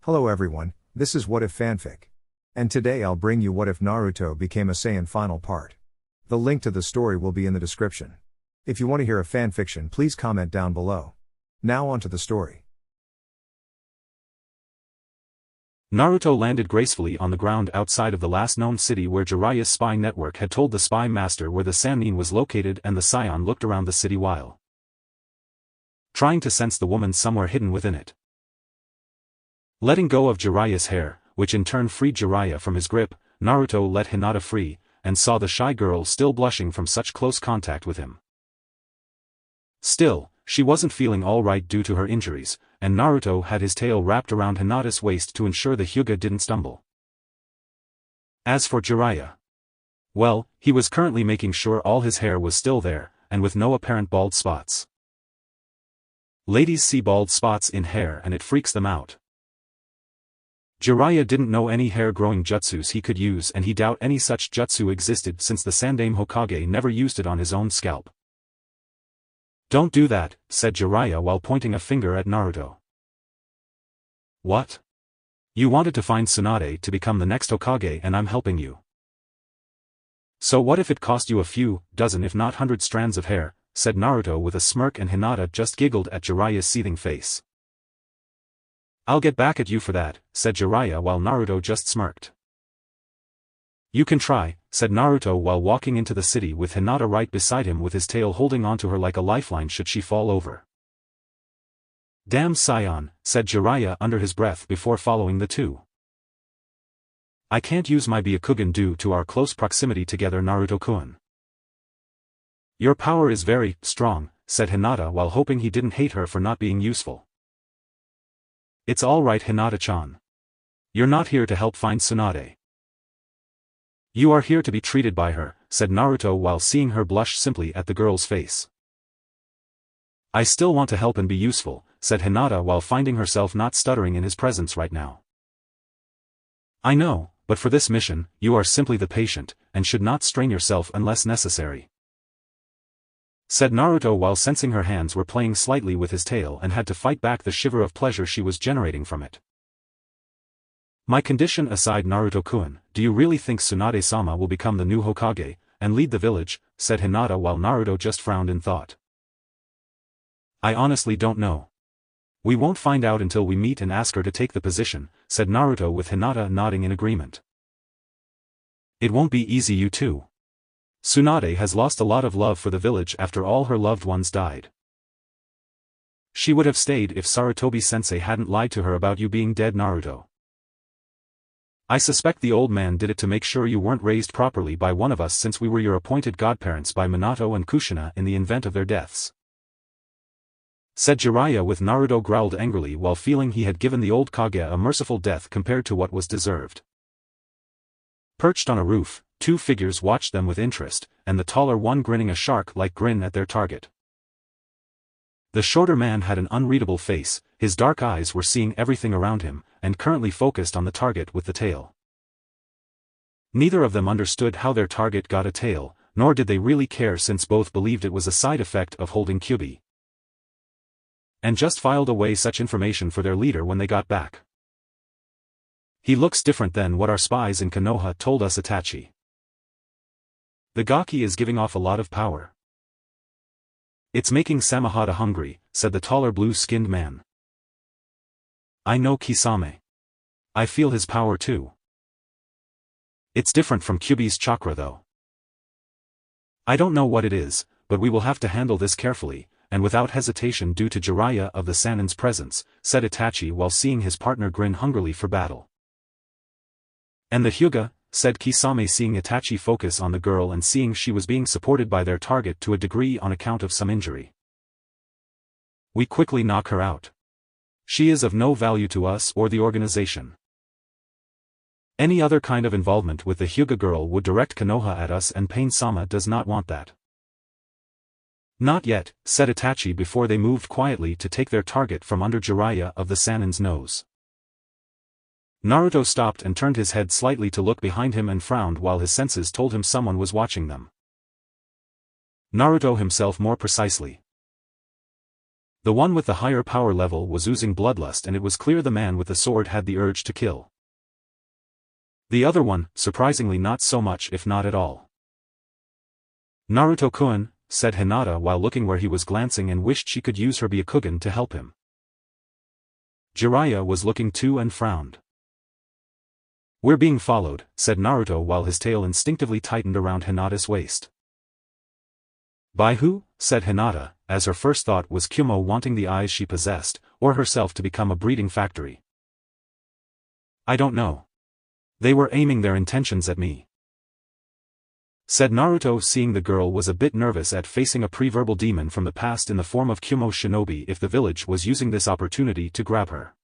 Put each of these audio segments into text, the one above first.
Hello everyone, this is What If Fanfic. And today I'll bring you What If Naruto became a Saiyan final part. The link to the story will be in the description. If you want to hear a fanfiction, please comment down below. Now on to the story. Naruto landed gracefully on the ground outside of the last known city where Jiraiya's spy network had told the spy master where the Sannin was located, and the Saiyan looked around the city while trying to sense the woman somewhere hidden within it. Letting go of Jiraiya's hair, which in turn freed Jiraiya from his grip, Naruto let Hinata free, and saw the shy girl still blushing from such close contact with him. Still, she wasn't feeling all right due to her injuries, and Naruto had his tail wrapped around Hinata's waist to ensure the Hyuga didn't stumble. As for Jiraiya, well, he was currently making sure all his hair was still there, and with no apparent bald spots. Ladies see bald spots in hair and it freaks them out. Jiraiya didn't know any hair-growing jutsus he could use, and he doubted any such jutsu existed since the Sandaime Hokage never used it on his own scalp. "Don't do that," said Jiraiya while pointing a finger at Naruto. "What? You wanted to find Tsunade to become the next Hokage and I'm helping you. So what if it cost you a few dozen if not 100 strands of hair," said Naruto with a smirk, and Hinata just giggled at Jiraiya's seething face. "I'll get back at you for that," said Jiraiya while Naruto just smirked. "You can try," said Naruto while walking into the city with Hinata right beside him with his tail holding onto her like a lifeline should she fall over. "Damn Saiyan," said Jiraiya under his breath before following the two. "I can't use my Byakugan due to our close proximity together, Naruto-kun." "Your power is very strong," said Hinata while hoping he didn't hate her for not being useful. "It's all right, Hinata-chan. You're not here to help find Tsunade. You are here to be treated by her," said Naruto while seeing her blush simply at the girl's face. "I still want to help and be useful," said Hinata while finding herself not stuttering in his presence right now. "I know, but for this mission, you are simply the patient, and should not strain yourself unless necessary," said Naruto while sensing her hands were playing slightly with his tail and had to fight back the shiver of pleasure she was generating from it. "My condition aside, Naruto-kun, do you really think Tsunade-sama will become the new Hokage, and lead the village?" said Hinata while Naruto just frowned in thought. "I honestly don't know. We won't find out until we meet and ask her to take the position," said Naruto with Hinata nodding in agreement. "It won't be easy, you too. Tsunade has lost a lot of love for the village after all her loved ones died. She would have stayed if Sarutobi-sensei hadn't lied to her about you being dead, Naruto. I suspect the old man did it to make sure you weren't raised properly by one of us since we were your appointed godparents by Minato and Kushina in the event of their deaths," said Jiraiya with Naruto growled angrily while feeling he had given the old Kage a merciful death compared to what was deserved. Perched on a roof, two figures watched them with interest, and the taller one grinning a shark-like grin at their target. The shorter man had an unreadable face, his dark eyes were seeing everything around him, and currently focused on the target with the tail. Neither of them understood how their target got a tail, nor did they really care since both believed it was a side effect of holding Kyuubi, and just filed away such information for their leader when they got back. "He looks different than what our spies in Konoha told us, Itachi. The Gaki is giving off a lot of power. It's making Samahata hungry," said the taller blue-skinned man. "I know Kisame. I feel his power too. It's different from Kyuubi's chakra though. I don't know what it is, but we will have to handle this carefully," and without hesitation due to Jiraiya of the Sannin's presence, said Itachi while seeing his partner grin hungrily for battle. "And the Hyuga," said Kisame seeing Itachi focus on the girl and seeing she was being supported by their target to a degree on account of some injury. "We quickly knock her out. She is of no value to us or the organization. Any other kind of involvement with the Hyuga girl would direct Konoha at us, and Pain-sama does not want that." "Not yet," said Itachi before they moved quietly to take their target from under Jiraiya of the Sannin's nose. Naruto stopped and turned his head slightly to look behind him and frowned while his senses told him someone was watching them. Naruto himself more precisely. The one with the higher power level was oozing bloodlust, and it was clear the man with the sword had the urge to kill. The other one, surprisingly, not so much, if not at all. "Naruto-kun," said Hinata while looking where he was glancing, and wished she could use her Byakugan to help him. Jiraiya was looking too and frowned. "We're being followed," said Naruto while his tail instinctively tightened around Hinata's waist. "By who?" said Hinata, as her first thought was Kumo wanting the eyes she possessed, or herself to become a breeding factory. "I don't know. They were aiming their intentions at me," said Naruto, seeing the girl was a bit nervous at facing a pre-verbal demon from the past in the form of Kumo's shinobi if the village was using this opportunity to grab her.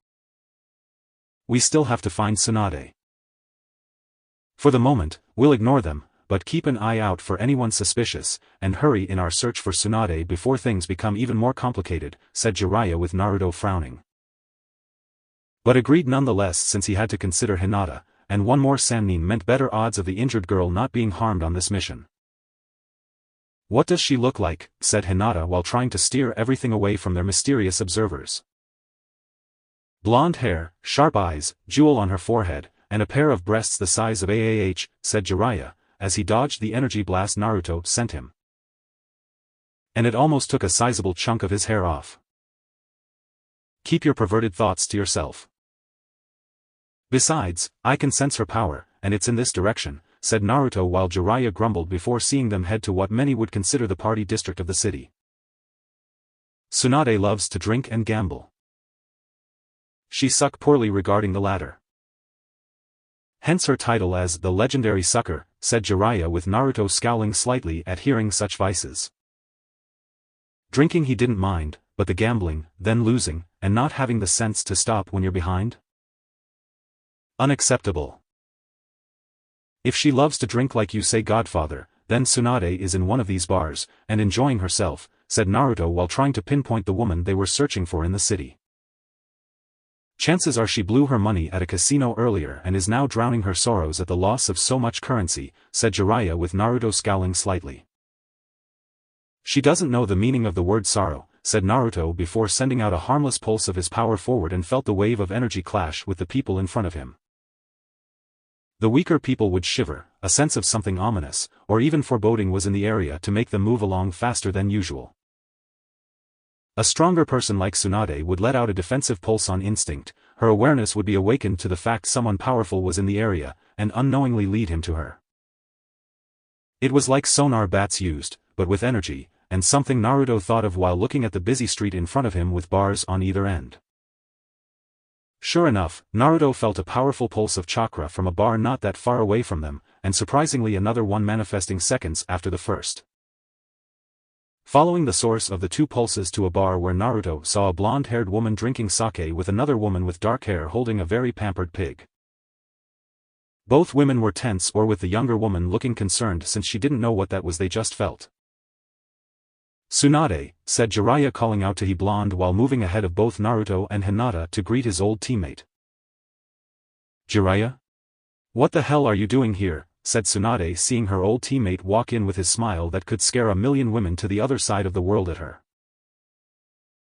"We still have to find Tsunade. For the moment, we'll ignore them, but keep an eye out for anyone suspicious, and hurry in our search for Tsunade before things become even more complicated," said Jiraiya with Naruto frowning. But agreed nonetheless, since he had to consider Hinata, and one more Sannin meant better odds of the injured girl not being harmed on this mission. "What does she look like?" said Hinata while trying to steer everything away from their mysterious observers. "Blonde hair, sharp eyes, jewel on her forehead, and a pair of breasts the size of AAH, said Jiraiya, as he dodged the energy blast Naruto sent him. "And it almost took a sizable chunk of his hair off." "Keep your perverted thoughts to yourself. Besides, I can sense her power, and it's in this direction," said Naruto while Jiraiya grumbled before seeing them head to what many would consider the party district of the city. "Tsunade loves to drink and gamble. She suck poorly regarding the latter. Hence her title as the legendary sucker," said Jiraiya with Naruto scowling slightly at hearing such vices. Drinking he didn't mind, but the gambling, then losing, and not having the sense to stop when you're behind? Unacceptable. "If she loves to drink like you say, Godfather, then Tsunade is in one of these bars, and enjoying herself," said Naruto while trying to pinpoint the woman they were searching for in the city. "Chances are she blew her money at a casino earlier and is now drowning her sorrows at the loss of so much currency," said Jiraiya with Naruto scowling slightly. "She doesn't know the meaning of the word sorrow," said Naruto before sending out a harmless pulse of his power forward and felt the wave of energy clash with the people in front of him. The weaker people would shiver, a sense of something ominous, or even foreboding was in the area to make them move along faster than usual. A stronger person like Tsunade would let out a defensive pulse on instinct, her awareness would be awakened to the fact someone powerful was in the area, and unknowingly lead him to her. It was like sonar bats used, but with energy, and something Naruto thought of while looking at the busy street in front of him with bars on either end. Sure enough, Naruto felt a powerful pulse of chakra from a bar not that far away from them, and surprisingly another one manifesting seconds after the first. Following the source of the two pulses to a bar where Naruto saw a blonde-haired woman drinking sake with another woman with dark hair holding a very pampered pig. Both women were tense, or with the younger woman looking concerned since she didn't know what that was they just felt. "Tsunade," said Jiraiya calling out to he blonde while moving ahead of both Naruto and Hinata to greet his old teammate. "Jiraiya? What the hell are you doing here?" said Tsunade seeing her old teammate walk in with his smile that could scare a million women to the other side of the world at her.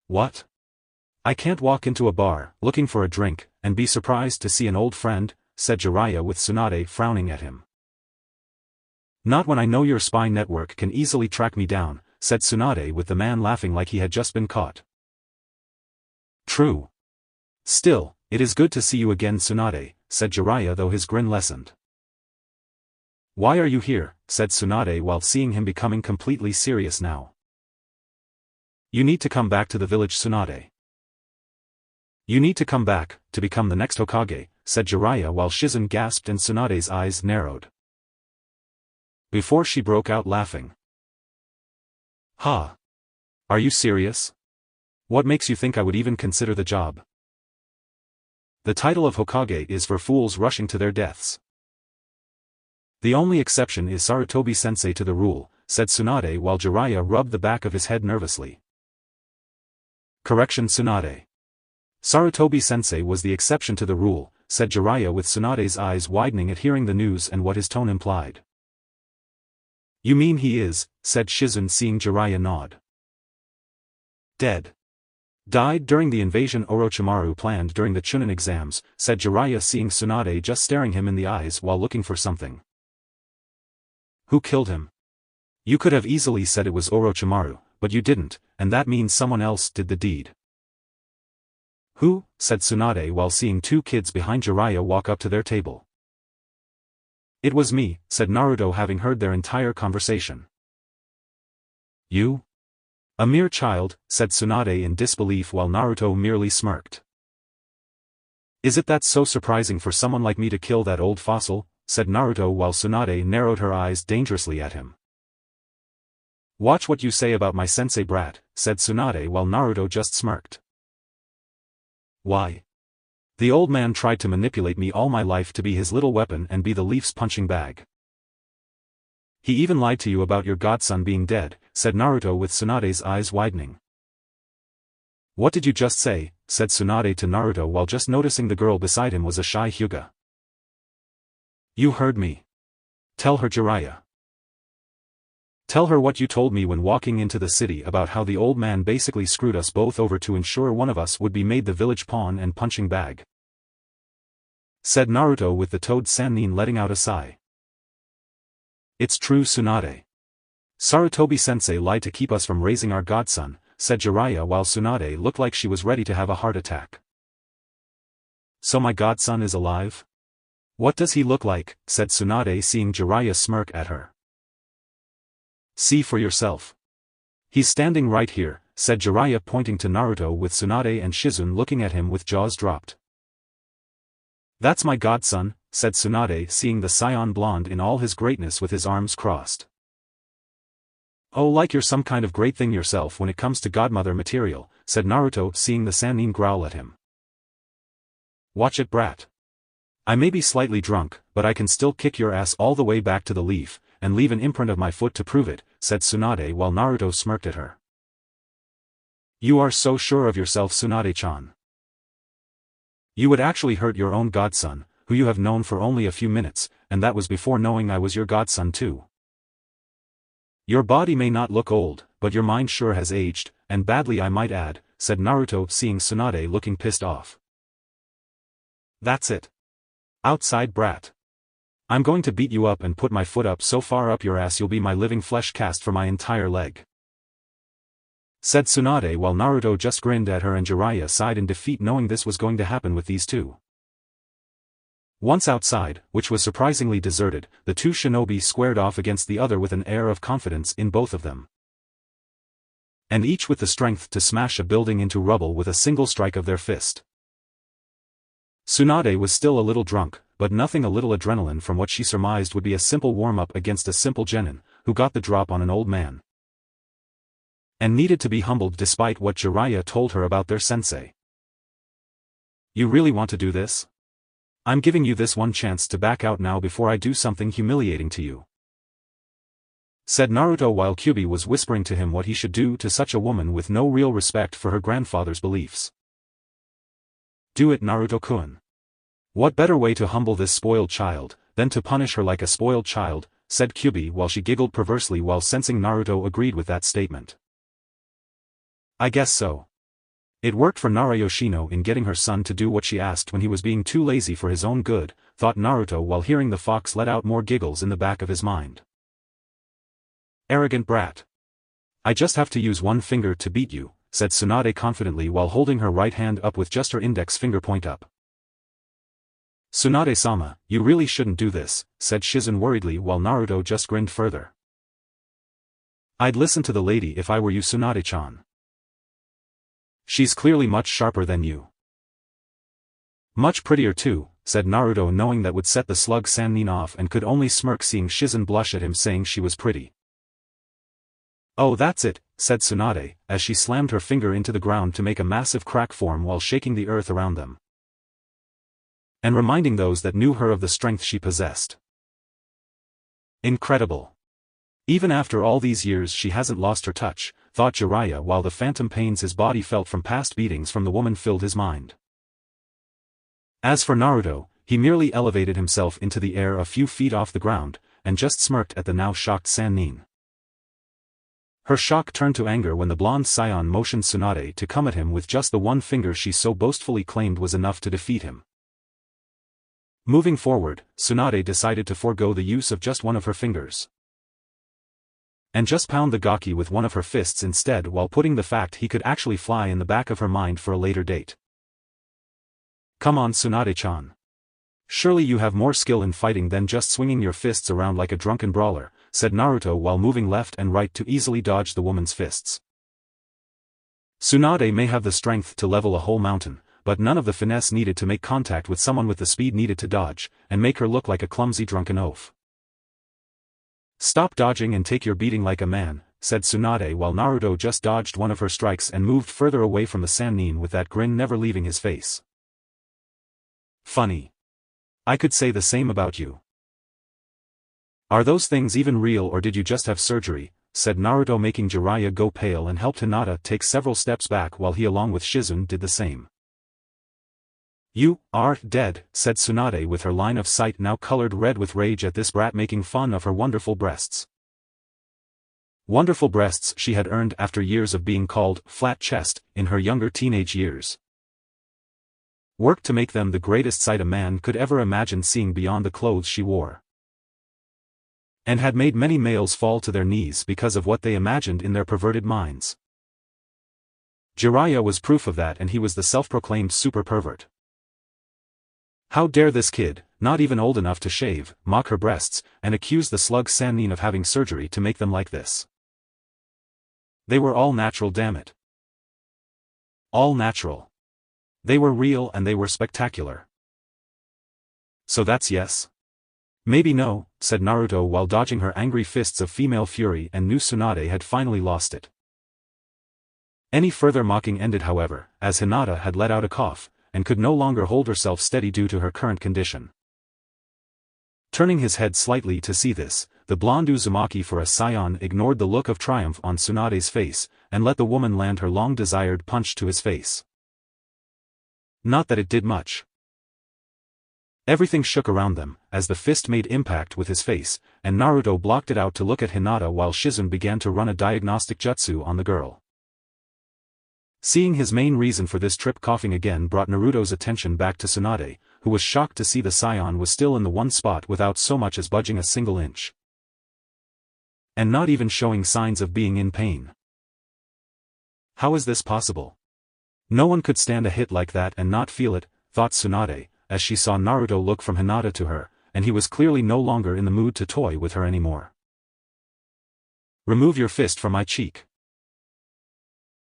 "What? I can't walk into a bar, looking for a drink, and be surprised to see an old friend," said Jiraiya with Tsunade frowning at him. "Not when I know your spy network can easily track me down," said Tsunade with the man laughing like he had just been caught. "True. Still, it is good to see you again, Tsunade," said Jiraiya though his grin lessened. "Why are you here?" said Tsunade while seeing him becoming completely serious now. "You need to come back to the village, Tsunade. You need to come back, to become the next Hokage," said Jiraiya while Shizun gasped and Tsunade's eyes narrowed. Before she broke out laughing. "Ha! Are you serious? What makes you think I would even consider the job? The title of Hokage is for fools rushing to their deaths. The only exception is Sarutobi-sensei to the rule," said Tsunade while Jiraiya rubbed the back of his head nervously. "Correction, Tsunade. Sarutobi-sensei was the exception to the rule," said Jiraiya with Tsunade's eyes widening at hearing the news and what his tone implied. "You mean he is," said Shizun seeing Jiraiya nod. "Dead." Died during the invasion Orochimaru planned during the Chunin exams, said Jiraiya seeing Tsunade just staring him in the eyes while looking for something. Who killed him? You could have easily said it was Orochimaru, but you didn't, and that means someone else did the deed. Who? Said Tsunade while seeing two kids behind Jiraiya walk up to their table. It was me, said Naruto having heard their entire conversation. You? A mere child, said Tsunade in disbelief while Naruto merely smirked. Is it that so surprising for someone like me to kill that old fossil? Said Naruto while Tsunade narrowed her eyes dangerously at him. Watch what you say about my sensei brat, said Tsunade while Naruto just smirked. Why? The old man tried to manipulate me all my life to be his little weapon and be the Leaf's punching bag. He even lied to you about your godson being dead, said Naruto with Tsunade's eyes widening. What did you just say? Said Tsunade to Naruto while just noticing the girl beside him was a shy Hyuga. You heard me. Tell her, Jiraiya. Tell her what you told me when walking into the city about how the old man basically screwed us both over to ensure one of us would be made the village pawn and punching bag. Said Naruto with the toad Sannin letting out a sigh. It's true, Tsunade. Sarutobi-sensei lied to keep us from raising our godson, said Jiraiya while Tsunade looked like she was ready to have a heart attack. So my godson is alive? What does he look like? Said Tsunade seeing Jiraiya smirk at her. See for yourself. He's standing right here, said Jiraiya pointing to Naruto with Tsunade and Shizune looking at him with jaws dropped. That's my godson, said Tsunade seeing the Saiyan blonde in all his greatness with his arms crossed. Oh, like you're some kind of great thing yourself when it comes to godmother material, said Naruto seeing the Sannin growl at him. Watch it, brat. I may be slightly drunk, but I can still kick your ass all the way back to the Leaf, and leave an imprint of my foot to prove it, said Tsunade while Naruto smirked at her. You are so sure of yourself, Tsunade-chan. You would actually hurt your own godson, who you have known for only a few minutes, and that was before knowing I was your godson too. Your body may not look old, but your mind sure has aged, and badly I might add, said Naruto seeing Tsunade looking pissed off. That's it. Outside, brat. I'm going to beat you up and put my foot up so far up your ass you'll be my living flesh cast for my entire leg. Said Tsunade while Naruto just grinned at her and Jiraiya sighed in defeat knowing this was going to happen with these two. Once outside, which was surprisingly deserted, the two shinobi squared off against the other with an air of confidence in both of them. And each with the strength to smash a building into rubble with a single strike of their fist. Tsunade was still a little drunk, but nothing a little adrenaline from what she surmised would be a simple warm-up against a simple genin, who got the drop on an old man. And needed to be humbled despite what Jiraiya told her about their sensei. You really want to do this? I'm giving you this one chance to back out now before I do something humiliating to you. Said Naruto while Kyuubi was whispering to him what he should do to such a woman with no real respect for her grandfather's beliefs. Do it, Naruto-kun. What better way to humble this spoiled child, than to punish her like a spoiled child, said Kyuubi while she giggled perversely while sensing Naruto agreed with that statement. I guess so. It worked for Nara Yoshino in getting her son to do what she asked when he was being too lazy for his own good, thought Naruto while hearing the fox let out more giggles in the back of his mind. Arrogant brat. I just have to use one finger to beat you, said Tsunade confidently while holding her right hand up with just her index finger point up. Tsunade-sama, you really shouldn't do this, said Shizune worriedly while Naruto just grinned further. I'd listen to the lady if I were you, Tsunade-chan. She's clearly much sharper than you. Much prettier too, said Naruto knowing that would set the slug Sannin off and could only smirk seeing Shizune blush at him saying she was pretty. Oh, that's it, said Tsunade, as she slammed her finger into the ground to make a massive crack form while shaking the earth around them. And reminding those that knew her of the strength she possessed. Incredible. Even after all these years she hasn't lost her touch, thought Jiraiya while the phantom pains his body felt from past beatings from the woman filled his mind. As for Naruto, he merely elevated himself into the air a few feet off the ground, and just smirked at the now shocked Sannin. Her shock turned to anger when the blonde Saiyan motioned Tsunade to come at him with just the one finger she so boastfully claimed was enough to defeat him. Moving forward, Tsunade decided to forego the use of just one of her fingers, and just pound the gaki with one of her fists instead, while putting the fact he could actually fly in the back of her mind for a later date. Come on, Tsunade-chan. Surely you have more skill in fighting than just swinging your fists around like a drunken brawler, said Naruto while moving left and right to easily dodge the woman's fists. Tsunade may have the strength to level a whole mountain, but none of the finesse needed to make contact with someone with the speed needed to dodge, and make her look like a clumsy drunken oaf. Stop dodging and take your beating like a man, said Tsunade while Naruto just dodged one of her strikes and moved further away from the Sannin with that grin never leaving his face. Funny. I could say the same about you. Are those things even real or did you just have surgery, said Naruto, making Jiraiya go pale and helped Hinata take several steps back while he along with Shizune did the same. You are dead, said Tsunade with her line of sight now colored red with rage at this brat making fun of her wonderful breasts. Wonderful breasts she had earned after years of being called flat chest in her younger teenage years. Worked to make them the greatest sight a man could ever imagine seeing beyond the clothes she wore, and had made many males fall to their knees because of what they imagined in their perverted minds. Jiraiya was proof of that, and he was the self-proclaimed super pervert. How dare this kid, not even old enough to shave, mock her breasts, and accuse the slug Sannin of having surgery to make them like this. They were all natural, damn it. All natural. They were real and they were spectacular. So that's yes? Maybe no, said Naruto while dodging her angry fists of female fury, and knew Tsunade had finally lost it. Any further mocking ended however, as Hinata had let out a cough, and could no longer hold herself steady due to her current condition. Turning his head slightly to see this, the blonde Uzumaki for a Saiyan ignored the look of triumph on Tsunade's face, and let the woman land her long-desired punch to his face. Not that it did much. Everything shook around them, as the fist made impact with his face, and Naruto blocked it out to look at Hinata while Shizune began to run a diagnostic jutsu on the girl. Seeing his main reason for this trip coughing again brought Naruto's attention back to Tsunade, who was shocked to see the Saiyan was still in the one spot without so much as budging a single inch, and not even showing signs of being in pain. How is this possible? No one could stand a hit like that and not feel it, thought Tsunade, as she saw Naruto look from Hinata to her, and he was clearly no longer in the mood to toy with her anymore. Remove your fist from my cheek.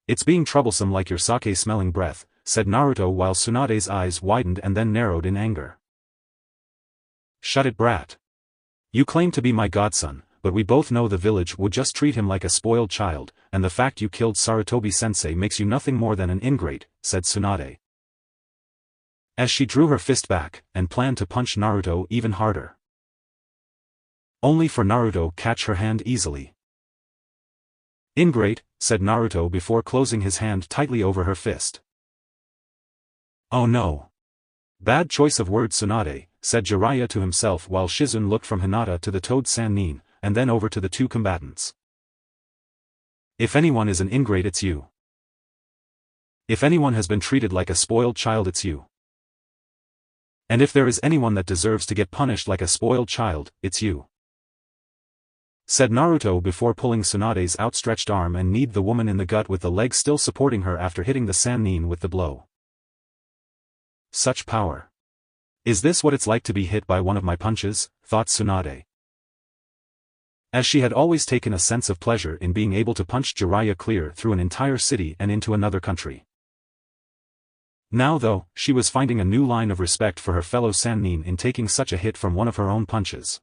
It's being troublesome like your sake-smelling breath, said Naruto while Tsunade's eyes widened and then narrowed in anger. Shut it, brat. You claim to be my godson, but we both know the village would just treat him like a spoiled child, and the fact you killed Sarutobi-sensei makes you nothing more than an ingrate, said Tsunade, as she drew her fist back, and planned to punch Naruto even harder. Only for Naruto catch her hand easily. Ingrate, said Naruto before closing his hand tightly over her fist. Oh no. Bad choice of words, Tsunade, said Jiraiya to himself while Shizune looked from Hinata to the Toad Sannin, and then over to the two combatants. If anyone is an ingrate, it's you. If anyone has been treated like a spoiled child, it's you. And if there is anyone that deserves to get punished like a spoiled child, it's you, said Naruto before pulling Tsunade's outstretched arm and kneed the woman in the gut with the leg still supporting her after hitting the Sannin with the blow. Such power. Is this what it's like to be hit by one of my punches, thought Tsunade, as she had always taken a sense of pleasure in being able to punch Jiraiya clear through an entire city and into another country. Now though, she was finding a new line of respect for her fellow Sannin in taking such a hit from one of her own punches.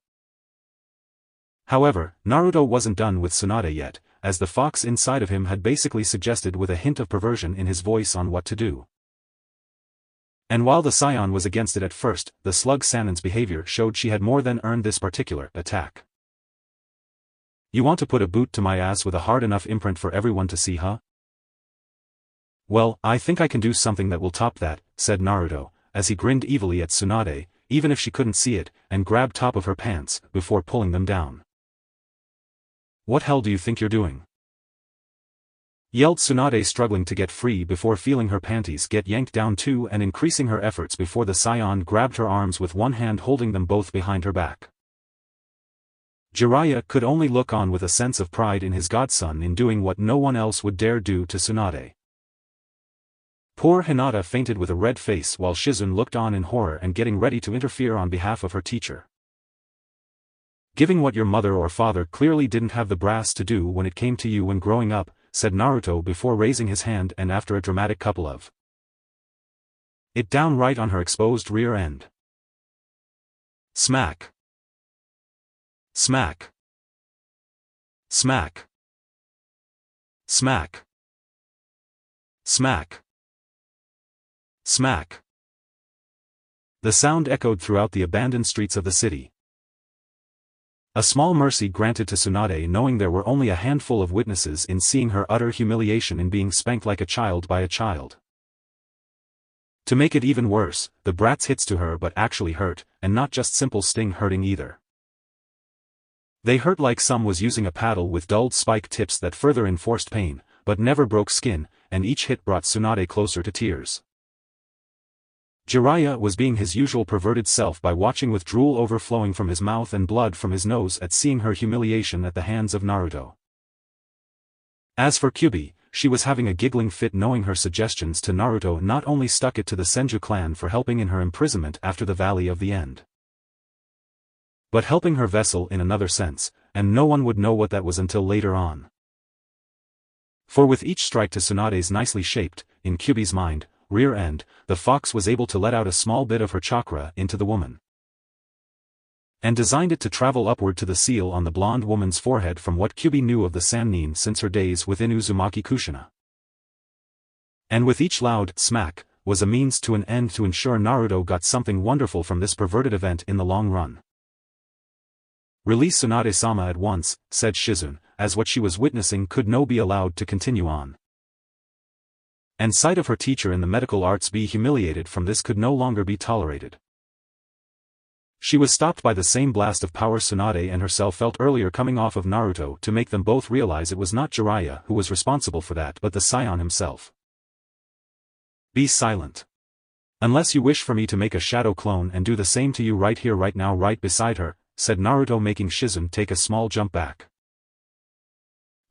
However, Naruto wasn't done with Tsunade yet, as the fox inside of him had basically suggested with a hint of perversion in his voice on what to do. And while the Saiyan was against it at first, the slug Sannin's behavior showed she had more than earned this particular attack. You want to put a boot to my ass with a hard enough imprint for everyone to see, huh? Well, I think I can do something that will top that, said Naruto, as he grinned evilly at Tsunade, even if she couldn't see it, and grabbed top of her pants, before pulling them down. What hell do you think you're doing? yelled Tsunade, struggling to get free before feeling her panties get yanked down too and increasing her efforts before the Saiyan grabbed her arms with one hand holding them both behind her back. Jiraiya could only look on with a sense of pride in his godson in doing what no one else would dare do to Tsunade. Poor Hinata fainted with a red face while Shizune looked on in horror and getting ready to interfere on behalf of her teacher. "Giving what your mother or father clearly didn't have the brass to do when it came to you when growing up," said Naruto before raising his hand and after a dramatic couple of it down right on her exposed rear end. Smack. Smack. Smack. Smack. Smack. Smack. The sound echoed throughout the abandoned streets of the city. A small mercy granted to Tsunade, knowing there were only a handful of witnesses in seeing her utter humiliation in being spanked like a child by a child. To make it even worse, the brat's hits to her but actually hurt, and not just simple sting hurting either. They hurt like some was using a paddle with dulled spike tips that further enforced pain, but never broke skin, and each hit brought Tsunade closer to tears. Jiraiya was being his usual perverted self by watching with drool overflowing from his mouth and blood from his nose at seeing her humiliation at the hands of Naruto. As for Kyubi, she was having a giggling fit knowing her suggestions to Naruto not only stuck it to the Senju clan for helping in her imprisonment after the Valley of the End, but helping her vessel in another sense, and no one would know what that was until later on. For with each strike to Tsunade's nicely shaped, in Kyubi's mind, rear end, the fox was able to let out a small bit of her chakra into the woman, and designed it to travel upward to the seal on the blonde woman's forehead from what Kyubi knew of the Sannin since her days within Uzumaki Kushina. And with each loud smack, was a means to an end to ensure Naruto got something wonderful from this perverted event in the long run. "Release Tsunade-sama at once," said Shizune, as what she was witnessing could no be allowed to continue on. And sight of her teacher in the medical arts be humiliated from this could no longer be tolerated. She was stopped by the same blast of power Tsunade and herself felt earlier coming off of Naruto to make them both realize it was not Jiraiya who was responsible for that but the Saiyan himself. "Be silent. Unless you wish for me to make a shadow clone and do the same to you right here right now right beside her," said Naruto, making Shizune take a small jump back.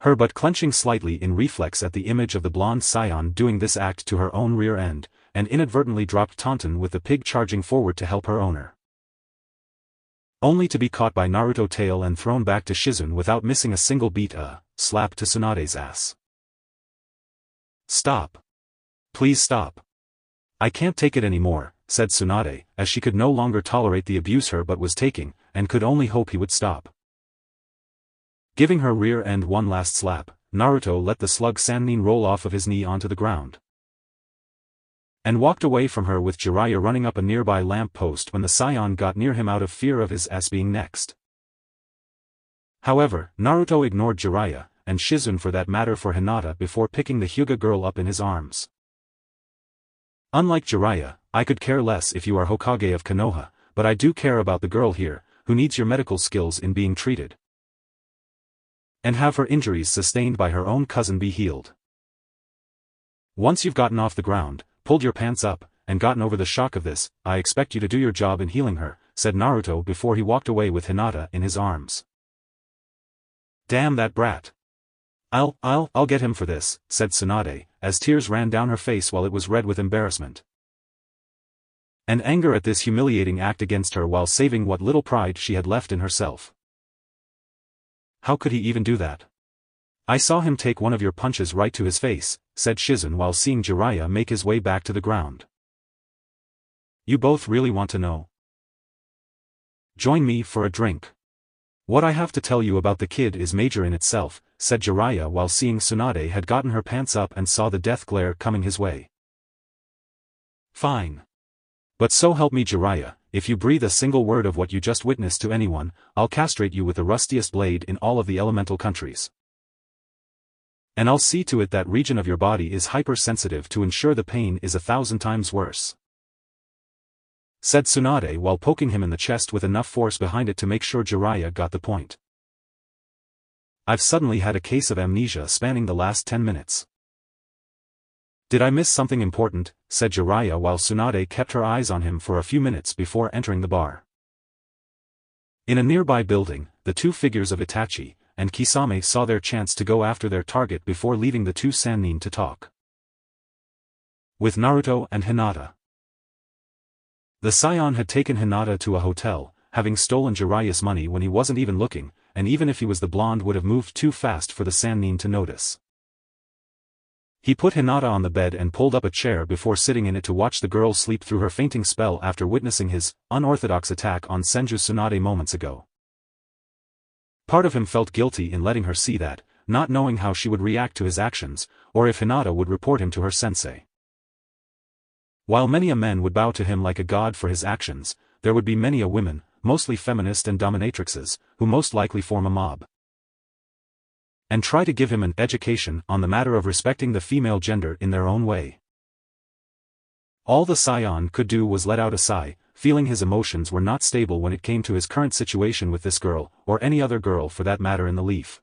Her butt clenching slightly in reflex at the image of the blonde Saiyan doing this act to her own rear end, and inadvertently dropped taunton with the pig charging forward to help her owner. Only to be caught by Naruto tail and thrown back to Shizune without missing a single beat, a slap to Tsunade's ass. "Stop. Please stop. I can't take it anymore," said Tsunade, as she could no longer tolerate the abuse her butt was taking, and could only hope he would stop. Giving her rear end one last slap, Naruto let the slug Sannin roll off of his knee onto the ground, and walked away from her with Jiraiya running up a nearby lamp post when the Saiyan got near him out of fear of his ass being next. However, Naruto ignored Jiraiya, and Shizune for that matter for Hinata before picking the Hyuga girl up in his arms. "Unlike Jiraiya, I could care less if you are Hokage of Konoha, but I do care about the girl here, who needs your medical skills in being treated, and have her injuries sustained by her own cousin be healed. Once you've gotten off the ground, pulled your pants up, and gotten over the shock of this, I expect you to do your job in healing her," said Naruto before he walked away with Hinata in his arms. "Damn that brat. I'll get him for this," said Tsunade, as tears ran down her face while it was red with embarrassment and anger at this humiliating act against her while saving what little pride she had left in herself. "How could he even do that? I saw him take one of your punches right to his face," said Shizune while seeing Jiraiya make his way back to the ground. "You both really want to know? Join me for a drink. What I have to tell you about the kid is major in itself," said Jiraiya while seeing Tsunade had gotten her pants up and saw the death glare coming his way. "Fine. But so help me Jiraiya, if you breathe a single word of what you just witnessed to anyone, I'll castrate you with the rustiest blade in all of the elemental countries. And I'll see to it that region of your body is hypersensitive to ensure the pain is 1,000 times worse," said Tsunade while poking him in the chest with enough force behind it to make sure Jiraiya got the point. "I've suddenly had a case of amnesia spanning the last 10 minutes. Did I miss something important, said Jiraiya while Tsunade kept her eyes on him for a few minutes before entering the bar. In a nearby building, the two figures of Itachi and Kisame saw their chance to go after their target before leaving the two Sannin to talk with Naruto and Hinata. The Saiyan had taken Hinata to a hotel, having stolen Jiraiya's money when he wasn't even looking, and even if he was the blonde would have moved too fast for the Sannin to notice. He put Hinata on the bed and pulled up a chair before sitting in it to watch the girl sleep through her fainting spell after witnessing his unorthodox attack on Senju Tsunade moments ago. Part of him felt guilty in letting her see that, not knowing how she would react to his actions, or if Hinata would report him to her sensei. While many a men would bow to him like a god for his actions, there would be many a women, mostly feminist and dominatrixes, who most likely form a mob and try to give him an education on the matter of respecting the female gender in their own way. All the Saiyan could do was let out a sigh, feeling his emotions were not stable when it came to his current situation with this girl, or any other girl for that matter in the Leaf.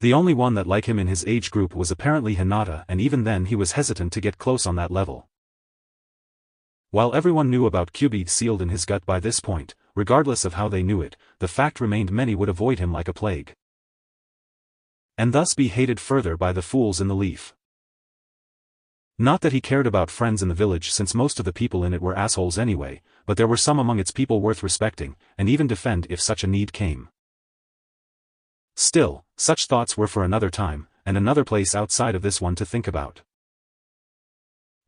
The only one that like him in his age group was apparently Hinata, and even then he was hesitant to get close on that level. While everyone knew about Kyubi sealed in his gut by this point, regardless of how they knew it, the fact remained many would avoid him like a plague, and thus be hated further by the fools in the Leaf. Not that he cared about friends in the village since most of the people in it were assholes anyway, but there were some among its people worth respecting, and even defend if such a need came. Still, such thoughts were for another time, and another place outside of this one to think about.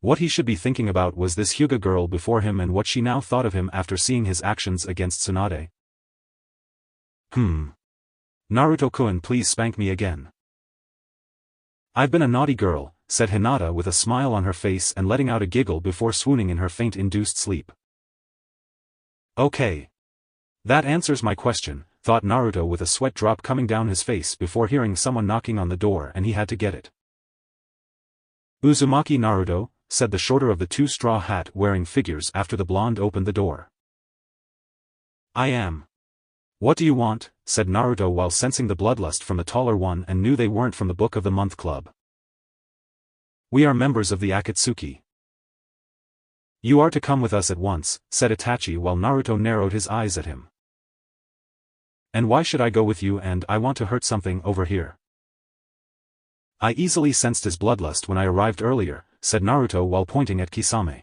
What he should be thinking about was this Hyuga girl before him and what she now thought of him after seeing his actions against Tsunade. Naruto-kun, please spank me again. I've been a naughty girl, said Hinata with a smile on her face and letting out a giggle before swooning in her faint-induced sleep. Okay. That answers my question, thought Naruto with a sweat drop coming down his face before hearing someone knocking on the door, and he had to get it. Uzumaki Naruto, said the shorter of the two straw hat-wearing figures after the blonde opened the door. I am. What do you want? Said Naruto while sensing the bloodlust from the taller one and knew they weren't from the Book of the Month Club. We are members of the Akatsuki. You are to come with us at once, said Itachi while Naruto narrowed his eyes at him. And why should I go with you? And I want to hurt something over here. I easily sensed his bloodlust when I arrived earlier, said Naruto while pointing at Kisame.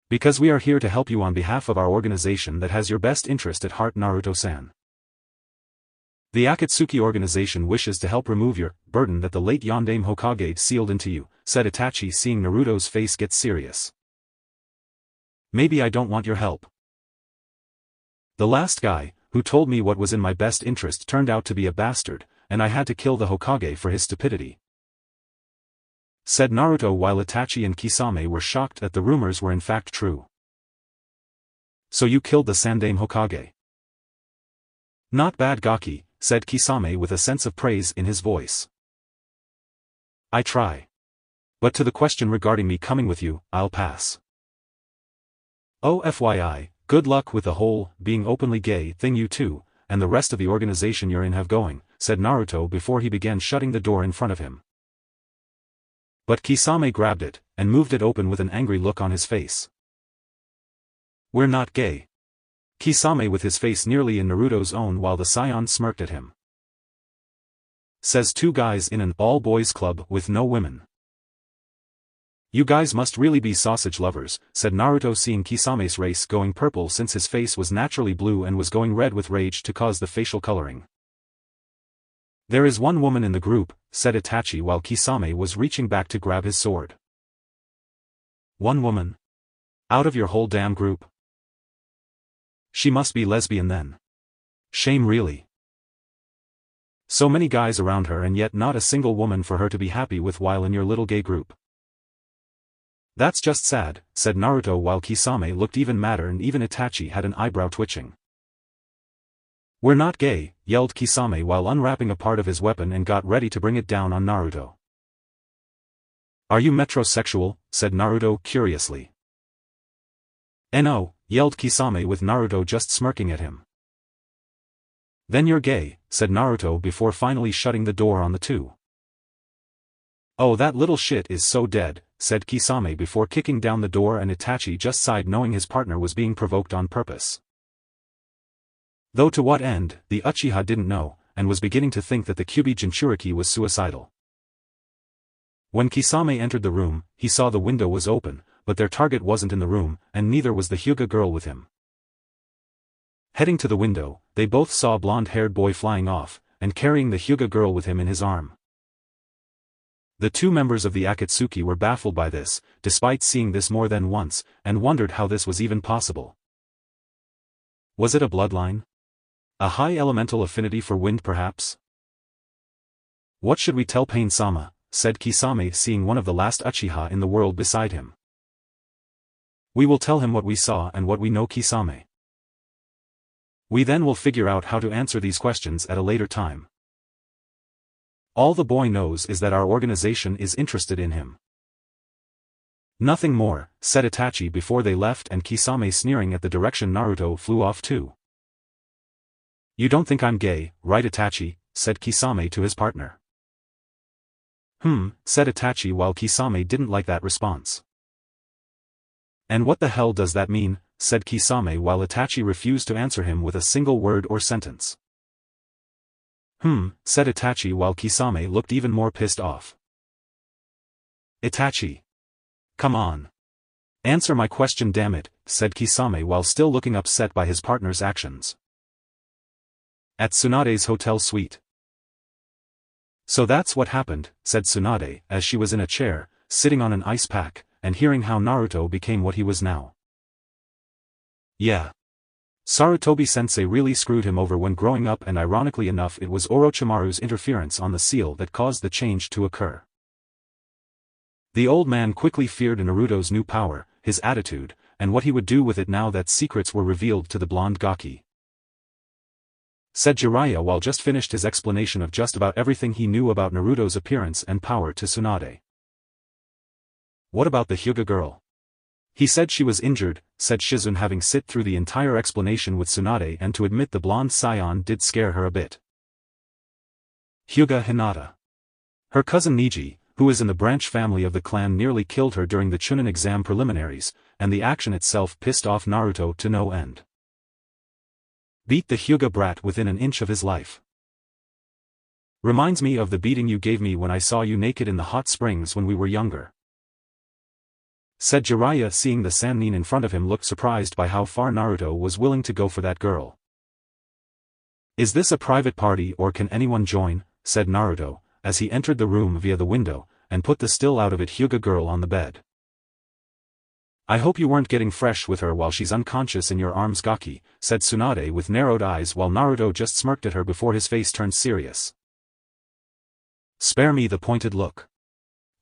Because we are here to help you on behalf of our organization that has your best interest at heart, Naruto-san. The Akatsuki organization wishes to help remove your burden that the late Yondaime Hokage sealed into you, said Itachi, seeing Naruto's face get serious. Maybe I don't want your help. The last guy, who told me what was in my best interest, turned out to be a bastard, and I had to kill the Hokage for his stupidity, said Naruto while Itachi and Kisame were shocked that the rumors were in fact true. So you killed the Sandaime Hokage? Not bad, Gaki, said Kisame with a sense of praise in his voice. I try. But to the question regarding me coming with you, I'll pass. Oh, FYI, good luck with the whole being openly gay thing you two, and the rest of the organization you're in have going, said Naruto before he began shutting the door in front of him. But Kisame grabbed it, and moved it open with an angry look on his face. We're not gay. Kisame with his face nearly in Naruto's own while the Saiyan smirked at him. Says two guys in an all-boys club with no women. You guys must really be sausage lovers, said Naruto, seeing Kisame's face going purple since his face was naturally blue and was going red with rage to cause the facial coloring. There is one woman in the group, said Itachi while Kisame was reaching back to grab his sword. One woman? Out of your whole damn group? She must be lesbian then. Shame, really. So many guys around her and yet not a single woman for her to be happy with while in your little gay group. That's just sad, said Naruto while Kisame looked even madder and even Itachi had an eyebrow twitching. We're not gay, yelled Kisame while unwrapping a part of his weapon and got ready to bring it down on Naruto. Are you metrosexual? Said Naruto curiously. No, yelled Kisame with Naruto just smirking at him. Then you're gay, said Naruto before finally shutting the door on the two. "Oh, that little shit is so dead," said Kisame before kicking down the door, and Itachi just sighed knowing his partner was being provoked on purpose. Though to what end, the Uchiha didn't know, and was beginning to think that the Kyuubi Jinchuriki was suicidal. When Kisame entered the room, he saw the window was open, but their target wasn't in the room, and neither was the Hyuga girl with him. Heading to the window, they both saw a blonde-haired boy flying off, and carrying the Hyuga girl with him in his arm. The two members of the Akatsuki were baffled by this, despite seeing this more than once, and wondered how this was even possible. Was it a bloodline? A high elemental affinity for wind perhaps? "What should we tell Pain-sama?" said Kisame, seeing one of the last Uchiha in the world beside him. "We will tell him what we saw and what we know, Kisame. We then will figure out how to answer these questions at a later time. All the boy knows is that our organization is interested in him." "Nothing more," said Itachi before they left, and Kisame sneering at the direction Naruto flew off to. "You don't think I'm gay, right Itachi?" said Kisame to his partner. Said Itachi while Kisame didn't like that response. "And what the hell does that mean?" said Kisame while Itachi refused to answer him with a single word or sentence. Said Itachi while Kisame looked even more pissed off. "Itachi! Come on! Answer my question, damn it," said Kisame while still looking upset by his partner's actions. At Tsunade's hotel suite. "So that's what happened," said Tsunade, as she was in a chair, sitting on an ice pack, and hearing how Naruto became what he was now. "Yeah. Sarutobi-sensei really screwed him over when growing up, and ironically enough it was Orochimaru's interference on the seal that caused the change to occur." The old man quickly feared Naruto's new power, his attitude, and what he would do with it now that secrets were revealed to the blonde Gaki. Said Jiraiya while just finished his explanation of just about everything he knew about Naruto's appearance and power to Tsunade. "What about the Hyuga girl?" "He said she was injured," said Shizune, having sit through the entire explanation with Tsunade, and to admit the blonde Saiyan did scare her a bit. "Hyuga Hinata. Her cousin Niji, who is in the branch family of the clan, nearly killed her during the Chunin exam preliminaries, and the action itself pissed off Naruto to no end. Beat the Hyuga brat within an inch of his life. Reminds me of the beating you gave me when I saw you naked in the hot springs when we were younger." Said Jiraiya, seeing the Sannin in front of him looked surprised by how far Naruto was willing to go for that girl. "Is this a private party or can anyone join?" said Naruto, as he entered the room via the window, and put the still out of it Hyuga girl on the bed. "I hope you weren't getting fresh with her while she's unconscious in your arms, Gaki," said Tsunade with narrowed eyes while Naruto just smirked at her before his face turned serious. "Spare me the pointed look.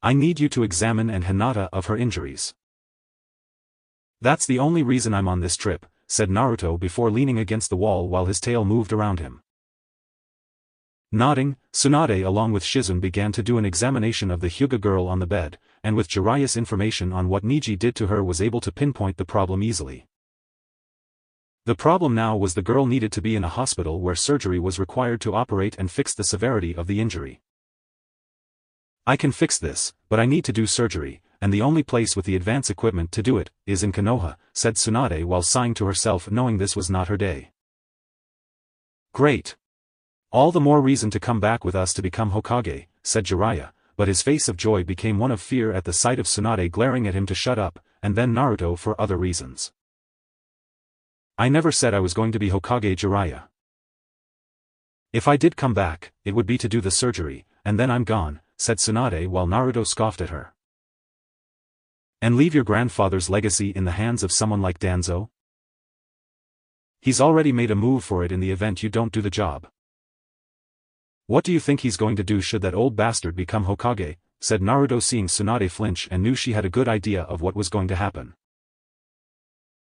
I need you to examine and Hinata of her injuries." "That's the only reason I'm on this trip," said Naruto before leaning against the wall while his tail moved around him. Nodding, Tsunade along with Shizune began to do an examination of the Hyuga girl on the bed, and with Jiraiya's information on what Niji did to her was able to pinpoint the problem easily. The problem now was the girl needed to be in a hospital where surgery was required to operate and fix the severity of the injury. "I can fix this, but I need to do surgery, and the only place with the advanced equipment to do it is in Konoha," said Tsunade while sighing to herself, knowing this was not her day. "Great. All the more reason to come back with us to become Hokage," said Jiraiya, but his face of joy became one of fear at the sight of Tsunade glaring at him to shut up, and then Naruto for other reasons. "I never said I was going to be Hokage, Jiraiya. If I did come back, it would be to do the surgery, and then I'm gone," said Tsunade while Naruto scoffed at her. "And leave your grandfather's legacy in the hands of someone like Danzo? He's already made a move for it in the event you don't do the job. What do you think he's going to do should that old bastard become Hokage?" said Naruto, seeing Tsunade flinch and knew she had a good idea of what was going to happen.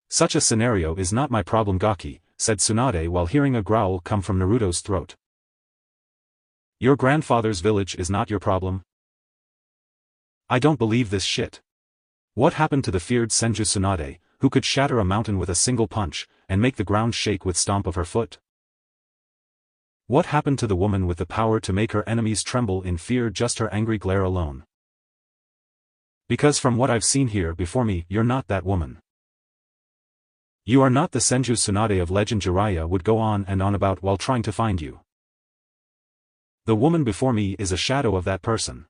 "Such a scenario is not my problem, Gaki," said Tsunade while hearing a growl come from Naruto's throat. "Your grandfather's village is not your problem?" "I don't believe this shit. What happened to the feared Senju Tsunade, who could shatter a mountain with a single punch, and make the ground shake with stomp of her foot? What happened to the woman with the power to make her enemies tremble in fear just her angry glare alone? Because from what I've seen here before me, you're not that woman. You are not the Senju Tsunade of legend. Jiraiya would go on and on about while trying to find you. The woman before me is a shadow of that person.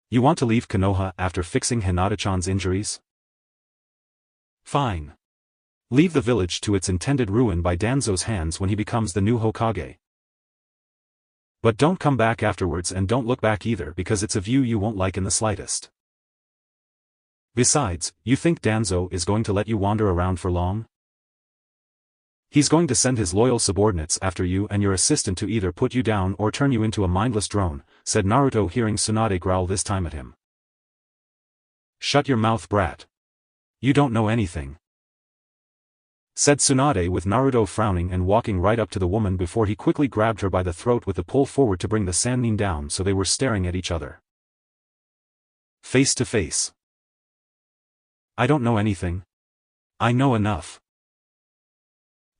You want to leave Konoha after fixing Hinata-chan's injuries? Fine. Leave the village to its intended ruin by Danzo's hands when he becomes the new Hokage. But don't come back afterwards, and don't look back either, because it's a view you won't like in the slightest. Besides, you think Danzo is going to let you wander around for long? He's going to send his loyal subordinates after you and your assistant to either put you down or turn you into a mindless drone, said Naruto, hearing Tsunade growl this time at him. Shut your mouth, brat. You don't know anything, said Tsunade, with Naruto frowning and walking right up to the woman before he quickly grabbed her by the throat with a pull forward to bring the Sannin down so they were staring at each other. Face to face. I don't know anything. I know enough.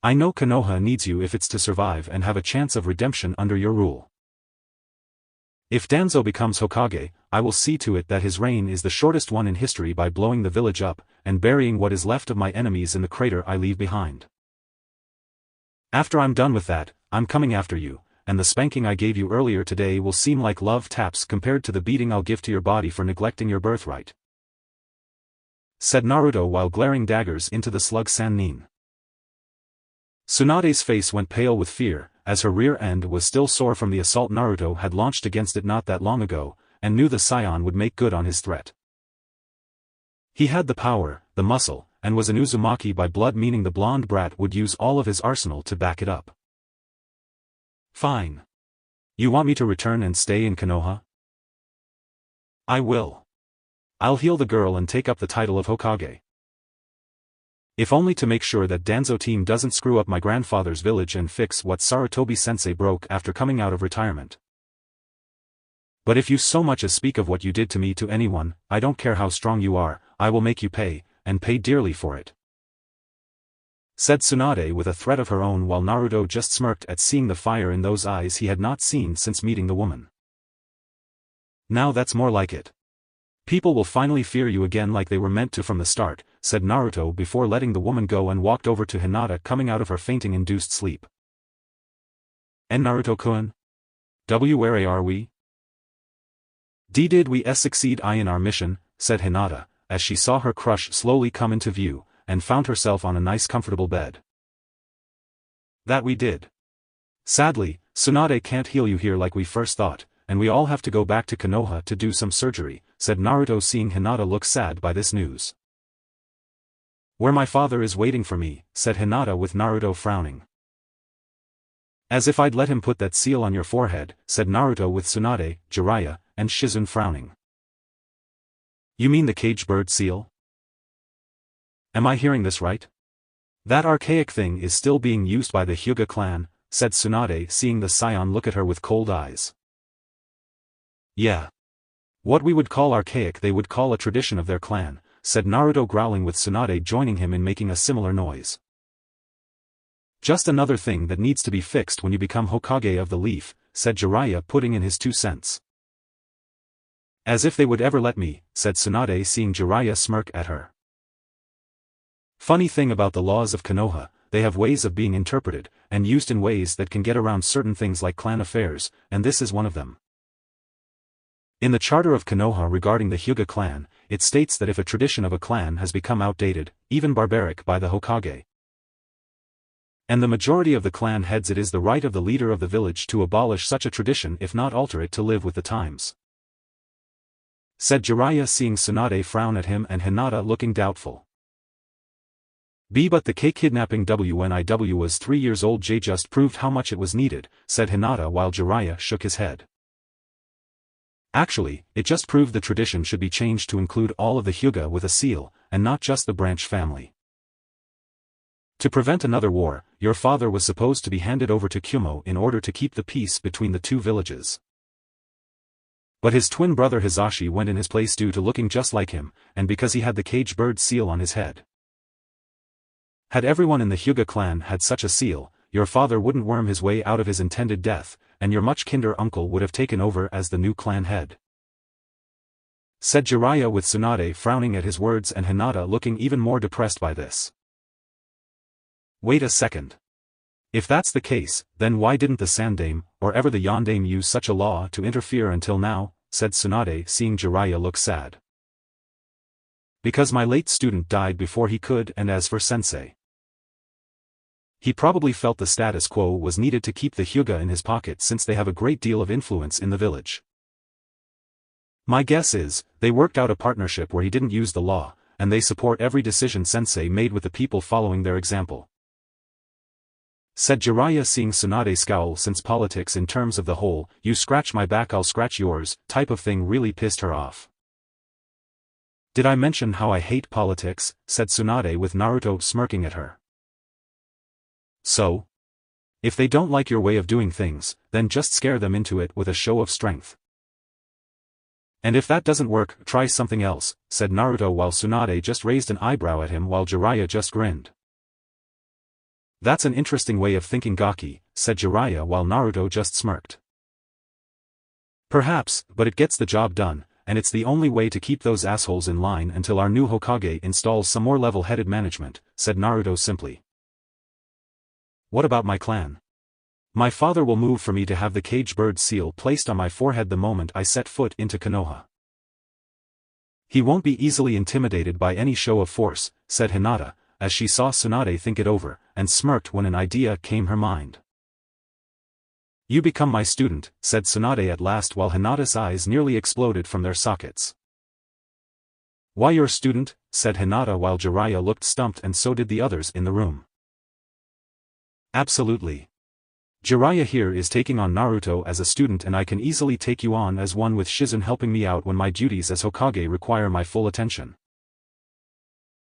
I know Konoha needs you if it's to survive and have a chance of redemption under your rule. If Danzo becomes Hokage, I will see to it that his reign is the shortest one in history by blowing the village up, and burying what is left of my enemies in the crater I leave behind. After I'm done with that, I'm coming after you, and the spanking I gave you earlier today will seem like love taps compared to the beating I'll give to your body for neglecting your birthright, said Naruto while glaring daggers into the slug Sannin. Tsunade's face went pale with fear, as her rear end was still sore from the assault Naruto had launched against it not that long ago, and knew the Saiyan would make good on his threat. He had the power, the muscle, and was an Uzumaki by blood, meaning the blonde brat would use all of his arsenal to back it up. Fine. You want me to return and stay in Konoha? I will. I'll heal the girl and take up the title of Hokage. If only to make sure that Danzo team doesn't screw up my grandfather's village and fix what Sarutobi-sensei broke after coming out of retirement. But if you so much as speak of what you did to me to anyone, I don't care how strong you are, I will make you pay, and pay dearly for it, said Tsunade with a threat of her own, while Naruto just smirked at seeing the fire in those eyes he had not seen since meeting the woman. Now that's more like it. People will finally fear you again like they were meant to from the start, said Naruto before letting the woman go and walked over to Hinata coming out of her fainting-induced sleep. And Naruto-kun? Where are we? Did we succeed in our mission, said Hinata, as she saw her crush slowly come into view, and found herself on a nice comfortable bed. That we did. Sadly, Tsunade can't heal you here like we first thought, and we all have to go back to Konoha to do some surgery, said Naruto, seeing Hinata look sad by this news. Where my father is waiting for me, said Hinata with Naruto frowning. As if I'd let him put that seal on your forehead, said Naruto with Tsunade, Jiraiya, and Shizune frowning. You mean the cage bird seal? Am I hearing this right? That archaic thing is still being used by the Hyuga clan, said Tsunade, seeing the Saiyan look at her with cold eyes. Yeah. What we would call archaic they would call a tradition of their clan, said Naruto, growling with Tsunade joining him in making a similar noise. Just another thing that needs to be fixed when you become Hokage of the Leaf, said Jiraiya, putting in his 2 cents. As if they would ever let me, said Tsunade, seeing Jiraiya smirk at her. Funny thing about the laws of Konoha, they have ways of being interpreted, and used in ways that can get around certain things like clan affairs, and this is one of them. In the charter of Konoha regarding the Hyuga clan, it states that if a tradition of a clan has become outdated, even barbaric by the Hokage, and the majority of the clan heads, it is the right of the leader of the village to abolish such a tradition, if not alter it to live with the times, said Jiraiya, seeing Tsunade frown at him and Hinata looking doubtful. But the K-kidnapping when I was 3 years old just proved how much it was needed, said Hinata while Jiraiya shook his head. Actually, it just proved the tradition should be changed to include all of the Hyuga with a seal, and not just the branch family. To prevent another war, your father was supposed to be handed over to Kumo in order to keep the peace between the 2 villages. But his twin brother Hizashi went in his place due to looking just like him, and because he had the cage bird seal on his head. Had everyone in the Hyuga clan had such a seal, your father wouldn't worm his way out of his intended death, and your much kinder uncle would have taken over as the new clan head. said Jiraiya with Tsunade frowning at his words and Hinata looking even more depressed by this. Wait a second. If that's the case, then why didn't the Sandaime, or ever the Yondaime use such a law to interfere until now, said Tsunade seeing Jiraiya look sad. Because my late student died before he could, and as for Sensei, he probably felt the status quo was needed to keep the Hyuga in his pocket since they have a great deal of influence in the village. My guess is, they worked out a partnership where he didn't use the law, and they support every decision Sensei made with the people following their example. Said Jiraiya seeing Tsunade scowl since politics in terms of the whole, you scratch my back I'll scratch yours, type of thing really pissed her off. Did I mention how I hate politics, said Tsunade with Naruto smirking at her. So? If they don't like your way of doing things, then just scare them into it with a show of strength. And if that doesn't work, try something else, said Naruto while Tsunade just raised an eyebrow at him while Jiraiya just grinned. That's an interesting way of thinking Gaki, said Jiraiya while Naruto just smirked. Perhaps, but it gets the job done, and it's the only way to keep those assholes in line until our new Hokage installs some more level-headed management, said Naruto simply. What about my clan? My father will move for me to have the cage bird seal placed on my forehead the moment I set foot into Konoha. He won't be easily intimidated by any show of force, said Hinata, as she saw Tsunade think it over, and smirked when an idea came her mind. You become my student, said Tsunade at last while Hinata's eyes nearly exploded from their sockets. Why your student, said Hinata while Jiraiya looked stumped and so did the others in the room. Absolutely. Jiraiya here is taking on Naruto as a student and I can easily take you on as one with Shizun helping me out when my duties as Hokage require my full attention.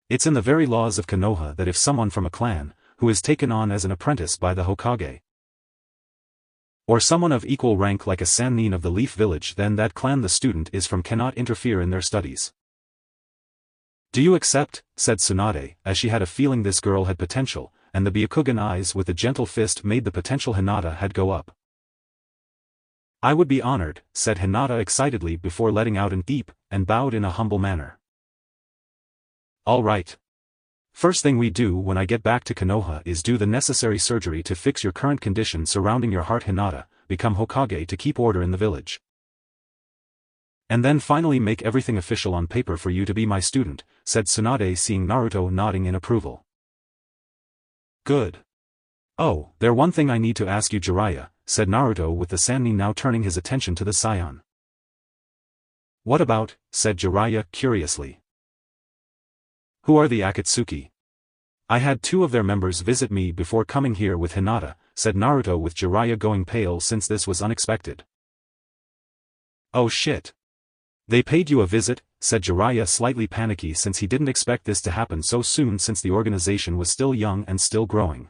It's in the very laws of Konoha that if someone from a clan, who is taken on as an apprentice by the Hokage, or someone of equal rank like a Sannin of the Leaf Village, then that clan the student is from cannot interfere in their studies. Do you accept, said Tsunade, as she had a feeling this girl had potential, and the Byakugan eyes with the gentle fist made the potential Hinata had go up. I would be honored, said Hinata excitedly before letting out an eep, and bowed in a humble manner. All right. First thing we do when I get back to Konoha is do the necessary surgery to fix your current condition surrounding your heart. Hinata, become Hokage to keep order in the village. And then finally make everything official on paper for you to be my student, said Tsunade seeing Naruto nodding in approval. Good. Oh, there's one thing I need to ask you Jiraiya, said Naruto with the Sannin now turning his attention to the Saiyan. What about, said Jiraiya curiously. Who are the Akatsuki? I had 2 of their members visit me before coming here with Hinata, said Naruto with Jiraiya going pale since this was unexpected. Oh shit. They paid you a visit, said Jiraiya slightly panicky since he didn't expect this to happen so soon since the organization was still young and still growing.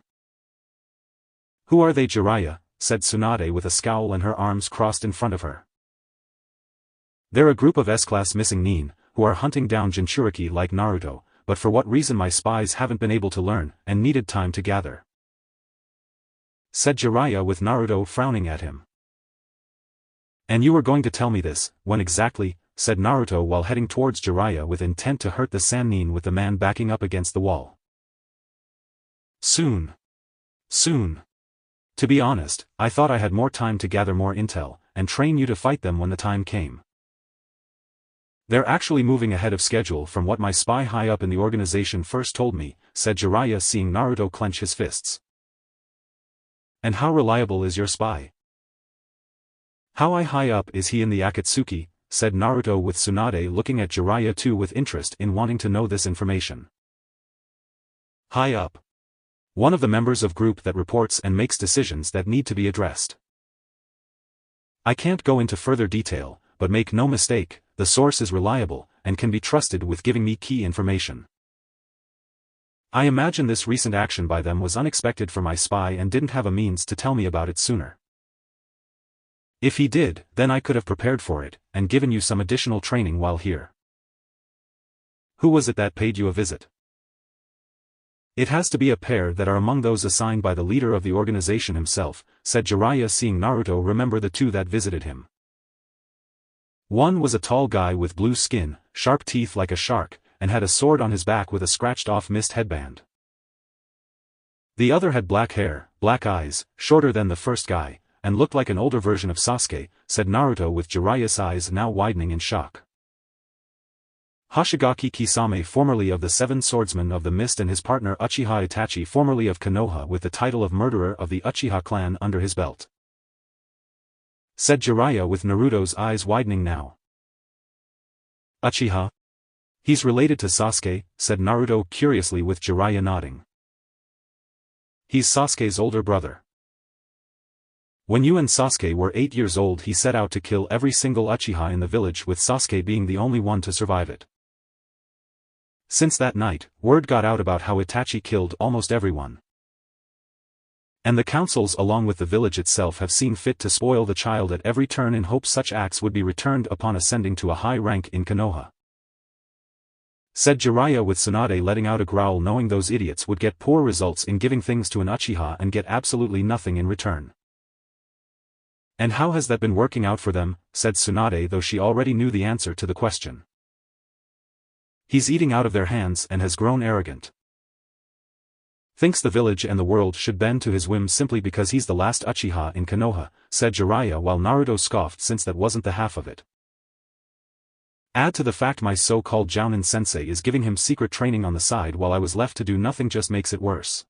Who are they Jiraiya, said Tsunade with a scowl and her arms crossed in front of her. They're a group of S-class missing nin, who are hunting down Jinchuriki like Naruto, but for what reason my spies haven't been able to learn, and needed time to gather. Said Jiraiya with Naruto frowning at him. And you were going to tell me this, when exactly, said Naruto while heading towards Jiraiya with intent to hurt the Sannin with the man backing up against the wall. Soon. Soon. To be honest, I thought I had more time to gather more intel, and train you to fight them when the time came. They're actually moving ahead of schedule from what my spy high up in the organization first told me, said Jiraiya seeing Naruto clench his fists. And how reliable is your spy? How high up is he in the Akatsuki, said Naruto with Tsunade looking at Jiraiya too with interest in wanting to know this information. High up. One of the members of group that reports and makes decisions that need to be addressed. I can't go into further detail, but make no mistake, the source is reliable, and can be trusted with giving me key information. I imagine this recent action by them was unexpected for my spy and didn't have a means to tell me about it sooner. If he did, then I could have prepared for it, and given you some additional training while here. Who was it that paid you a visit? It has to be a pair that are among those assigned by the leader of the organization himself, said Jiraiya seeing Naruto remember the 2 that visited him. One was a tall guy with blue skin, sharp teeth like a shark, and had a sword on his back with a scratched-off mist headband. The other had black hair, black eyes, shorter than the first guy, and looked like an older version of Sasuke, said Naruto with Jiraiya's eyes now widening in shock. Hoshigaki Kisame, formerly of the Seven Swordsmen of the Mist, and his partner Uchiha Itachi, formerly of Konoha, with the title of murderer of the Uchiha clan under his belt, said Jiraiya with Naruto's eyes widening now. Uchiha? He's related to Sasuke, said Naruto curiously with Jiraiya nodding. He's Sasuke's older brother. When you and Sasuke were 8 years old, he set out to kill every single Uchiha in the village, with Sasuke being the only one to survive it. Since that night, word got out about how Itachi killed almost everyone. And the councils along with the village itself have seen fit to spoil the child at every turn in hopes such acts would be returned upon ascending to a high rank in Konoha, said Jiraiya with Tsunade letting out a growl, knowing those idiots would get poor results in giving things to an Uchiha and get absolutely nothing in return. And how has that been working out for them, said Tsunade, though she already knew the answer to the question. He's eating out of their hands and has grown arrogant. Thinks the village and the world should bend to his whim simply because he's the last Uchiha in Konoha, said Jiraiya, while Naruto scoffed, since that wasn't the half of it. Add to the fact my so-called Jounin sensei is giving him secret training on the side while I was left to do nothing just makes it worse.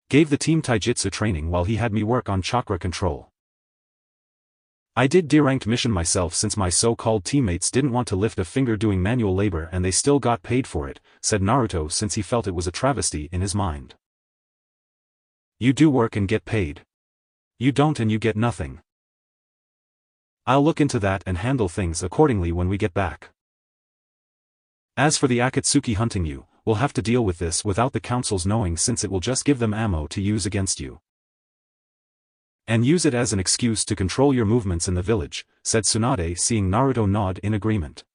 Gave the team taijutsu training while he had me work on chakra control. I did D-ranked mission myself since my so-called teammates didn't want to lift a finger doing manual labor and they still got paid for it, said Naruto, since he felt it was a travesty in his mind. You do work and get paid. You don't and you get nothing. I'll look into that and handle things accordingly when we get back. As for the Akatsuki hunting you, we'll have to deal with this without the councils knowing, since it will just give them ammo to use against you. And use it as an excuse to control your movements in the village, said Tsunade, seeing Naruto nod in agreement.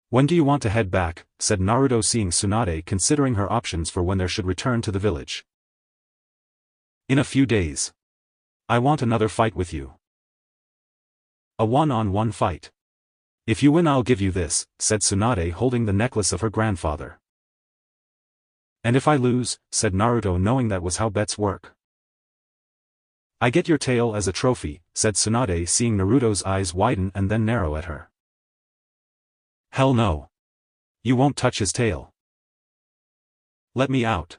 When do you want to head back, said Naruto, seeing Tsunade considering her options for when they should return to the village. In a few days. I want another fight with you. A one-on-one fight. If you win I'll give you this, said Tsunade, holding the necklace of her grandfather. And if I lose, said Naruto, knowing that was how bets work. I get your tail as a trophy, said Tsunade, seeing Naruto's eyes widen and then narrow at her. Hell no. You won't touch his tail. Let me out.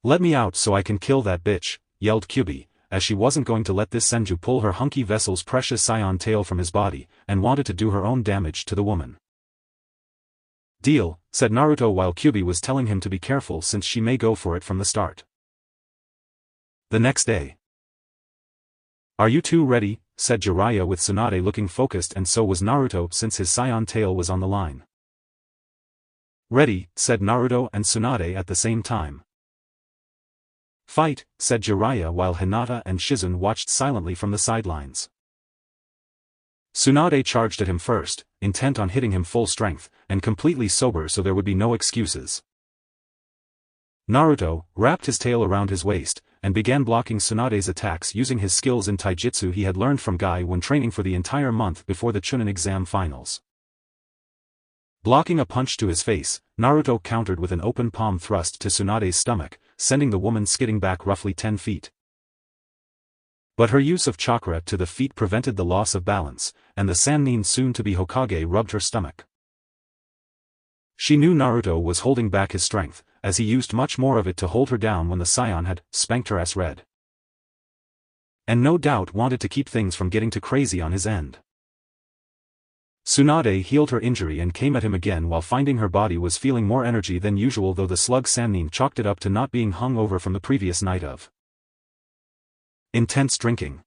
Let me out so I can kill that bitch, yelled Kyubi, as she wasn't going to let this Senju pull her hunky vessel's precious Saiyan tail from his body, and wanted to do her own damage to the woman. Deal, said Naruto, while Kyubi was telling him to be careful since she may go for it from the start. The next day. Are you two ready, said Jiraiya with Tsunade looking focused, and so was Naruto since his Saiyan tail was on the line. Ready, said Naruto and Tsunade at the same time. Fight, said Jiraiya, while Hinata and Shizune watched silently from the sidelines. Tsunade charged at him first, intent on hitting him full strength, and completely sober so there would be no excuses. Naruto wrapped his tail around his waist, and began blocking Tsunade's attacks using his skills in taijutsu he had learned from Guy when training for the entire month before the Chunin exam finals. Blocking a punch to his face, Naruto countered with an open palm thrust to Tsunade's stomach, sending the woman skidding back roughly 10 feet. But her use of chakra to the feet prevented the loss of balance, and the Sannin soon-to-be Hokage rubbed her stomach. She knew Naruto was holding back his strength, as he used much more of it to hold her down when the Saiyan had spanked her ass red. And no doubt wanted to keep things from getting too crazy on his end. Tsunade healed her injury and came at him again while finding her body was feeling more energy than usual, though the slug Sannin chalked it up to not being hung over from the previous night of intense drinking.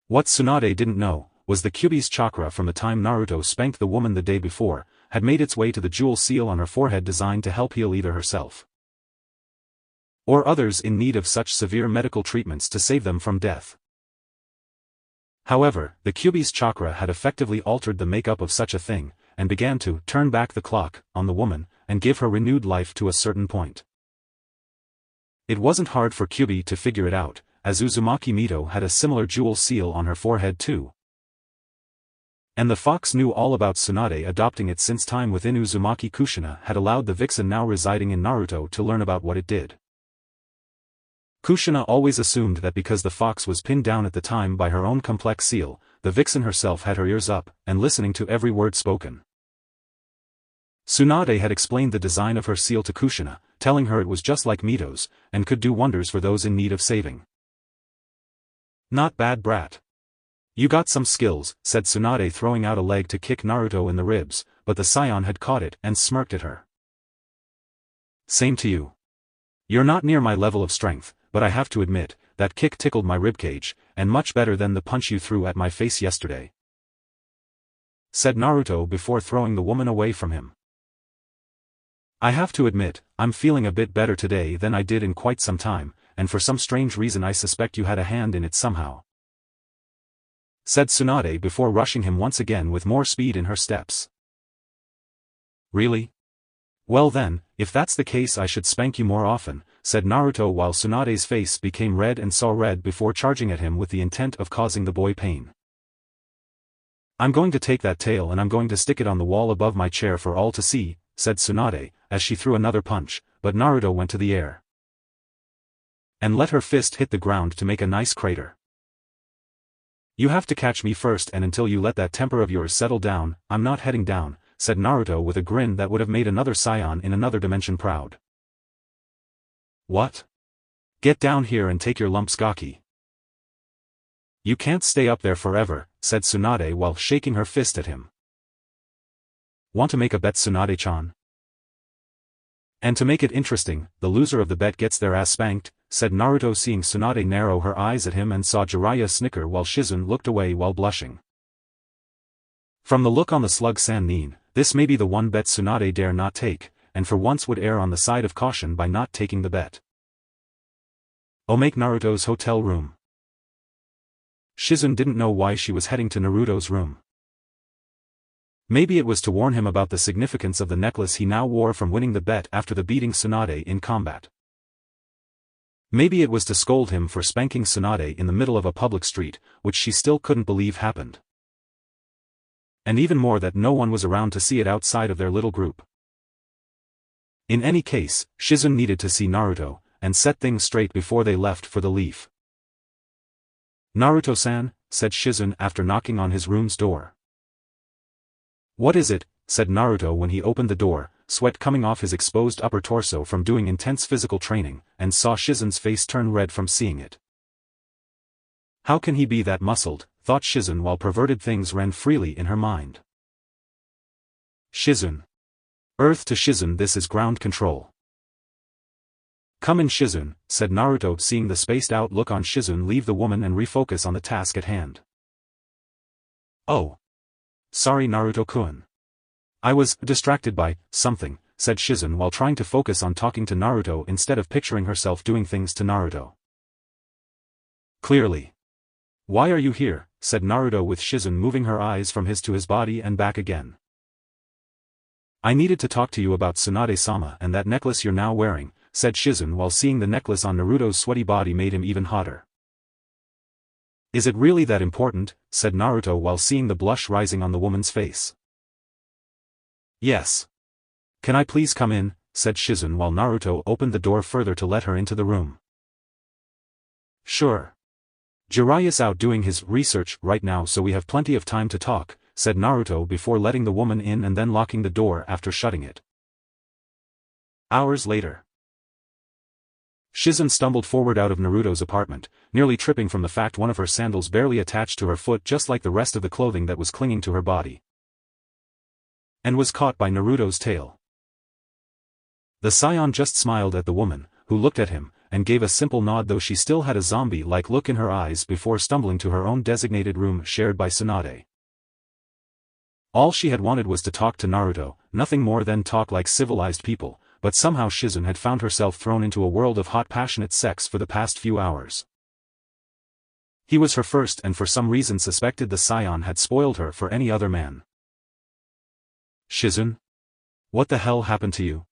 What Tsunade didn't know was the Kyubi's chakra from the time Naruto spanked the woman the day before had made its way to the jewel seal on her forehead, designed to help heal either herself or others in need of such severe medical treatments to save them from death. However, the Kyubi's chakra had effectively altered the makeup of such a thing, and began to turn back the clock on the woman, and give her renewed life to a certain point. It wasn't hard for Kyubi to figure it out, as Uzumaki Mito had a similar jewel seal on her forehead too, And the fox knew all about Tsunade adopting it since time within Uzumaki Kushina had allowed the vixen now residing in Naruto to learn about what it did. Kushina always assumed that because the fox was pinned down at the time by her own complex seal, the vixen herself had her ears up, and listening to every word spoken. Tsunade had explained the design of her seal to Kushina, telling her it was just like Mito's, and could do wonders for those in need of saving. Not bad, brat. You got some skills, said Tsunade, throwing out a leg to kick Naruto in the ribs, but the Saiyan had caught it and smirked at her. Same to you. You're not near my level of strength, but I have to admit, that kick tickled my ribcage, and much better than the punch you threw at my face yesterday, said Naruto before throwing the woman away from him. I have to admit, I'm feeling a bit better today than I did in quite some time, and for some strange reason I suspect you had a hand in it somehow, said Tsunade before rushing him once again with more speed in her steps. Really? Well then, if that's the case I should spank you more often, said Naruto while Tsunade's face became red and saw red before charging at him with the intent of causing the boy pain. I'm going to take that tail and I'm going to stick it on the wall above my chair for all to see, said Tsunade, as she threw another punch, but Naruto went to the air and let her fist hit the ground to make a nice crater. You have to catch me first, and until you let that temper of yours settle down, I'm not heading down, said Naruto with a grin that would have made another Saiyan in another dimension proud. What? Get down here and take your lumps, Gaki. You can't stay up there forever, said Tsunade while shaking her fist at him. Want to make a bet, Tsunade-chan? And to make it interesting, the loser of the bet gets their ass spanked, said Naruto, seeing Tsunade narrow her eyes at him and saw Jiraiya snicker while Shizun looked away while blushing. From the look on the slug Sannin, this may be the one bet Tsunade dare not take, and for once would err on the side of caution by not taking the bet. Make Naruto's hotel room. Shizun didn't know why she was heading to Naruto's room. Maybe it was to warn him about the significance of the necklace he now wore from winning the bet after the beating Tsunade in combat. Maybe it was to scold him for spanking Tsunade in the middle of a public street, which she still couldn't believe happened. And even more that no one was around to see it outside of their little group. In any case, Shizun needed to see Naruto, and set things straight before they left for the leaf. Naruto-san, said Shizun after knocking on his room's door. What is it? Said Naruto when he opened the door, sweat coming off his exposed upper torso from doing intense physical training, and saw Shizun's face turn red from seeing it. How can he be that muscled, thought Shizun while perverted things ran freely in her mind. Shizun. Earth to Shizun, this is ground control. Come in, Shizun, said Naruto, seeing the spaced-out look on Shizun leave the woman and refocus on the task at hand. Oh. Sorry, Naruto-kun. I was distracted by something, said Shizun while trying to focus on talking to Naruto instead of picturing herself doing things to Naruto. Clearly. Why are you here? Said Naruto with Shizun moving her eyes from his to his body and back again. I needed to talk to you about Tsunade-sama and that necklace you're now wearing, said Shizun while seeing the necklace on Naruto's sweaty body made him even hotter. Is it really that important? Said Naruto while seeing the blush rising on the woman's face. Yes. Can I please come in? Said Shizun while Naruto opened the door further to let her into the room. Sure. Jiraiya's out doing his research right now, so we have plenty of time to talk, said Naruto before letting the woman in and then locking the door after shutting it. Hours later. Shizun stumbled forward out of Naruto's apartment, nearly tripping from the fact one of her sandals barely attached to her foot just like the rest of the clothing that was clinging to her body, and was caught by Naruto's tail. The Saiyan just smiled at the woman, who looked at him, and gave a simple nod, though she still had a zombie-like look in her eyes before stumbling to her own designated room shared by Tsunade. All she had wanted was to talk to Naruto, nothing more than talk like civilized people, but somehow Shizun had found herself thrown into a world of hot passionate sex for the past few hours. He was her first and for some reason suspected the Saiyan had spoiled her for any other man. Shizun? What the hell happened to you?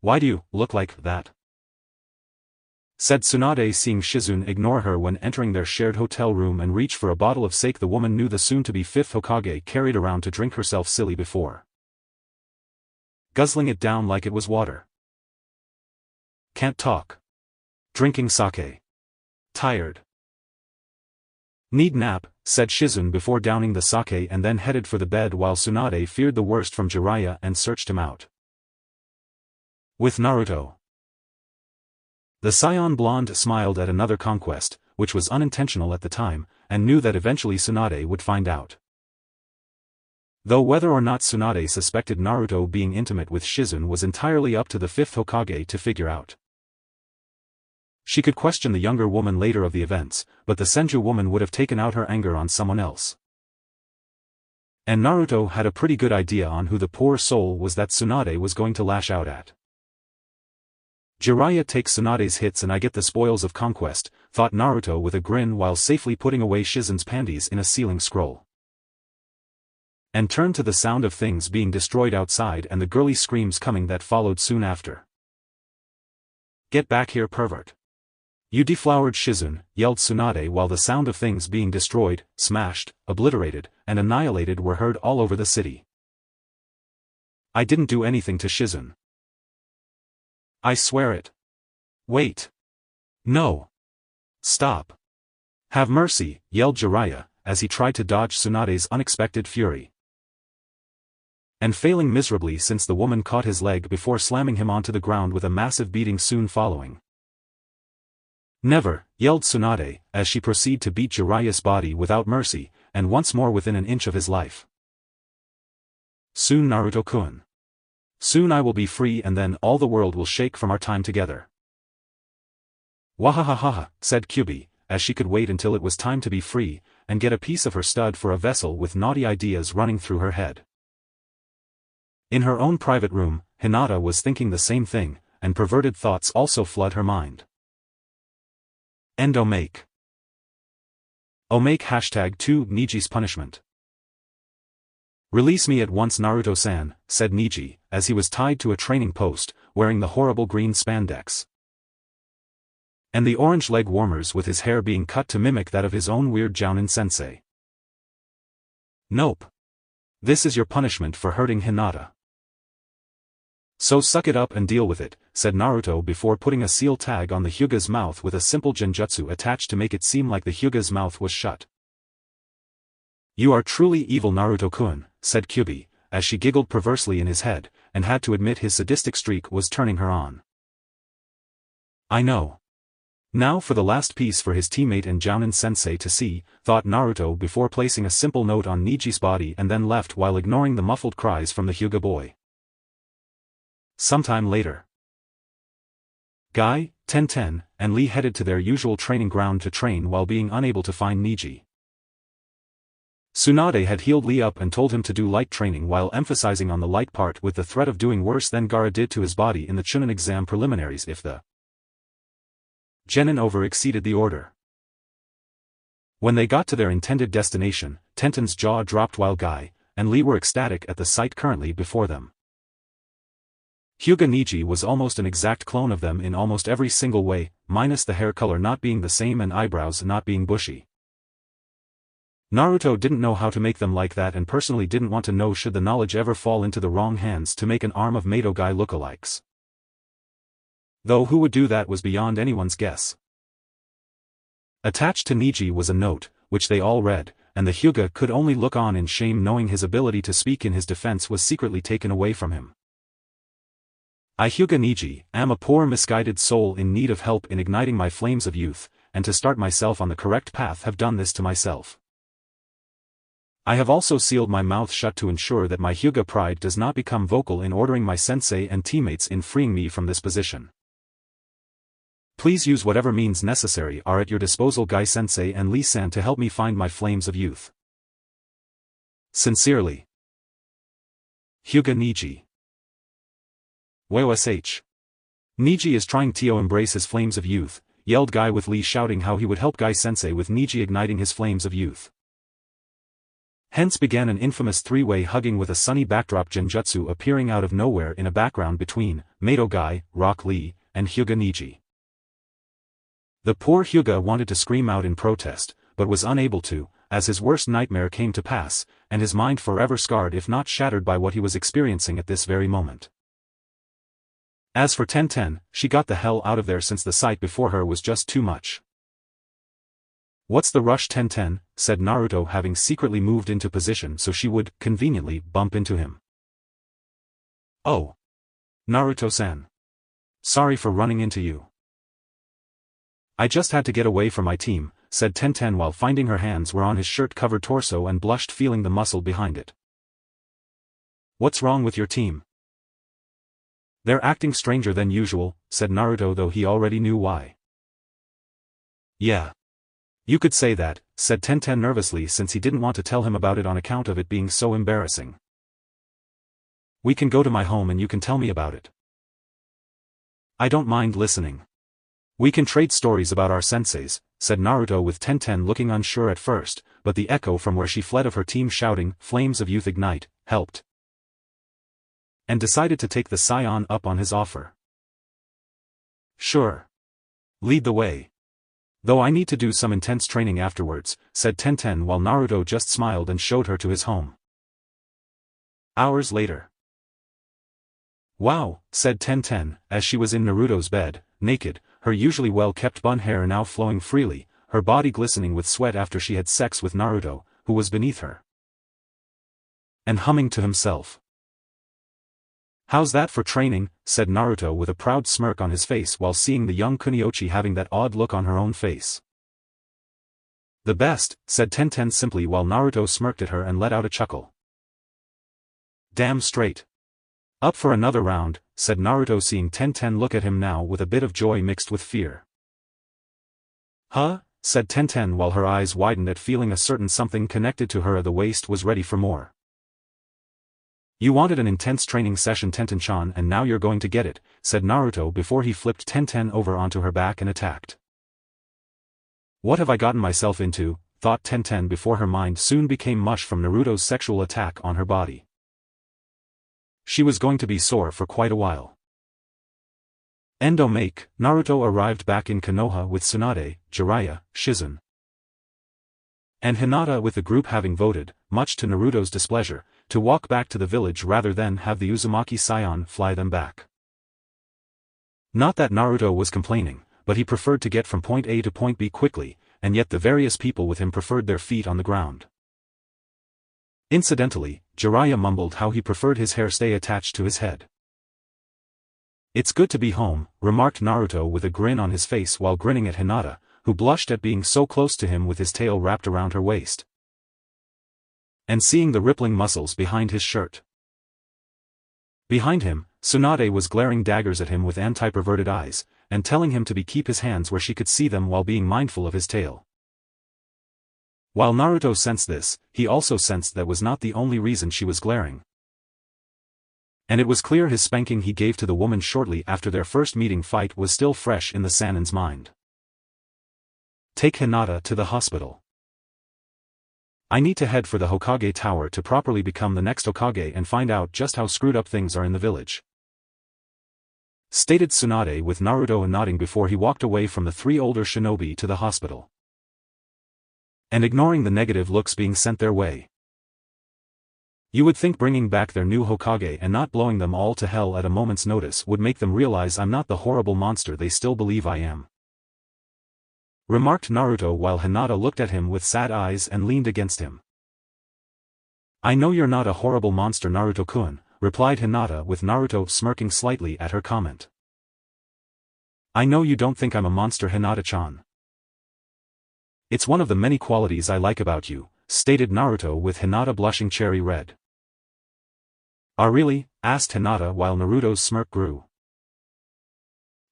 Why do you look like that? said Tsunade, seeing Shizune ignore her when entering their shared hotel room and reach for a bottle of sake the woman knew the soon-to-be fifth Hokage carried around to drink herself silly before guzzling it down like it was water. Can't talk. Drinking sake. Tired. Need nap, said Shizune before downing the sake and then headed for the bed while Tsunade feared the worst from Jiraiya and searched him out. With Naruto. The Saiyan blonde smiled at another conquest, which was unintentional at the time, and knew that eventually Tsunade would find out. Though whether or not Tsunade suspected Naruto being intimate with Shizune was entirely up to the fifth Hokage to figure out. She could question the younger woman later of the events, but the Senju woman would have taken out her anger on someone else. And Naruto had a pretty good idea on who the poor soul was that Tsunade was going to lash out at. Jiraiya takes Tsunade's hits and I get the spoils of conquest, thought Naruto with a grin while safely putting away Shizune's panties in a sealing scroll. And turned to the sound of things being destroyed outside and the girly screams coming that followed soon after. Get back here, pervert. You deflowered Shizune, yelled Tsunade while the sound of things being destroyed, smashed, obliterated, and annihilated were heard all over the city. I didn't do anything to Shizune. I swear it. Wait. No. Stop. Have mercy, yelled Jiraiya, as he tried to dodge Tsunade's unexpected fury. And failing miserably since the woman caught his leg before slamming him onto the ground with a massive beating soon following. Never, yelled Tsunade, as she proceeded to beat Jiraiya's body without mercy, and once more within an inch of his life. Soon Naruto-kun. Soon I will be free and then all the world will shake from our time together. Wahahaha, said Kyubi, as she could wait until it was time to be free, and get a piece of her stud for a vessel with naughty ideas running through her head. In her own private room, Hinata was thinking the same thing, and perverted thoughts also flood her mind. End Omake. Omake #2 Niji's punishment. Release me at once, Naruto-san, said Niji, as he was tied to a training post, wearing the horrible green spandex. And the orange leg warmers with his hair being cut to mimic that of his own weird Jounin-sensei. Nope. This is your punishment for hurting Hinata. So suck it up and deal with it, said Naruto before putting a seal tag on the Hyuga's mouth with a simple genjutsu attached to make it seem like the Hyuga's mouth was shut. You are truly evil, Naruto-kun, said Kyubi, as she giggled perversely in his head, and had to admit his sadistic streak was turning her on. I know. Now for the last piece for his teammate and Jounin-sensei to see, thought Naruto before placing a simple note on Niji's body and then left while ignoring the muffled cries from the Hyuga boy. Sometime later. Guy, Tenten, and Lee headed to their usual training ground to train while being unable to find Niji. Tsunade had healed Lee up and told him to do light training while emphasizing on the light part with the threat of doing worse than Gaara did to his body in the Chunin exam preliminaries if the Genin over-exceeded the order. When they got to their intended destination, Tenten's jaw dropped while Guy and Lee were ecstatic at the sight currently before them. Hyuga Niji was almost an exact clone of them in almost every single way, minus the hair color not being the same and eyebrows not being bushy. Naruto didn't know how to make them like that and personally didn't want to know should the knowledge ever fall into the wrong hands to make an arm of Mato Guy lookalikes. Though who would do that was beyond anyone's guess. Attached to Niji was a note, which they all read, and the Hyuga could only look on in shame knowing his ability to speak in his defense was secretly taken away from him. I Hyuga Niji, am a poor misguided soul in need of help in igniting my flames of youth, and to start myself on the correct path have done this to myself. I have also sealed my mouth shut to ensure that my Hyuga pride does not become vocal in ordering my sensei and teammates in freeing me from this position. Please use whatever means necessary are at your disposal, Guy Sensei and Lee-san, to help me find my flames of youth. Sincerely. Hyuga Niji. WOSH. Niji is trying to embrace his flames of youth, yelled Guy with Lee shouting how he would help Guy Sensei with Niji igniting his flames of youth. Hence began an infamous three-way hugging with a sunny backdrop genjutsu appearing out of nowhere in a background between Mato Guy, Rock Lee, and Hyuga Niji. The poor Hyuga wanted to scream out in protest, but was unable to, as his worst nightmare came to pass, and his mind forever scarred if not shattered by what he was experiencing at this very moment. As for Tenten, she got the hell out of there since the sight before her was just too much. "What's the rush, Tenten?" said Naruto, having secretly moved into position so she would, conveniently, bump into him. "Oh. Naruto-san. Sorry for running into you. I just had to get away from my team," said Tenten while finding her hands were on his shirt-covered torso and blushed, feeling the muscle behind it. "What's wrong with your team?" "They're acting stranger than usual," said Naruto, though he already knew why. "Yeah. You could say that," said Tenten nervously, since he didn't want to tell him about it on account of it being so embarrassing. "We can go to my home and you can tell me about it. I don't mind listening. We can trade stories about our senseis," said Naruto, with Tenten looking unsure at first, but the echo from where she fled of her team shouting, "Flames of Youth Ignite," helped. And decided to take the Saiyan up on his offer. "Sure. Lead the way. Though I need to do some intense training afterwards," said Tenten, while Naruto just smiled and showed her to his home. Hours later. "Wow," said Tenten, as she was in Naruto's bed, naked, her usually well-kept bun hair now flowing freely, her body glistening with sweat after she had sex with Naruto, who was beneath her. And humming to himself. "How's that for training?" said Naruto with a proud smirk on his face while seeing the young Kuniochi having that odd look on her own face. "The best," said Tenten simply, while Naruto smirked at her and let out a chuckle. "Damn straight. Up for another round," said Naruto, seeing Tenten look at him now with a bit of joy mixed with fear. "Huh?" said Tenten, while her eyes widened at feeling a certain something connected to her at the waist was ready for more. "You wanted an intense training session, Tenten-chan, and now you're going to get it," said Naruto before he flipped Tenten over onto her back and attacked. "What have I gotten myself into?" thought Tenten before her mind soon became mush from Naruto's sexual attack on her body. She was going to be sore for quite a while. Make, Naruto arrived back in Konoha with Tsunade, Jiraiya, Shizen, and Hinata, with the group having voted, much to Naruto's displeasure, to walk back to the village rather than have the Uzumaki Saiyan fly them back. Not that Naruto was complaining, but he preferred to get from point A to point B quickly, and yet the various people with him preferred their feet on the ground. Incidentally, Jiraiya mumbled how he preferred his hair stay attached to his head. "It's good to be home," remarked Naruto with a grin on his face while grinning at Hinata, who blushed at being so close to him with his tail wrapped around her waist. And seeing the rippling muscles behind his shirt. Behind him, Tsunade was glaring daggers at him with anti-perverted eyes, and telling him to keep his hands where she could see them while being mindful of his tail. While Naruto sensed this, he also sensed that was not the only reason she was glaring. And it was clear his spanking he gave to the woman shortly after their first meeting fight was still fresh in the Sanin's mind. "Take Hinata to the hospital. I need to head for the Hokage Tower to properly become the next Hokage and find out just how screwed up things are in the village," stated Tsunade, with Naruto nodding before he walked away from the three older shinobi to the hospital. And ignoring the negative looks being sent their way. You would think bringing back their new Hokage and not blowing them all to hell at a moment's notice would make them realize I'm not the horrible monster they still believe I am, remarked Naruto while Hinata looked at him with sad eyes and leaned against him. "I know you're not a horrible monster, Naruto-kun," replied Hinata, with Naruto smirking slightly at her comment. "I know you don't think I'm a monster, Hinata-chan. It's one of the many qualities I like about you," stated Naruto, with Hinata blushing cherry red. "Ah, really?" asked Hinata while Naruto's smirk grew.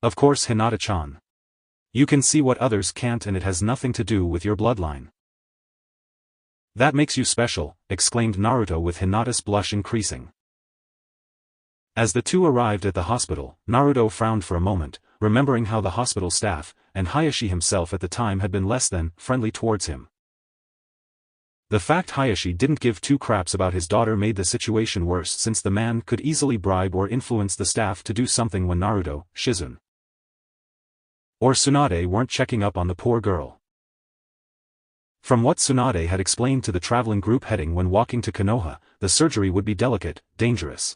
"Of course, Hinata-chan. You can see what others can't, and it has nothing to do with your bloodline." "That makes you special," exclaimed Naruto, with Hinata's blush increasing. As the two arrived at the hospital, Naruto frowned for a moment, remembering how the hospital staff, and Hayashi himself at the time, had been less than friendly towards him. The fact Hayashi didn't give two craps about his daughter made the situation worse, since the man could easily bribe or influence the staff to do something when Naruto, Shizen, Or Tsunade weren't checking up on the poor girl. From what Tsunade had explained to the traveling group heading when walking to Konoha, the surgery would be delicate, dangerous.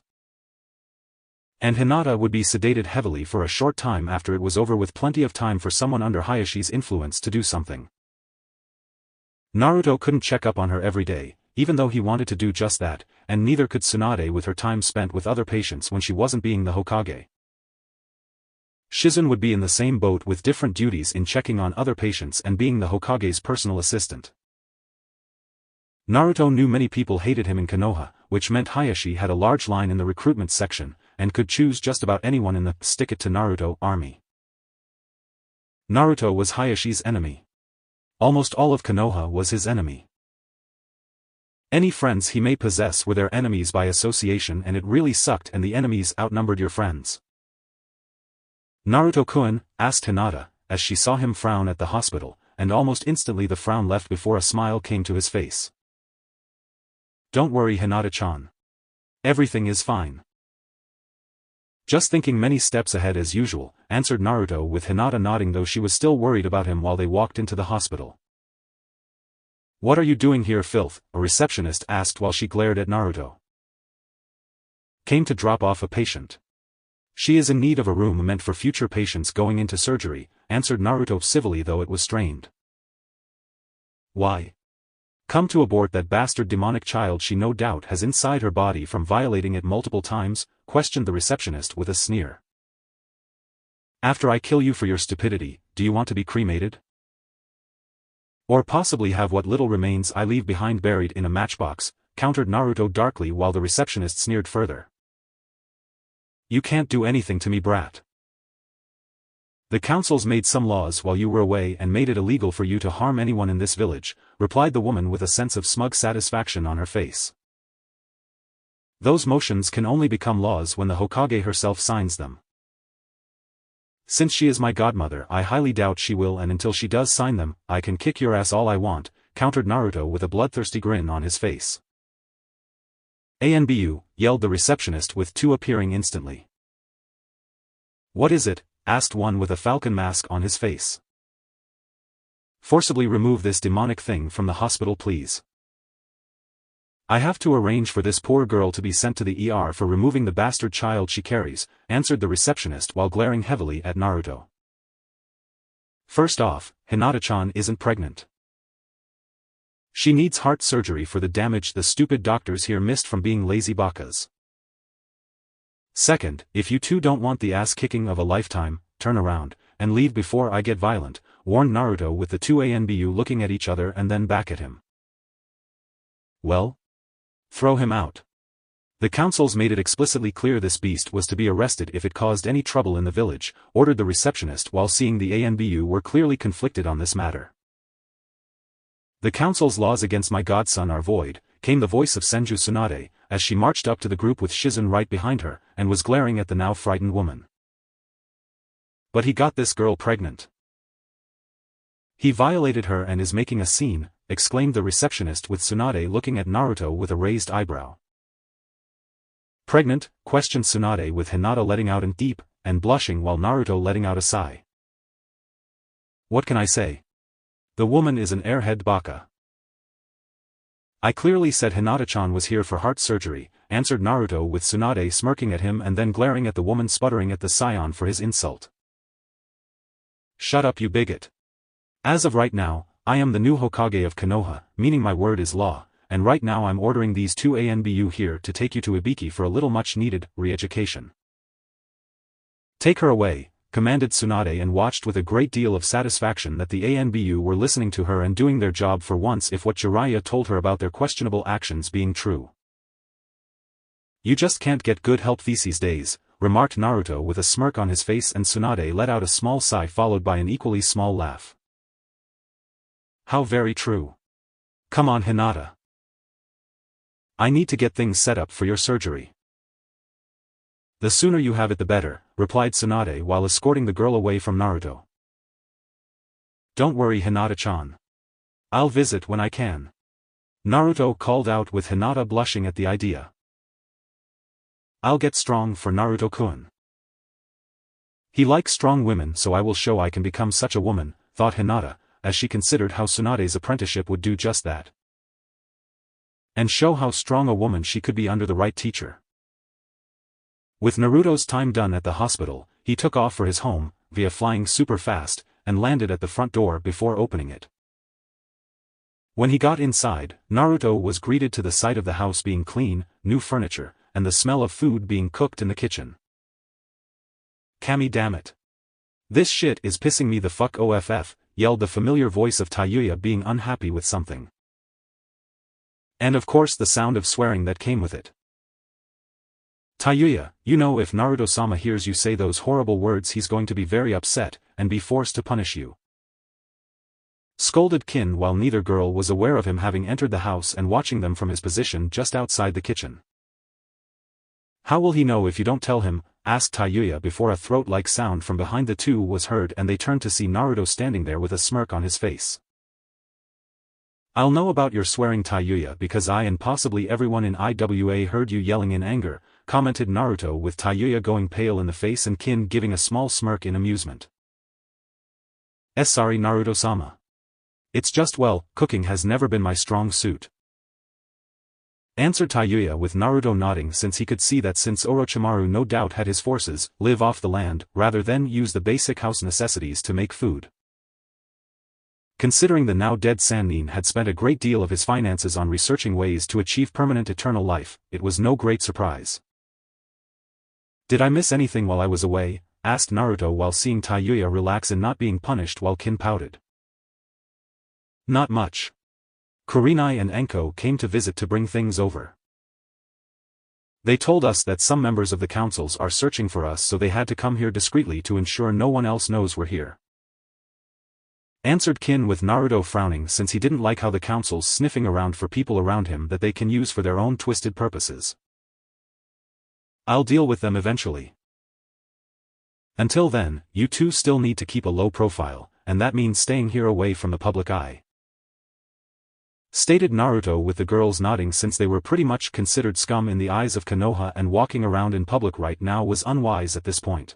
And Hinata would be sedated heavily for a short time after it was over, with plenty of time for someone under Hayashi's influence to do something. Naruto couldn't check up on her every day, even though he wanted to do just that, and neither could Tsunade with her time spent with other patients when she wasn't being the Hokage. Shizen would be in the same boat with different duties in checking on other patients and being the Hokage's personal assistant. Naruto knew many people hated him in Konoha, which meant Hayashi had a large line in the recruitment section, and could choose just about anyone in the "stick it to Naruto" army. Naruto was Hayashi's enemy. Almost all of Konoha was his enemy. Any friends he may possess were their enemies by association, and it really sucked, and the enemies outnumbered your friends. "Naruto-kun," asked Hinata, as she saw him frown at the hospital, and almost instantly the frown left before a smile came to his face. "Don't worry, Hinata-chan. Everything is fine." "Just thinking many steps ahead as usual," answered Naruto, with Hinata nodding, though she was still worried about him while they walked into the hospital. "What are you doing here, filth?" a receptionist asked while she glared at Naruto. "Came to drop off a patient. She is in need of a room meant for future patients going into surgery," answered Naruto civilly, though it was strained. "Why? Come to abort that bastard demonic child she no doubt has inside her body from violating it multiple times?" questioned the receptionist with a sneer. "After I kill you for your stupidity, do you want to be cremated? Or possibly have what little remains I leave behind buried in a matchbox?" countered Naruto darkly, while the receptionist sneered further. "You can't do anything to me, brat. The councils made some laws while you were away and made it illegal for you to harm anyone in this village," replied the woman with a sense of smug satisfaction on her face. "Those motions can only become laws when the Hokage herself signs them. Since she is my godmother, I highly doubt she will, and until she does sign them, I can kick your ass all I want," countered Naruto with a bloodthirsty grin on his face. "ANBU," yelled the receptionist, with two appearing instantly. "What is it?" asked one with a falcon mask on his face. "Forcibly remove this demonic thing from the hospital, please. I have to arrange for this poor girl to be sent to the ER for removing the bastard child she carries," answered the receptionist while glaring heavily at Naruto. "First off, Hinata-chan isn't pregnant. She needs heart surgery for the damage the stupid doctors here missed from being lazy bakas. Second, if you two don't want the ass-kicking of a lifetime, turn around, and leave before I get violent," warned Naruto, with the two ANBU looking at each other and then back at him. "Well? Throw him out. The councils made it explicitly clear this beast was to be arrested if it caused any trouble in the village," ordered the receptionist, while seeing the ANBU were clearly conflicted on this matter. "The council's laws against my godson are void," came the voice of Senju Tsunade, as she marched up to the group with Shizen right behind her, and was glaring at the now frightened woman. "But he got this girl pregnant. He violated her and is making a scene," exclaimed the receptionist, with Tsunade looking at Naruto with a raised eyebrow. "Pregnant?" questioned Tsunade, with Hinata letting out a deep and blushing while Naruto letting out a sigh. "What can I say? The woman is an airhead baka." "I clearly said Hinata-chan was here for heart surgery," answered Naruto, with Tsunade smirking at him and then glaring at the woman, sputtering at the Saiyan for his insult. "Shut up, you bigot. As of right now, I am the new Hokage of Konoha, meaning my word is law, and right now I'm ordering these two ANBU here to take you to Ibiki for a little much-needed re-education." "Take her away," commanded Tsunade, and watched with a great deal of satisfaction that the ANBU were listening to her and doing their job for once, if what Jiraiya told her about their questionable actions being true. "You just can't get good help these days," remarked Naruto with a smirk on his face, and Tsunade let out a small sigh followed by an equally small laugh. "How very true. Come on, Hinata. I need to get things set up for your surgery." "The sooner you have it the better," replied Tsunade while escorting the girl away from Naruto. "Don't worry, Hinata-chan. I'll visit when I can," Naruto called out, with Hinata blushing at the idea. "I'll get strong for Naruto-kun." He likes strong women, so I will show I can become such a woman, thought Hinata, as she considered how Tsunade's apprenticeship would do just that. And show how strong a woman she could be under the right teacher. With Naruto's time done at the hospital, he took off for his home, via flying super fast, and landed at the front door before opening it. When he got inside, Naruto was greeted to the sight of the house being clean, new furniture, and the smell of food being cooked in the kitchen. Kami, damn it. This shit is pissing me the fuck off, yelled the familiar voice of Tayuya, being unhappy with something. And of course the sound of swearing that came with it. Tayuya, you know if Naruto-sama hears you say those horrible words he's going to be very upset, and be forced to punish you. Scolded Kin, while neither girl was aware of him having entered the house and watching them from his position just outside the kitchen. How will he know if you don't tell him? Asked Tayuya before a throat-like sound from behind the two was heard and they turned to see Naruto standing there with a smirk on his face. I'll know about your swearing, Tayuya, because I and possibly everyone in IWA heard you yelling in anger, commented Naruto, with Tayuya going pale in the face and Kin giving a small smirk in amusement. Sorry, Naruto-sama. It's just, well, cooking has never been my strong suit. Answered Tayuya, with Naruto nodding, since he could see that since Orochimaru no doubt had his forces live off the land rather than use the basic house necessities to make food. Considering the now dead Sannin had spent a great deal of his finances on researching ways to achieve permanent eternal life, it was no great surprise. Did I miss anything while I was away? Asked Naruto while seeing Tayuya relax and not being punished while Kin pouted. Not much. Kurenai and Enko came to visit to bring things over. They told us that some members of the councils are searching for us, so they had to come here discreetly to ensure no one else knows we're here. Answered Kin, with Naruto frowning since he didn't like how the council's sniffing around for people around him that they can use for their own twisted purposes. I'll deal with them eventually. Until then, you two still need to keep a low profile, and that means staying here away from the public eye. Stated Naruto, with the girls nodding since they were pretty much considered scum in the eyes of Konoha, and walking around in public right now was unwise at this point.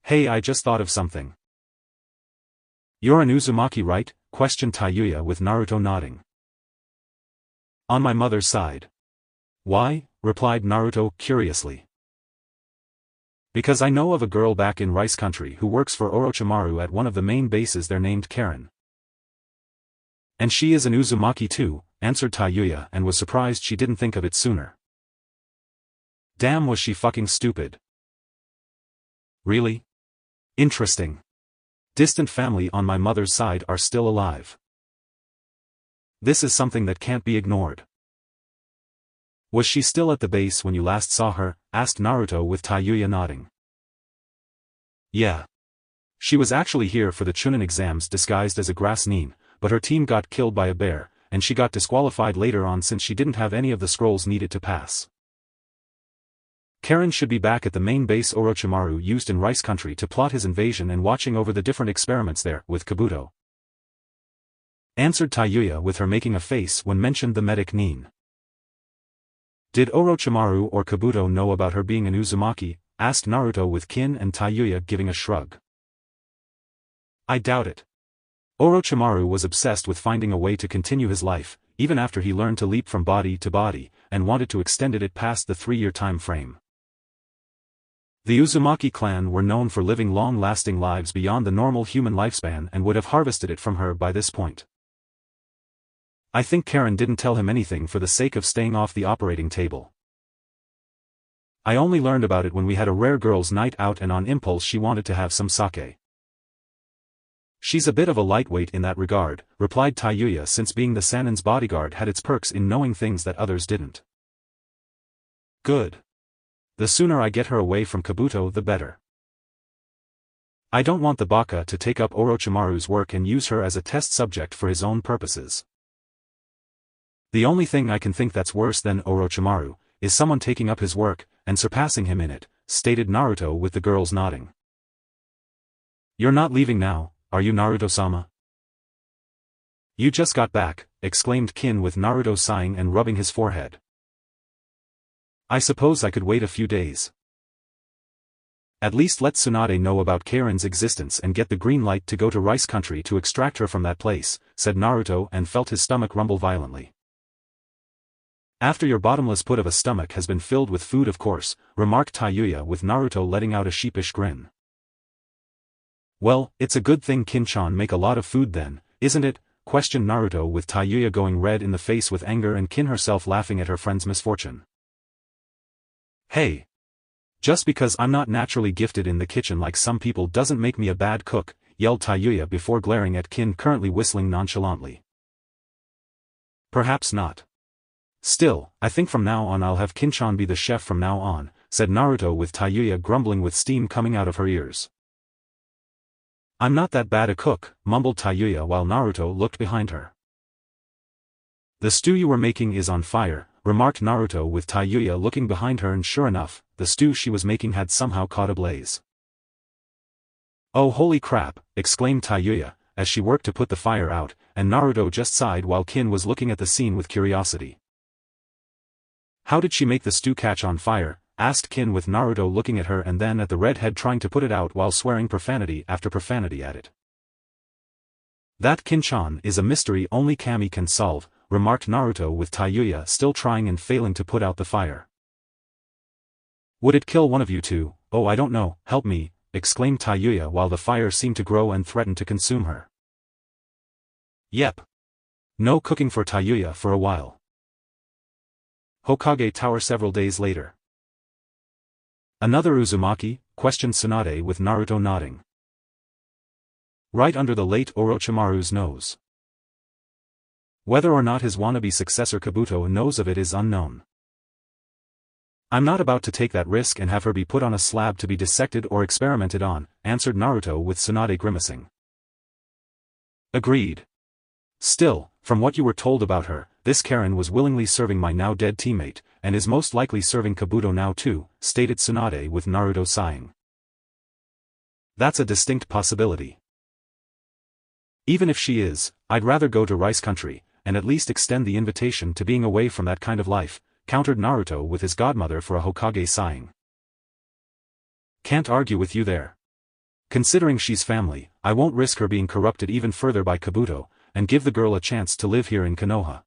Hey, I just thought of something. You're an Uzumaki, right? Questioned Tayuya, with Naruto nodding. On my mother's side. Why? Replied Naruto curiously. Because I know of a girl back in Rice Country who works for Orochimaru at one of the main bases there named Karen. And she is an Uzumaki too, answered Tayuya, and was surprised she didn't think of it sooner. Damn, was she fucking stupid. Really? Interesting. Distant family on my mother's side are still alive. This is something that can't be ignored. Was she still at the base when you last saw her? Asked Naruto, with Tayuya nodding. Yeah. She was actually here for the Chunin exams disguised as a grass nin, but her team got killed by a bear, and she got disqualified later on since she didn't have any of the scrolls needed to pass. Karen should be back at the main base Orochimaru used in Rice Country to plot his invasion and watching over the different experiments there, with Kabuto. Answered Tayuya, with her making a face when mentioned the medic nin. Did Orochimaru or Kabuto know about her being an Uzumaki? Asked Naruto, with Kin and Tayuya giving a shrug. I doubt it. Orochimaru was obsessed with finding a way to continue his life, even after he learned to leap from body to body, and wanted to extend it past the 3-year time frame. The Uzumaki clan were known for living long-lasting lives beyond the normal human lifespan and would have harvested it from her by this point. I think Karen didn't tell him anything for the sake of staying off the operating table. I only learned about it when we had a rare girls' night out and on impulse she wanted to have some sake. She's a bit of a lightweight in that regard, replied Tayuya, since being the Sannin's bodyguard had its perks in knowing things that others didn't. Good. The sooner I get her away from Kabuto the better. I don't want the Baka to take up Orochimaru's work and use her as a test subject for his own purposes. The only thing I can think that's worse than Orochimaru is someone taking up his work and surpassing him in it, stated Naruto, with the girls nodding. You're not leaving now, are you, Naruto-sama? You just got back, exclaimed Kin, with Naruto sighing and rubbing his forehead. I suppose I could wait a few days. At least let Tsunade know about Karen's existence and get the green light to go to Rice Country to extract her from that place, said Naruto and felt his stomach rumble violently. After your bottomless pit of a stomach has been filled with food of course, remarked Tayuya with Naruto letting out a sheepish grin. Well, it's a good thing Kin-chan make a lot of food then, isn't it? Questioned Naruto with Tayuya going red in the face with anger and Kin herself laughing at her friend's misfortune. Hey! Just because I'm not naturally gifted in the kitchen like some people doesn't make me a bad cook, yelled Tayuya before glaring at Kin currently whistling nonchalantly. Perhaps not. Still, I think from now on I'll have Kin-chan be the chef from now on, said Naruto with Tayuya grumbling with steam coming out of her ears. I'm not that bad a cook, mumbled Tayuya while Naruto looked behind her. The stew you were making is on fire, remarked Naruto with Tayuya looking behind her and sure enough, the stew she was making had somehow caught ablaze. Oh holy crap, exclaimed Tayuya, as she worked to put the fire out, and Naruto just sighed while Kin was looking at the scene with curiosity. How did she make the stew catch on fire? Asked Kin with Naruto looking at her and then at the redhead trying to put it out while swearing profanity after profanity at it. That Kin-chan is a mystery only Kami can solve, remarked Naruto with Tayuya still trying and failing to put out the fire. Would it kill one of you two? Oh I don't know, help me, exclaimed Tayuya while the fire seemed to grow and threaten to consume her. Yep. No cooking for Tayuya for a while. Hokage Tower several days later. Another Uzumaki? Questioned Tsunade with Naruto nodding. Right under the late Orochimaru's nose. Whether or not his wannabe successor Kabuto knows of it is unknown. I'm not about to take that risk and have her be put on a slab to be dissected or experimented on, answered Naruto with Tsunade grimacing. Agreed. Still, from what you were told about her, this Karen was willingly serving my now dead teammate, and is most likely serving Kabuto now too, stated Tsunade with Naruto sighing. That's a distinct possibility. Even if she is, I'd rather go to Rice Country, and at least extend the invitation to being away from that kind of life, countered Naruto with his godmother for a Hokage sighing. Can't argue with you there. Considering she's family, I won't risk her being corrupted even further by Kabuto, and give the girl a chance to live here in Konoha.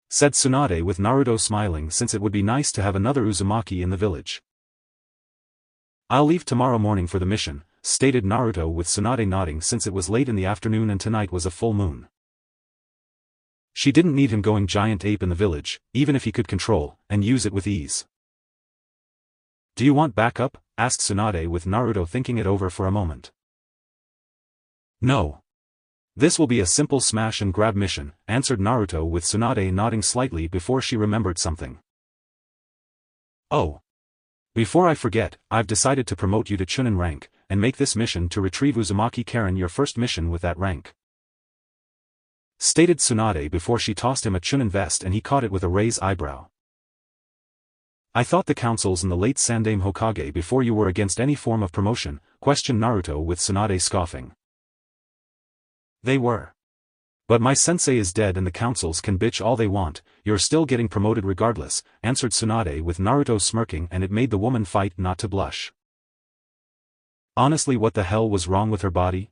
Said Tsunade with Naruto smiling since it would be nice to have another Uzumaki in the village. I'll leave tomorrow morning for the mission, stated Naruto with Tsunade nodding since it was late in the afternoon and tonight was a full moon. She didn't need him going giant ape in the village, even if he could control, and use it with ease. Do you want backup? Asked Tsunade with Naruto thinking it over for a moment. No. This will be a simple smash and grab mission, answered Naruto with Tsunade nodding slightly before she remembered something. Oh. Before I forget, I've decided to promote you to Chunin rank, and make this mission to retrieve Uzumaki Karen your first mission with that rank. Stated Tsunade before she tossed him a Chunin vest and he caught it with a raised eyebrow. I thought the councils and the late Sandaime Hokage before you were against any form of promotion, questioned Naruto with Tsunade scoffing. They were. But my sensei is dead and the councils can bitch all they want, you're still getting promoted regardless, answered Tsunade with Naruto smirking and it made the woman fight not to blush. Honestly, what the hell was wrong with her body?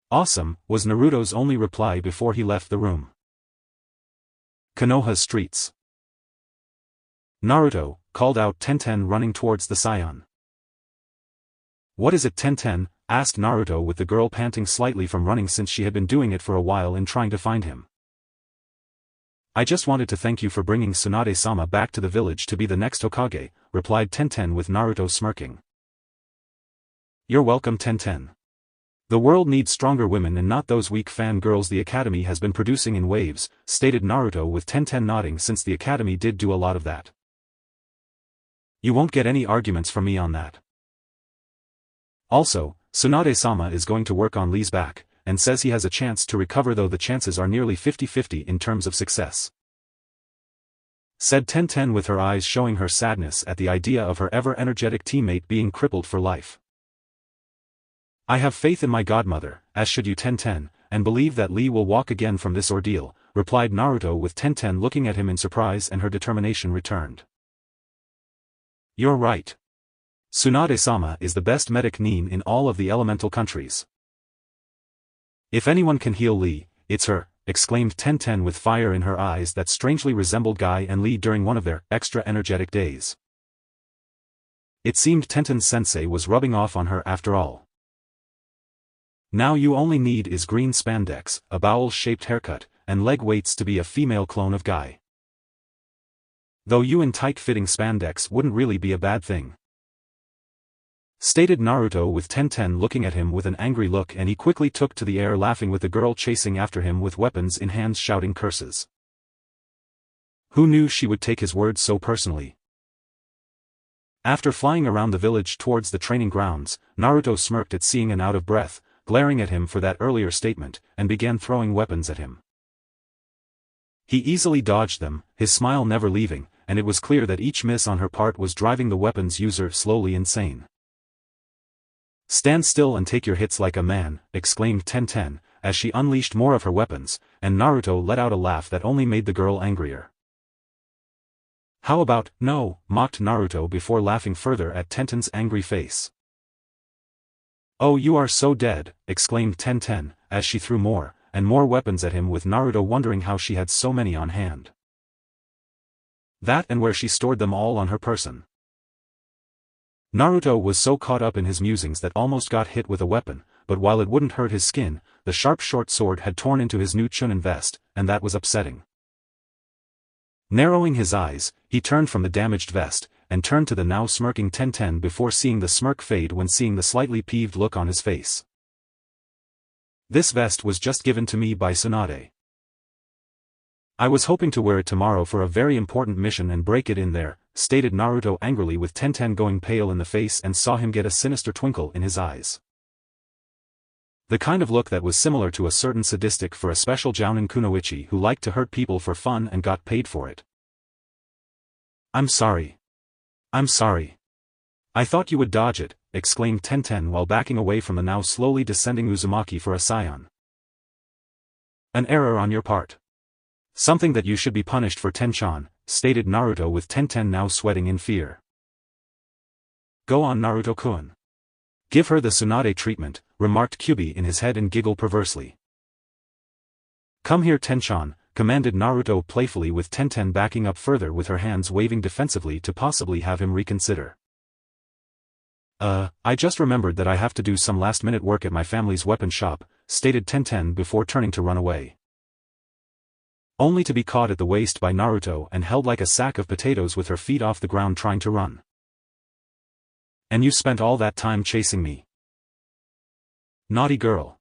Awesome, was Naruto's only reply before he left the room. Konoha's streets. Naruto, called out Tenten running towards the Saiyan. What is it Tenten? Asked Naruto with the girl panting slightly from running since she had been doing it for a while in trying to find him. I just wanted to thank you for bringing Tsunade-sama back to the village to be the next Hokage, replied Tenten with Naruto smirking. You're welcome Tenten. The world needs stronger women and not those weak fan girls the academy has been producing in waves, stated Naruto with Tenten nodding since the academy did do a lot of that. You won't get any arguments from me on that. Also, Tsunade-sama is going to work on Lee's back, and says he has a chance to recover though the chances are nearly 50-50 in terms of success. Said Tenten with her eyes showing her sadness at the idea of her ever-energetic teammate being crippled for life. I have faith in my godmother, as should you Tenten, and believe that Lee will walk again from this ordeal, replied Naruto with Tenten looking at him in surprise and her determination returned. You're right. Tsunade-sama is the best medic nin in all of the elemental countries. If anyone can heal Lee, it's her, exclaimed Tenten with fire in her eyes that strangely resembled Guy and Lee during one of their extra energetic days. It seemed Tenten's sensei was rubbing off on her after all. Now you only need is green spandex, a bowel-shaped haircut, and leg weights to be a female clone of Guy. Though you in tight-fitting spandex wouldn't really be a bad thing, stated Naruto with Tenten looking at him with an angry look, and he quickly took to the air laughing with the girl chasing after him with weapons in hands shouting curses. Who knew she would take his words so personally? After flying around the village towards the training grounds, Naruto smirked at seeing an out of breath, glaring at him for that earlier statement, and began throwing weapons at him. He easily dodged them, his smile never leaving, and it was clear that each miss on her part was driving the weapons user slowly insane. Stand still and take your hits like a man, exclaimed Tenten, as she unleashed more of her weapons, and Naruto let out a laugh that only made the girl angrier. How about, no, mocked Naruto before laughing further at Tenten's angry face. Oh, you are so dead, exclaimed Tenten, as she threw more, and more weapons at him with Naruto wondering how she had so many on hand. That and where she stored them all on her person. Naruto was so caught up in his musings that almost got hit with a weapon, but while it wouldn't hurt his skin, the sharp short sword had torn into his new Chunin vest, and that was upsetting. Narrowing his eyes, he turned from the damaged vest, and turned to the now smirking Tenten before seeing the smirk fade when seeing the slightly peeved look on his face. This vest was just given to me by Tsunade. I was hoping to wear it tomorrow for a very important mission and break it in there, stated Naruto angrily with Tenten going pale in the face and saw him get a sinister twinkle in his eyes. The kind of look that was similar to a certain sadistic for a special jounin kunoichi who liked to hurt people for fun and got paid for it. I'm sorry. I'm sorry. I thought you would dodge it, exclaimed Tenten while backing away from the now slowly descending Uzumaki for a Saiyan. An error on your part. Something that you should be punished for, Tenchan, stated Naruto with Tenten now sweating in fear. Go on, Naruto-kun. Give her the Tsunade treatment, remarked Kyubi in his head and giggled perversely. Come here, Tenchan, commanded Naruto playfully with Tenten backing up further with her hands waving defensively to possibly have him reconsider. I just remembered that I have to do some last-minute work at my family's weapon shop, stated Tenten before turning to run away. Only to be caught at the waist by Naruto and held like a sack of potatoes with her feet off the ground trying to run. And you spent all that time chasing me. Naughty girl.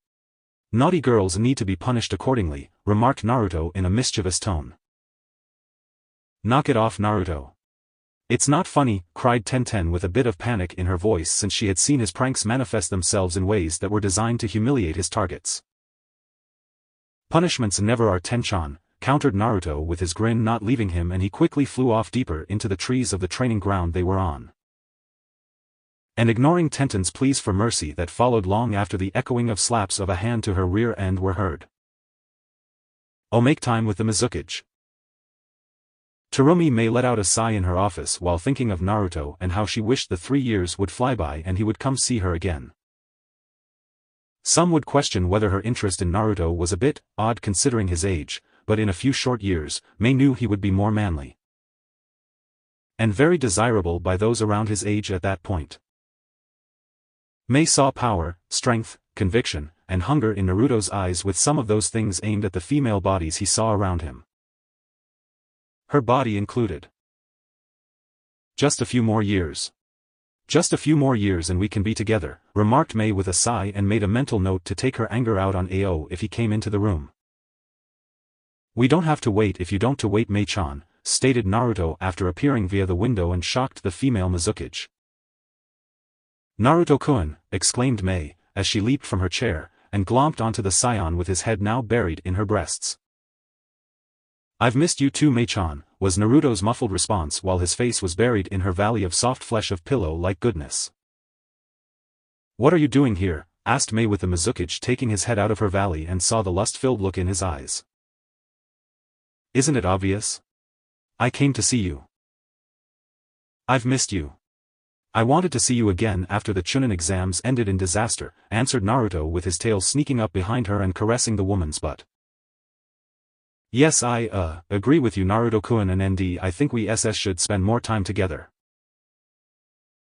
Naughty girls need to be punished accordingly, remarked Naruto in a mischievous tone. Knock it off, Naruto. It's not funny, cried Tenten with a bit of panic in her voice since she had seen his pranks manifest themselves in ways that were designed to humiliate his targets. Punishments never are, Tenchan, countered Naruto with his grin not leaving him, and he quickly flew off deeper into the trees of the training ground they were on. And ignoring Tenten's pleas for mercy that followed long after the echoing of slaps of a hand to her rear end were heard. Oh, make time with the Mizukage. Terumi May let out a sigh in her office while thinking of Naruto and how she wished the 3 years would fly by and he would come see her again. Some would question whether her interest in Naruto was a bit odd considering his age, but in a few short years, May knew he would be more manly and very desirable by those around his age at that point. May saw power, strength, conviction, and hunger in Naruto's eyes, with some of those things aimed at the female bodies he saw around him. Her body included. Just a few more years. Just a few more years and we can be together, remarked May with a sigh and made a mental note to take her anger out on Ao if he came into the room. We don't have to wait if you don't to wait, May-chan, stated Naruto after appearing via the window and shocked the female Mizukage. Naruto-kun, exclaimed May, as she leaped from her chair, and glomped onto the Saiyan with his head now buried in her breasts. I've missed you too, May-chan, was Naruto's muffled response while his face was buried in her valley of soft flesh of pillow-like goodness. What are you doing here? Asked May with the Mizukage taking his head out of her valley and saw the lust-filled look in his eyes. Isn't it obvious? I came to see you. I've missed you. I wanted to see you again after the Chunin exams ended in disaster, answered Naruto with his tail sneaking up behind her and caressing the woman's butt. Yes, I agree with you, Naruto-kun, and ND, I think we should spend more time together,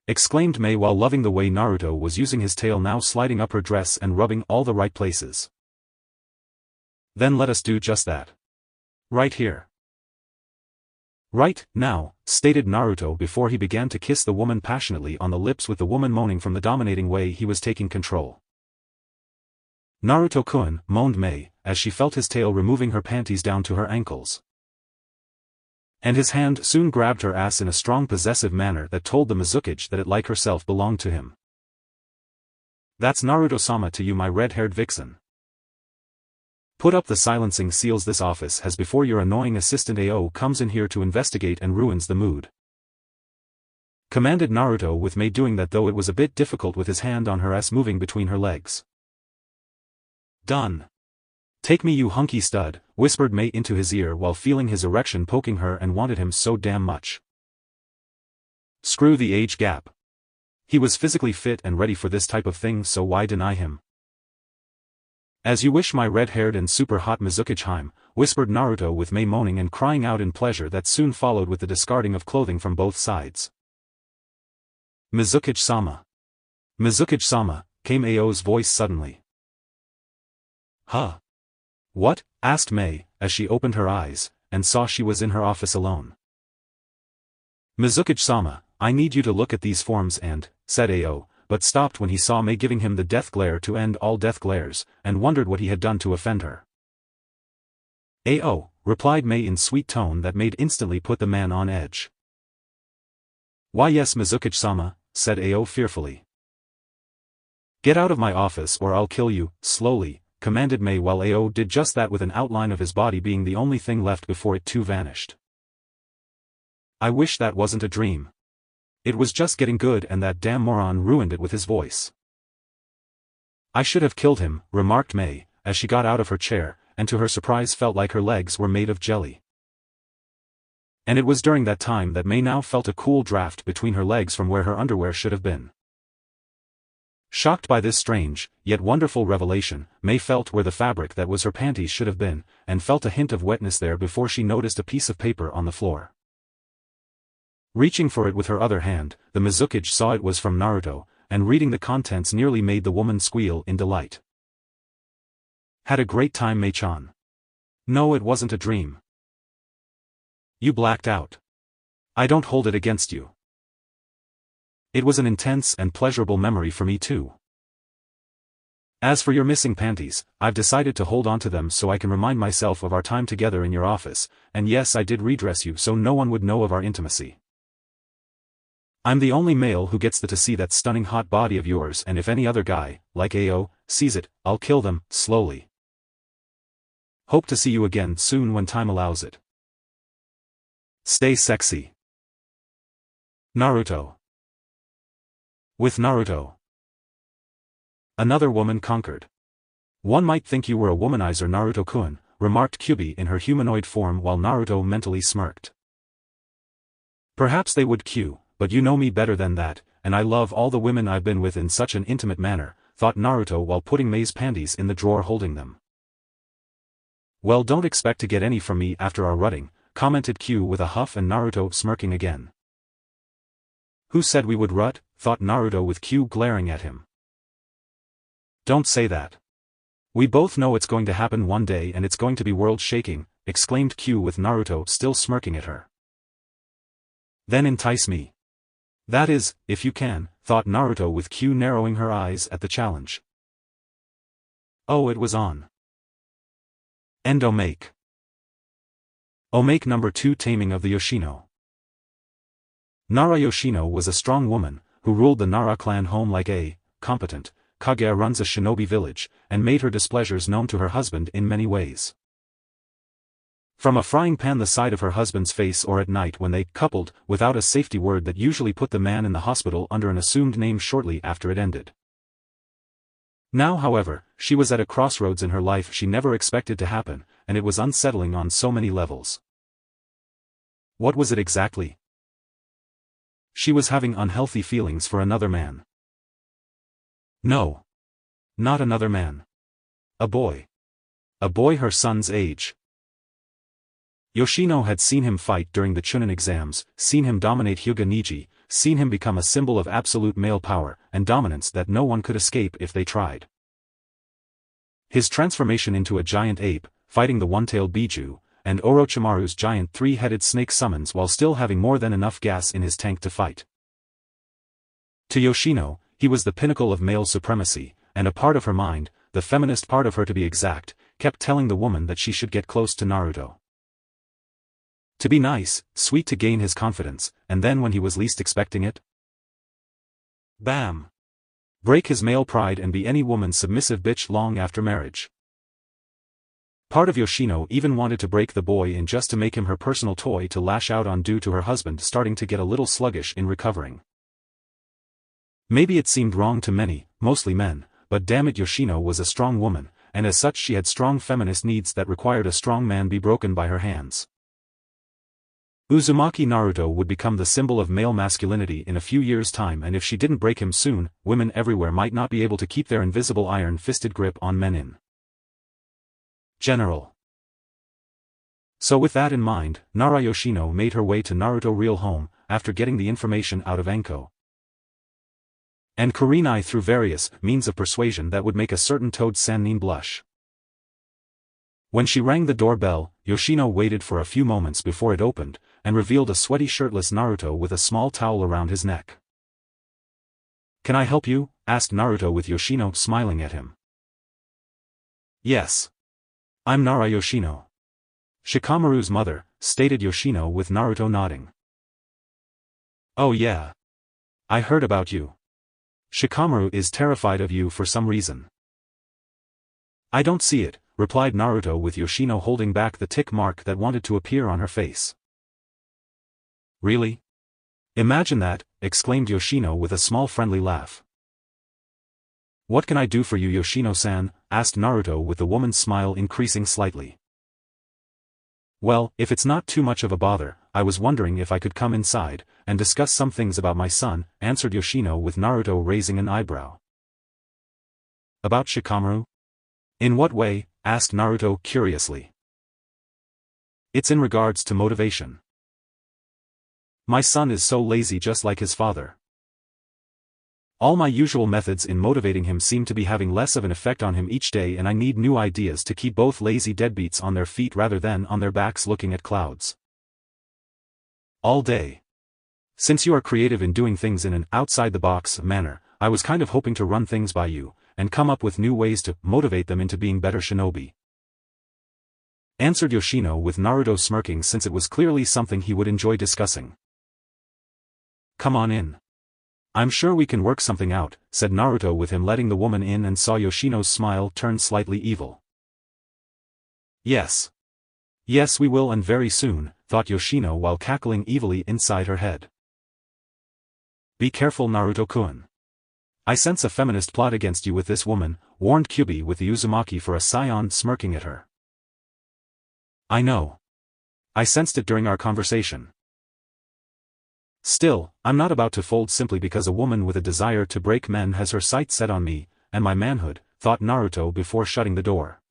exclaimed Mei while loving the way Naruto was using his tail, now sliding up her dress and rubbing all the right places. Then let us do just that. Right here. Right now, stated Naruto before he began to kiss the woman passionately on the lips, with the woman moaning from the dominating way he was taking control. Naruto-kun, moaned Mei, as she felt his tail removing her panties down to her ankles. And his hand soon grabbed her ass in a strong possessive manner that told the Mizukage that it like herself belonged to him. That's Naruto-sama to you, my red-haired vixen. Put up the silencing seals, this office has before your annoying assistant AO comes in here to investigate and ruins the mood, commanded Naruto, with Mei doing that, though it was a bit difficult with his hand on her ass moving between her legs. Done. Take me, you hunky stud, whispered Mei into his ear while feeling his erection poking her and wanted him so damn much. Screw the age gap. He was physically fit and ready for this type of thing, so why deny him? As you wish, my red-haired and super hot Mizukage-heim, whispered Naruto, with Mei moaning and crying out in pleasure that soon followed with the discarding of clothing from both sides. Mizukage-sama. Mizukage-sama, came Ao's voice suddenly. Huh? What? Asked Mei, as she opened her eyes, and saw she was in her office alone. Mizukage-sama, I need you to look at these forms and, said Ao, but stopped when he saw Mei giving him the death glare to end all death glares, and wondered what he had done to offend her. Ao, replied Mei in sweet tone that made instantly put the man on edge. Why yes, Mizukage-sama, said Ao fearfully. Get out of my office or I'll kill you, slowly, commanded Mei, while Ao did just that, with an outline of his body being the only thing left before it too vanished. I wish that wasn't a dream. It was just getting good and that damn moron ruined it with his voice. I should have killed him, remarked Mei, as she got out of her chair, and to her surprise felt like her legs were made of jelly. And it was during that time that Mei now felt a cool draft between her legs from where her underwear should have been. Shocked by this strange, yet wonderful revelation, Mei felt where the fabric that was her panties should have been, and felt a hint of wetness there before she noticed a piece of paper on the floor. Reaching for it with her other hand, the Mizukage saw it was from Naruto, and reading the contents nearly made the woman squeal in delight. Had a great time, Mei-chan. No, it wasn't a dream. You blacked out. I don't hold it against you. It was an intense and pleasurable memory for me too. As for your missing panties, I've decided to hold on to them so I can remind myself of our time together in your office, and yes, I did redress you so no one would know of our intimacy. I'm the only male who gets to see that stunning hot body of yours, and if any other guy, like Ao, sees it, I'll kill them, slowly. Hope to see you again soon when time allows it. Stay sexy. Naruto. With Naruto. Another woman conquered. One might think you were a womanizer, Naruto-kun, remarked Kyubi in her humanoid form while Naruto mentally smirked. Perhaps they would, Q, but you know me better than that, and I love all the women I've been with in such an intimate manner, thought Naruto while putting Mei's panties in the drawer holding them. Well, don't expect to get any from me after our rutting, commented Q with a huff, and Naruto smirking again. Who said we would rut? Thought Naruto with Q glaring at him. Don't say that. We both know it's going to happen one day and it's going to be world-shaking, exclaimed Q with Naruto still smirking at her. Then entice me. That is, if you can, thought Naruto with Q narrowing her eyes at the challenge. Oh, it was on. End Omake. Omake number 2, Taming of the Yoshino. Nara Yoshino was a strong woman, who ruled the Nara clan home like a competent Kage runs a shinobi village, and made her displeasures known to her husband in many ways. From a frying pan the side of her husband's face, or at night when they coupled without a safety word that usually put the man in the hospital under an assumed name shortly after it ended. Now, however, she was at a crossroads in her life she never expected to happen, and it was unsettling on so many levels. What was it exactly? She was having unhealthy feelings for another man. No. Not another man. A boy. A boy her son's age. Yoshino had seen him fight during the Chunin exams, seen him dominate Hyuga Niji, seen him become a symbol of absolute male power and dominance that no one could escape if they tried. His transformation into a giant ape, fighting the one-tailed Biju, and Orochimaru's giant three-headed snake summons while still having more than enough gas in his tank to fight. To Yoshino, he was the pinnacle of male supremacy, and a part of her mind, the feminist part of her to be exact, kept telling the woman that she should get close to Naruto. To be nice, sweet to gain his confidence, and then when he was least expecting it? Bam! Break his male pride and be any woman's submissive bitch long after marriage. Part of Yoshino even wanted to break the boy in just to make him her personal toy to lash out on due to her husband starting to get a little sluggish in recovering. Maybe it seemed wrong to many, mostly men, but damn it, Yoshino was a strong woman, and as such she had strong feminist needs that required a strong man be broken by her hands. Uzumaki Naruto would become the symbol of male masculinity in a few years' time, and if she didn't break him soon, women everywhere might not be able to keep their invisible iron-fisted grip on men in general. So with that in mind, Nara Yoshino made her way to Naruto's real home, after getting the information out of Anko and Kurenai through various means of persuasion that would make a certain Toad Sannin blush. When she rang the doorbell, Yoshino waited for a few moments before it opened, and revealed a sweaty shirtless Naruto with a small towel around his neck. "Can I help you?" asked Naruto with Yoshino smiling at him. "Yes. I'm Nara Yoshino. Shikamaru's mother," stated Yoshino with Naruto nodding. "Oh yeah. I heard about you. Shikamaru is terrified of you for some reason." "I don't see it," replied Naruto with Yoshino holding back the tick mark that wanted to appear on her face. "Really? Imagine that," exclaimed Yoshino with a small friendly laugh. "What can I do for you, Yoshino-san?" asked Naruto with the woman's smile increasing slightly. "Well, if it's not too much of a bother, I was wondering if I could come inside and discuss some things about my son," answered Yoshino with Naruto raising an eyebrow. "About Shikamaru? In what way?" asked Naruto curiously. "It's in regards to motivation. My son is so lazy just like his father. All my usual methods in motivating him seem to be having less of an effect on him each day, and I need new ideas to keep both lazy deadbeats on their feet rather than on their backs looking at clouds all day. Since you are creative in doing things in an outside-the-box manner, I was kind of hoping to run things by you, and come up with new ways to motivate them into being better shinobi," answered Yoshino with Naruto smirking since it was clearly something he would enjoy discussing. "Come on in. I'm sure we can work something out," said Naruto with him letting the woman in, and saw Yoshino's smile turn slightly evil. "Yes. Yes, we will, and very soon," thought Yoshino while cackling evilly inside her head. "Be careful, Naruto-kun. I sense a feminist plot against you with this woman," warned Kyubi with the Uzumaki for a Saiyan smirking at her. "I know. I sensed it during our conversation. Still, I'm not about to fold simply because a woman with a desire to break men has her sights set on me and my manhood," thought Naruto before shutting the door.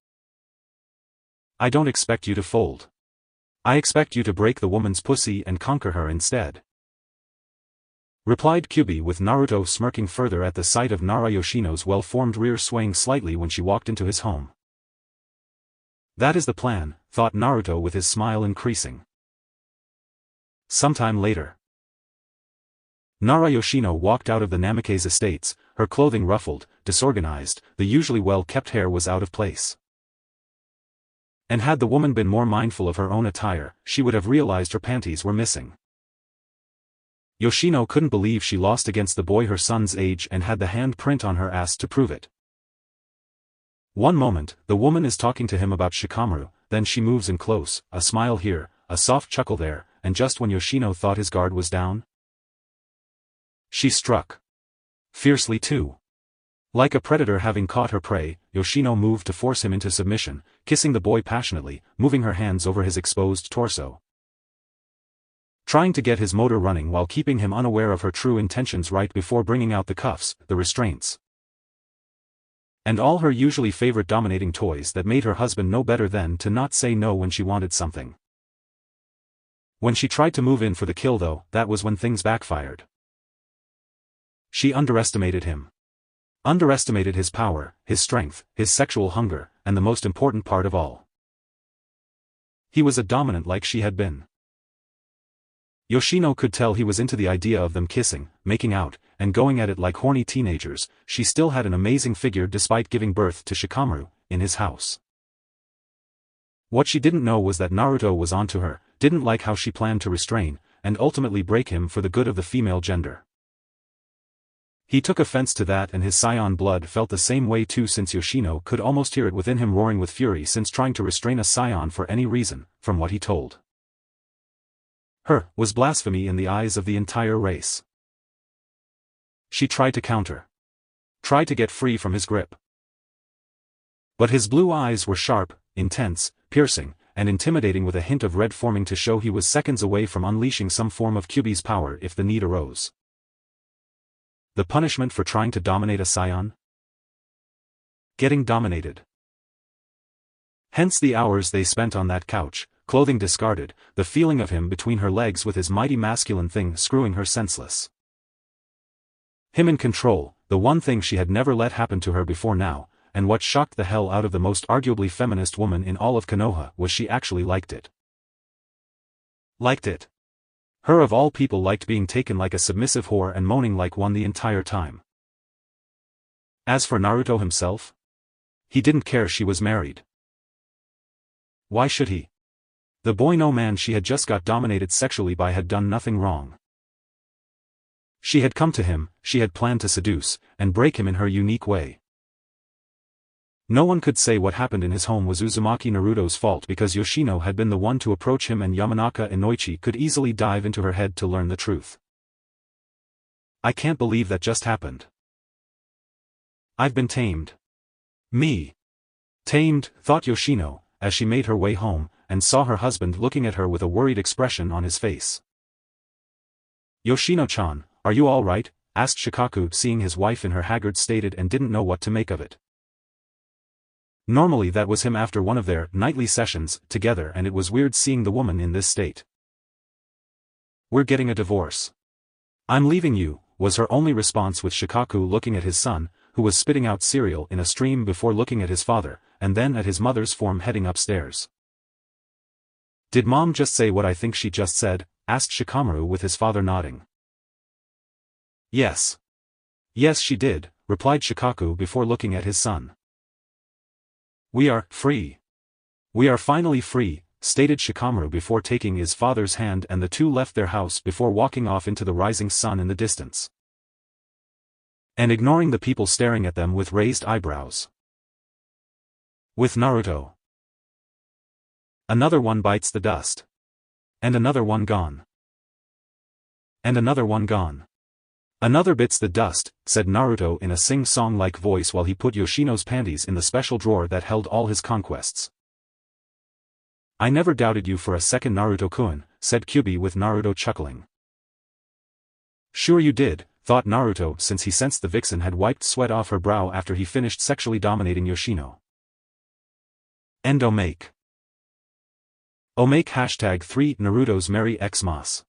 "I don't expect you to fold. I expect you to break the woman's pussy and conquer her instead," replied Kyubi with Naruto smirking further at the sight of Nara Yoshino's well-formed rear swaying slightly when she walked into his home. "That is the plan," thought Naruto with his smile increasing. Sometime later, Nara Yoshino walked out of the Namikaze estates, her clothing ruffled, disorganized, the usually well-kept hair was out of place. And had the woman been more mindful of her own attire, she would have realized her panties were missing. Yoshino couldn't believe she lost against the boy her son's age and had the hand print on her ass to prove it. One moment, the woman is talking to him about Shikamaru, then she moves in close, a smile here, a soft chuckle there, and just when Yoshino thought his guard was down, she struck. Fiercely too. Like a predator having caught her prey, Yoshino moved to force him into submission, kissing the boy passionately, moving her hands over his exposed torso. trying to get his motor running while keeping him unaware of her true intentions right before bringing out the cuffs, the restraints, and all her usually favorite dominating toys that made her husband know better than to not say no when she wanted something. When she tried to move in for the kill though, that was when things backfired. She underestimated him. Underestimated his power, his strength, his sexual hunger, and the most important part of all. He was a dominant like she had been. Yoshino could tell he was into the idea of them kissing, making out, and going at it like horny teenagers. She still had an amazing figure despite giving birth to Shikamaru, in his house. What she didn't know was that Naruto was onto her, didn't like how she planned to restrain, and ultimately break him for the good of the female gender. He took offense to that, and his Saiyan blood felt the same way too, since Yoshino could almost hear it within him roaring with fury since trying to restrain a Saiyan for any reason, from what he told her, was blasphemy in the eyes of the entire race. She tried to counter. Tried to get free from his grip. But his blue eyes were sharp, intense, piercing, and intimidating, with a hint of red forming to show he was seconds away from unleashing some form of Kyuubi's power if the need arose. The punishment for trying to dominate a Saiyan? Getting dominated. Hence the hours they spent on that couch, clothing discarded, the feeling of him between her legs with his mighty masculine thing screwing her senseless. Him in control, the one thing she had never let happen to her before now, and what shocked the hell out of the most arguably feminist woman in all of Konoha was she actually liked it. Liked it. Her of all people liked being taken like a submissive whore and moaning like one the entire time. As for Naruto himself, he didn't care she was married. Why should he? The boy no man she had just got dominated sexually by had done nothing wrong. She had come to him, she had planned to seduce, and break him in her unique way. No one could say what happened in his home was Uzumaki Naruto's fault because Yoshino had been the one to approach him, and Yamanaka Inoichi could easily dive into her head to learn the truth. I can't believe that just happened. I've been tamed. Me. Tamed, thought Yoshino, as she made her way home, and saw her husband looking at her with a worried expression on his face. Yoshino-chan, are you all right? Asked Shikaku, seeing his wife in her haggard state and didn't know what to make of it. Normally that was him after one of their nightly sessions together, and it was weird seeing the woman in this state. We're getting a divorce. I'm leaving you, was her only response, with Shikaku looking at his son, who was spitting out cereal in a stream, before looking at his father, and then at his mother's form heading upstairs. Did Mom just say what I think she just said? Asked Shikamaru, with his father nodding. Yes. Yes, she did, replied Shikaku before looking at his son. We are free. We are finally free, stated Shikamaru before taking his father's hand, and the two left their house before walking off into the rising sun in the distance, and ignoring the people staring at them with raised eyebrows. With Naruto. Another one bites the dust. And another one gone. And another one gone. Another bits the dust, said Naruto in a sing-song-like voice while he put Yoshino's panties in the special drawer that held all his conquests. I never doubted you for a second, Naruto-kun, said Kyuubi, with Naruto chuckling. Sure you did, thought Naruto, since he sensed the vixen had wiped sweat off her brow after he finished sexually dominating Yoshino. End Omake. Omake #3 Naruto's Merry Xmas.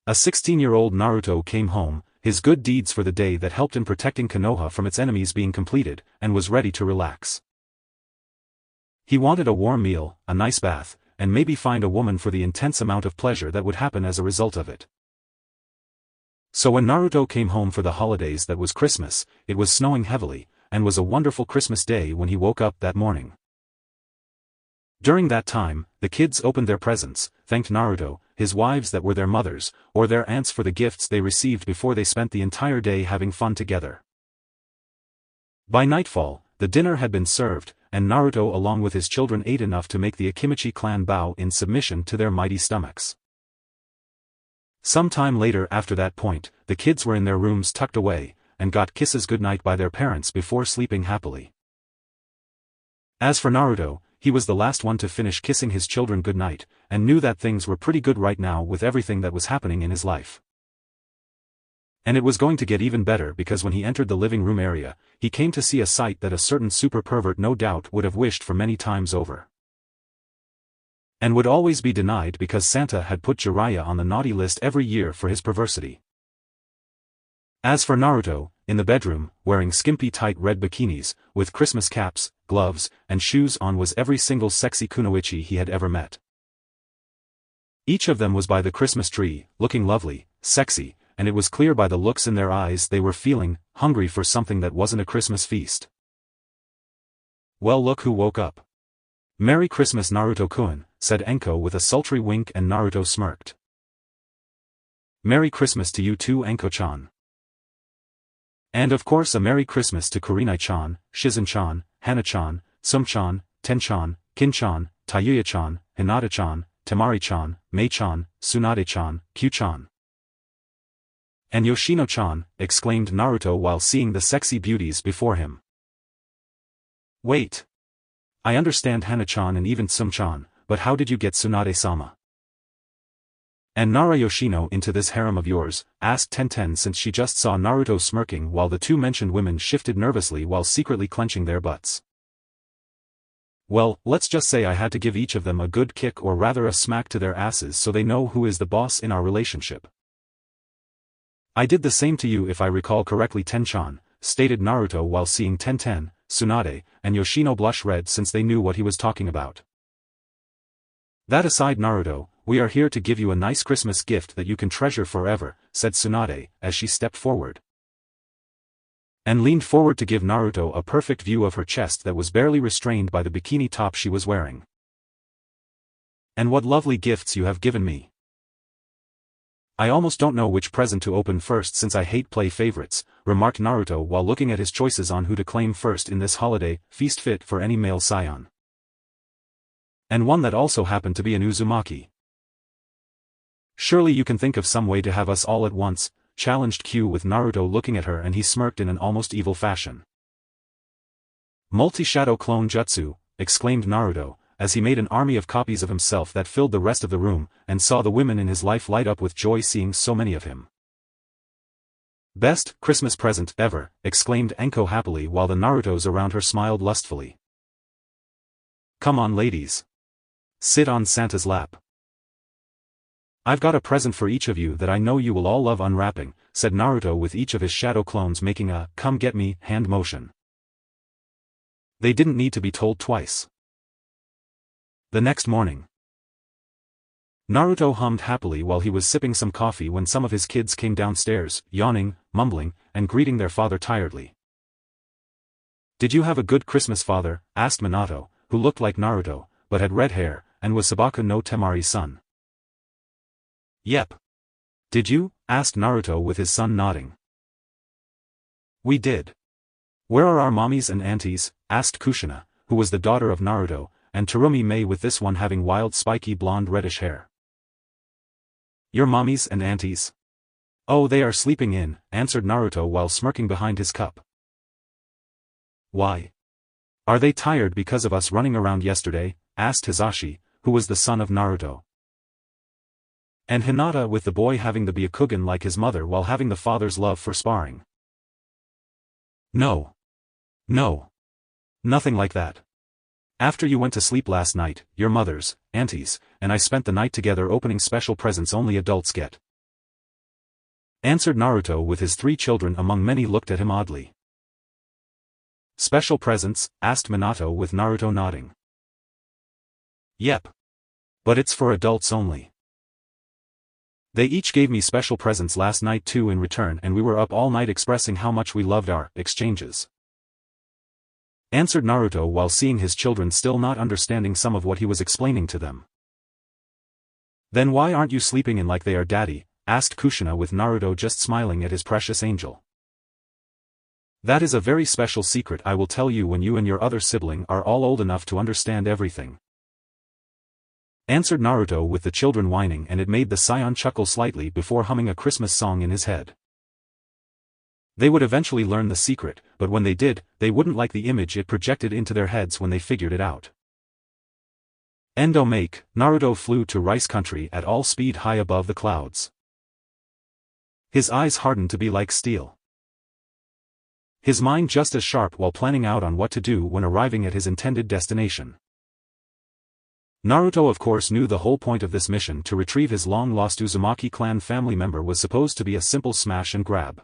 A 16-year-old Naruto came home, his good deeds for the day that helped in protecting Konoha from its enemies being completed, and was ready to relax. He wanted a warm meal, a nice bath, and maybe find a woman for the intense amount of pleasure that would happen as a result of it. So when Naruto came home for the holidays, that was Christmas, it was snowing heavily, and was a wonderful Christmas day when he woke up that morning. During that time, the kids opened their presents, thanked Naruto, his wives that were their mothers, or their aunts for the gifts they received before they spent the entire day having fun together. By nightfall, the dinner had been served, and Naruto along with his children ate enough to make the Akimichi clan bow in submission to their mighty stomachs. Some time later after that point, the kids were in their rooms tucked away, and got kisses goodnight by their parents before sleeping happily. As for Naruto, he was the last one to finish kissing his children goodnight, and knew that things were pretty good right now with everything that was happening in his life. And it was going to get even better because when he entered the living room area, he came to see a sight that a certain super pervert no doubt would have wished for many times over. And would always be denied because Santa had put Jiraiya on the naughty list every year for his perversity. As for Naruto, in the bedroom, wearing skimpy tight red bikinis, with Christmas caps, gloves, and shoes on was every single sexy kunoichi he had ever met. Each of them was by the Christmas tree, looking lovely, sexy, and it was clear by the looks in their eyes they were feeling hungry for something that wasn't a Christmas feast. Well, look who woke up. Merry Christmas, Naruto-kun, said Enko with a sultry wink, and Naruto smirked. Merry Christmas to you too, Enko-chan. And of course a Merry Christmas to Kurenai-chan, Shizen-chan, Hana-chan, Sum-chan, Ten-chan, Kin-chan, Tayuya-chan, Hinata-chan, Temari-chan, Mei-chan, Tsunade-chan, Q-chan. And Yoshino-chan, exclaimed Naruto while seeing the sexy beauties before him. Wait. I understand Hana-chan and even Sum-chan, but how did you get Tsunade-sama? And Nara Yoshino into this harem of yours, asked Tenten since she just saw Naruto smirking while the two mentioned women shifted nervously while secretly clenching their butts. Well, let's just say I had to give each of them a good kick or rather a smack to their asses so they know who is the boss in our relationship. I did the same to you if I recall correctly, Ten-chan, stated Naruto while seeing Tenten, Tsunade, and Yoshino blush red since they knew what he was talking about. That aside, Naruto, we are here to give you a nice Christmas gift that you can treasure forever, said Tsunade, as she stepped forward. And leaned forward to give Naruto a perfect view of her chest that was barely restrained by the bikini top she was wearing. And what lovely gifts you have given me. I almost don't know which present to open first since I hate play favorites, remarked Naruto while looking at his choices on who to claim first in this holiday feast fit for any male Saiyan. And one that also happened to be an Uzumaki. Surely you can think of some way to have us all at once, challenged Q with Naruto looking at her, and he smirked in an almost evil fashion. Multi-shadow clone jutsu, exclaimed Naruto, as he made an army of copies of himself that filled the rest of the room, and saw the women in his life light up with joy seeing so many of him. Best Christmas present ever, exclaimed Enko happily while the Narutos around her smiled lustfully. Come on, ladies. Sit on Santa's lap. I've got a present for each of you that I know you will all love unwrapping, said Naruto with each of his shadow clones making a come get me hand motion. They didn't need to be told twice. The next morning, Naruto hummed happily while he was sipping some coffee when some of his kids came downstairs, yawning, mumbling, and greeting their father tiredly. Did you have a good Christmas, father? Asked Minato, who looked like Naruto, but had red hair, and was Sabaka no Temari's son. Yep. Did you? Asked Naruto with his son nodding. We did. Where are our mommies and aunties? Asked Kushina, who was the daughter of Naruto, and Terumi Mei with this one having wild spiky blonde reddish hair. Your mommies and aunties? Oh, they are sleeping in, answered Naruto while smirking behind his cup. Why? Are they tired because of us running around yesterday? Asked Hisashi, who was the son of Naruto. And Hinata with the boy having the Byakugan like his mother while having the father's love for sparring. No. No. Nothing like that. After you went to sleep last night, your mothers, aunties, and I spent the night together opening special presents only adults get. Answered Naruto with his 3 children among many looked at him oddly. Special presents? Asked Minato with Naruto nodding. Yep. But it's for adults only. They each gave me special presents last night too in return, and we were up all night expressing how much we loved our exchanges. Answered Naruto while seeing his children still not understanding some of what he was explaining to them. Then why aren't you sleeping in like they are, daddy? Asked Kushina with Naruto just smiling at his precious angel. That is a very special secret I will tell you when you and your other sibling are all old enough to understand everything. Answered Naruto with the children whining, and it made the Saiyan chuckle slightly before humming a Christmas song in his head. They would eventually learn the secret, but when they did, they wouldn't like the image it projected into their heads when they figured it out. Endo make, Naruto flew to Rice Country at all speed high above the clouds. His eyes hardened to be like steel. His mind just as sharp while planning out on what to do when arriving at his intended destination. Naruto of course knew the whole point of this mission to retrieve his long-lost Uzumaki clan family member was supposed to be a simple smash and grab.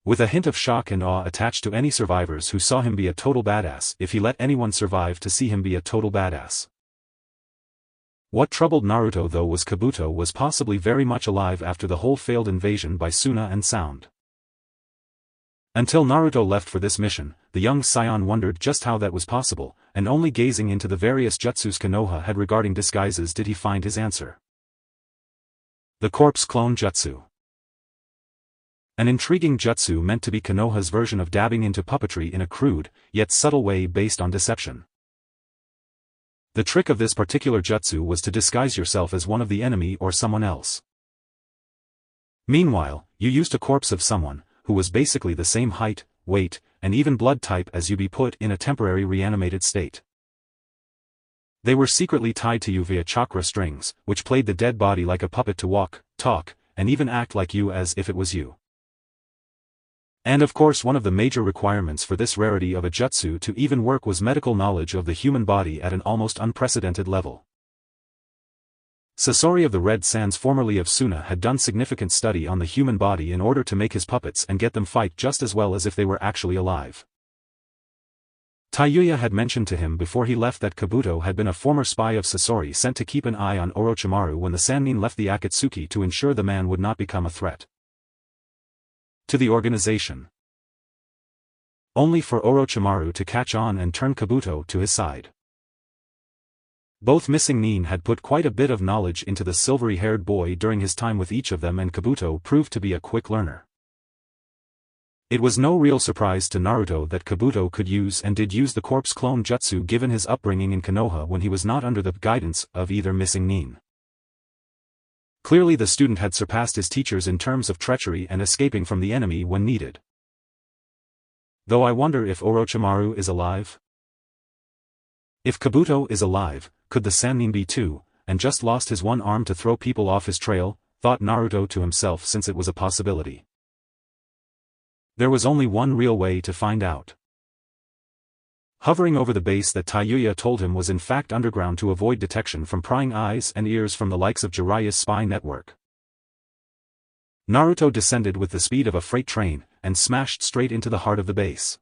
With a hint of shock and awe attached to any survivors who saw him be a total badass if he let anyone survive to see him be a total badass. What troubled Naruto though was Kabuto was possibly very much alive after the whole failed invasion by Suna and Sound. Until Naruto left for this mission, the young Saiyan wondered just how that was possible, and only gazing into the various jutsus Konoha had regarding disguises did he find his answer. The corpse clone jutsu. An intriguing jutsu meant to be Konoha's version of dabbing into puppetry in a crude, yet subtle way based on deception. The trick of this particular jutsu was to disguise yourself as one of the enemy or someone else. Meanwhile, you used a corpse of someone, who was basically the same height, weight, and even blood type as you be put in a temporary reanimated state. They were secretly tied to you via chakra strings, which played the dead body like a puppet to walk, talk, and even act like you as if it was you. And of course one of the major requirements for this rarity of a jutsu to even work was medical knowledge of the human body at an almost unprecedented level. Sasori of the Red Sands, formerly of Suna, had done significant study on the human body in order to make his puppets and get them fight just as well as if they were actually alive. Taiyuya had mentioned to him before he left that Kabuto had been a former spy of Sasori sent to keep an eye on Orochimaru when the Sannin left the Akatsuki to ensure the man would not become a threat to the organization. Only for Orochimaru to catch on and turn Kabuto to his side. Both missing Nin had put quite a bit of knowledge into the silvery-haired boy during his time with each of them, and Kabuto proved to be a quick learner. It was no real surprise to Naruto that Kabuto could use and did use the corpse clone jutsu given his upbringing in Konoha when he was not under the guidance of either missing Nin. Clearly the student had surpassed his teachers in terms of treachery and escaping from the enemy when needed. Though I wonder if Orochimaru is alive? If Kabuto is alive, could the Sannin be too, and just lost his one arm to throw people off his trail, thought Naruto to himself, since it was a possibility. There was only one real way to find out. Hovering over the base that Taiyuya told him was in fact underground to avoid detection from prying eyes and ears from the likes of Jiraiya's spy network. Naruto descended with the speed of a freight train, and smashed straight into the heart of the base.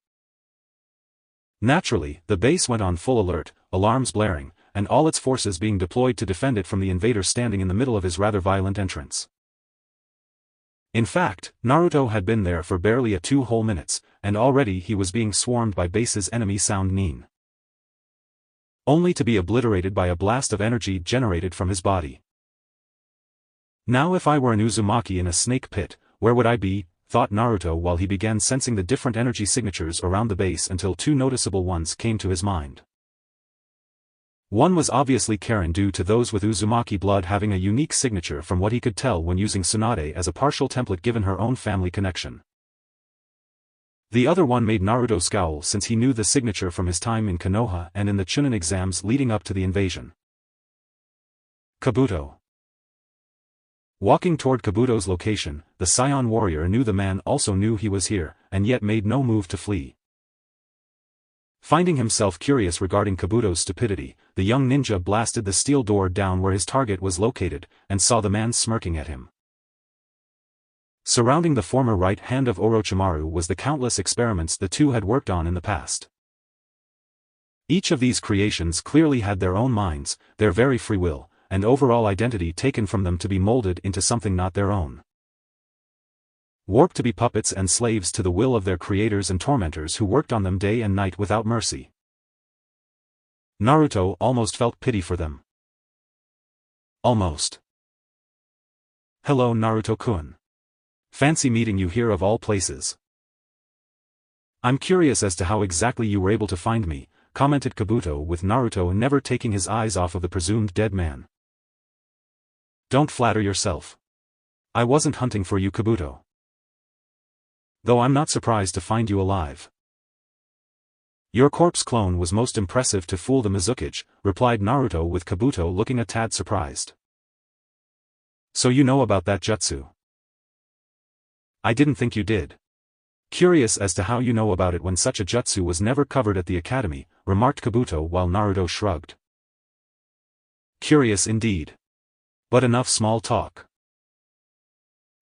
Naturally, the base went on full alert, alarms blaring, and all its forces being deployed to defend it from the invader standing in the middle of his rather violent entrance. In fact, Naruto had been there for barely 2 whole minutes, and already he was being swarmed by base's enemy Sound Nin. Only to be obliterated by a blast of energy generated from his body. Now if I were an Uzumaki in a snake pit, where would I be, thought Naruto while he began sensing the different energy signatures around the base until 2 noticeable ones came to his mind. One was obviously Karen, due to those with Uzumaki blood having a unique signature from what he could tell when using Tsunade as a partial template given her own family connection. The other one made Naruto scowl since he knew the signature from his time in Konoha and in the Chunin exams leading up to the invasion. Kabuto. Walking toward Kabuto's location, the Saiyan warrior knew the man also knew he was here, and yet made no move to flee. Finding himself curious regarding Kabuto's stupidity, the young ninja blasted the steel door down where his target was located, and saw the man smirking at him. Surrounding the former right hand of Orochimaru was the countless experiments the two had worked on in the past. Each of these creations clearly had their own minds, their very free will, and overall identity taken from them to be molded into something not their own. Warped to be puppets and slaves to the will of their creators and tormentors who worked on them day and night without mercy. Naruto almost felt pity for them. Almost. Hello Naruto-kun. Fancy meeting you here of all places. I'm curious as to how exactly you were able to find me, commented Kabuto, with Naruto never taking his eyes off of the presumed dead man. Don't flatter yourself. I wasn't hunting for you, Kabuto. Though I'm not surprised to find you alive. Your corpse clone was most impressive to fool the Mizukage, replied Naruto with Kabuto looking a tad surprised. So you know about that jutsu? I didn't think you did. Curious as to how you know about it when such a jutsu was never covered at the academy, remarked Kabuto while Naruto shrugged. Curious indeed. But enough small talk.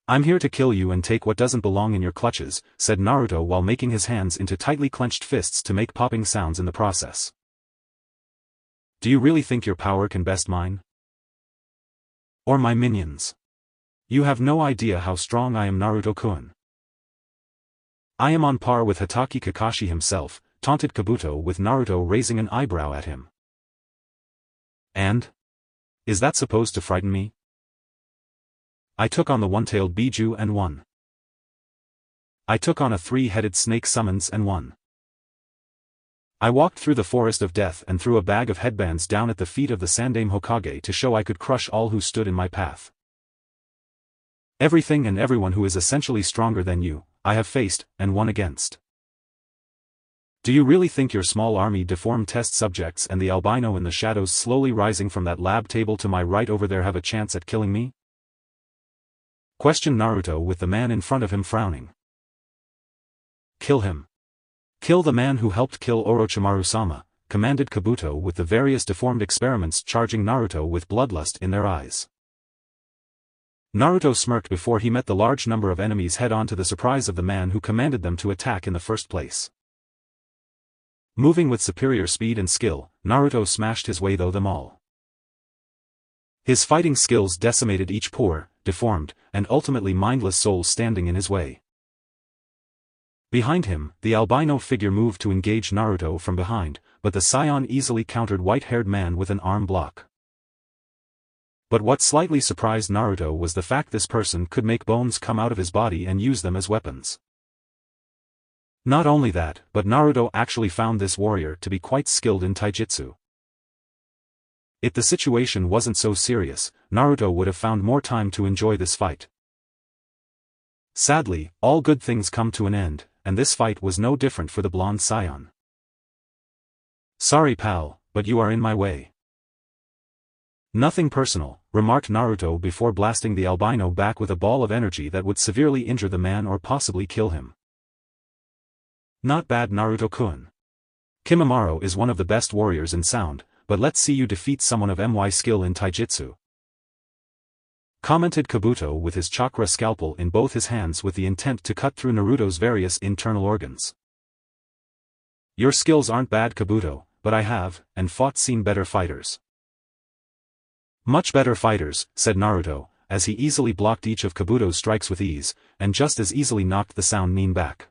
I'm here to kill you and take what doesn't belong in your clutches, said Naruto while making his hands into tightly clenched fists to make popping sounds in the process. Do you really think your power can best mine? Or my minions? You have no idea how strong I am, Naruto-kun. I am on par with Hatake Kakashi himself, taunted Kabuto with Naruto raising an eyebrow at him. And? Is that supposed to frighten me? I took on the one-tailed Biju and won. I took on a three-headed snake summons and won. I walked through the forest of death and threw a bag of headbands down at the feet of the Sandaime Hokage to show I could crush all who stood in my path. Everything and everyone who is essentially stronger than you, I have faced, and won against. Do you really think your small army deformed test subjects and the albino in the shadows slowly rising from that lab table to my right over there have a chance at killing me? Questioned Naruto with the man in front of him frowning. Kill him. Kill the man who helped kill Orochimaru-sama, commanded Kabuto with the various deformed experiments charging Naruto with bloodlust in their eyes. Naruto smirked before he met the large number of enemies head-on to the surprise of the man who commanded them to attack in the first place. Moving with superior speed and skill, Naruto smashed his way through them all. His fighting skills decimated each poor, deformed, and ultimately mindless soul standing in his way. Behind him, the albino figure moved to engage Naruto from behind, but the Saiyan easily countered white-haired man with an arm block. But what slightly surprised Naruto was the fact this person could make bones come out of his body and use them as weapons. Not only that, but Naruto actually found this warrior to be quite skilled in taijutsu. If the situation wasn't so serious, Naruto would have found more time to enjoy this fight. Sadly, all good things come to an end, and this fight was no different for the blonde Saiyan. Sorry pal, but you are in my way. Nothing personal, remarked Naruto before blasting the albino back with a ball of energy that would severely injure the man or possibly kill him. Not bad, Naruto-kun. Kimimaro is one of the best warriors in Sound, but let's see you defeat someone of my skill in taijutsu. Commented Kabuto with his chakra scalpel in both his hands with the intent to cut through Naruto's various internal organs. Your skills aren't bad, Kabuto, but I have, and seen better fighters. Much better fighters, said Naruto, as he easily blocked each of Kabuto's strikes with ease, and just as easily knocked the Sound Nin back.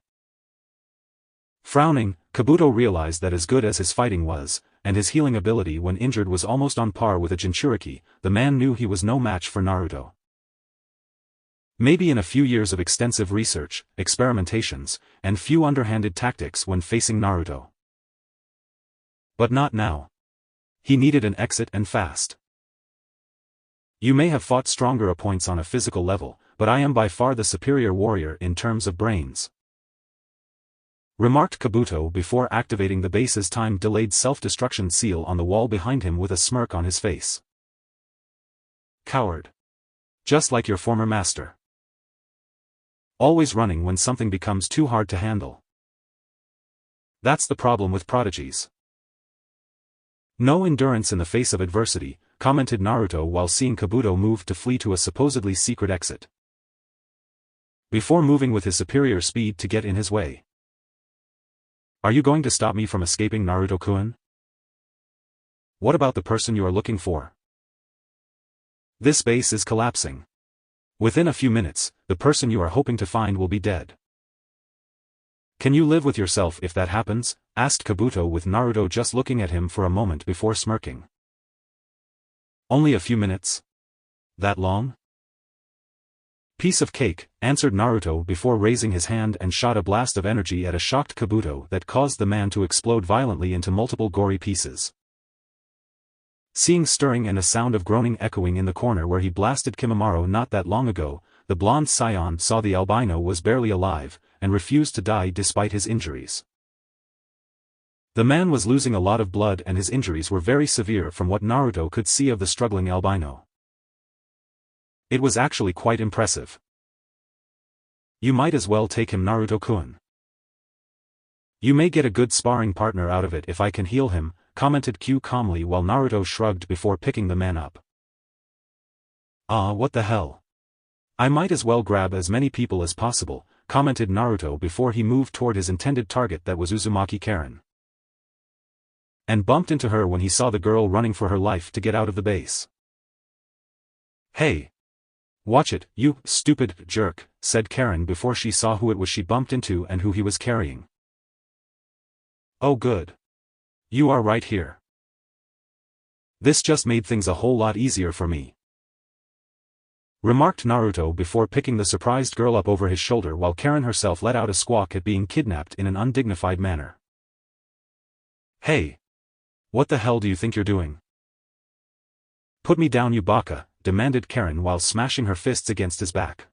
Frowning, Kabuto realized that as good as his fighting was, and his healing ability when injured was almost on par with a Jinchuriki, the man knew he was no match for Naruto. Maybe in a few years of extensive research, experimentations, and few underhanded tactics when facing Naruto. But not now. He needed an exit and fast. You may have fought stronger opponents on a physical level, but I am by far the superior warrior in terms of brains. Remarked Kabuto before activating the base's time-delayed self-destruction seal on the wall behind him with a smirk on his face. Coward. Just like your former master. Always running when something becomes too hard to handle. That's the problem with prodigies. No endurance in the face of adversity, commented Naruto while seeing Kabuto move to flee to a supposedly secret exit. Before moving with his superior speed to get in his way. Are you going to stop me from escaping, Naruto-kun? What about the person you are looking for? This base is collapsing. Within a few minutes, the person you are hoping to find will be dead. Can you live with yourself if that happens? Asked Kabuto with Naruto just looking at him for a moment before smirking. Only a few minutes? That long? Piece of cake, answered Naruto before raising his hand and shot a blast of energy at a shocked Kabuto that caused the man to explode violently into multiple gory pieces. Seeing stirring and a sound of groaning echoing in the corner where he blasted Kimimaro not that long ago, the blonde Saiyan saw the albino was barely alive, and refused to die despite his injuries. The man was losing a lot of blood and his injuries were very severe from what Naruto could see of the struggling albino. It was actually quite impressive. You might as well take him, Naruto-kun. You may get a good sparring partner out of it if I can heal him, commented Q calmly while Naruto shrugged before picking the man up. Ah, what the hell? I might as well grab as many people as possible, commented Naruto before he moved toward his intended target, that was Uzumaki Karen. And bumped into her when he saw the girl running for her life to get out of the base. Hey! Watch it, you stupid jerk, said Karen before she saw who it was she bumped into and who he was carrying. Oh good. You are right here. This just made things a whole lot easier for me, remarked Naruto before picking the surprised girl up over his shoulder while Karen herself let out a squawk at being kidnapped in an undignified manner. Hey! What the hell do you think you're doing? Put me down, you baka, demanded Karen while smashing her fists against his back.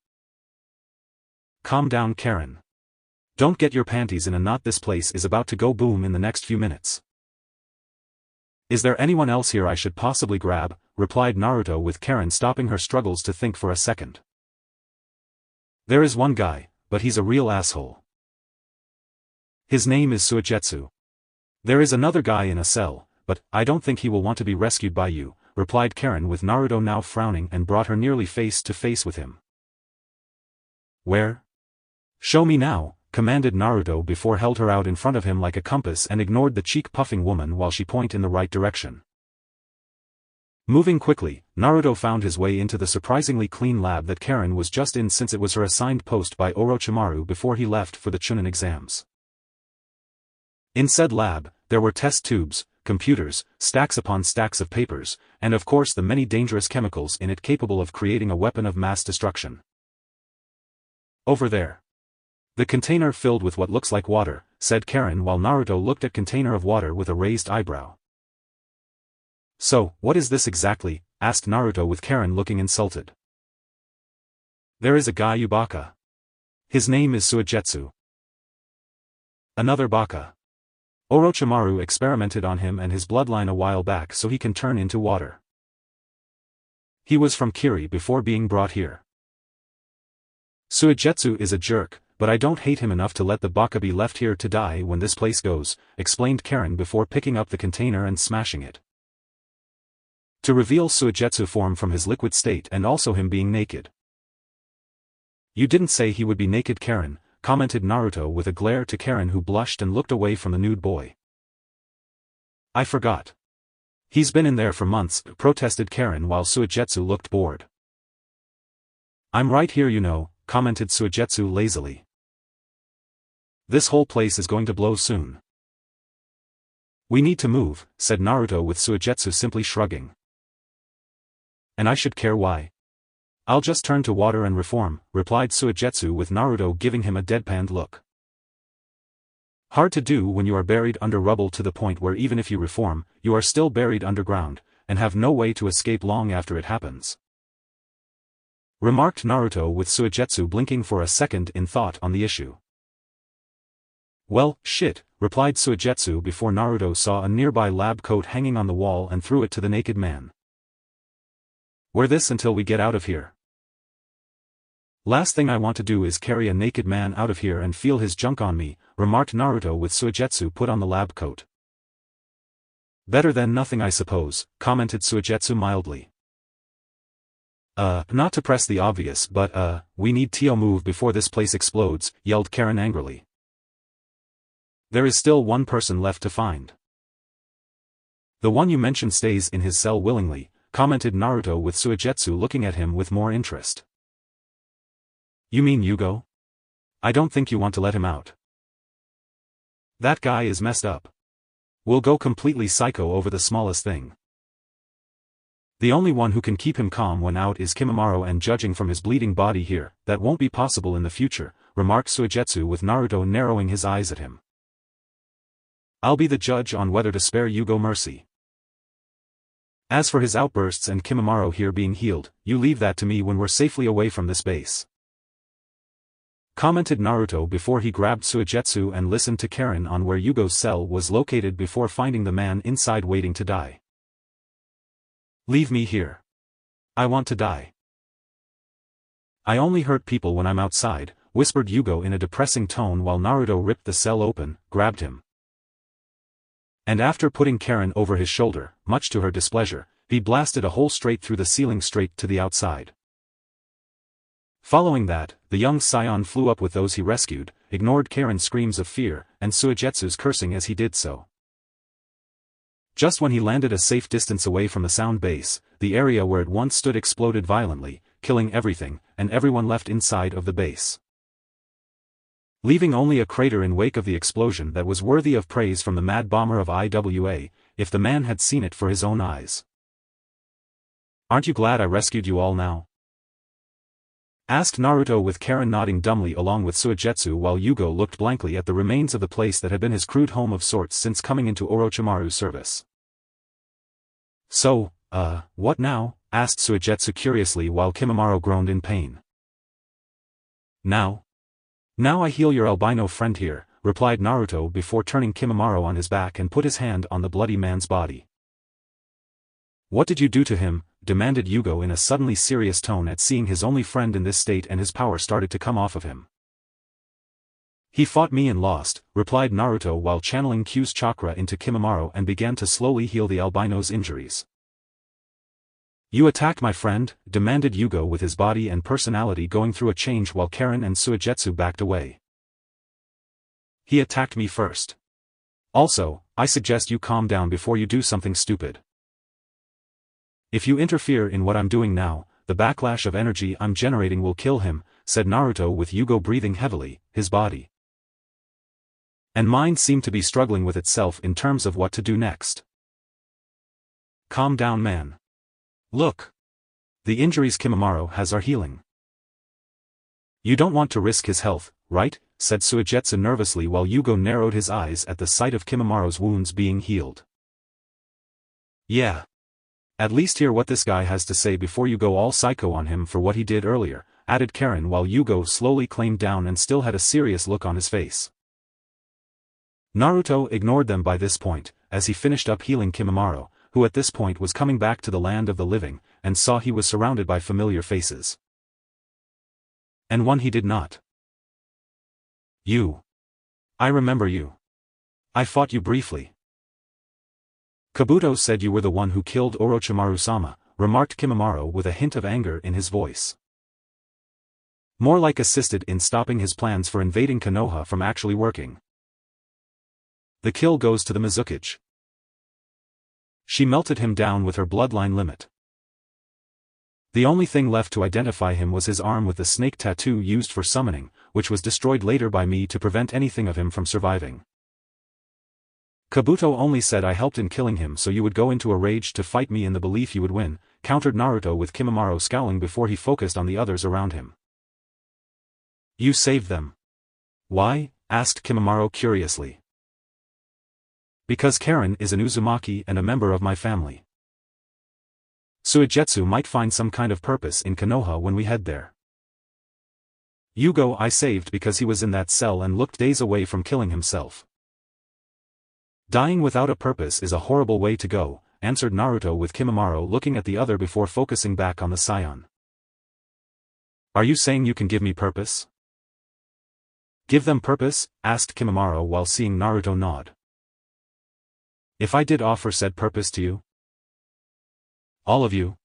Calm down, Karen. Don't get your panties in a knot, this place is about to go boom in the next few minutes. Is there anyone else here I should possibly grab? Replied Naruto with Karen stopping her struggles to think for a second. There is one guy, but he's a real asshole. His name is Suigetsu. There is another guy in a cell, but I don't think he will want to be rescued by you, replied Karen with Naruto now frowning and brought her nearly face to face with him. Where? Show me now, commanded Naruto before held her out in front of him like a compass and ignored the cheek-puffing woman while she pointed in the right direction. Moving quickly, Naruto found his way into the surprisingly clean lab that Karen was just in since it was her assigned post by Orochimaru before he left for the Chunin exams. In said lab, there were test tubes, computers, stacks upon stacks of papers, and of course the many dangerous chemicals in it capable of creating a weapon of mass destruction. Over there. The container filled with what looks like water, said Karen while Naruto looked at container of water with a raised eyebrow. So, what is this exactly? Asked Naruto with Karen looking insulted. There is a guy, you baka. His name is Suigetsu. Another baka. Orochimaru experimented on him and his bloodline a while back so he can turn into water. He was from Kiri before being brought here. Suigetsu is a jerk, but I don't hate him enough to let the baka be left here to die when this place goes, explained Karen before picking up the container and smashing it. To reveal Suigetsu form from his liquid state and also him being naked. You didn't say he would be naked, Karen, commented Naruto with a glare to Karen who blushed and looked away from the nude boy. I forgot. He's been in there for months, protested Karen while Suigetsu looked bored. I'm right here, you know, commented Suigetsu lazily. This whole place is going to blow soon. We need to move, said Naruto with Suigetsu simply shrugging. And I should care why? I'll just turn to water and reform, replied Suigetsu with Naruto giving him a deadpanned look. Hard to do when you are buried under rubble to the point where even if you reform, you are still buried underground, and have no way to escape long after it happens. Remarked Naruto with Suigetsu blinking for a second in thought on the issue. Well, shit, replied Suigetsu before Naruto saw a nearby lab coat hanging on the wall and threw it to the naked man. Wear this until we get out of here. Last thing I want to do is carry a naked man out of here and feel his junk on me, remarked Naruto with Suigetsu put on the lab coat. Better than nothing I suppose, commented Suigetsu mildly. Not to press the obvious but we need to move before this place explodes, yelled Karen angrily. There is still one person left to find. The one you mentioned stays in his cell willingly, commented Naruto with Suigetsu looking at him with more interest. You mean Yugo? I don't think you want to let him out. That guy is messed up. We'll go completely psycho over the smallest thing. The only one who can keep him calm when out is Kimimaro, and judging from his bleeding body here, that won't be possible in the future, remarked Suigetsu with Naruto narrowing his eyes at him. I'll be the judge on whether to spare Yugo mercy. As for his outbursts and Kimimaro here being healed, you leave that to me when we're safely away from this base. commented Naruto before he grabbed Suigetsu and listened to Karen on where Yugo's cell was located before finding the man inside waiting to die. Leave me here. I want to die. I only hurt people when I'm outside, whispered Yugo in a depressing tone while Naruto ripped the cell open, grabbed him. And after putting Karen over his shoulder, much to her displeasure, he blasted a hole straight through the ceiling straight to the outside. Following that, the young Saiyan flew up with those he rescued, ignored Karen's screams of fear, and Suigetsu's cursing as he did so. Just when he landed a safe distance away from the sound base, the area where it once stood exploded violently, killing everything and everyone left inside of the base, leaving only a crater in wake of the explosion that was worthy of praise from the mad bomber of IWA, if the man had seen it for his own eyes. Aren't you glad I rescued you all now? Asked Naruto with Karen nodding dumbly along with Suigetsu while Yugo looked blankly at the remains of the place that had been his crude home of sorts since coming into Orochimaru's service. So, what now? Asked Suigetsu curiously while Kimimaro groaned in pain. Now I heal your albino friend here, replied Naruto before turning Kimimaro on his back and put his hand on the bloody man's body. What did you do to him? Demanded Yugo in a suddenly serious tone at seeing his only friend in this state and his power started to come off of him. He fought me and lost, replied Naruto while channeling Q's chakra into Kimimaro and began to slowly heal the albino's injuries. You attacked my friend? Demanded Yugo with his body and personality going through a change while Karen and Suigetsu backed away. He attacked me first. Also, I suggest you calm down before you do something stupid. If you interfere in what I'm doing now, the backlash of energy I'm generating will kill him, said Naruto with Yugo breathing heavily, his body and mind seemed to be struggling with itself in terms of what to do next. Calm down, man. Look. The injuries Kimimaro has are healing. You don't want to risk his health, right? Said Suigetsu nervously while Yugo narrowed his eyes at the sight of Kimimaro's wounds being healed. Yeah. At least hear what this guy has to say before you go all psycho on him for what he did earlier, added Karen while Yugo slowly claimed down and still had a serious look on his face. Naruto ignored them by this point, as he finished up healing Kimimaro, who at this point was coming back to the land of the living, and saw he was surrounded by familiar faces. And one he did not. You. I remember you. I fought you briefly. Kabuto said you were the one who killed Orochimaru-sama, remarked Kimimaro with a hint of anger in his voice. More like assisted in stopping his plans for invading Konoha from actually working. The kill goes to the Mizukage. She melted him down with her bloodline limit. The only thing left to identify him was his arm with the snake tattoo used for summoning, which was destroyed later by me to prevent anything of him from surviving. Kabuto only said I helped in killing him so you would go into a rage to fight me in the belief you would win, countered Naruto with Kimimaro scowling before he focused on the others around him. You saved them. Why? Asked Kimimaro curiously. Because Karen is an Uzumaki and a member of my family. Suigetsu might find some kind of purpose in Konoha when we head there. Yugo I saved because he was in that cell and looked days away from killing himself. Dying without a purpose is a horrible way to go, answered Naruto with Kimimaro looking at the other before focusing back on the Saiyan. Are you saying you can give me purpose? Give them purpose? Asked Kimimaro while seeing Naruto nod. If I did offer said purpose to you? All of you?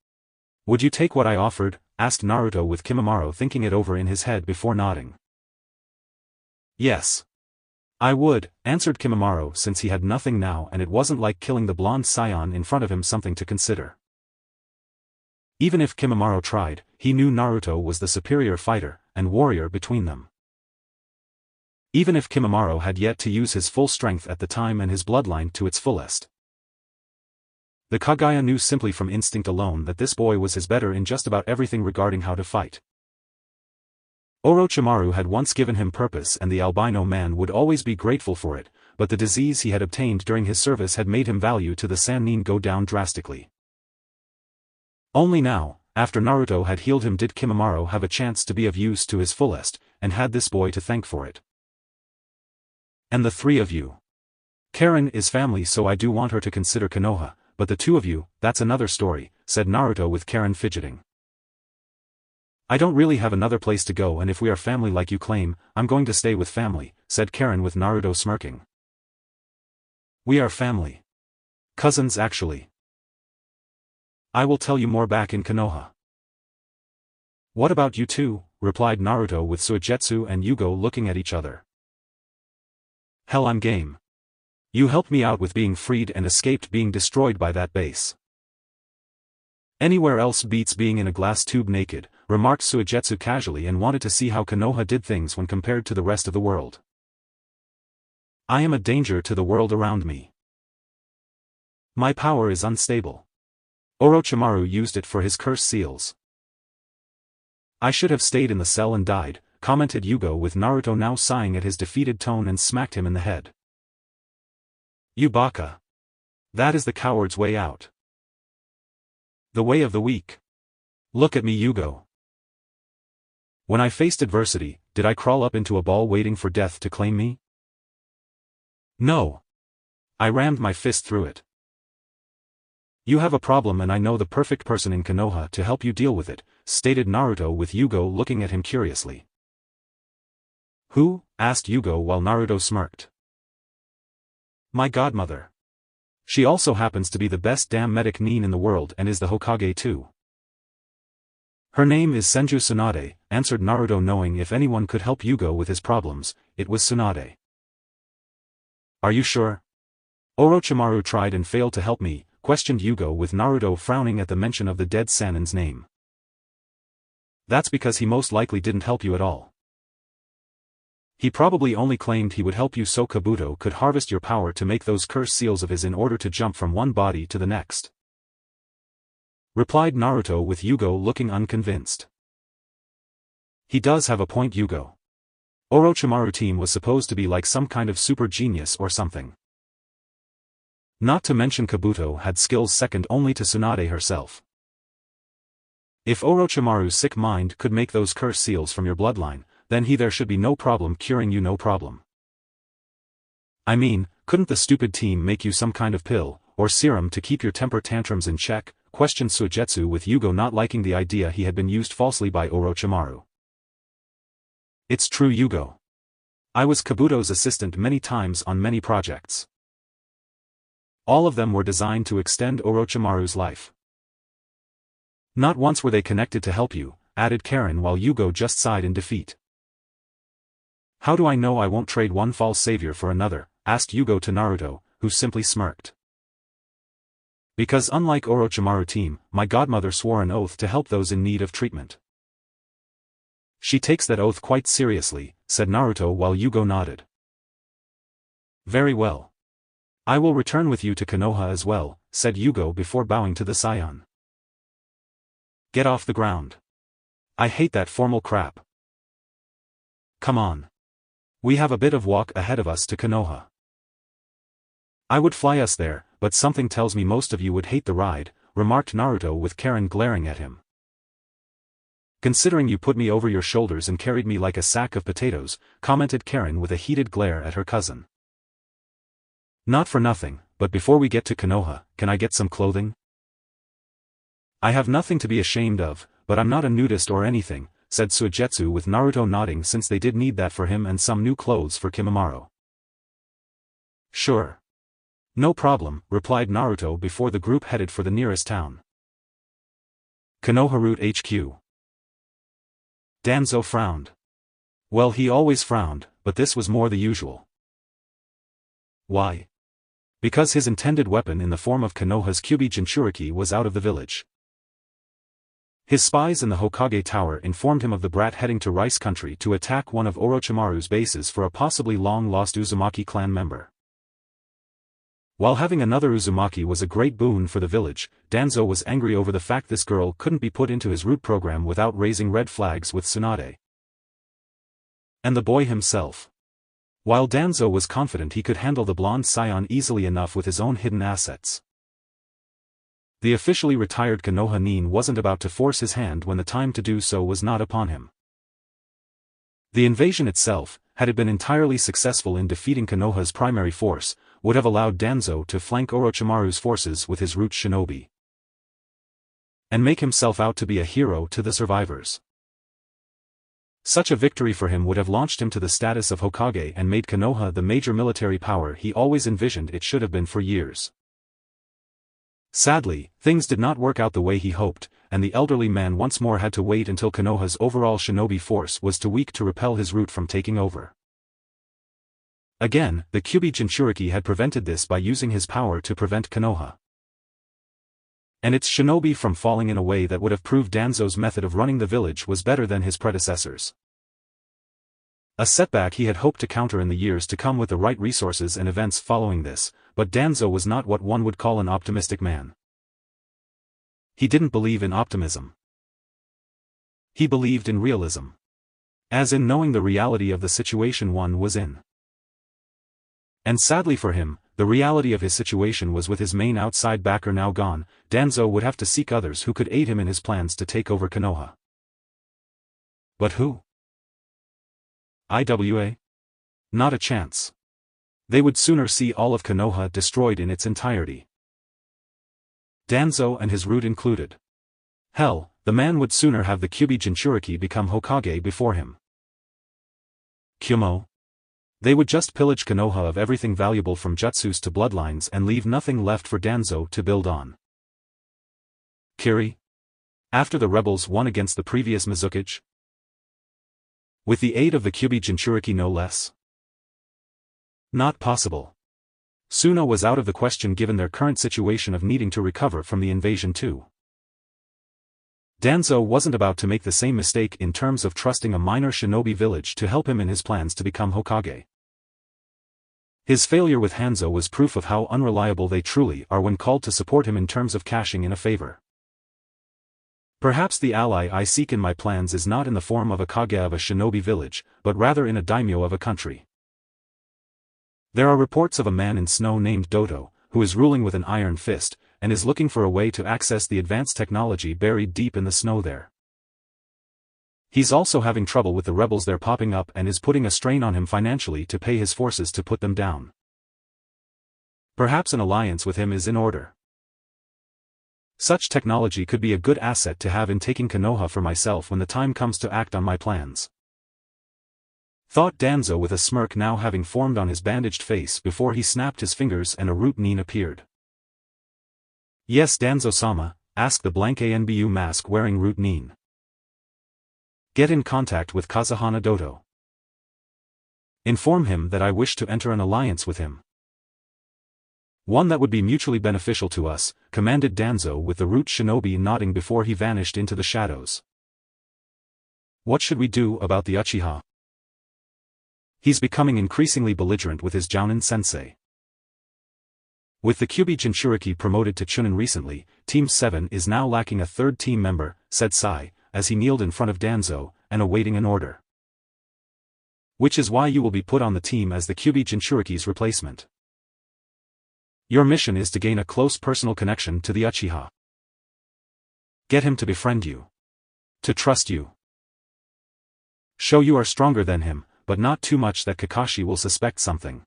Would you take what I offered? Asked Naruto with Kimimaro thinking it over in his head before nodding. Yes. I would, answered Kimimaro since he had nothing now and it wasn't like killing the blonde Saiyan in front of him something to consider. Even if Kimimaro tried, he knew Naruto was the superior fighter and warrior between them. Even if Kimimaro had yet to use his full strength at the time and his bloodline to its fullest. The Kagaya knew simply from instinct alone that this boy was his better in just about everything regarding how to fight. Orochimaru had once given him purpose and the albino man would always be grateful for it, but the disease he had obtained during his service had made him value to the Sannin go down drastically. Only now, after Naruto had healed him did Kimimaro have a chance to be of use to his fullest, and had this boy to thank for it. And the three of you. Karen is family, so I do want her to consider Konoha, but the two of you, that's another story, said Naruto with Karen fidgeting. I don't really have another place to go, and if we are family like you claim, I'm going to stay with family, said Karen with Naruto smirking. We are family. Cousins actually. I will tell you more back in Konoha. What about you two? Replied Naruto with Suigetsu and Yugo looking at each other. Hell, I'm game. You helped me out with being freed and escaped being destroyed by that base. Anywhere else beats being in a glass tube naked, remarked Suigetsu casually and wanted to see how Konoha did things when compared to the rest of the world. I am a danger to the world around me. My power is unstable. Orochimaru used it for his curse seals. I should have stayed in the cell and died, commented Yugo with Naruto now sighing at his defeated tone and smacked him in the head. You baka. That is the coward's way out. The way of the weak. Look at me, Yugo. When I faced adversity, did I crawl up into a ball waiting for death to claim me? No. I rammed my fist through it. You have a problem and I know the perfect person in Konoha to help you deal with it, stated Naruto with Yugo looking at him curiously. Who? Asked Yugo while Naruto smirked. My godmother. She also happens to be the best damn medic nin in the world and is the Hokage too. Her name is Senju Tsunade, answered Naruto, knowing if anyone could help Yugo with his problems, it was Tsunade. Are you sure? Orochimaru tried and failed to help me, questioned Yugo with Naruto frowning at the mention of the dead Sannin's name. That's because he most likely didn't help you at all. He probably only claimed he would help you so Kabuto could harvest your power to make those curse seals of his in order to jump from one body to the next. Replied Naruto with Yugo looking unconvinced. He does have a point, Yugo. Orochimaru team was supposed to be like some kind of super genius or something. Not to mention Kabuto had skills second only to Tsunade herself. If Orochimaru's sick mind could make those curse seals from your bloodline, then there should be no problem curing you, no problem. I mean, couldn't the stupid team make you some kind of pill, or serum to keep your temper tantrums in check? Questioned Suigetsu with Yugo not liking the idea he had been used falsely by Orochimaru. It's true, Yugo. I was Kabuto's assistant many times on many projects. All of them were designed to extend Orochimaru's life. Not once were they connected to help you, added Karen while Yugo just sighed in defeat. How do I know I won't trade one false savior for another? Asked Yugo to Naruto, who simply smirked. Because unlike Orochimaru team, my godmother swore an oath to help those in need of treatment. She takes that oath quite seriously, said Naruto while Yugo nodded. Very well. I will return with you to Konoha as well, said Yugo before bowing to the Saiyan. Get off the ground. I hate that formal crap. Come on. We have a bit of walk ahead of us to Konoha. I would fly us there, but something tells me most of you would hate the ride, remarked Naruto with Karen glaring at him. Considering you put me over your shoulders and carried me like a sack of potatoes, commented Karen with a heated glare at her cousin. Not for nothing, but before we get to Konoha, can I get some clothing? I have nothing to be ashamed of, but I'm not a nudist or anything, said Suigetsu with Naruto nodding since they did need that for him and some new clothes for Kimimaro. Sure. No problem, replied Naruto before the group headed for the nearest town. Konoha Route HQ. Danzo frowned. Well, he always frowned, but this was more the usual. Why? Because his intended weapon in the form of Konoha's Kyubi Jinchuriki was out of the village. His spies in the Hokage Tower informed him of the brat heading to Rice Country to attack one of Orochimaru's bases for a possibly long-lost Uzumaki clan member. While having another Uzumaki was a great boon for the village, Danzo was angry over the fact this girl couldn't be put into his root program without raising red flags with Tsunade. And the boy himself. While Danzo was confident he could handle the blonde Saiyan easily enough with his own hidden assets. The officially retired Konoha nin wasn't about to force his hand when the time to do so was not upon him. The invasion itself, had it been entirely successful in defeating Konoha's primary force, would have allowed Danzo to flank Orochimaru's forces with his root shinobi and make himself out to be a hero to the survivors. Such a victory for him would have launched him to the status of Hokage and made Konoha the major military power he always envisioned it should have been for years. Sadly, things did not work out the way he hoped, and the elderly man once more had to wait until Konoha's overall shinobi force was too weak to repel his root from taking over. Again, the Kyuubi Jinchuriki had prevented this by using his power to prevent Konoha and its shinobi from falling in a way that would have proved Danzo's method of running the village was better than his predecessors. A setback he had hoped to counter in the years to come with the right resources and events following this, but Danzo was not what one would call an optimistic man. He didn't believe in optimism. He believed in realism. As in knowing the reality of the situation one was in. And sadly for him, the reality of his situation was with his main outside backer now gone, Danzo would have to seek others who could aid him in his plans to take over Konoha. But who? IWA? Not a chance. They would sooner see all of Konoha destroyed in its entirety. Danzo and his root included. Hell, the man would sooner have the Kyuubi Jinchuriki become Hokage before him. Kyumo? They would just pillage Konoha of everything valuable from jutsus to bloodlines and leave nothing left for Danzo to build on. Kiri? After the rebels won against the previous Mizukage? With the aid of the Kyuubi Jinchuriki no less? Not possible. Suna was out of the question given their current situation of needing to recover from the invasion too. Danzo wasn't about to make the same mistake in terms of trusting a minor shinobi village to help him in his plans to become Hokage. His failure with Hanzo was proof of how unreliable they truly are when called to support him in terms of cashing in a favor. Perhaps the ally I seek in my plans is not in the form of a kage of a shinobi village, but rather in a daimyo of a country. There are reports of a man in snow named Dodo, who is ruling with an iron fist, and is looking for a way to access the advanced technology buried deep in the snow there. He's also having trouble with the rebels there popping up and is putting a strain on him financially to pay his forces to put them down. Perhaps an alliance with him is in order. Such technology could be a good asset to have in taking Konoha for myself when the time comes to act on my plans. Thought Danzo with a smirk now having formed on his bandaged face before he snapped his fingers and a root nin appeared. Yes, Danzo-sama, asked the blank ANBU mask wearing root nin. Get in contact with Kazuhana Dodo. Inform him that I wish to enter an alliance with him. One that would be mutually beneficial to us, commanded Danzo with the root shinobi nodding before he vanished into the shadows. What should we do about the Uchiha? He's becoming increasingly belligerent with his Jounin sensei. With the Kyuubi Jinchuriki promoted to Chunin recently, Team 7 is now lacking a third team member, said Sai, as he kneeled in front of Danzo, and awaiting an order. Which is why you will be put on the team as the Kyuubi Jinchuriki's replacement. Your mission is to gain a close personal connection to the Uchiha. Get him to befriend you. To trust you. Show you are stronger than him, but not too much that Kakashi will suspect something.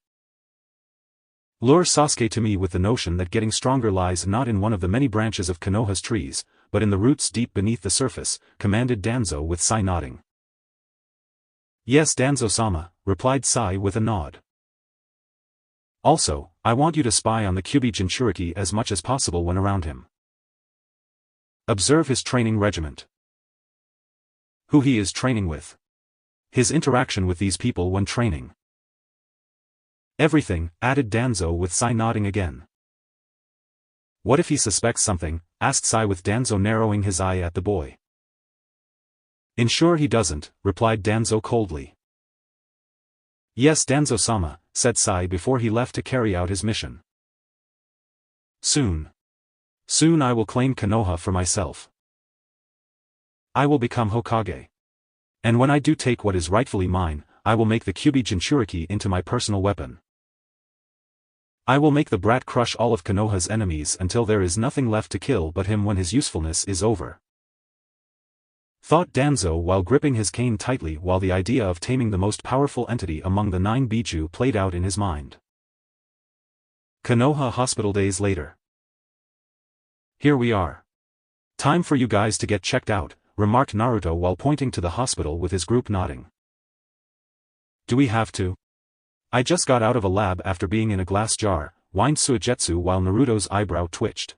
Lure Sasuke to me with the notion that getting stronger lies not in one of the many branches of Konoha's trees, but in the roots deep beneath the surface, commanded Danzo with Sai nodding. Yes, Danzo-sama, replied Sai with a nod. Also, I want you to spy on the Kyuubi Jinchuriki as much as possible when around him. Observe his training regiment. Who he is training with. His interaction with these people when training. Everything, added Danzo with Sai nodding again. What if he suspects something, asked Sai with Danzo narrowing his eye at the boy. Ensure he doesn't, replied Danzo coldly. Yes, Danzo-sama, said Sai before he left to carry out his mission. Soon. Soon I will claim Konoha for myself. I will become Hokage. And when I do take what is rightfully mine, I will make the Kyuubi Jinchuriki into my personal weapon. I will make the brat crush all of Konoha's enemies until there is nothing left to kill but him when his usefulness is over. thought Danzo while gripping his cane tightly while the idea of taming the most powerful entity among the 9 Biju played out in his mind. Konoha Hospital days later. Here we are. Time for you guys to get checked out, remarked Naruto while pointing to the hospital with his group nodding. Do we have to? I just got out of a lab after being in a glass jar, whined Suigetsu while Naruto's eyebrow twitched.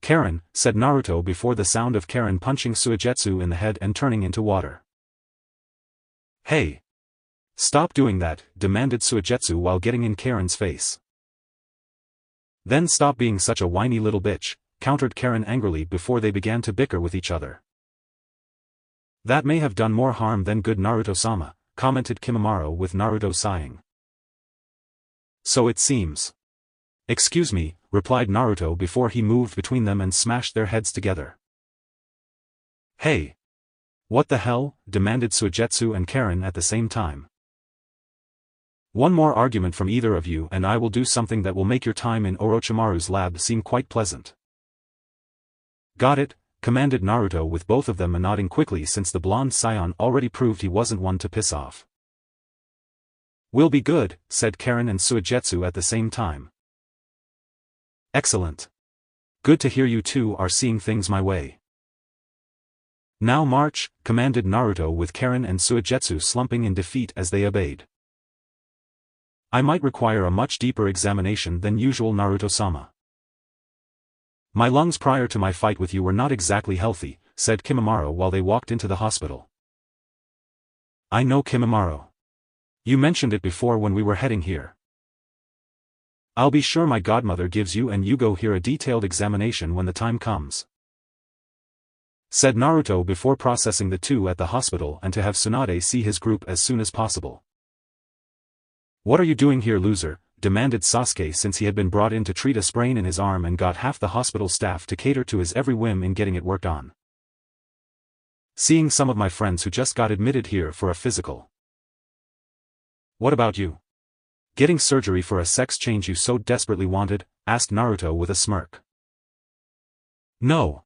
Karen, said Naruto before the sound of Karen punching Suigetsu in the head and turning into water. Hey! Stop doing that, demanded Suigetsu while getting in Karen's face. Then stop being such a whiny little bitch, countered Karen angrily before they began to bicker with each other. That may have done more harm than good, Naruto-sama, commented Kimimaro with Naruto sighing. So it seems. Excuse me, replied Naruto before he moved between them and smashed their heads together. Hey! What the hell? Demanded Suigetsu and Karen at the same time. One more argument from either of you and I will do something that will make your time in Orochimaru's lab seem quite pleasant. Got it, commanded Naruto with both of them nodding quickly since the blonde Saiyan already proved he wasn't one to piss off. Will be good, said Karen and Suigetsu at the same time. Excellent. Good to hear you two are seeing things my way. Now march, commanded Naruto with Karen and Suigetsu slumping in defeat as they obeyed. I might require a much deeper examination than usual, Naruto-sama. My lungs prior to my fight with you were not exactly healthy, said Kimimaro while they walked into the hospital. I know, Kimimaro. You mentioned it before when we were heading here. I'll be sure my godmother gives you and Yugo here a detailed examination when the time comes, said Naruto before processing the two at the hospital and to have Tsunade see his group as soon as possible. What are you doing here, loser? Demanded Sasuke since he had been brought in to treat a sprain in his arm and got half the hospital staff to cater to his every whim in getting it worked on. Seeing some of my friends who just got admitted here for a physical. What about you? Getting surgery for a sex change you so desperately wanted? Asked Naruto with a smirk. No.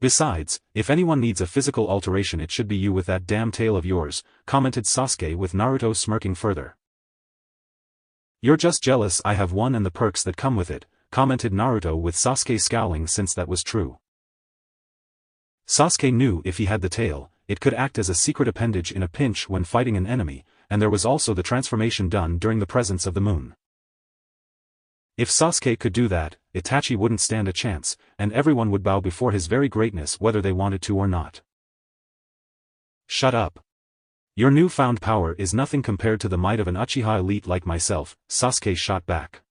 Besides, if anyone needs a physical alteration it should be you with that damn tail of yours, commented Sasuke with Naruto smirking further. You're just jealous I have one and the perks that come with it, commented Naruto with Sasuke scowling since that was true. Sasuke knew if he had the tail, it could act as a secret appendage in a pinch when fighting an enemy, and there was also the transformation done during the presence of the moon. If Sasuke could do that, Itachi wouldn't stand a chance, and everyone would bow before his very greatness whether they wanted to or not. Shut up. Your newfound power is nothing compared to the might of an Uchiha elite like myself, Sasuke shot back.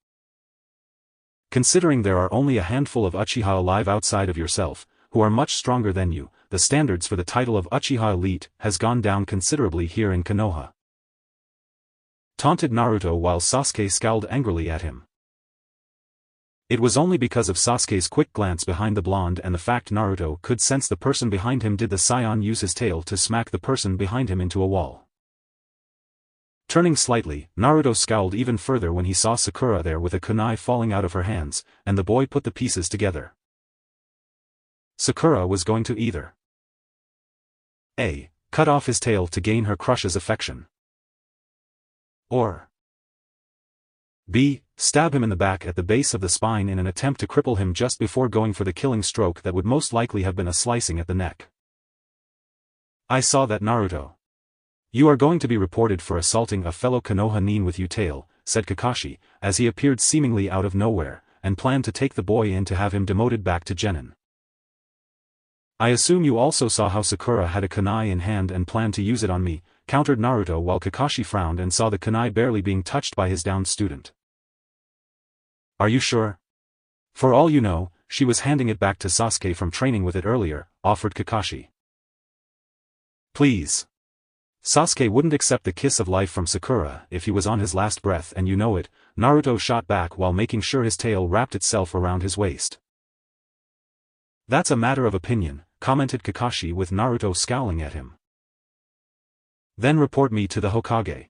Considering there are only a handful of Uchiha alive outside of yourself, who are much stronger than you, the standards for the title of Uchiha elite has gone down considerably here in Konoha. Taunted Naruto while Sasuke scowled angrily at him. It was only because of Sasuke's quick glance behind the blonde and the fact Naruto could sense the person behind him did the Saiyan use his tail to smack the person behind him into a wall. Turning slightly, Naruto scowled even further when he saw Sakura there with a kunai falling out of her hands, and the boy put the pieces together. Sakura was going to either A. Cut off his tail to gain her crush's affection, or B. Stab him in the back at the base of the spine in an attempt to cripple him just before going for the killing stroke that would most likely have been a slicing at the neck. I saw that, Naruto. You are going to be reported for assaulting a fellow Konoha nin with you tail, said Kakashi, as he appeared seemingly out of nowhere, and planned to take the boy in to have him demoted back to genin. I assume you also saw how Sakura had a kunai in hand and planned to use it on me, countered Naruto while Kakashi frowned and saw the kunai barely being touched by his downed student. Are you sure? For all you know, she was handing it back to Sasuke from training with it earlier, offered Kakashi. Please. Sasuke wouldn't accept the kiss of life from Sakura if he was on his last breath and you know it, Naruto shot back while making sure his tail wrapped itself around his waist. That's a matter of opinion, commented Kakashi with Naruto scowling at him. Then report me to the Hokage.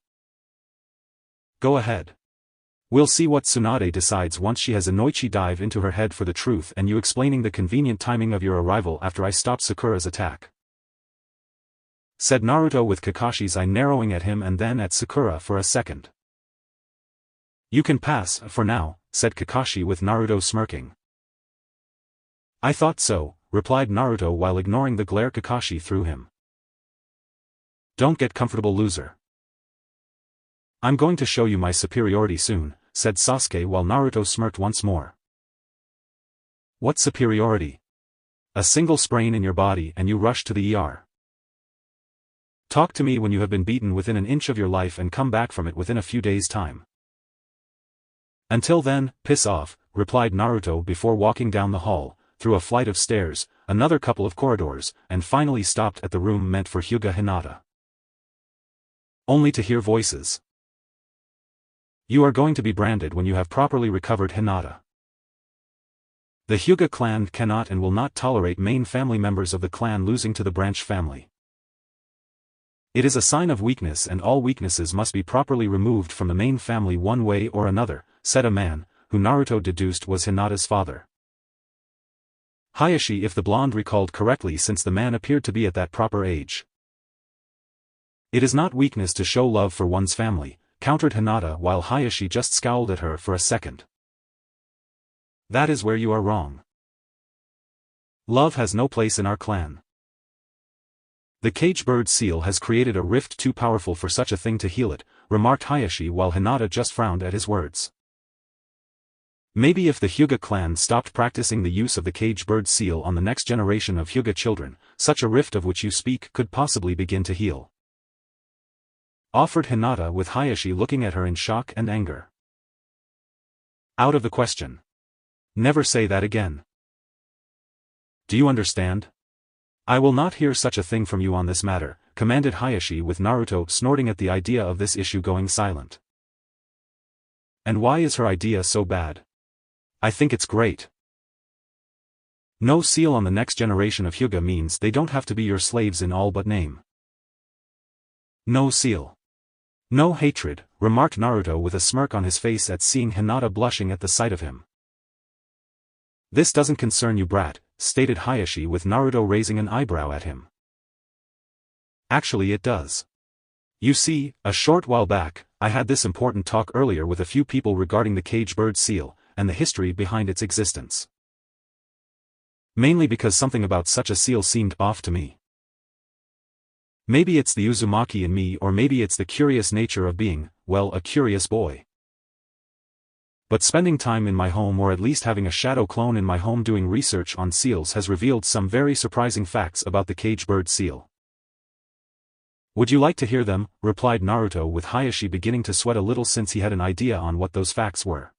Go ahead. We'll see what Tsunade decides once she has Inoichi dive into her head for the truth and you explaining the convenient timing of your arrival after I stopped Sakura's attack," said Naruto with Kakashi's eye narrowing at him and then at Sakura for a second. "You can pass, for now," said Kakashi with Naruto smirking. "I thought so," replied Naruto while ignoring the glare Kakashi threw him. "Don't get comfortable, loser. I'm going to show you my superiority soon," said Sasuke while Naruto smirked once more. "What superiority? A single sprain in your body and you rush to the ER. Talk to me when you have been beaten within an inch of your life and come back from it within a few days' time." "Until then, piss off," replied Naruto before walking down the hall, through a flight of stairs, another couple of corridors, and finally stopped at the room meant for Hyuga Hinata. Only to hear voices. "You are going to be branded when you have properly recovered, Hinata. The Hyuga clan cannot and will not tolerate main family members of the clan losing to the branch family. It is a sign of weakness and all weaknesses must be properly removed from the main family one way or another," said a man, who Naruto deduced was Hinata's father. Hayashi, if the blonde recalled correctly, since the man appeared to be at that proper age. "It is not weakness to show love for one's family," countered Hinata while Hayashi just scowled at her for a second. "That is where you are wrong. Love has no place in our clan. The cage bird seal has created a rift too powerful for such a thing to heal it," remarked Hayashi while Hinata just frowned at his words. "Maybe if the Hyuga clan stopped practicing the use of the cage bird seal on the next generation of Hyuga children, such a rift of which you speak could possibly begin to heal," offered Hinata with Hayashi looking at her in shock and anger. "Out of the question. Never say that again. Do you understand? I will not hear such a thing from you on this matter," commanded Hayashi with Naruto snorting at the idea of this issue going silent. "And why is her idea so bad? I think it's great. No seal on the next generation of Hyuga means they don't have to be your slaves in all but name. No seal. No hatred," remarked Naruto with a smirk on his face at seeing Hinata blushing at the sight of him. "This doesn't concern you, brat," stated Hayashi with Naruto raising an eyebrow at him. "Actually it does. You see, a short while back, I had this important talk earlier with a few people regarding the cage bird seal, and the history behind its existence. Mainly because something about such a seal seemed off to me. Maybe it's the Uzumaki in me or maybe it's the curious nature of being, well, a curious boy. But spending time in my home or at least having a shadow clone in my home doing research on seals has revealed some very surprising facts about the cage bird seal." "Would you like to hear them?" replied Naruto with Hayashi beginning to sweat a little since he had an idea on what those facts were.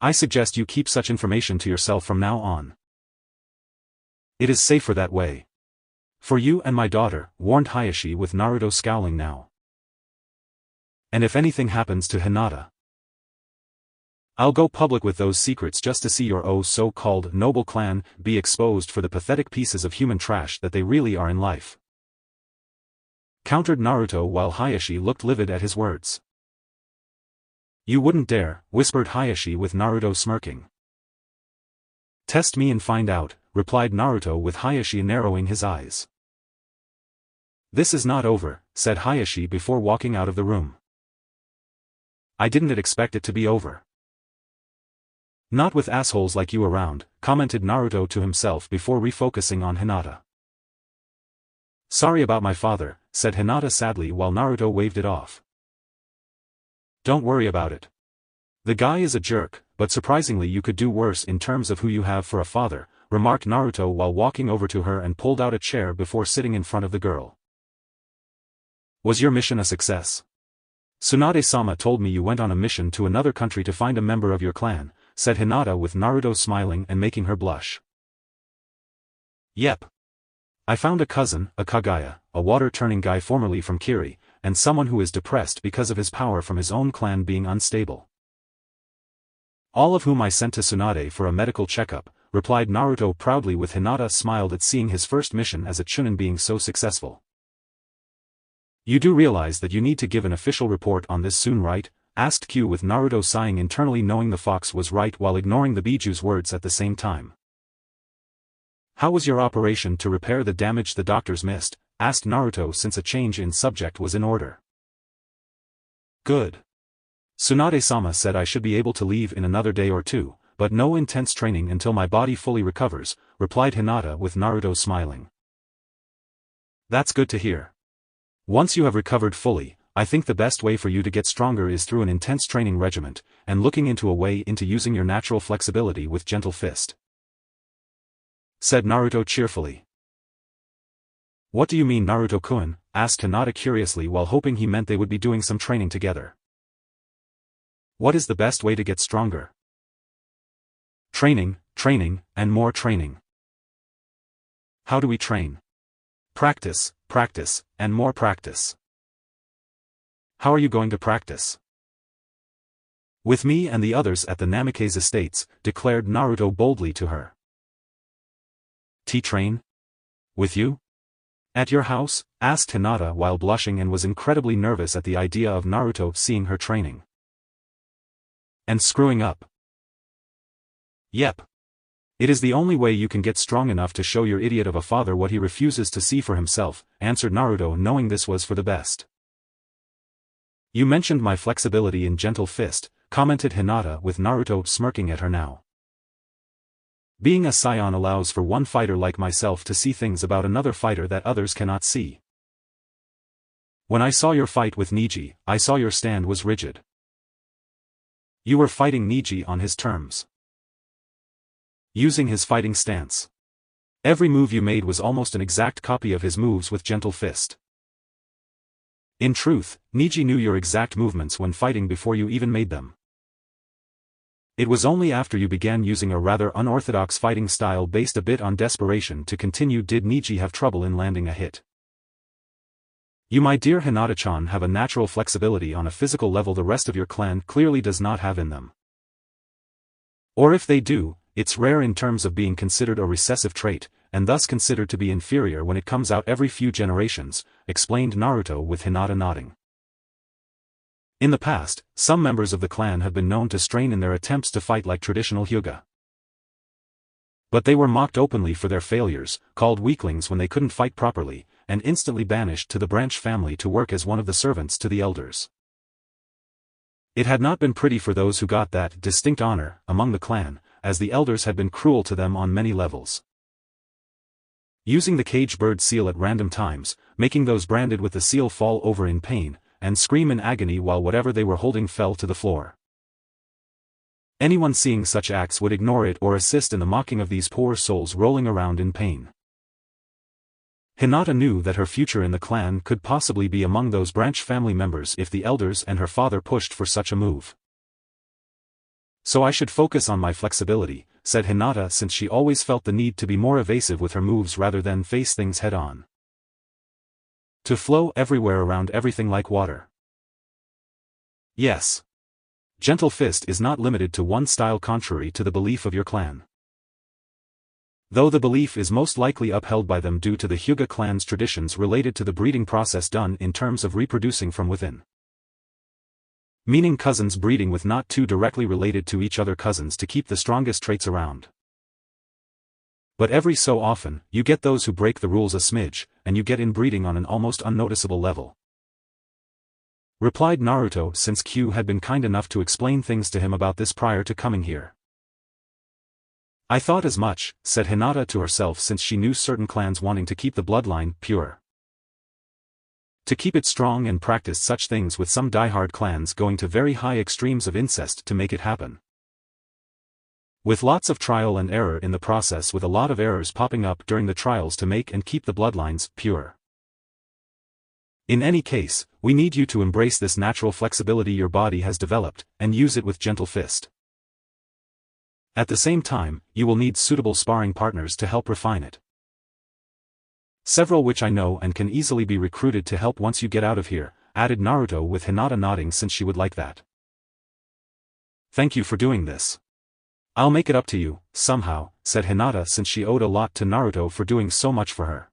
"I suggest you keep such information to yourself from now on. It is safer that way. For you and my daughter," warned Hayashi with Naruto scowling now. "And if anything happens to Hinata, I'll go public with those secrets just to see your so-called noble clan be exposed for the pathetic pieces of human trash that they really are in life," countered Naruto while Hayashi looked livid at his words. "You wouldn't dare," whispered Hayashi with Naruto smirking. "Test me and find out," replied Naruto with Hayashi narrowing his eyes. "This is not over," said Hayashi before walking out of the room. "I didn't expect it to be over. Not with assholes like you around," commented Naruto to himself before refocusing on Hinata. "Sorry about my father," said Hinata sadly while Naruto waved it off. "Don't worry about it. The guy is a jerk, but surprisingly you could do worse in terms of who you have for a father," remarked Naruto while walking over to her and pulled out a chair before sitting in front of the girl. "Was your mission a success? Tsunade-sama told me you went on a mission to another country to find a member of your clan," said Hinata with Naruto smiling and making her blush. "Yep. I found a cousin, a Kagaya, a water-turning guy formerly from Kiri, and someone who is depressed because of his power from his own clan being unstable. All of whom I sent to Tsunade for a medical checkup," replied Naruto proudly with Hinata smiled at seeing his first mission as a Chunin being so successful. "You do realize that you need to give an official report on this soon, right?" asked Q with Naruto sighing internally knowing the fox was right while ignoring the Biju's words at the same time. How was your operation to repair the damage the doctors missed? Asked Naruto since a change in subject was in order. Good. Tsunade-sama said I should be able to leave in another day or two, but no intense training until my body fully recovers, replied Hinata with Naruto smiling. That's good to hear. Once you have recovered fully, I think the best way for you to get stronger is through an intense training regimen, and looking into a way into using your natural flexibility with gentle fist. Said Naruto cheerfully. What do you mean Naruto-kun? Asked Hinata curiously while hoping he meant they would be doing some training together. What is the best way to get stronger? Training, training, and more training. How do we train? Practice, practice, and more practice. How are you going to practice? With me and the others at the Namikaze estates, declared Naruto boldly to her. Train? With you? At your house? Asked Hinata while blushing and was incredibly nervous at the idea of Naruto seeing her training. And screwing up. Yep. It is the only way you can get strong enough to show your idiot of a father what he refuses to see for himself, answered Naruto knowing this was for the best. You mentioned my flexibility in gentle fist, commented Hinata with Naruto smirking at her now. Being a Saiyan allows for one fighter like myself to see things about another fighter that others cannot see. When I saw your fight with Neji, I saw your stand was rigid. You were fighting Neji on his terms. Using his fighting stance. Every move you made was almost an exact copy of his moves with gentle fist. In truth, Neji knew your exact movements when fighting before you even made them. It was only after you began using a rather unorthodox fighting style based a bit on desperation to continue did Neji have trouble in landing a hit. You my dear Hinata-chan have a natural flexibility on a physical level the rest of your clan clearly does not have in them. Or if they do, it's rare in terms of being considered a recessive trait, and thus considered to be inferior when it comes out every few generations, explained Naruto with Hinata nodding. In the past, some members of the clan have been known to strain in their attempts to fight like traditional Hyuga. But they were mocked openly for their failures, called weaklings when they couldn't fight properly, and instantly banished to the branch family to work as one of the servants to the elders. It had not been pretty for those who got that distinct honor among the clan, as the elders had been cruel to them on many levels. Using the cage bird seal at random times, making those branded with the seal fall over in pain, and scream in agony while whatever they were holding fell to the floor. Anyone seeing such acts would ignore it or assist in the mocking of these poor souls rolling around in pain. Hinata knew that her future in the clan could possibly be among those branch family members if the elders and her father pushed for such a move. So I should focus on my flexibility, said Hinata since she always felt the need to be more evasive with her moves rather than face things head-on. To flow everywhere around everything like water. Yes. Gentle fist is not limited to one style contrary to the belief of your clan. Though the belief is most likely upheld by them due to the Hyuga clan's traditions related to the breeding process done in terms of reproducing from within. Meaning cousins breeding with not too directly related to each other cousins to keep the strongest traits around. But every so often, you get those who break the rules a smidge, and you get inbreeding on an almost unnoticeable level. Replied Naruto since Q had been kind enough to explain things to him about this prior to coming here. I thought as much, said Hinata to herself since she knew certain clans wanting to keep the bloodline pure. To keep it strong and practiced such things with some diehard clans going to very high extremes of incest to make it happen. With lots of trial and error in the process with a lot of errors popping up during the trials to make and keep the bloodlines pure. In any case, we need you to embrace this natural flexibility your body has developed, and use it with gentle fist. At the same time, you will need suitable sparring partners to help refine it. Several which I know and can easily be recruited to help once you get out of here, added Naruto with Hinata nodding since she would like that. Thank you for doing this. I'll make it up to you, somehow, said Hinata since she owed a lot to Naruto for doing so much for her.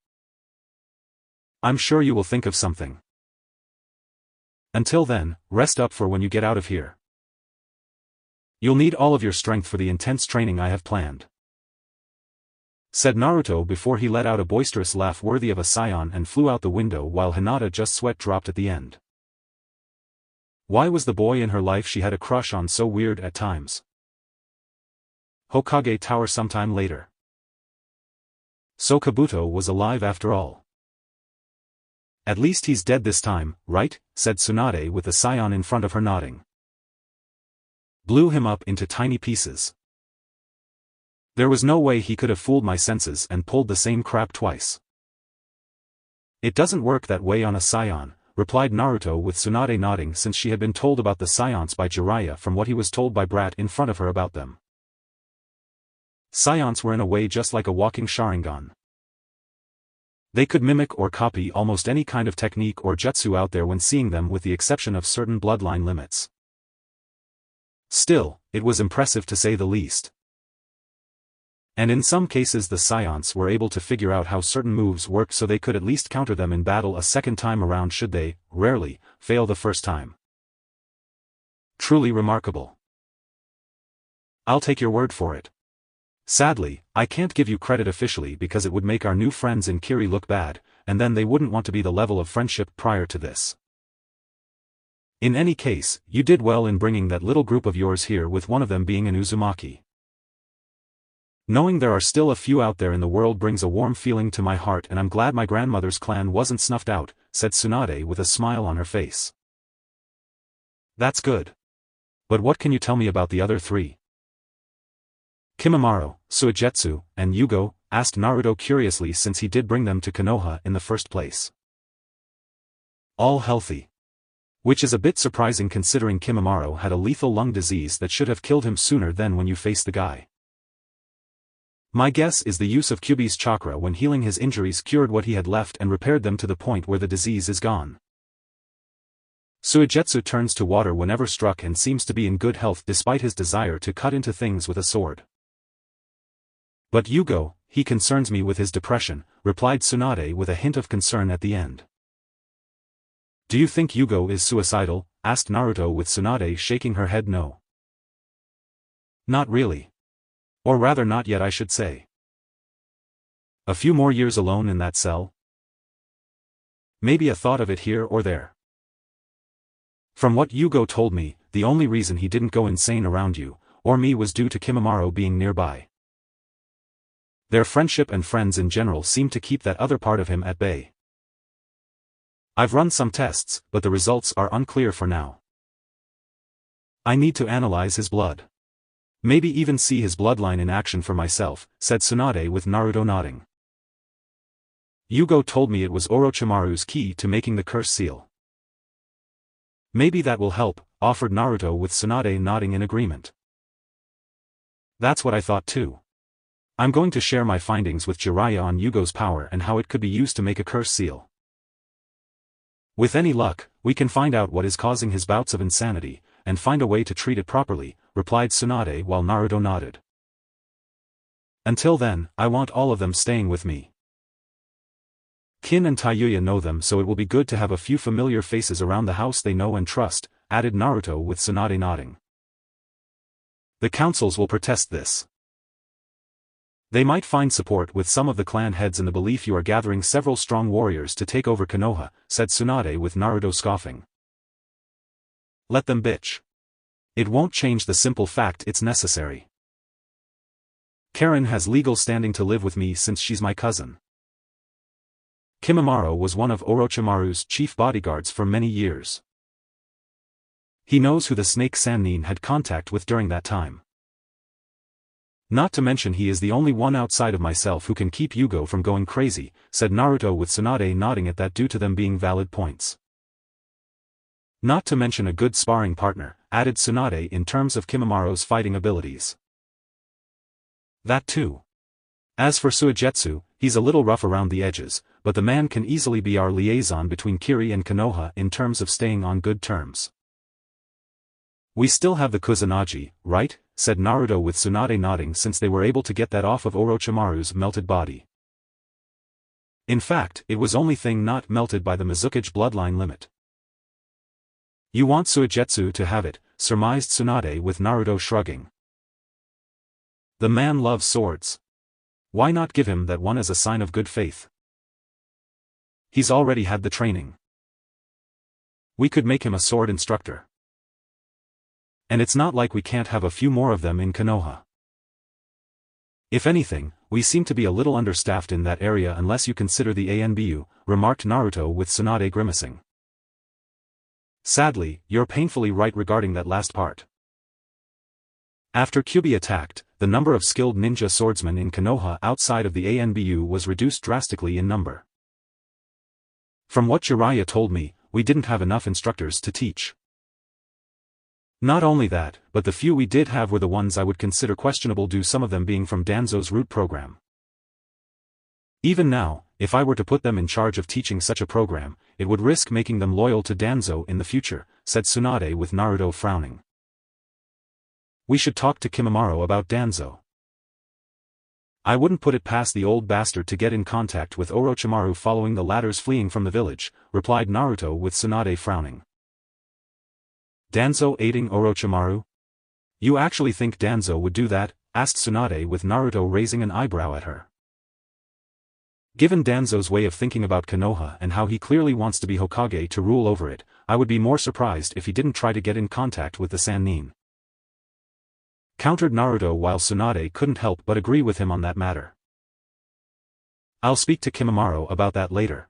I'm sure you will think of something. Until then, rest up for when you get out of here. You'll need all of your strength for the intense training I have planned," said Naruto before he let out a boisterous laugh worthy of a Saiyan and flew out the window while Hinata just sweat dropped at the end. Why was the boy in her life she had a crush on so weird at times? Hokage Tower sometime later. So Kabuto was alive after all. "At least he's dead this time, right?" said Tsunade with the Saiyan in front of her nodding. "Blew him up into tiny pieces. There was no way he could have fooled my senses and pulled the same crap twice." "It doesn't work that way on a Saiyan," replied Naruto with Tsunade nodding since she had been told about the Saiyans by Jiraiya from what he was told by Brat in front of her about them. Saiyans were in a way just like a walking Sharingan. They could mimic or copy almost any kind of technique or jutsu out there when seeing them with the exception of certain bloodline limits. Still, it was impressive to say the least. And in some cases the Saiyans were able to figure out how certain moves worked so they could at least counter them in battle a second time around should they, rarely, fail the first time. Truly remarkable. I'll take your word for it. Sadly, I can't give you credit officially because it would make our new friends in Kiri look bad, and then they wouldn't want to be the level of friendship prior to this. In any case, you did well in bringing that little group of yours here with one of them being an Uzumaki. Knowing there are still a few out there in the world brings a warm feeling to my heart and I'm glad my grandmother's clan wasn't snuffed out," said Tsunade with a smile on her face. "That's good. But what can you tell me about the other three?" "Kimimaro, Suigetsu, and Yugo," asked Naruto curiously since he did bring them to Konoha in the first place. "All healthy. Which is a bit surprising considering Kimimaro had a lethal lung disease that should have killed him sooner than when you face the guy. My guess is the use of Kyuubi's chakra when healing his injuries cured what he had left and repaired them to the point where the disease is gone. Suigetsu turns to water whenever struck and seems to be in good health despite his desire to cut into things with a sword. But Yugo, he concerns me with his depression," replied Tsunade with a hint of concern at the end. "Do you think Yugo is suicidal?" asked Naruto with Tsunade shaking her head no. "Not really. Or rather not yet I should say. A few more years alone in that cell? Maybe a thought of it here or there. From what Yugo told me, the only reason he didn't go insane around you, or me was due to Kimimaro being nearby. Their friendship and friends in general seem to keep that other part of him at bay. I've run some tests, but the results are unclear for now. I need to analyze his blood. Maybe even see his bloodline in action for myself," said Tsunade with Naruto nodding. "Yugo told me it was Orochimaru's key to making the curse seal. Maybe that will help," offered Naruto with Tsunade nodding in agreement. "That's what I thought too. I'm going to share my findings with Jiraiya on Yugo's power and how it could be used to make a curse seal. With any luck, we can find out what is causing his bouts of insanity, and find a way to treat it properly," replied Tsunade while Naruto nodded. "Until then, I want all of them staying with me. Kin and Taiyuya know them so it will be good to have a few familiar faces around the house they know and trust," added Naruto with Tsunade nodding. "The councils will protest this. They might find support with some of the clan heads in the belief you are gathering several strong warriors to take over Konoha," said Tsunade with Naruto scoffing. "Let them bitch. It won't change the simple fact it's necessary. Karen has legal standing to live with me since she's my cousin. Kimimaro was one of Orochimaru's chief bodyguards for many years. He knows who the Snake Sannin had contact with during that time. Not to mention he is the only one outside of myself who can keep Yugo from going crazy," said Naruto with Tsunade nodding at that due to them being valid points. "Not to mention a good sparring partner," added Tsunade in terms of Kimimaro's fighting abilities. "That too. As for Suigetsu, he's a little rough around the edges, but the man can easily be our liaison between Kiri and Konoha in terms of staying on good terms." "We still have the Kusanagi, right?" said Naruto with Tsunade nodding since they were able to get that off of Orochimaru's melted body. In fact, it was only thing not melted by the Mizukage bloodline limit. You want Suigetsu to have it, surmised Tsunade with Naruto shrugging. The man loves swords. Why not give him that one as a sign of good faith? He's already had the training. We could make him a sword instructor. And it's not like we can't have a few more of them in Konoha. If anything, we seem to be a little understaffed in that area unless you consider the ANBU, remarked Naruto with Tsunade grimacing. Sadly, you're painfully right regarding that last part. After Kyuubi attacked, the number of skilled ninja swordsmen in Konoha outside of the ANBU was reduced drastically in number. From what Jiraiya told me, we didn't have enough instructors to teach. Not only that, but the few we did have were the ones I would consider questionable due some of them being from Danzo's root program. Even now, if I were to put them in charge of teaching such a program, it would risk making them loyal to Danzo in the future, said Tsunade with Naruto frowning. We should talk to Kimimaro about Danzo. I wouldn't put it past the old bastard to get in contact with Orochimaru following the latter's fleeing from the village, replied Naruto with Tsunade frowning. Danzo aiding Orochimaru? You actually think Danzo would do that? Asked Tsunade with Naruto raising an eyebrow at her. Given Danzo's way of thinking about Konoha and how he clearly wants to be Hokage to rule over it, I would be more surprised if he didn't try to get in contact with the Sannin. Countered Naruto while Tsunade couldn't help but agree with him on that matter. I'll speak to Kimimaro about that later.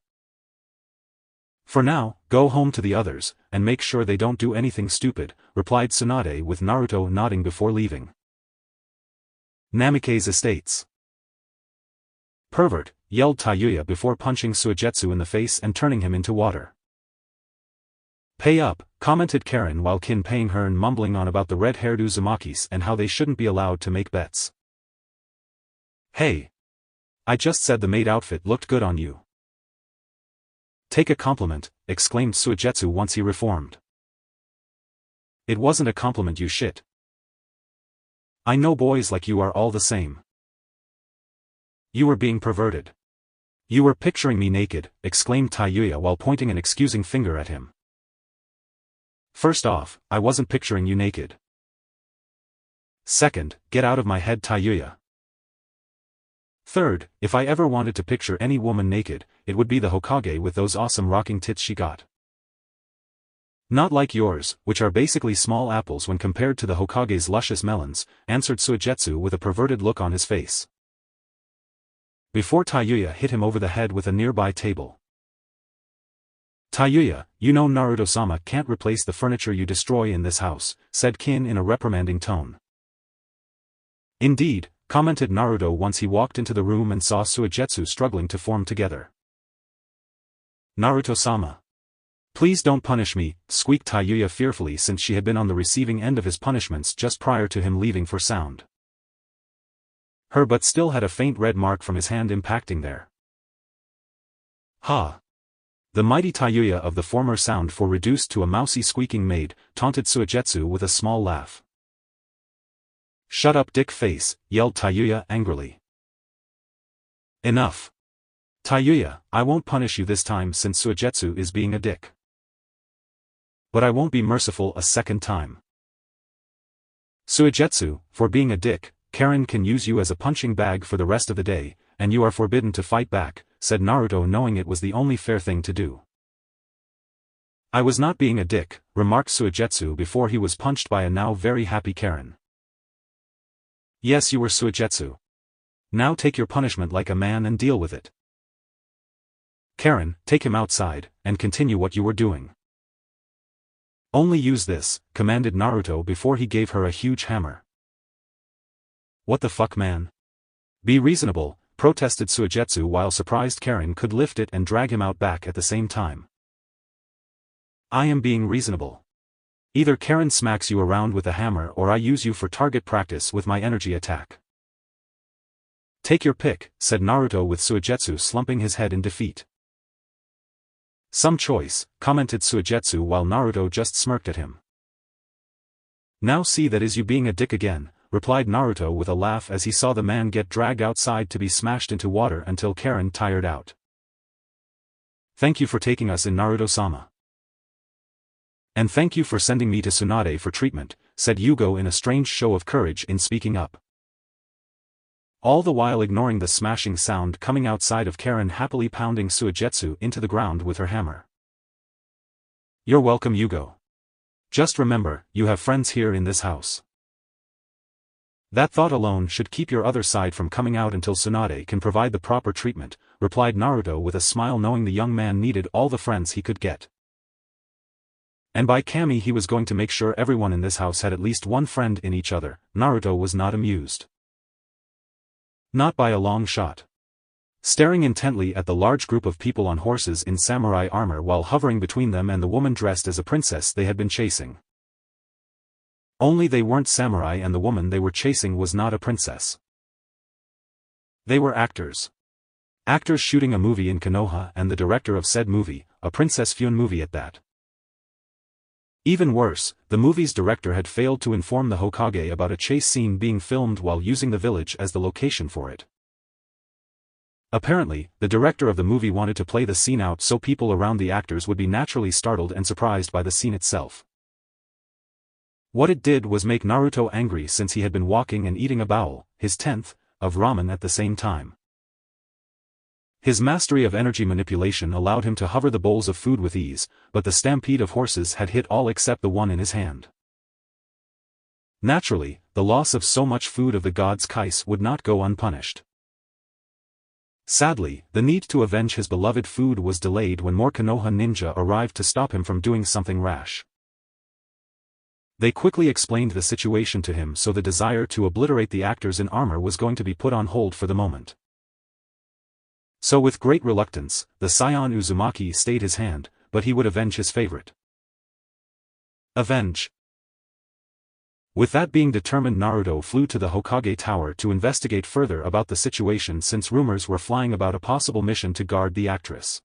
For now, go home to the others, and make sure they don't do anything stupid, replied Tsunade with Naruto nodding before leaving. Namikaze Estates. Pervert, yelled Taiyuya before punching Suigetsu in the face and turning him into water. Pay up, commented Karen while Kinpaying Hearn mumbling on about the red-haired Uzumakis and how they shouldn't be allowed to make bets. Hey! I just said the maid outfit looked good on you. Take a compliment, exclaimed Suigetsu once he reformed. It wasn't a compliment, you shit. I know boys like you are all the same. You were being perverted. You were picturing me naked, exclaimed Taiyuya while pointing an excusing finger at him. First off, I wasn't picturing you naked. Second, get out of my head, Taiyuya. Third, if I ever wanted to picture any woman naked, it would be the Hokage with those awesome rocking tits she got. Not like yours, which are basically small apples when compared to the Hokage's luscious melons, answered Suigetsu with a perverted look on his face. Before Taiyuya hit him over the head with a nearby table. Taiyuya, you know Naruto-sama can't replace the furniture you destroy in this house, said Kin in a reprimanding tone. Indeed, commented Naruto once he walked into the room and saw Suigetsu struggling to form together. Naruto-sama. Please don't punish me, squeaked Taiyuya fearfully since she had been on the receiving end of his punishments just prior to him leaving for sound. Her butt still had a faint red mark from his hand impacting there. Ha! The mighty Taiyuya of the former sound for reduced to a mousy squeaking maid, taunted Suigetsu with a small laugh. Shut up, dick face, yelled Taiyuya angrily. Enough. Taiyuya, I won't punish you this time since Suigetsu is being a dick. But I won't be merciful a second time. Suigetsu, for being a dick, Karen can use you as a punching bag for the rest of the day, and you are forbidden to fight back, said Naruto knowing it was the only fair thing to do. I was not being a dick, remarked Suigetsu before he was punched by a now very happy Karen. Yes, you were Suigetsu. Now take your punishment like a man and deal with it. Karen, take him outside, and continue what you were doing. Only use this, commanded Naruto before he gave her a huge hammer. What the fuck, man? Be reasonable, protested Suigetsu while surprised Karen could lift it and drag him out back at the same time. I am being reasonable. Either Karen smacks you around with a hammer or I use you for target practice with my energy attack. Take your pick, said Naruto with Suigetsu slumping his head in defeat. Some choice, commented Suigetsu while Naruto just smirked at him. Now see that is you being a dick again, replied Naruto with a laugh as he saw the man get dragged outside to be smashed into water until Karen tired out. Thank you for taking us in, Naruto-sama. And thank you for sending me to Tsunade for treatment, said Yugo in a strange show of courage in speaking up. All the while ignoring the smashing sound coming outside of Karen happily pounding Suigetsu into the ground with her hammer. You're welcome, Yugo. Just remember, you have friends here in this house. That thought alone should keep your other side from coming out until Tsunade can provide the proper treatment, replied Naruto with a smile, knowing the young man needed all the friends he could get. And by Kami he was going to make sure everyone in this house had at least one friend in each other. Naruto was not amused. Not by a long shot. Staring intently at the large group of people on horses in samurai armor while hovering between them and the woman dressed as a princess they had been chasing. Only they weren't samurai and the woman they were chasing was not a princess. They were actors. Actors shooting a movie in Konoha and the director of said movie, a Princess Fune movie at that. Even worse, the movie's director had failed to inform the Hokage about a chase scene being filmed while using the village as the location for it. Apparently, the director of the movie wanted to play the scene out so people around the actors would be naturally startled and surprised by the scene itself. What it did was make Naruto angry, since he had been walking and eating a bowl, his 10th, of ramen at the same time. His mastery of energy manipulation allowed him to hover the bowls of food with ease, but the stampede of horses had hit all except the one in his hand. Naturally, the loss of so much food of the god's Kais would not go unpunished. Sadly, the need to avenge his beloved food was delayed when more Konoha ninja arrived to stop him from doing something rash. They quickly explained the situation to him, so the desire to obliterate the actors in armor was going to be put on hold for the moment. So with great reluctance, the Saiyan Uzumaki stayed his hand, but he would avenge his favorite. Avenge. With that being determined, Naruto flew to the Hokage Tower to investigate further about the situation, since rumors were flying about a possible mission to guard the actress.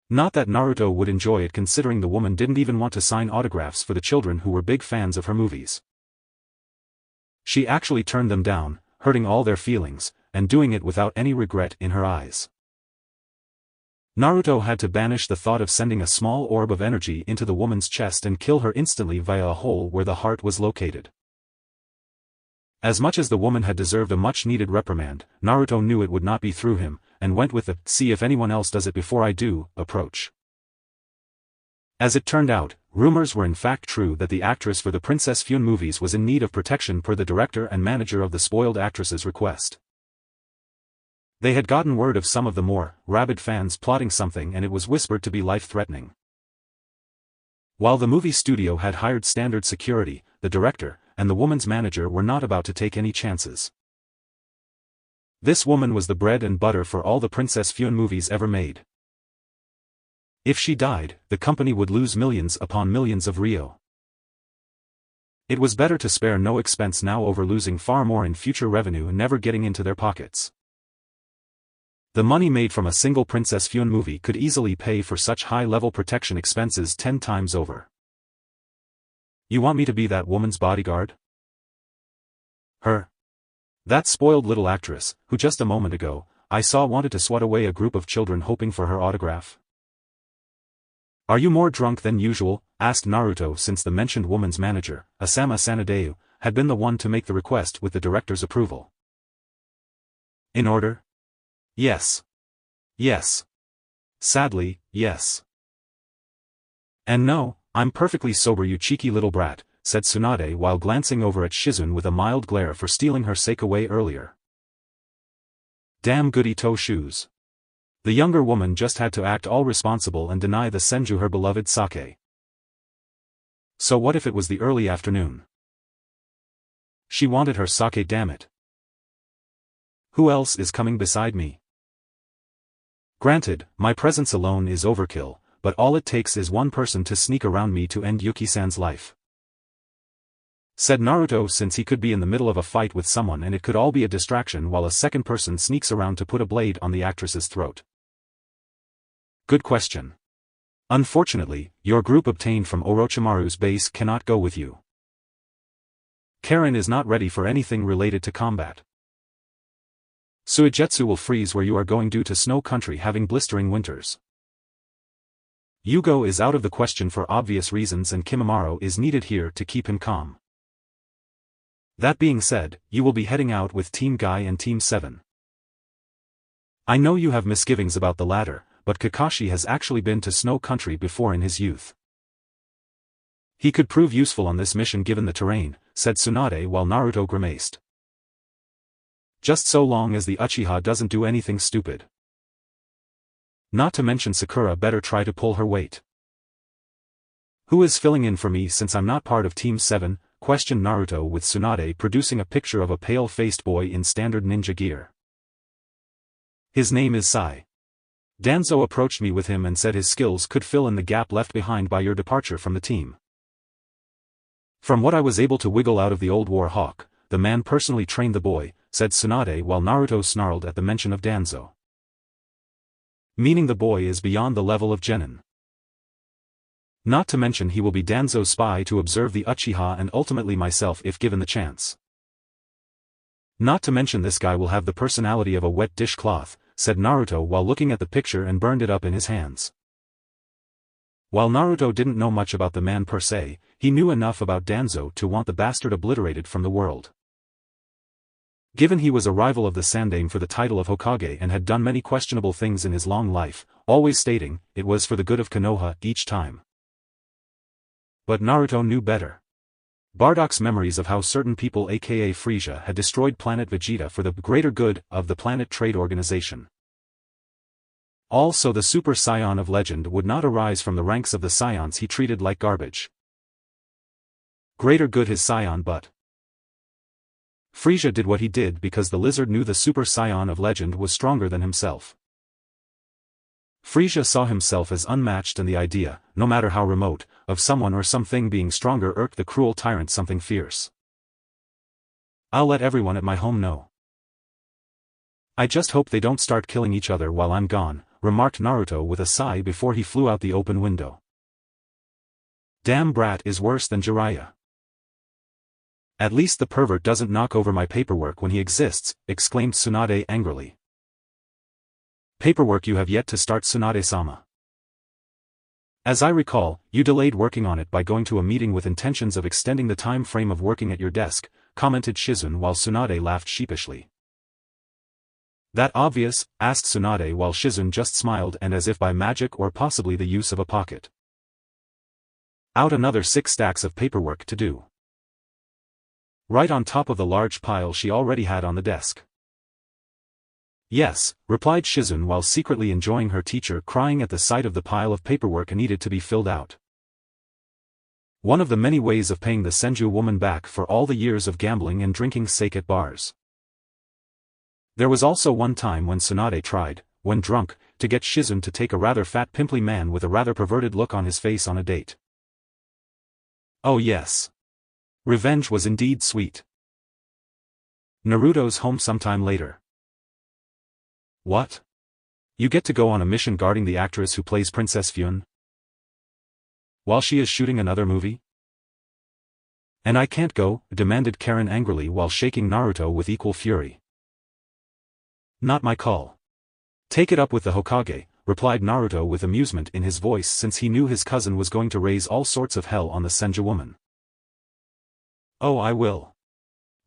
Not that Naruto would enjoy it, considering the woman didn't even want to sign autographs for the children who were big fans of her movies. She actually turned them down, hurting all their feelings, and doing it without any regret in her eyes. Naruto had to banish the thought of sending a small orb of energy into the woman's chest and kill her instantly via a hole where the heart was located. As much as the woman had deserved a much-needed reprimand, Naruto knew it would not be through him, and went with the "see if anyone else does it before I do" approach. As it turned out, rumors were in fact true that the actress for the Princess Fune movies was in need of protection per the director and manager of the spoiled actress's request. They had gotten word of some of the more rabid fans plotting something, and it was whispered to be life-threatening. While the movie studio had hired standard security, the director and the woman's manager were not about to take any chances. This woman was the bread and butter for all the Princess Fune movies ever made. If she died, the company would lose millions upon millions of Ryo. It was better to spare no expense now over losing far more in future revenue and never getting into their pockets. The money made from a single Princess Fune movie could easily pay for such high-level protection expenses 10 times over. You want me to be that woman's bodyguard? Her? That spoiled little actress, who just a moment ago, I saw wanted to swat away a group of children hoping for her autograph? Are you more drunk than usual? Asked Naruto, since the mentioned woman's manager, Asama Sanadeu, had been the one to make the request with the director's approval. In order? Yes. Yes. Sadly, yes. And no, I'm perfectly sober, you cheeky little brat, said Tsunade while glancing over at Shizune with a mild glare for stealing her sake away earlier. Damn goody toe shoes. The younger woman just had to act all responsible and deny the senju her beloved sake. So what if it was the early afternoon? She wanted her sake, damn it. Who else is coming beside me? Granted, my presence alone is overkill, but all it takes is one person to sneak around me to end Yuki-san's life. Said Naruto, since he could be in the middle of a fight with someone and it could all be a distraction while a second person sneaks around to put a blade on the actress's throat. Good question. Unfortunately, your group obtained from Orochimaru's base cannot go with you. Karen is not ready for anything related to combat. Suigetsu will freeze where you are going due to snow country having blistering winters. Yugo is out of the question for obvious reasons and Kimimaro is needed here to keep him calm. That being said, you will be heading out with Team Guy and Team 7. I know you have misgivings about the latter, but Kakashi has actually been to Snow Country before in his youth. He could prove useful on this mission given the terrain, said Tsunade while Naruto grimaced. Just so long as the Uchiha doesn't do anything stupid. Not to mention Sakura better try to pull her weight. Who is filling in for me since I'm not part of Team 7, questioned Naruto with Tsunade producing a picture of a pale-faced boy in standard ninja gear. His name is Sai. Danzo approached me with him and said his skills could fill in the gap left behind by your departure from the team. From what I was able to wiggle out of the old war hawk, the man personally trained the boy, said Tsunade while Naruto snarled at the mention of Danzo. Meaning the boy is beyond the level of genin. Not to mention he will be Danzo's spy to observe the Uchiha and ultimately myself if given the chance. Not to mention this guy will have the personality of a wet dishcloth, said Naruto while looking at the picture and burned it up in his hands. While Naruto didn't know much about the man per se, he knew enough about Danzo to want the bastard obliterated from the world. Given he was a rival of the Sandaime for the title of Hokage and had done many questionable things in his long life, always stating, it was for the good of Konoha each time. But Naruto knew better. Bardock's memories of how certain people aka Frieza had destroyed planet Vegeta for the greater good of the Planet Trade Organization. Also the Super Saiyan of legend would not arise from the ranks of the Saiyans he treated like garbage. Greater good his Saiyan but. Frieza did what he did because the lizard knew the Super Saiyan of legend was stronger than himself. Frieza saw himself as unmatched and the idea, no matter how remote, of someone or something being stronger irked the cruel tyrant something fierce. I'll let everyone at my home know. I just hope they don't start killing each other while I'm gone, remarked Naruto with a sigh before he flew out the open window. Damn brat is worse than Jiraiya. At least the pervert doesn't knock over my paperwork when he exists, exclaimed Tsunade angrily. Paperwork you have yet to start, Tsunade-sama. As I recall, you delayed working on it by going to a meeting with intentions of extending the time frame of working at your desk, commented Shizun while Tsunade laughed sheepishly. That obvious? Asked Tsunade while Shizun just smiled and as if by magic or possibly the use of a pocket. Out another 6 stacks of paperwork to do. Right on top of the large pile she already had on the desk. Yes, replied Shizun while secretly enjoying her teacher crying at the sight of the pile of paperwork needed to be filled out. One of the many ways of paying the Senju woman back for all the years of gambling and drinking sake at bars. There was also one time when Tsunade tried, when drunk, to get Shizun to take a rather fat pimply man with a rather perverted look on his face on a date. Oh yes. Revenge was indeed sweet. Naruto's home sometime later. What? You get to go on a mission guarding the actress who plays Princess Fyun? While she is shooting another movie? And I can't go, demanded Karen angrily while shaking Naruto with equal fury. Not my call. Take it up with the Hokage, replied Naruto with amusement in his voice since he knew his cousin was going to raise all sorts of hell on the Senju woman. Oh, I will.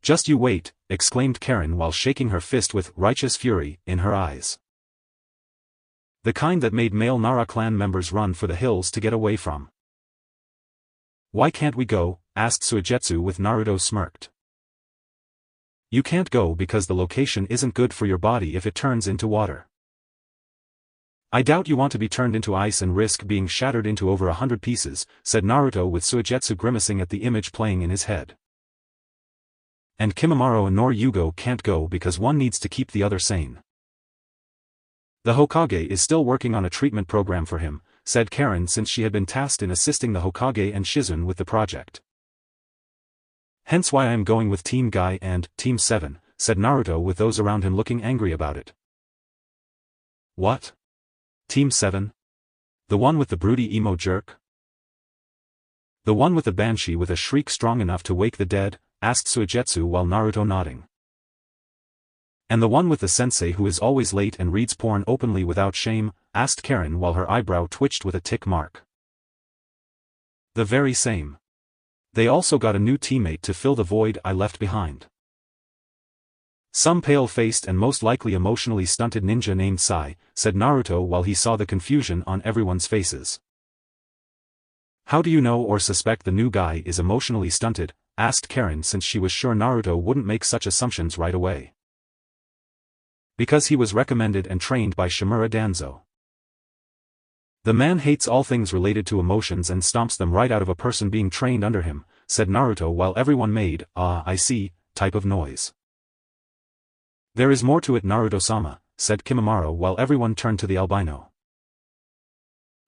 Just you wait, exclaimed Karen while shaking her fist with righteous fury in her eyes. The kind that made male Nara clan members run for the hills to get away from. Why can't we go? Asked Suigetsu with Naruto smirked. You can't go because the location isn't good for your body if it turns into water. I doubt you want to be turned into ice and risk being shattered into over 100 pieces, said Naruto with Suigetsu grimacing at the image playing in his head. And Kimimaro nor Yugo can't go because one needs to keep the other sane. The Hokage is still working on a treatment program for him, said Karen since she had been tasked in assisting the Hokage and Shizun with the project. Hence why I am going with Team Guy and Team 7, said Naruto with those around him looking angry about it. What? Team 7? The one with the broody emo jerk? The one with the banshee with a shriek strong enough to wake the dead? Asked Suigetsu while Naruto nodding. And the one with the sensei who is always late and reads porn openly without shame? asked Karen while her eyebrow twitched with a tick mark. The very same. They also got a new teammate to fill the void I left behind. Some pale-faced and most likely emotionally stunted ninja named Sai, said Naruto while he saw the confusion on everyone's faces. How do you know or suspect the new guy is emotionally stunted? Asked Karen since she was sure Naruto wouldn't make such assumptions right away. Because he was recommended and trained by Shimura Danzo. The man hates all things related to emotions and stomps them right out of a person being trained under him, said Naruto while everyone made, "Ah, I see," type of noise. There is more to it, Naruto-sama, said Kimimaro while everyone turned to the albino.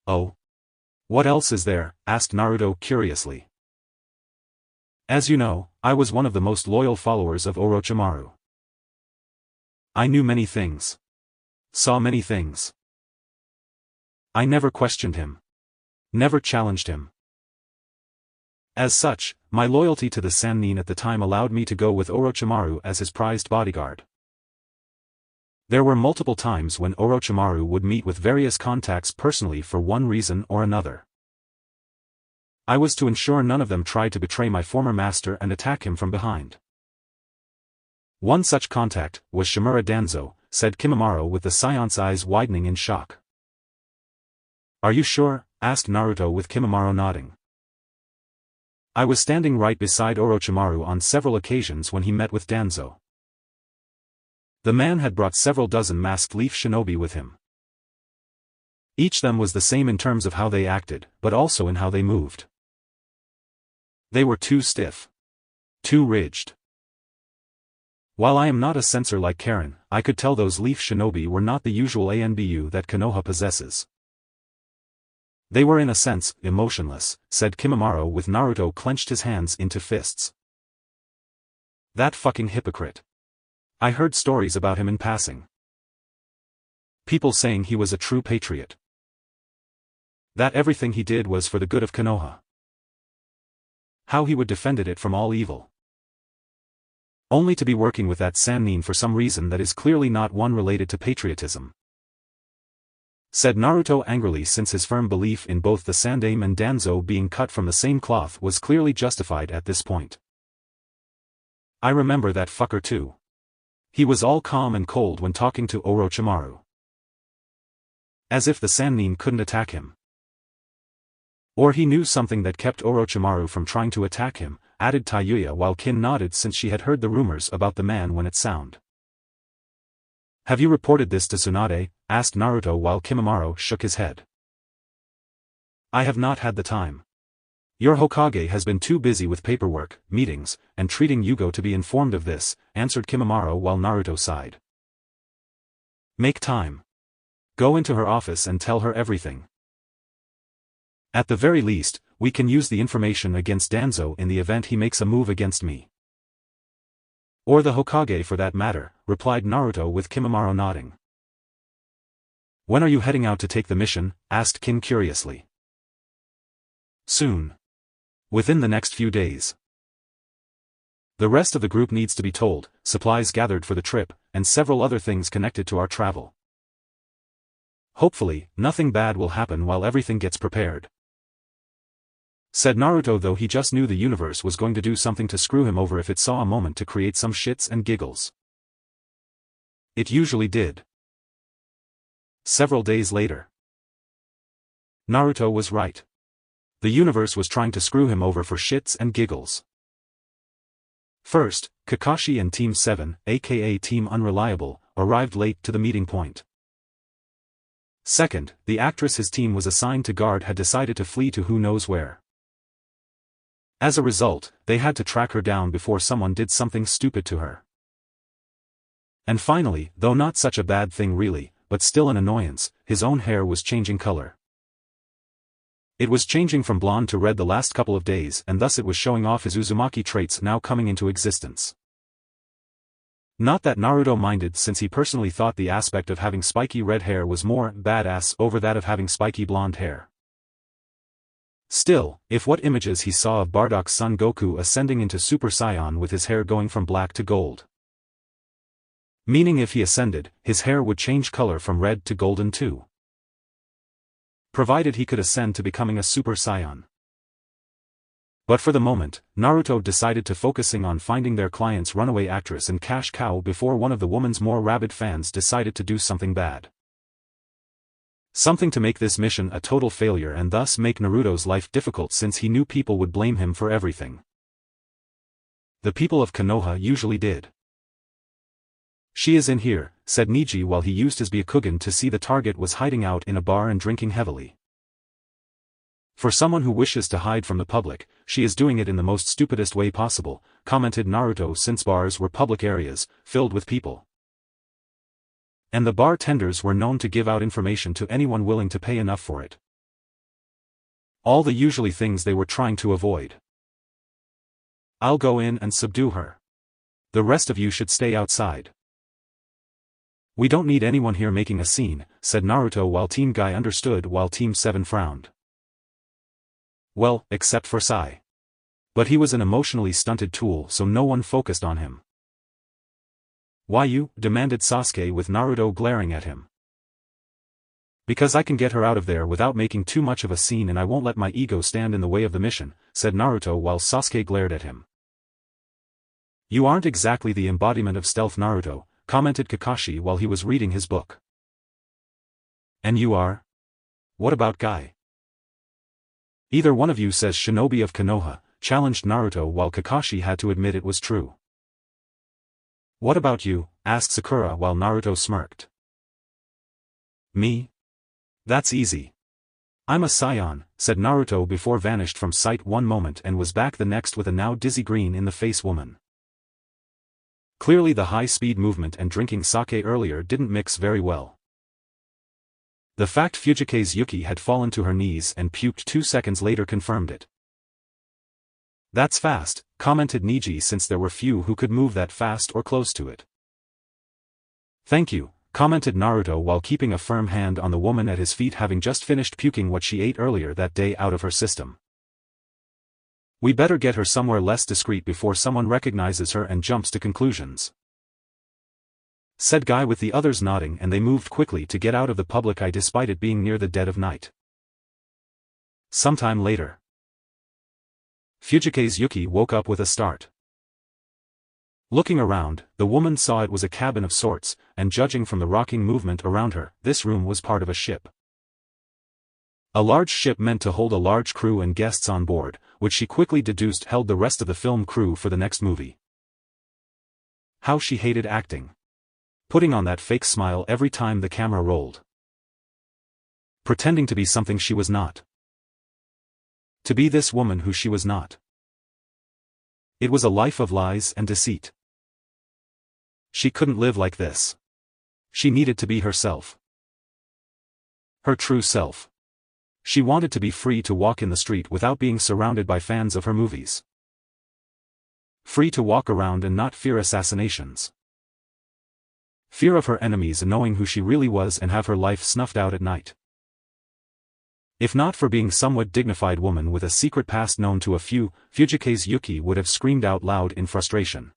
Oh? What else is there? Asked Naruto curiously. As you know, I was one of the most loyal followers of Orochimaru. I knew many things. Saw many things. I never questioned him. Never challenged him. As such, my loyalty to the Sannin at the time allowed me to go with Orochimaru as his prized bodyguard. There were multiple times when Orochimaru would meet with various contacts personally for one reason or another. I was to ensure none of them tried to betray my former master and attack him from behind. One such contact was Shimura Danzo, said Kimimaro with the Saiyan's eyes widening in shock. Are you sure? Asked Naruto with Kimimaro nodding. I was standing right beside Orochimaru on several occasions when he met with Danzo. The man had brought several dozen masked leaf shinobi with him. Each them was the same in terms of how they acted, but also in how they moved. They were too stiff. Too rigid. While I am not a censor like Karen, I could tell those leaf shinobi were not the usual ANBU that Konoha possesses. They were in a sense, emotionless, said Kimimaro with Naruto clenched his hands into fists. That fucking hypocrite. I heard stories about him in passing. People saying he was a true patriot. That everything he did was for the good of Konoha. How he would defended it from all evil. Only to be working with that Sannin for some reason that is clearly not one related to patriotism. Said Naruto angrily since his firm belief in both the Sandaime and Danzo being cut from the same cloth was clearly justified at this point. I remember that fucker too. He was all calm and cold when talking to Orochimaru. As if the Sannin couldn't attack him. Or he knew something that kept Orochimaru from trying to attack him, added Tayuya while Kin nodded since she had heard the rumors about the man when it sound. Have you reported this to Tsunade? Asked Naruto while Kimimaro shook his head. I have not had the time. Your Hokage has been too busy with paperwork, meetings, and treating Yugo to be informed of this, answered Kimimaro while Naruto sighed. Make time. Go into her office and tell her everything. At the very least, we can use the information against Danzo in the event he makes a move against me. Or the Hokage for that matter, replied Naruto with Kimimaro nodding. When are you heading out to take the mission? Asked Kin curiously. Soon. Within the next few days. The rest of the group needs to be told, supplies gathered for the trip, and several other things connected to our travel. Hopefully, nothing bad will happen while everything gets prepared. Said Naruto, though he just knew the universe was going to do something to screw him over if it saw a moment to create some shits and giggles. It usually did. Several days later. Naruto was right. The universe was trying to screw him over for shits and giggles. First, Kakashi and Team 7, aka Team Unreliable, arrived late to the meeting point. Second, the actress his team was assigned to guard had decided to flee to who knows where. As a result, they had to track her down before someone did something stupid to her. And finally, though not such a bad thing really, but still an annoyance, his own hair was changing color. It was changing from blonde to red the last couple of days and thus it was showing off his Uzumaki traits now coming into existence. Not that Naruto minded since he personally thought the aspect of having spiky red hair was more badass over that of having spiky blonde hair. Still, if what images he saw of Bardock's son Goku ascending into Super Saiyan with his hair going from black to gold. Meaning if he ascended, his hair would change color from red to golden too. provided he could ascend to becoming a Super Saiyan. But for the moment, Naruto decided to focusing on finding their client's runaway actress and cash cow before one of the woman's more rabid fans decided to do something bad. Something to make this mission a total failure and thus make Naruto's life difficult since he knew people would blame him for everything. The people of Konoha usually did. "She is in here," said Neji while he used his Byakugan to see the target was hiding out in a bar and drinking heavily. "For someone who wishes to hide from the public, she is doing it in the most stupidest way possible," commented Naruto since bars were public areas, filled with people. And the bartenders were known to give out information to anyone willing to pay enough for it. All the usually things they were trying to avoid. "I'll go in and subdue her. The rest of you should stay outside." "We don't need anyone here making a scene," said Naruto while Team Guy understood while Team 7 frowned. Well, except for Sai. But he was an emotionally stunted tool so no one focused on him. "Why you?" demanded Sasuke with Naruto glaring at him. "Because I can get her out of there without making too much of a scene and I won't let my ego stand in the way of the mission," said Naruto while Sasuke glared at him. "You aren't exactly the embodiment of stealth, Naruto," commented Kakashi while he was reading his book. "And you are? What about Guy?" "Either one of you says Shinobi of Konoha," challenged Naruto while Kakashi had to admit it was true. "What about you?" asked Sakura while Naruto smirked. "Me? That's easy. I'm a Saiyan," said Naruto before vanished from sight one moment and was back the next with a now dizzy green in the face woman. Clearly the high-speed movement and drinking sake earlier didn't mix very well. The fact Fujike's Yuki had fallen to her knees and puked 2 seconds later confirmed it. "That's fast," commented Neji since there were few who could move that fast or close to it. "Thank you," commented Naruto while keeping a firm hand on the woman at his feet having just finished puking what she ate earlier that day out of her system. "We better get her somewhere less discreet before someone recognizes her and jumps to conclusions," said Guy with the others nodding, and they moved quickly to get out of the public eye despite it being near the dead of night. Sometime later, Fujike's Yuki woke up with a start. Looking around, the woman saw it was a cabin of sorts, and judging from the rocking movement around her, this room was part of a ship. A large ship meant to hold a large crew and guests on board, which she quickly deduced held the rest of the film crew for the next movie. How she hated acting. Putting on that fake smile every time the camera rolled. Pretending to be something she was not. To be this woman who she was not. It was a life of lies and deceit. She couldn't live like this. She needed to be herself. Her true self. She wanted to be free to walk in the street without being surrounded by fans of her movies. Free to walk around and not fear assassinations. Fear of her enemies and knowing who she really was and have her life snuffed out at night. If not for being somewhat dignified woman with a secret past known to a few, Fujike's Yuki would have screamed out loud in frustration.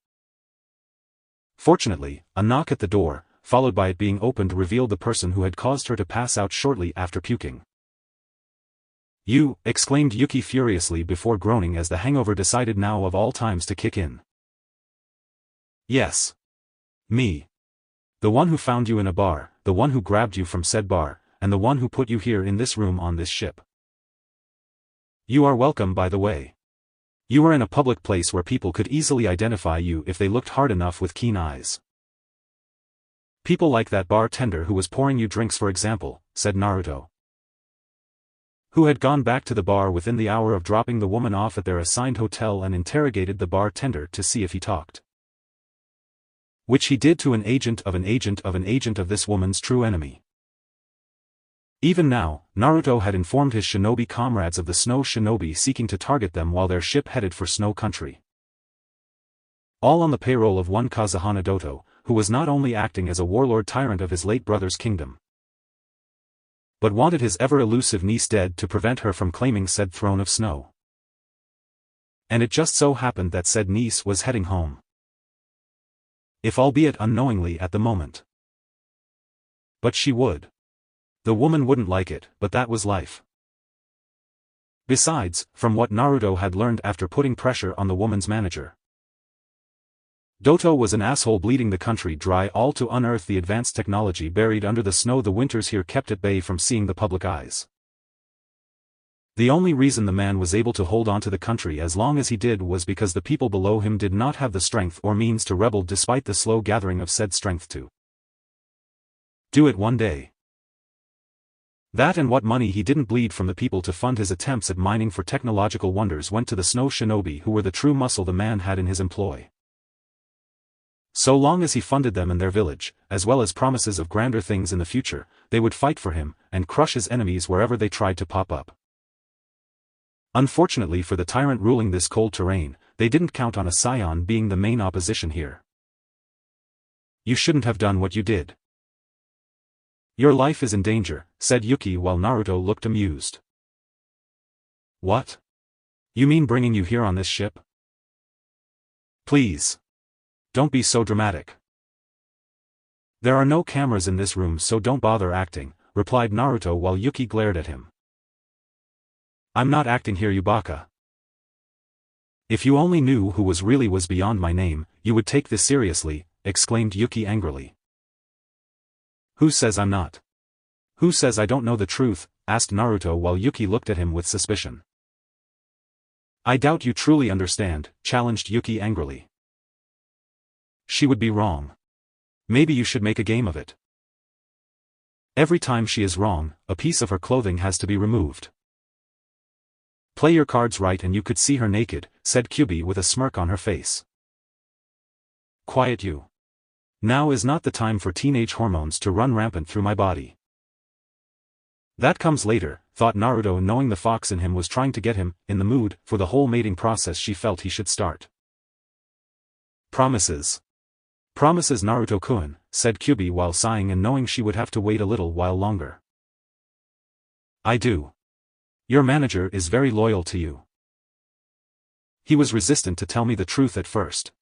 Fortunately, a knock at the door, followed by it being opened, revealed the person who had caused her to pass out shortly after puking. "You," exclaimed Yuki furiously before groaning as the hangover decided now of all times to kick in. "Yes. Me. The one who found you in a bar, the one who grabbed you from said bar, and the one who put you here in this room on this ship. You are welcome, by the way. You were in a public place where people could easily identify you if they looked hard enough with keen eyes. People like that bartender who was pouring you drinks, for example," said Naruto. Who had gone back to the bar within the hour of dropping the woman off at their assigned hotel and interrogated the bartender to see if he talked. Which he did to an agent of an agent of an agent of this woman's true enemy. Even now, Naruto had informed his shinobi comrades of the snow shinobi seeking to target them while their ship headed for snow country. All on the payroll of one Kazuhana Doto, who was not only acting as a warlord tyrant of his late brother's kingdom, but wanted his ever-elusive niece dead to prevent her from claiming said throne of snow. And it just so happened that said niece was heading home. If albeit unknowingly at the moment. But she would. The woman wouldn't like it, but that was life. Besides, from what Naruto had learned after putting pressure on the woman's manager, Doto was an asshole bleeding the country dry, all to unearth the advanced technology buried under the snow the winters here kept at bay from seeing the public eyes. The only reason the man was able to hold on to the country as long as he did was because the people below him did not have the strength or means to rebel despite the slow gathering of said strength to do it one day. That and what money he didn't bleed from the people to fund his attempts at mining for technological wonders went to the snow shinobi who were the true muscle the man had in his employ. So long as he funded them and their village, as well as promises of grander things in the future, they would fight for him, and crush his enemies wherever they tried to pop up. Unfortunately for the tyrant ruling this cold terrain, they didn't count on a Saiyan being the main opposition here. You shouldn't have done what you did. Your life is in danger, said Yuki while Naruto looked amused. What? You mean bringing you here on this ship? Please. Don't be so dramatic. There are no cameras in this room so don't bother acting, replied Naruto while Yuki glared at him. I'm not acting here, you baka. If you only knew who was beyond my name, you would take this seriously, exclaimed Yuki angrily. Who says I'm not? Who says I don't know the truth? Asked Naruto while Yuki looked at him with suspicion. I doubt you truly understand, challenged Yuki angrily. She would be wrong. Maybe you should make a game of it. Every time she is wrong, a piece of her clothing has to be removed. Play your cards right and you could see her naked, said Kyubi with a smirk on her face. Quiet you. Now is not the time for teenage hormones to run rampant through my body. That comes later, thought Naruto, knowing the fox in him was trying to get him in the mood for the whole mating process she felt he should start. Promises. Promises, Naruto-kun, said Kyubi while sighing and knowing she would have to wait a little while longer. I do. Your manager is very loyal to you. He was resistant to tell me the truth at first.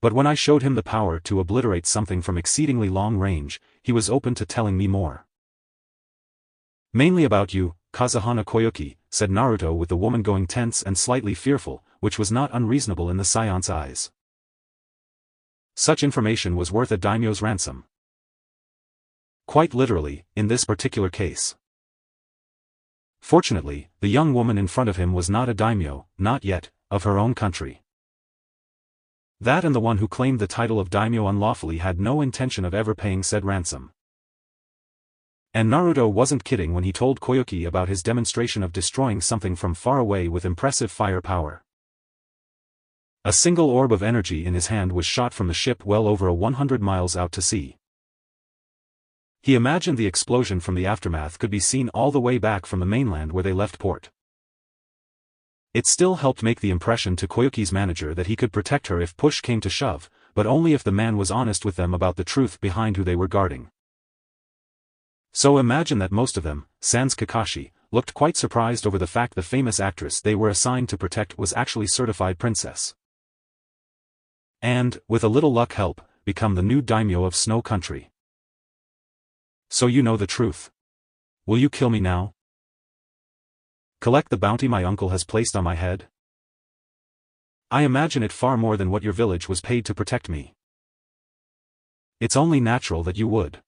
But when I showed him the power to obliterate something from exceedingly long range, he was open to telling me more. Mainly about you, Kazuhana Koyuki, said Naruto with the woman going tense and slightly fearful, which was not unreasonable in the Saiyan's eyes. Such information was worth a daimyo's ransom. Quite literally, in this particular case. Fortunately, the young woman in front of him was not a daimyo, not yet, of her own country. That and the one who claimed the title of daimyo unlawfully had no intention of ever paying said ransom. And Naruto wasn't kidding when he told Koyuki about his demonstration of destroying something from far away with impressive fire power. A single orb of energy in his hand was shot from the ship well over 100 miles out to sea. He imagined the explosion from the aftermath could be seen all the way back from the mainland where they left port. It still helped make the impression to Koyuki's manager that he could protect her if push came to shove, but only if the man was honest with them about the truth behind who they were guarding. So imagine that most of them, sans Kakashi, looked quite surprised over the fact the famous actress they were assigned to protect was actually certified princess. And, with a little luck help, become the new daimyo of Snow Country. So you know the truth. Will you kill me now? Collect the bounty my uncle has placed on my head? I imagine it far more than what your village was paid to protect me. It's only natural that you would.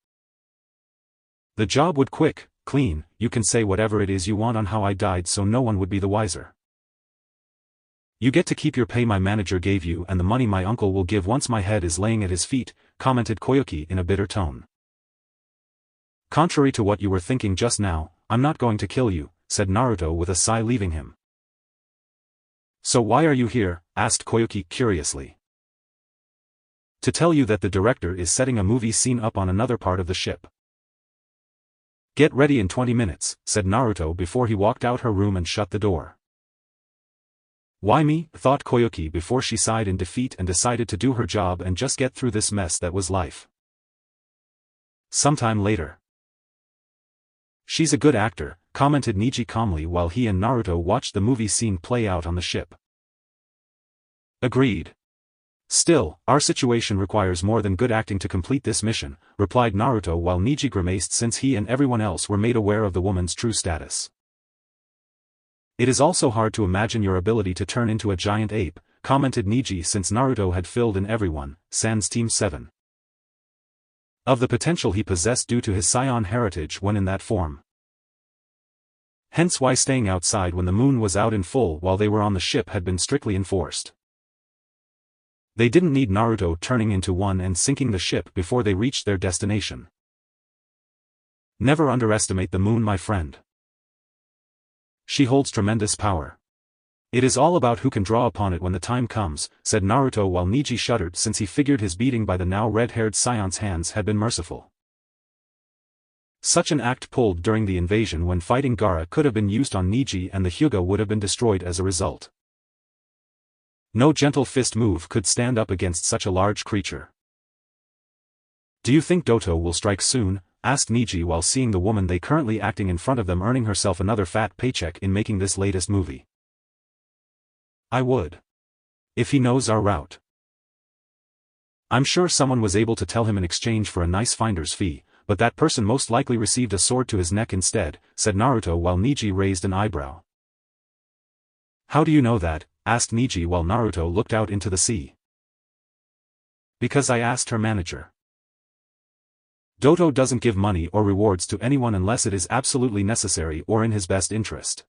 The job would quick, clean, you can say whatever it is you want on how I died so no one would be the wiser. You get to keep your pay my manager gave you and the money my uncle will give once my head is laying at his feet, commented Koyuki in a bitter tone. Contrary to what you were thinking just now, I'm not going to kill you, said Naruto with a sigh leaving him. So why are you here? Asked Koyuki curiously. To tell you that the director is setting a movie scene up on another part of the ship. Get ready in 20 minutes, said Naruto before he walked out her room and shut the door. Why me? Thought Koyuki before she sighed in defeat and decided to do her job and just get through this mess that was life. Sometime later. She's a good actor, commented Niji calmly while he and Naruto watched the movie scene play out on the ship. Agreed. Still, our situation requires more than good acting to complete this mission, replied Naruto while Neji grimaced since he and everyone else were made aware of the woman's true status. It is also hard to imagine your ability to turn into a giant ape, commented Neji since Naruto had filled in everyone, sans Team 7. Of the potential he possessed due to his Saiyan heritage when in that form. Hence why staying outside when the moon was out in full while they were on the ship had been strictly enforced. They didn't need Naruto turning into one and sinking the ship before they reached their destination. Never underestimate the moon, my friend. She holds tremendous power. It is all about who can draw upon it when the time comes, said Naruto while Neji shuddered since he figured his beating by the now red-haired Saiyan's hands had been merciful. Such an act pulled during the invasion when fighting Gaara could have been used on Neji and the Hyuga would have been destroyed as a result. No gentle fist move could stand up against such a large creature. Do you think Doto will strike soon? Asked Neji while seeing the woman they currently acting in front of them earning herself another fat paycheck in making this latest movie. I would. If he knows our route. I'm sure someone was able to tell him in exchange for a nice finder's fee, but that person most likely received a sword to his neck instead, said Naruto while Neji raised an eyebrow. How do you know that? Asked Neji while Naruto looked out into the sea. Because I asked her manager. Doto doesn't give money or rewards to anyone unless it is absolutely necessary or in his best interest.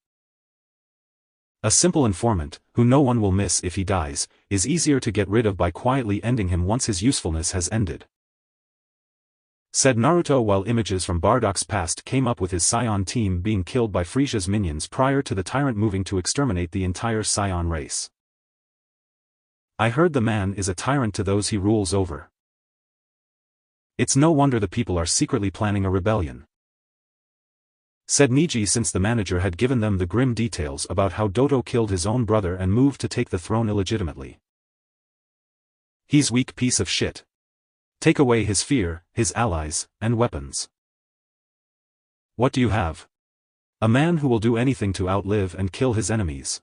A simple informant, who no one will miss if he dies, is easier to get rid of by quietly ending him once his usefulness has ended. Said Naruto while images from Bardock's past came up with his Saiyan team being killed by Frisia's minions prior to the tyrant moving to exterminate the entire Saiyan race. I heard the man is a tyrant to those he rules over. It's no wonder the people are secretly planning a rebellion. Said Neji since the manager had given them the grim details about how Doto killed his own brother and moved to take the throne illegitimately. He's weak piece of shit. Take away his fear, his allies, and weapons. What do you have? A man who will do anything to outlive and kill his enemies.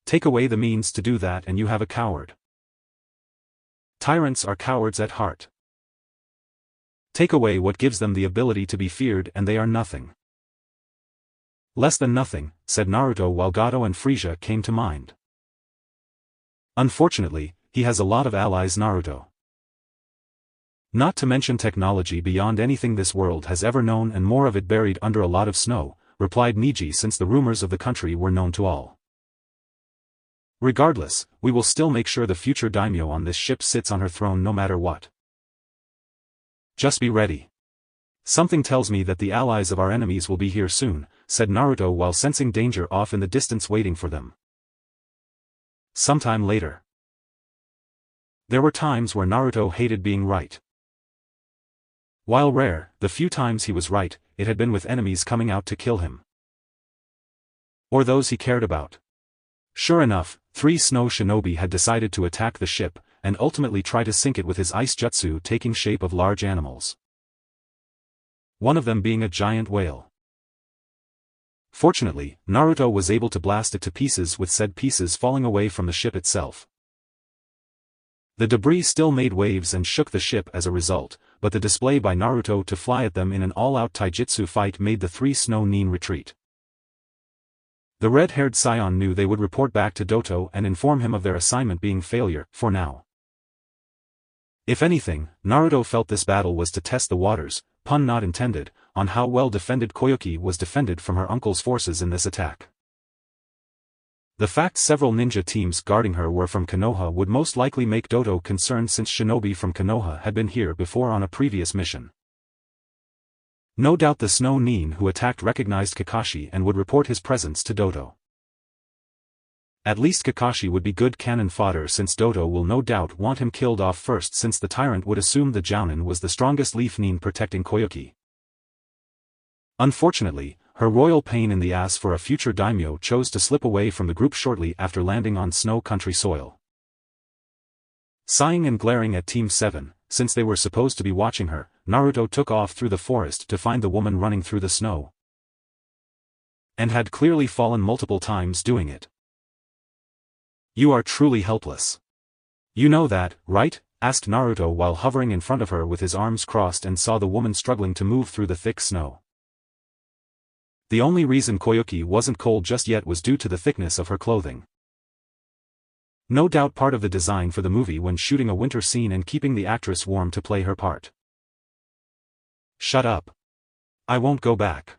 Take away the means to do that and you have a coward. Tyrants are cowards at heart. Take away what gives them the ability to be feared and they are nothing. Less than nothing, said Naruto while Gato and Frisia came to mind. Unfortunately, he has a lot of allies. Naruto. Not to mention technology beyond anything this world has ever known and more of it buried under a lot of snow, replied Neji since the rumors of the country were known to all. Regardless, we will still make sure the future daimyo on this ship sits on her throne no matter what. Just be ready. Something tells me that the allies of our enemies will be here soon, said Naruto while sensing danger off in the distance waiting for them. Sometime later. There were times where Naruto hated being right. While rare, the few times he was right, it had been with enemies coming out to kill him. Or those he cared about. Sure enough, 3 snow shinobi had decided to attack the ship, and ultimately try to sink it with his ice jutsu taking shape of large animals. One of them being a giant whale. Fortunately, Naruto was able to blast it to pieces with said pieces falling away from the ship itself. The debris still made waves and shook the ship as a result, but the display by Naruto to fly at them in an all-out taijutsu fight made the 3 snow nin retreat. The red-haired Saiyan knew they would report back to Doto and inform him of their assignment being failure, for now. If anything, Naruto felt this battle was to test the waters, pun not intended, on how well defended Koyuki was defended from her uncle's forces in this attack. The fact several ninja teams guarding her were from Konoha would most likely make Doto concerned since shinobi from Konoha had been here before on a previous mission. No doubt the snow nin who attacked recognized Kakashi and would report his presence to Doto. At least Kakashi would be good cannon fodder since Doto will no doubt want him killed off first since the tyrant would assume the Jounin was the strongest leaf nin protecting Koyuki. Unfortunately, her royal pain in the ass for a future daimyo chose to slip away from the group shortly after landing on snow country soil. Sighing and glaring at Team 7, since they were supposed to be watching her, Naruto took off through the forest to find the woman running through the snow. And had clearly fallen multiple times doing it. You are truly helpless. You know that, right? Asked Naruto while hovering in front of her with his arms crossed and saw the woman struggling to move through the thick snow. The only reason Koyuki wasn't cold just yet was due to the thickness of her clothing. No doubt part of the design for the movie when shooting a winter scene and keeping the actress warm to play her part. Shut up. I won't go back.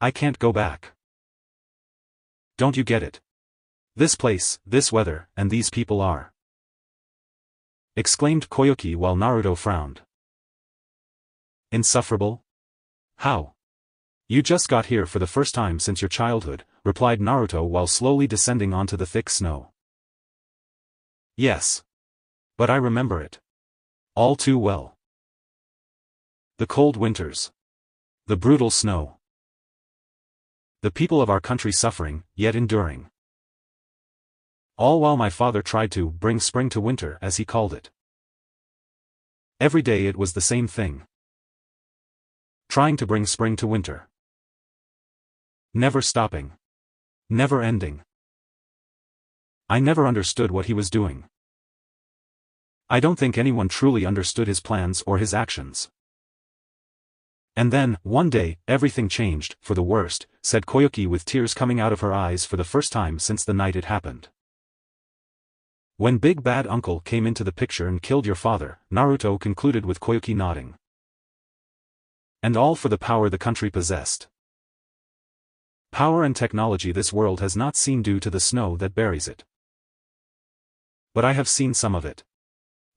I can't go back. Don't you get it? This place, this weather, and these people are. Exclaimed Koyuki while Naruto frowned. Insufferable? How? You just got here for the first time since your childhood, replied Naruto while slowly descending onto the thick snow. Yes. But I remember it. All too well. The cold winters. The brutal snow. The people of our country suffering, yet enduring. All while my father tried to bring spring to winter as he called it. Every day it was the same thing. Trying to bring spring to winter. Never stopping. Never ending. I never understood what he was doing. I don't think anyone truly understood his plans or his actions. And then, one day, everything changed, for the worst, said Koyuki with tears coming out of her eyes for the first time since the night it happened. When Big Bad Uncle came into the picture and killed your father, Naruto concluded with Koyuki nodding. And all for the power the country possessed. Power and technology this world has not seen due to the snow that buries it. But I have seen some of it.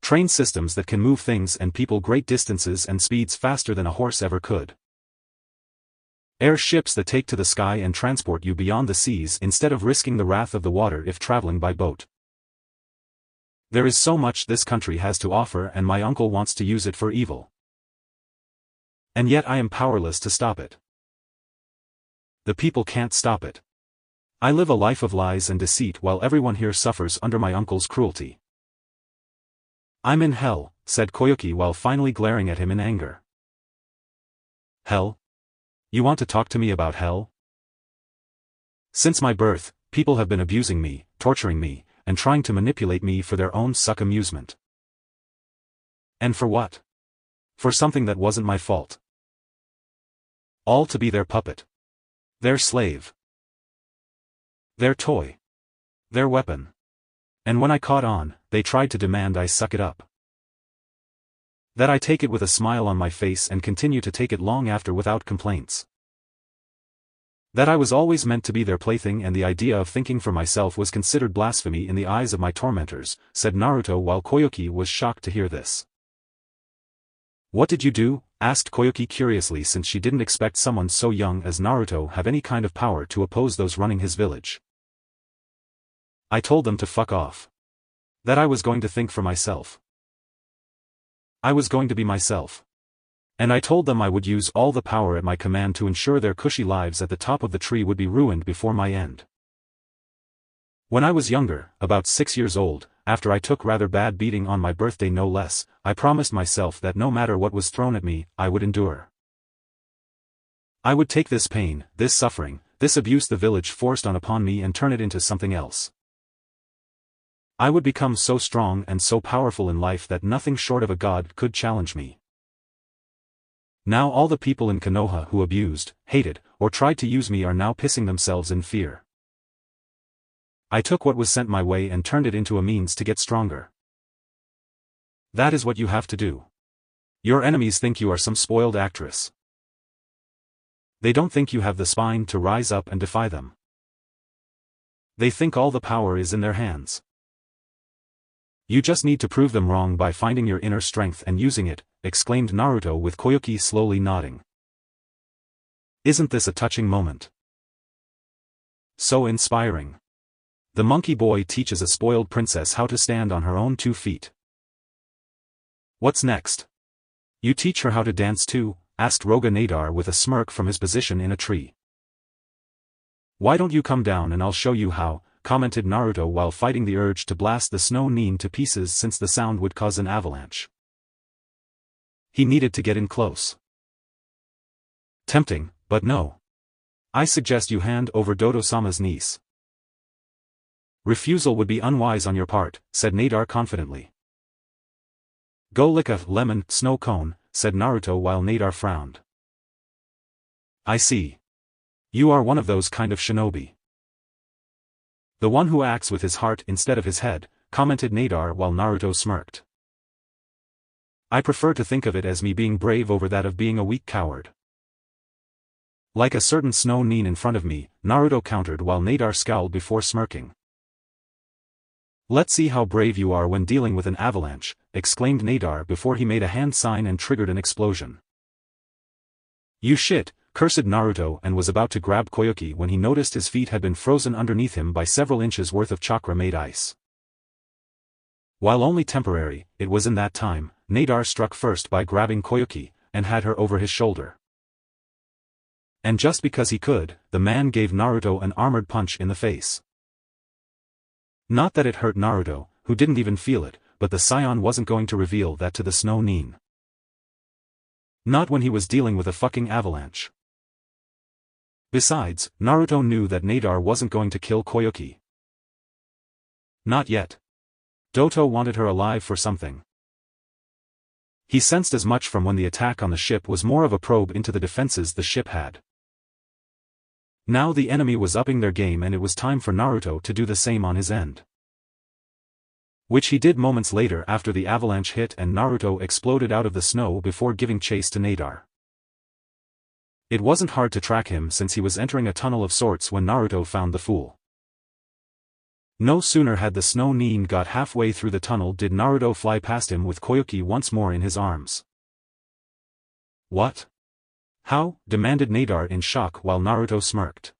Train systems that can move things and people great distances and speeds faster than a horse ever could. Airships that take to the sky and transport you beyond the seas instead of risking the wrath of the water if traveling by boat. There is so much this country has to offer and my uncle wants to use it for evil. And yet I am powerless to stop it. The people can't stop it. I live a life of lies and deceit while everyone here suffers under my uncle's cruelty. I'm in hell, said Koyuki while finally glaring at him in anger. Hell? You want to talk to me about hell? Since my birth, people have been abusing me, torturing me, and trying to manipulate me for their own suck amusement. And for what? For something that wasn't my fault. All to be their puppet. Their slave. Their toy. Their weapon. And when I caught on, they tried to demand I suck it up. That I take it with a smile on my face and continue to take it long after without complaints. That I was always meant to be their plaything and the idea of thinking for myself was considered blasphemy in the eyes of my tormentors, said Naruto while Koyuki was shocked to hear this. What did you do? Asked Koyuki curiously since she didn't expect someone so young as Naruto have any kind of power to oppose those running his village. I told them to fuck off. That I was going to think for myself. I was going to be myself. And I told them I would use all the power at my command to ensure their cushy lives at the top of the tree would be ruined before my end. When I was younger, about 6 years old, after I took rather bad beating on my birthday no less, I promised myself that no matter what was thrown at me, I would endure. I would take this pain, this suffering, this abuse the village forced upon me and turn it into something else. I would become so strong and so powerful in life that nothing short of a god could challenge me. Now all the people in Konoha who abused, hated, or tried to use me are now pissing themselves in fear. I took what was sent my way and turned it into a means to get stronger. That is what you have to do. Your enemies think you are some spoiled actress. They don't think you have the spine to rise up and defy them. They think all the power is in their hands. You just need to prove them wrong by finding your inner strength and using it, exclaimed Naruto with Koyuki slowly nodding. Isn't this a touching moment? So inspiring. The monkey boy teaches a spoiled princess how to stand on her own 2 feet. What's next? You teach her how to dance too? Asked Roga Nadar with a smirk from his position in a tree. Why don't you come down and I'll show you how, commented Naruto while fighting the urge to blast the snow Nin to pieces since the sound would cause an avalanche. He needed to get in close. Tempting, but no. I suggest you hand over Dodo-sama's niece. Refusal would be unwise on your part, said Nadar confidently. Go lick a lemon snow cone, said Naruto while Nadar frowned. I see. You are one of those kind of shinobi. The one who acts with his heart instead of his head, commented Nadar while Naruto smirked. I prefer to think of it as me being brave over that of being a weak coward. Like a certain snow nin in front of me, Naruto countered while Nadar scowled before smirking. Let's see how brave you are when dealing with an avalanche, exclaimed Nadar before he made a hand sign and triggered an explosion. You shit, cursed Naruto, and was about to grab Koyuki when he noticed his feet had been frozen underneath him by several inches worth of chakra-made ice. While only temporary, it was in that time, Nadar struck first by grabbing Koyuki, and had her over his shoulder. And just because he could, the man gave Naruto an armored punch in the face. Not that it hurt Naruto, who didn't even feel it, but the Saiyan wasn't going to reveal that to the snow nin. Not when he was dealing with a fucking avalanche. Besides, Naruto knew that Nadar wasn't going to kill Koyuki. Not yet. Doto wanted her alive for something. He sensed as much from when the attack on the ship was more of a probe into the defenses the ship had. Now the enemy was upping their game and it was time for Naruto to do the same on his end. Which he did moments later after the avalanche hit and Naruto exploded out of the snow before giving chase to Nadar. It wasn't hard to track him since he was entering a tunnel of sorts when Naruto found the fool. No sooner had the snow nin got halfway through the tunnel did Naruto fly past him with Koyuki once more in his arms. What? How? Demanded Nadar in shock while Naruto smirked.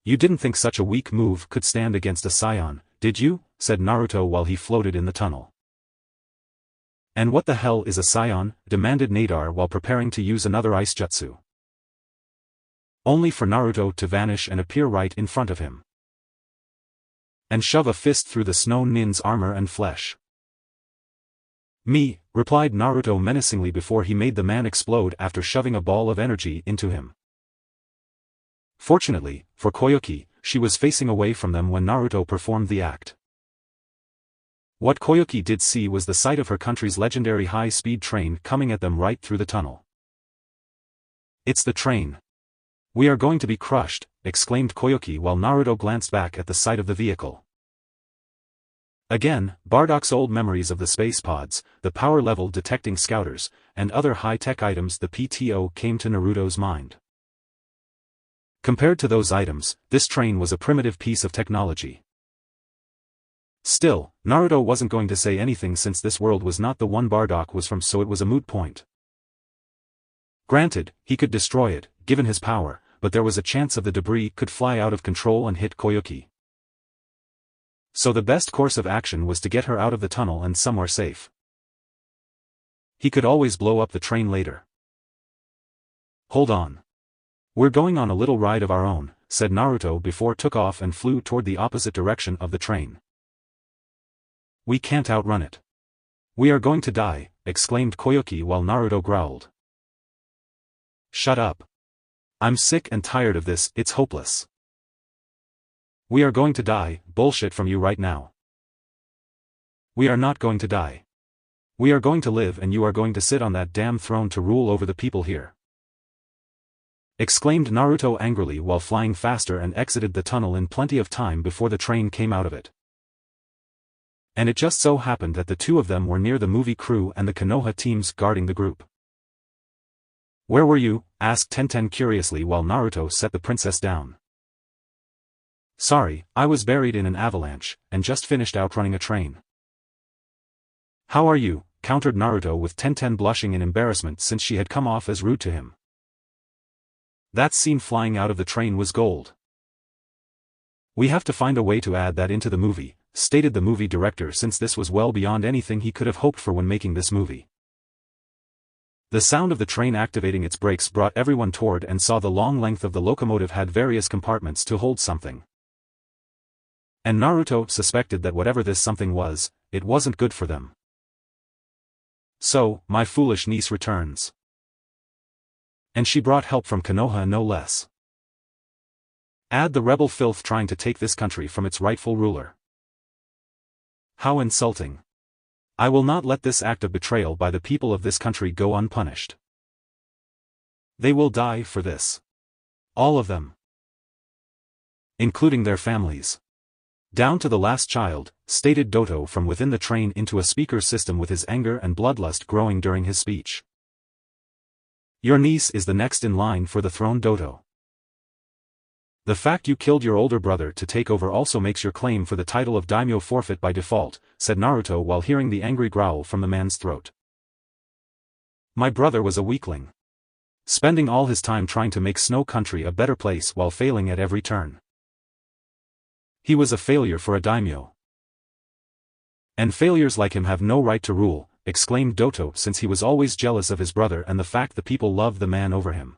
You didn't think such a weak move could stand against a Saiyan, did you? Said Naruto while he floated in the tunnel. And what the hell is a Saiyan? Demanded Nadar while preparing to use another ice jutsu. Only for Naruto to vanish and appear right in front of him. And shove a fist through the snow nin's armor and flesh. Me, replied Naruto menacingly before he made the man explode after shoving a ball of energy into him. Fortunately, for Koyuki, she was facing away from them when Naruto performed the act. What Koyuki did see was the sight of her country's legendary high-speed train coming at them right through the tunnel. It's the train. We are going to be crushed, exclaimed Koyuki while Naruto glanced back at the sight of the vehicle. Again, Bardock's old memories of the space pods, the power level detecting scouters, and other high-tech items the PTO came to Naruto's mind. Compared to those items, this train was a primitive piece of technology. Still, Naruto wasn't going to say anything since this world was not the one Bardock was from, so it was a moot point. Granted, he could destroy it, given his power, but there was a chance of the debris could fly out of control and hit Koyuki. So the best course of action was to get her out of the tunnel and somewhere safe. He could always blow up the train later. Hold on. We're going on a little ride of our own, said Naruto before took off and flew toward the opposite direction of the train. We can't outrun it. We are going to die, exclaimed Koyuki while Naruto growled. Shut up. I'm sick and tired of this, it's hopeless. We are going to die, bullshit from you right now. We are not going to die. We are going to live and you are going to sit on that damn throne to rule over the people here. Exclaimed Naruto angrily while flying faster and exited the tunnel in plenty of time before the train came out of it. And it just so happened that the two of them were near the movie crew and the Konoha teams guarding the group. Where were you? Asked Tenten curiously while Naruto set the princess down. Sorry, I was buried in an avalanche, and just finished outrunning a train. How are you? Countered Naruto with Tenten blushing in embarrassment since she had come off as rude to him. That scene flying out of the train was gold. We have to find a way to add that into the movie, stated the movie director since this was well beyond anything he could have hoped for when making this movie. The sound of the train activating its brakes brought everyone toward and saw the long length of the locomotive had various compartments to hold something. And Naruto suspected that whatever this something was, it wasn't good for them. So, my foolish niece returns. And she brought help from Konoha no less. Add the rebel filth trying to take this country from its rightful ruler. How insulting. I will not let this act of betrayal by the people of this country go unpunished. They will die for this. All of them. Including their families. Down to the last child, stated Doto from within the train into a speaker system with his anger and bloodlust growing during his speech. Your niece is the next in line for the throne, Doto. The fact you killed your older brother to take over also makes your claim for the title of daimyo forfeit by default, said Naruto while hearing the angry growl from the man's throat. My brother was a weakling. Spending all his time trying to make Snow Country a better place while failing at every turn. He was a failure for a daimyo. And failures like him have no right to rule, exclaimed Doto, since he was always jealous of his brother and the fact the people loved the man over him.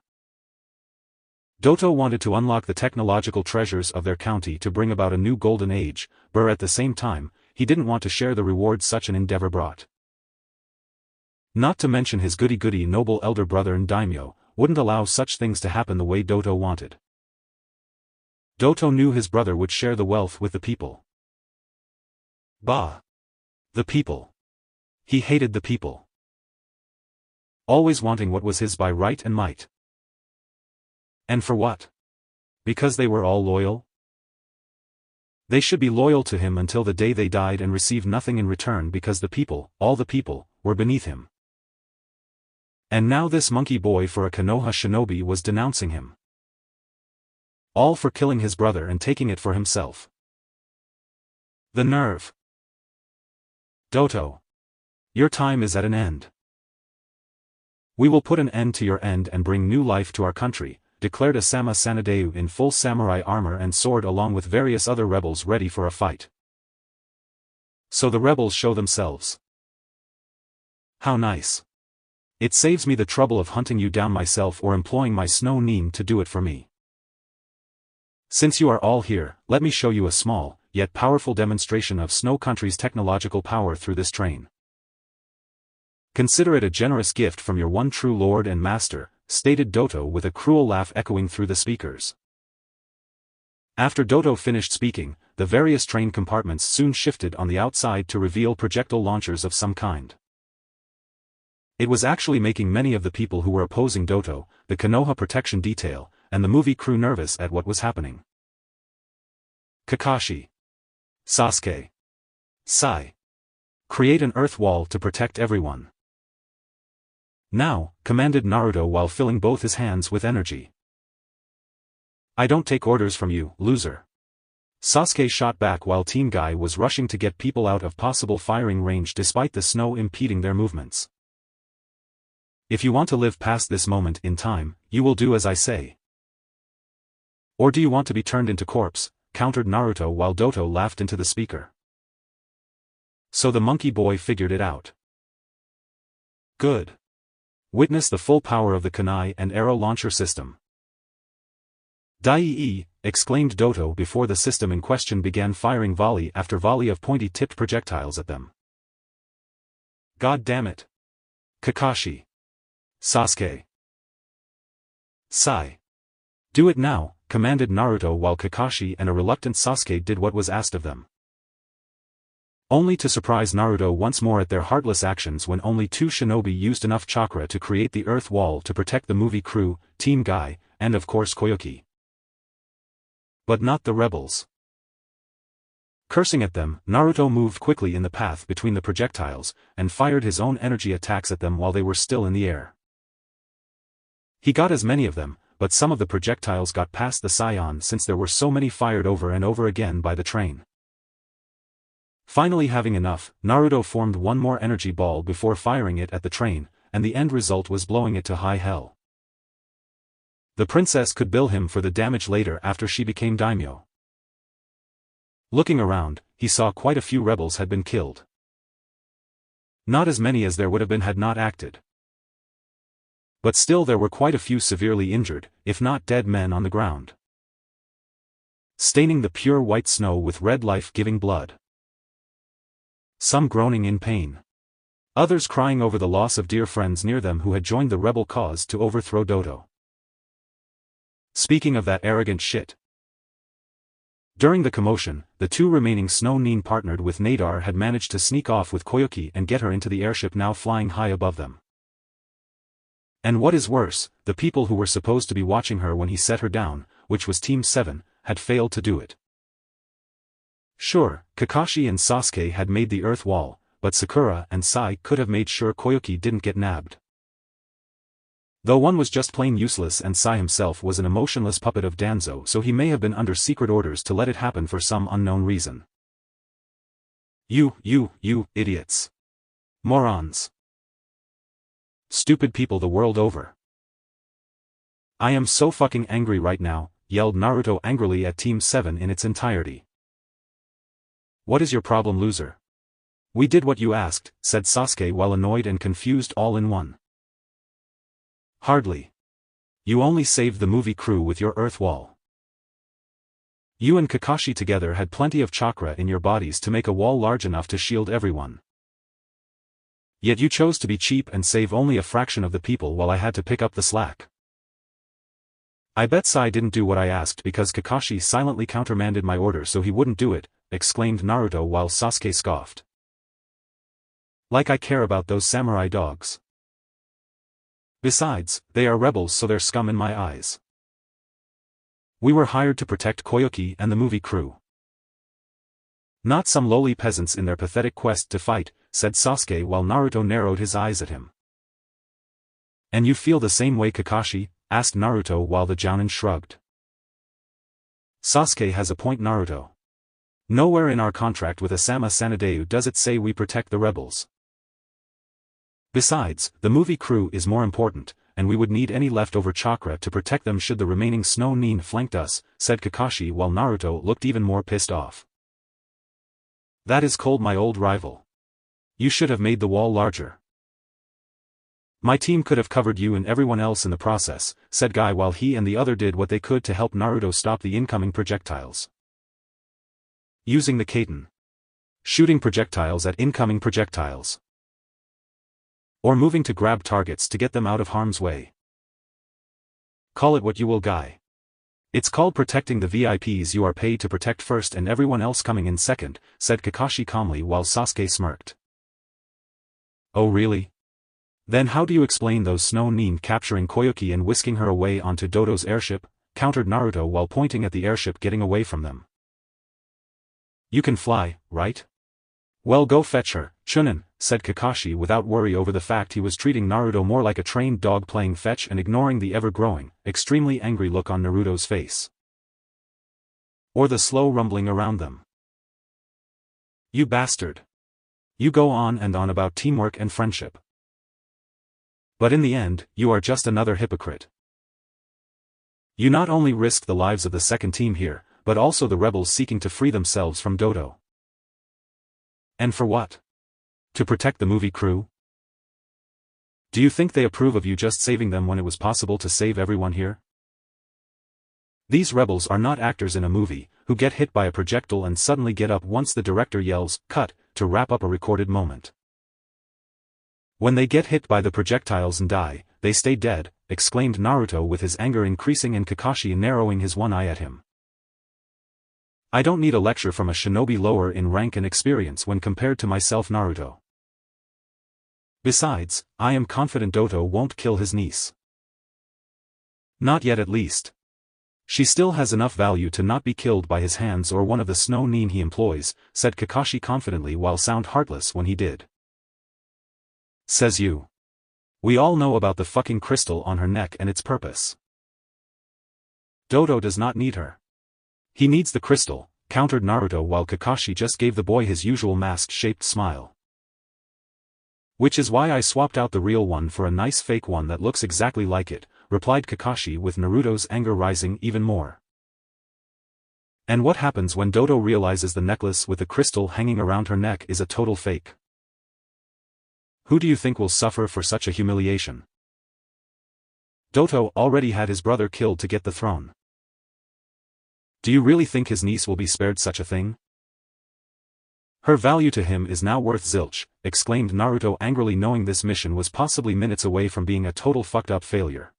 Doto wanted to unlock the technological treasures of their county to bring about a new golden age, but at the same time, he didn't want to share the rewards such an endeavor brought. Not to mention his goody-goody noble elder brother and daimyo wouldn't allow such things to happen the way Doto wanted. Doto knew his brother would share the wealth with the people. Bah! The people. He hated the people. Always wanting what was his by right and might. And for what? Because they were all loyal? They should be loyal to him until the day they died and receive nothing in return because the people, all the people, were beneath him. And now this monkey boy for a Konoha shinobi was denouncing him. All for killing his brother and taking it for himself. The nerve. Doto. Your time is at an end. We will put an end to your end and bring new life to our country, declared Asama Sanadeu in full samurai armor and sword along with various other rebels ready for a fight. So the rebels show themselves. How nice. It saves me the trouble of hunting you down myself or employing my snow neem to do it for me. Since you are all here, let me show you a small, yet powerful demonstration of Snow Country's technological power through this train. Consider it a generous gift from your one true lord and master, stated Doto with a cruel laugh echoing through the speakers. After Doto finished speaking, the various train compartments soon shifted on the outside to reveal projectile launchers of some kind. It was actually making many of the people who were opposing Doto, the Konoha protection detail, and the movie crew nervous at what was happening. Kakashi. Sasuke. Sai. Create an earth wall to protect everyone. Now, commanded Naruto while filling both his hands with energy. I don't take orders from you, loser. Sasuke shot back while Team Guy was rushing to get people out of possible firing range despite the snow impeding their movements. If you want to live past this moment in time, you will do as I say. Or do you want to be turned into corpse, countered Naruto while Doto laughed into the speaker. So the monkey boy figured it out. Good. Witness the full power of the kunai and arrow launcher system. Dai-e, exclaimed Doto before the system in question began firing volley after volley of pointy-tipped projectiles at them. God damn it. Kakashi. Sasuke. Sai. Do it now, commanded Naruto while Kakashi and a reluctant Sasuke did what was asked of them. Only to surprise Naruto once more at their heartless actions when only two shinobi used enough chakra to create the earth wall to protect the movie crew, Team Guy, and of course Koyuki. But not the rebels. Cursing at them, Naruto moved quickly in the path between the projectiles, and fired his own energy attacks at them while they were still in the air. He got as many of them, but some of the projectiles got past the Saiyan since there were so many fired over and over again by the train. Finally having enough, Naruto formed one more energy ball before firing it at the train, and the end result was blowing it to high hell. The princess could bill him for the damage later after she became daimyo. Looking around, he saw quite a few rebels had been killed. Not as many as there would have been had not acted. But still there were quite a few severely injured, if not dead men on the ground. Staining the pure white snow with red life-giving blood. Some groaning in pain. Others crying over the loss of dear friends near them who had joined the rebel cause to overthrow Doto. Speaking of that arrogant shit. During the commotion, the two remaining Snow Nin partnered with Nadar had managed to sneak off with Koyuki and get her into the airship now flying high above them. And what is worse, the people who were supposed to be watching her when he set her down, which was Team 7, had failed to do it. Sure, Kakashi and Sasuke had made the earth wall, but Sakura and Sai could have made sure Koyuki didn't get nabbed. Though one was just plain useless and Sai himself was an emotionless puppet of Danzo, so he may have been under secret orders to let it happen for some unknown reason. You idiots. Morons. Stupid people the world over. I am so fucking angry right now, yelled Naruto angrily at Team 7 in its entirety. What is your problem, loser? We did what you asked, said Sasuke while annoyed and confused all in one. Hardly. You only saved the movie crew with your earth wall. You and Kakashi together had plenty of chakra in your bodies to make a wall large enough to shield everyone. Yet you chose to be cheap and save only a fraction of the people while I had to pick up the slack. I bet Sai didn't do what I asked because Kakashi silently countermanded my order so he wouldn't do it, exclaimed Naruto while Sasuke scoffed. Like I care about those samurai dogs. Besides, they are rebels so they're scum in my eyes. We were hired to protect Koyuki and the movie crew. Not some lowly peasants in their pathetic quest to fight, said Sasuke while Naruto narrowed his eyes at him. And you feel the same way, Kakashi? Asked Naruto while the Jounin shrugged. Sasuke has a point, Naruto. Nowhere in our contract with Asama Sanadeu does it say we protect the rebels. Besides, the movie crew is more important, and we would need any leftover chakra to protect them should the remaining Snow Nin flanked us, said Kakashi while Naruto looked even more pissed off. That is cold, my old rival. You should have made the wall larger. My team could have covered you and everyone else in the process, said Guy while he and the other did what they could to help Naruto stop the incoming projectiles. Using the Kaiten. Shooting projectiles at incoming projectiles. Or moving to grab targets to get them out of harm's way. Call it what you will, Guy. It's called protecting the VIPs you are paid to protect first and everyone else coming in second, said Kakashi calmly while Sasuke smirked. Oh really? Then how do you explain those Snow Nin capturing Koyuki and whisking her away onto Dodo's airship? Countered Naruto while pointing at the airship getting away from them. You can fly, right? Well, go fetch her, Chunin, said Kakashi without worry over the fact he was treating Naruto more like a trained dog playing fetch and ignoring the ever-growing, extremely angry look on Naruto's face. Or the slow rumbling around them. You bastard. You go on and on about teamwork and friendship. But in the end, you are just another hypocrite. You not only risked the lives of the second team here, but also the rebels seeking to free themselves from Dodo. And for what? To protect the movie crew? Do you think they approve of you just saving them when it was possible to save everyone here? These rebels are not actors in a movie, who get hit by a projectile and suddenly get up once the director yells, "Cut," to wrap up a recorded moment. When they get hit by the projectiles and die, they stay dead, exclaimed Naruto with his anger increasing and Kakashi narrowing his one eye at him. I don't need a lecture from a shinobi lower in rank and experience when compared to myself, Naruto. Besides, I am confident Dodo won't kill his niece. Not yet at least. She still has enough value to not be killed by his hands or one of the Snow Nin he employs, said Kakashi confidently while sound heartless when he did. Says you. We all know about the fucking crystal on her neck and its purpose. Dodo does not need her. He needs the crystal, countered Naruto while Kakashi just gave the boy his usual mask-shaped smile. Which is why I swapped out the real one for a nice fake one that looks exactly like it, replied Kakashi with Naruto's anger rising even more. And what happens when Dodo realizes the necklace with the crystal hanging around her neck is a total fake? Who do you think will suffer for such a humiliation? Dodo already had his brother killed to get the throne. Do you really think his niece will be spared such a thing? Her value to him is now worth zilch, exclaimed Naruto angrily knowing this mission was possibly minutes away from being a total fucked up failure.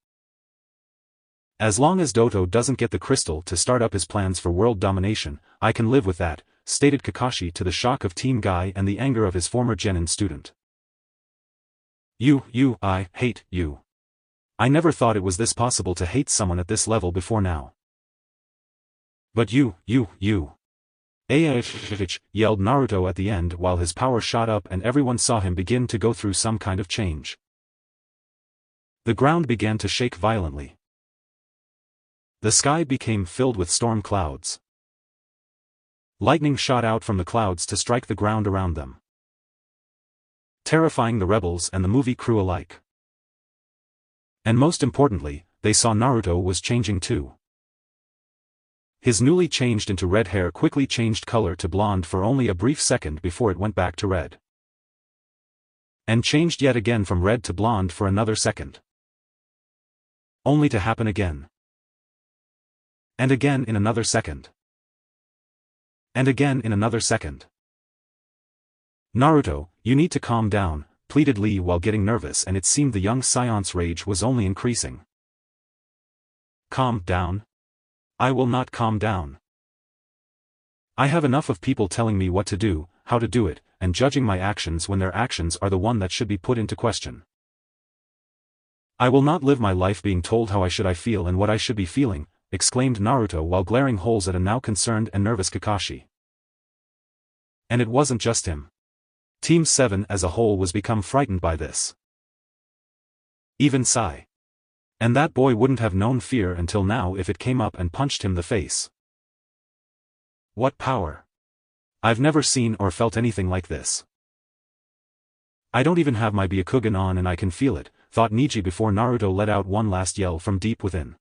As long as Doto doesn't get the crystal to start up his plans for world domination, I can live with that, stated Kakashi to the shock of Team Guy and the anger of his former genin student. I hate you. I never thought it was this possible to hate someone at this level before now. But you. Yelled Naruto at the end while his power shot up and everyone saw him begin to go through some kind of change. The ground began to shake violently. The sky became filled with storm clouds. Lightning shot out from the clouds to strike the ground around them, terrifying the rebels and the movie crew alike. And most importantly, they saw Naruto was changing too. His newly changed into red hair quickly changed color to blonde for only a brief second before it went back to red. And changed yet again from red to blonde for another second. Only to happen again. And again in another second. And again in another second. Naruto, you need to calm down, pleaded Lee while getting nervous, and it seemed the young Saiyan's rage was only increasing. Calm down? I will not calm down. I have enough of people telling me what to do, how to do it, and judging my actions when their actions are the one that should be put into question. I will not live my life being told how I feel and what I should be feeling, exclaimed Naruto while glaring holes at a now concerned and nervous Kakashi. And it wasn't just him. Team 7 as a whole was become frightened by this. Even Sai. And that boy wouldn't have known fear until now if it came up and punched him the face. What power! I've never seen or felt anything like this. I don't even have my Byakugan on and I can feel it, thought Neji before Naruto let out one last yell from deep within.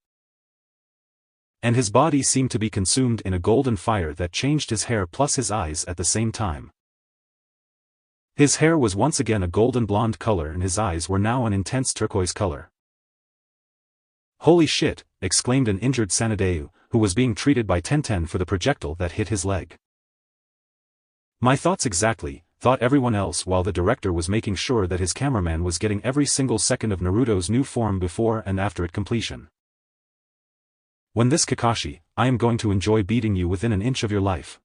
And his body seemed to be consumed in a golden fire that changed his hair plus his eyes at the same time. His hair was once again a golden blonde color and his eyes were now an intense turquoise color. Holy shit, exclaimed an injured Sanadeu, who was being treated by Tenten for the projectile that hit his leg. My thoughts exactly, thought everyone else while the director was making sure that his cameraman was getting every single second of Naruto's new form before and after its completion. When this Kakashi, I am going to enjoy beating you within an inch of your life.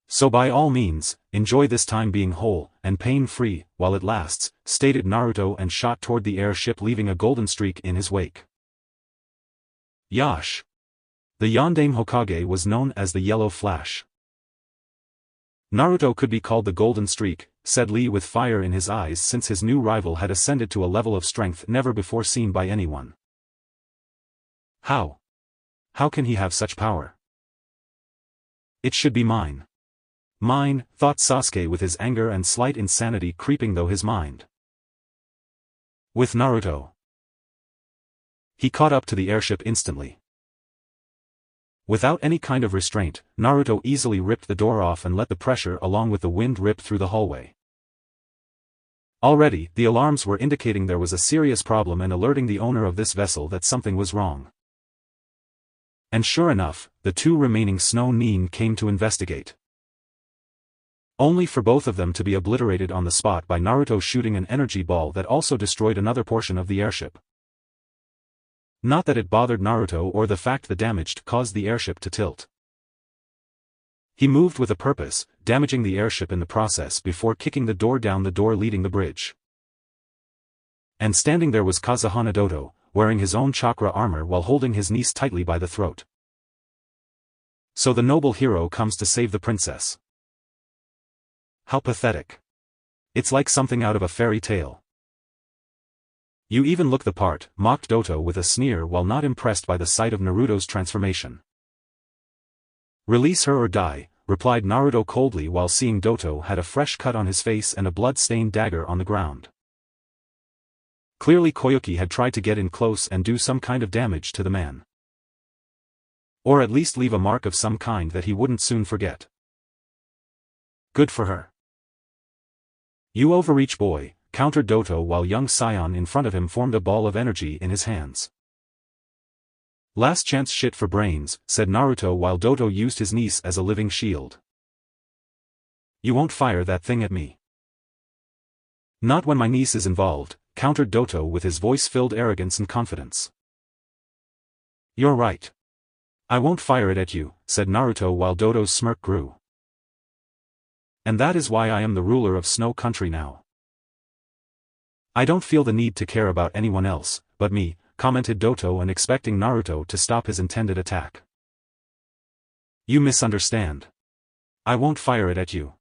So by all means, enjoy this time being whole and pain-free while it lasts, stated Naruto and shot toward the airship leaving a golden streak in his wake. Yash. The Yondaime Hokage was known as the Yellow Flash. Naruto could be called the Golden Streak, said Lee with fire in his eyes since his new rival had ascended to a level of strength never before seen by anyone. How? How can he have such power? It should be mine. Mine, thought Sasuke with his anger and slight insanity creeping through his mind. With Naruto. He caught up to the airship instantly. Without any kind of restraint, Naruto easily ripped the door off and let the pressure along with the wind rip through the hallway. Already, the alarms were indicating there was a serious problem and alerting the owner of this vessel that something was wrong. And sure enough, the two remaining Snow Nin came to investigate. Only for both of them to be obliterated on the spot by Naruto shooting an energy ball that also destroyed another portion of the airship. Not that it bothered Naruto or the fact the damage caused the airship to tilt. He moved with a purpose, damaging the airship in the process before kicking the door down, the door leading the bridge. And standing there was Kazuhana Doto, wearing his own chakra armor while holding his niece tightly by the throat. So the noble hero comes to save the princess. How pathetic. It's like something out of a fairy tale. You even look the part, mocked Doto with a sneer while not impressed by the sight of Naruto's transformation. Release her or die, replied Naruto coldly while seeing Doto had a fresh cut on his face and a blood-stained dagger on the ground. Clearly Koyuki had tried to get in close and do some kind of damage to the man. Or at least leave a mark of some kind that he wouldn't soon forget. Good for her. You overreach boy, countered Doto while young Saiyan in front of him formed a ball of energy in his hands. Last chance shit for brains, said Naruto while Doto used his niece as a living shield. You won't fire that thing at me. Not when my niece is involved, countered Doto with his voice-filled arrogance and confidence. You're right. I won't fire it at you, said Naruto while Dodo's smirk grew. And that is why I am the ruler of Snow Country now. I don't feel the need to care about anyone else, but me, commented Doto and expecting Naruto to stop his intended attack. You misunderstand. I won't fire it at you.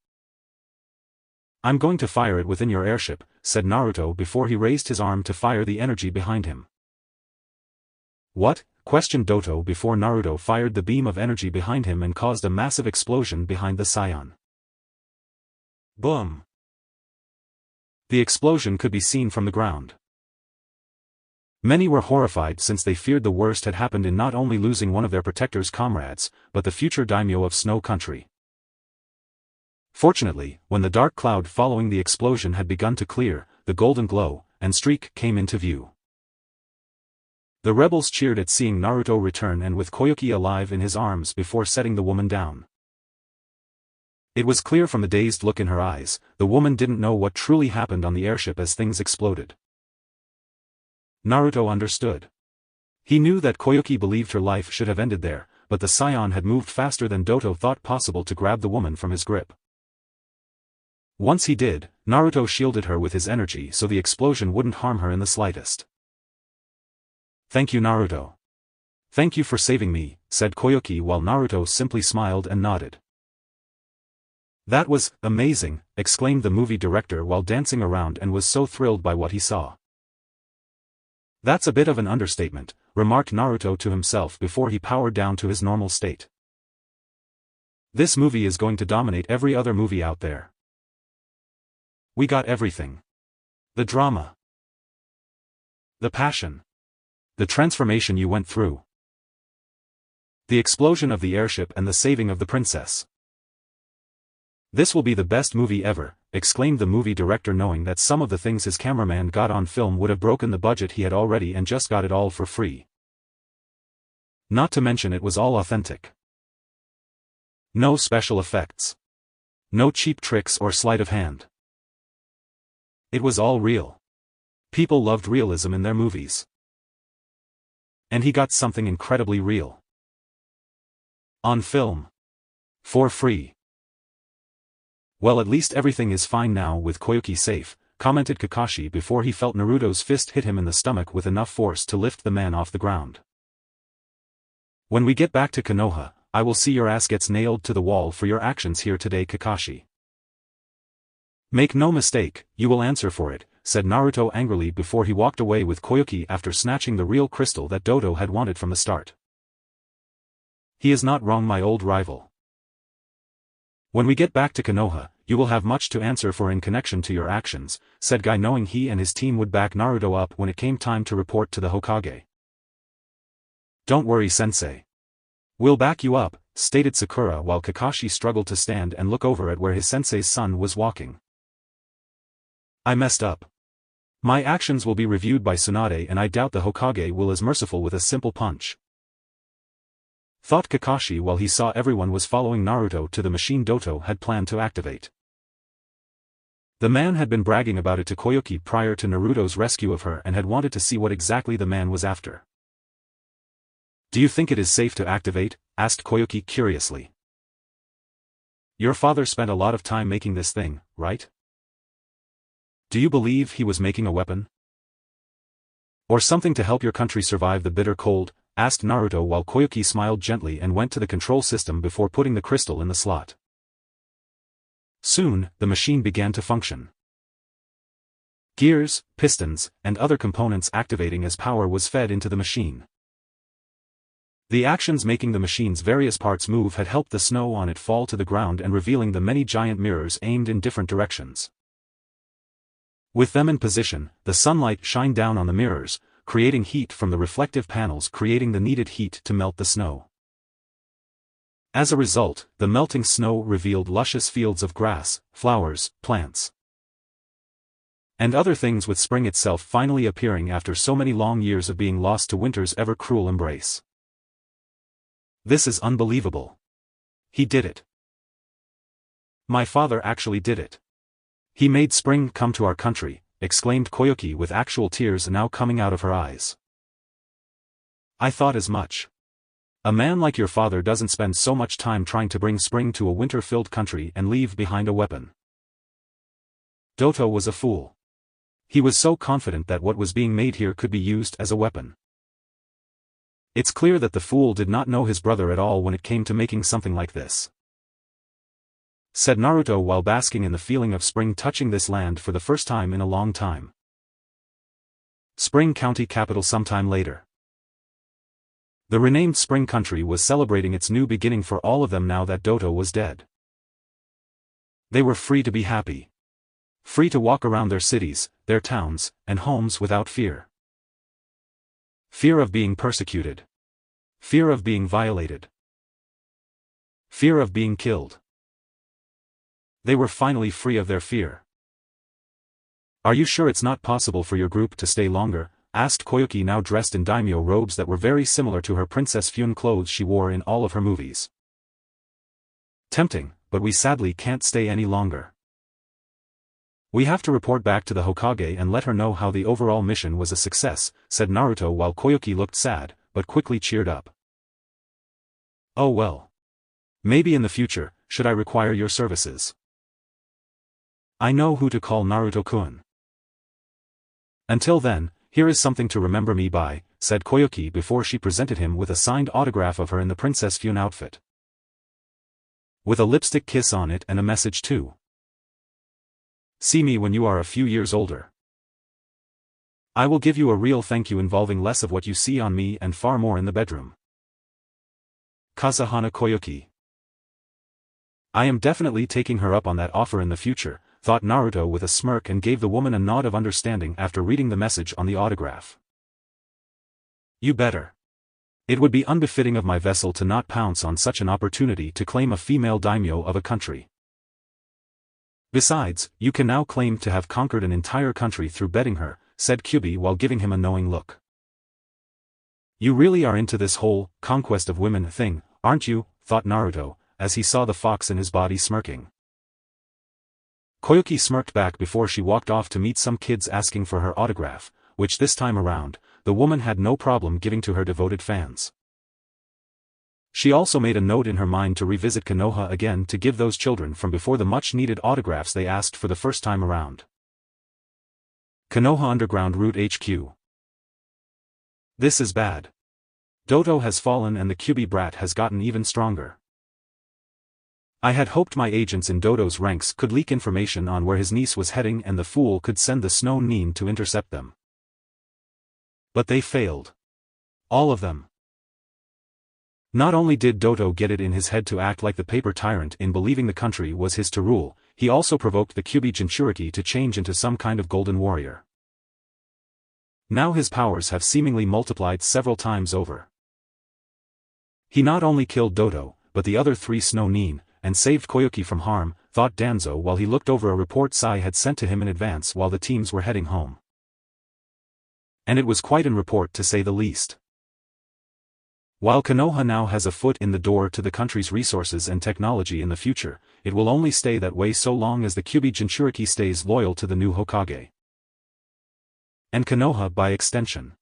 I'm going to fire it within your airship, said Naruto before he raised his arm to fire the energy behind him. What? Questioned Doto before Naruto fired the beam of energy behind him and caused a massive explosion behind the Saiyan. Boom! The explosion could be seen from the ground. Many were horrified since they feared the worst had happened in not only losing one of their protector's comrades, but the future daimyo of Snow Country. Fortunately, when the dark cloud following the explosion had begun to clear, the golden glow and streak came into view. The rebels cheered at seeing Naruto return and with Koyuki alive in his arms before setting the woman down. It was clear from the dazed look in her eyes, the woman didn't know what truly happened on the airship as things exploded. Naruto understood. He knew that Koyuki believed her life should have ended there, but the Saiyan had moved faster than Doto thought possible to grab the woman from his grip. Once he did, Naruto shielded her with his energy so the explosion wouldn't harm her in the slightest. Thank you, Naruto. Thank you for saving me, said Koyuki while Naruto simply smiled and nodded. That was amazing, exclaimed the movie director while dancing around and was so thrilled by what he saw. That's a bit of an understatement, remarked Naruto to himself before he powered down to his normal state. This movie is going to dominate every other movie out there. We got everything. The drama. The passion. The transformation you went through. The explosion of the airship and the saving of the princess. This will be the best movie ever, exclaimed the movie director knowing that some of the things his cameraman got on film would have broken the budget he had already and just got it all for free. Not to mention it was all authentic. No special effects. No cheap tricks or sleight of hand. It was all real. People loved realism in their movies. And he got something incredibly real. On film. For free. Well, at least everything is fine now with Koyuki safe, commented Kakashi before he felt Naruto's fist hit him in the stomach with enough force to lift the man off the ground. When we get back to Konoha, I will see your ass gets nailed to the wall for your actions here today, Kakashi. Make no mistake, you will answer for it, said Naruto angrily before he walked away with Koyuki after snatching the real crystal that Doto had wanted from the start. He is not wrong, my old rival. When we get back to Konoha, you will have much to answer for in connection to your actions, said Guy knowing he and his team would back Naruto up when it came time to report to the Hokage. Don't worry, sensei. We'll back you up, stated Sakura while Kakashi struggled to stand and look over at where his sensei's son was walking. I messed up. My actions will be reviewed by Tsunade and I doubt the Hokage will as merciful with a simple punch. Thought Kakashi while he saw everyone was following Naruto to the machine Doto had planned to activate. The man had been bragging about it to Koyuki prior to Naruto's rescue of her and had wanted to see what exactly the man was after. Do you think it is safe to activate? Asked Koyuki curiously. Your father spent a lot of time making this thing, right? Do you believe he was making a weapon? Or something to help your country survive the bitter cold? Asked Naruto while Koyuki smiled gently and went to the control system before putting the crystal in the slot. Soon, the machine began to function. Gears, pistons, and other components activating as power was fed into the machine. The actions making the machine's various parts move had helped the snow on it fall to the ground and revealing the many giant mirrors aimed in different directions. With them in position, the sunlight shined down on the mirrors, creating heat from the reflective panels creating the needed heat to melt the snow. As a result, the melting snow revealed luscious fields of grass, flowers, plants, and other things with spring itself finally appearing after so many long years of being lost to winter's ever-cruel embrace. This is unbelievable. He did it. My father actually did it. He made spring come to our country, exclaimed Koyuki with actual tears now coming out of her eyes. I thought as much. A man like your father doesn't spend so much time trying to bring spring to a winter-filled country and leave behind a weapon. Doto was a fool. He was so confident that what was being made here could be used as a weapon. It's clear that the fool did not know his brother at all when it came to making something like this, said Naruto while basking in the feeling of spring touching this land for the first time in a long time. Spring County capital sometime later. The renamed Spring Country was celebrating its new beginning for all of them now that Doto was dead. They were free to be happy. Free to walk around their cities, their towns, and homes without fear. Fear of being persecuted. Fear of being violated. Fear of being killed. They were finally free of their fear. Are you sure it's not possible for your group to stay longer? Asked Koyuki, now dressed in daimyo robes that were very similar to her Princess Fune clothes she wore in all of her movies. Tempting, but we sadly can't stay any longer. We have to report back to the Hokage and let her know how the overall mission was a success, said Naruto while Koyuki looked sad, but quickly cheered up. Oh well. Maybe in the future, should I require your services. I know who to call, Naruto-kun. Until then, here is something to remember me by, said Koyuki before she presented him with a signed autograph of her in the Princess Fune outfit. With a lipstick kiss on it and a message too. See me when you are a few years older. I will give you a real thank you involving less of what you see on me and far more in the bedroom. Kazahana Koyuki. I am definitely taking her up on that offer in the future, thought Naruto with a smirk, and gave the woman a nod of understanding after reading the message on the autograph. You better. It would be unbefitting of my vessel to not pounce on such an opportunity to claim a female daimyo of a country. Besides, you can now claim to have conquered an entire country through bedding her, said Kyubi while giving him a knowing look. You really are into this whole conquest of women thing, aren't you? Thought Naruto, as he saw the fox in his body smirking. Koyuki smirked back before she walked off to meet some kids asking for her autograph, which this time around, the woman had no problem giving to her devoted fans. She also made a note in her mind to revisit Konoha again to give those children from before the much-needed autographs they asked for the first time around. Konoha Underground Route HQ. This is bad. Doto has fallen and the Kyubi brat has gotten even stronger. I had hoped my agents in Doto's ranks could leak information on where his niece was heading and the fool could send the Snow Nin to intercept them. But they failed. All of them. Not only did Doto get it in his head to act like the paper tyrant in believing the country was his to rule, he also provoked the Kyubi Jinchuriki to change into some kind of golden warrior. Now his powers have seemingly multiplied several times over. He not only killed Doto, but the other 3 Snow Nin, and saved Koyuki from harm, thought Danzo while he looked over a report Sai had sent to him in advance while the teams were heading home. And it was quite an report to say the least. While Konoha now has a foot in the door to the country's resources and technology in the future, it will only stay that way so long as the Kyubi Jinchuriki stays loyal to the new Hokage. And Konoha by extension.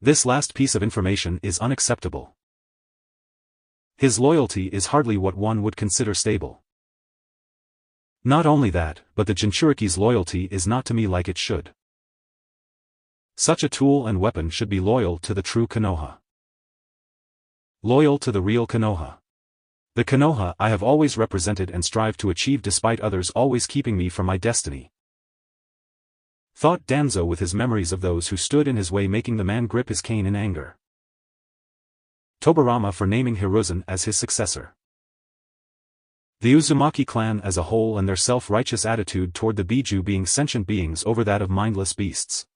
This last piece of information is unacceptable. His loyalty is hardly what one would consider stable. Not only that, but the Jinchuriki's loyalty is not to me like it should. Such a tool and weapon should be loyal to the true Konoha. Loyal to the real Konoha. The Konoha I have always represented and strived to achieve despite others always keeping me from my destiny. Thought Danzo with his memories of those who stood in his way, making the man grip his cane in anger. Tobirama for naming Hiruzen as his successor. The Uzumaki clan as a whole and their self-righteous attitude toward the Biju being sentient beings over that of mindless beasts.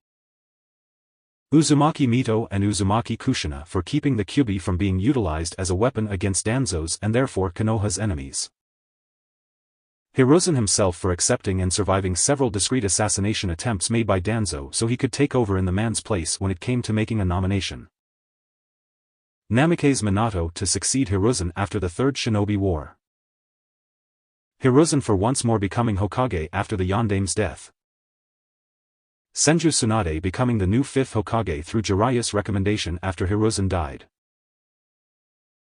Uzumaki Mito and Uzumaki Kushina for keeping the Kyubi from being utilized as a weapon against Danzo's and therefore Konoha's enemies. Hiruzen himself for accepting and surviving several discreet assassination attempts made by Danzo so he could take over in the man's place when it came to making a nomination. Namikaze Minato to succeed Hiruzen after the Third Shinobi War. Hiruzen for once more becoming Hokage after the Yandame's death. Senju Tsunade becoming the new 5th Hokage through Jiraiya's recommendation after Hiruzen died.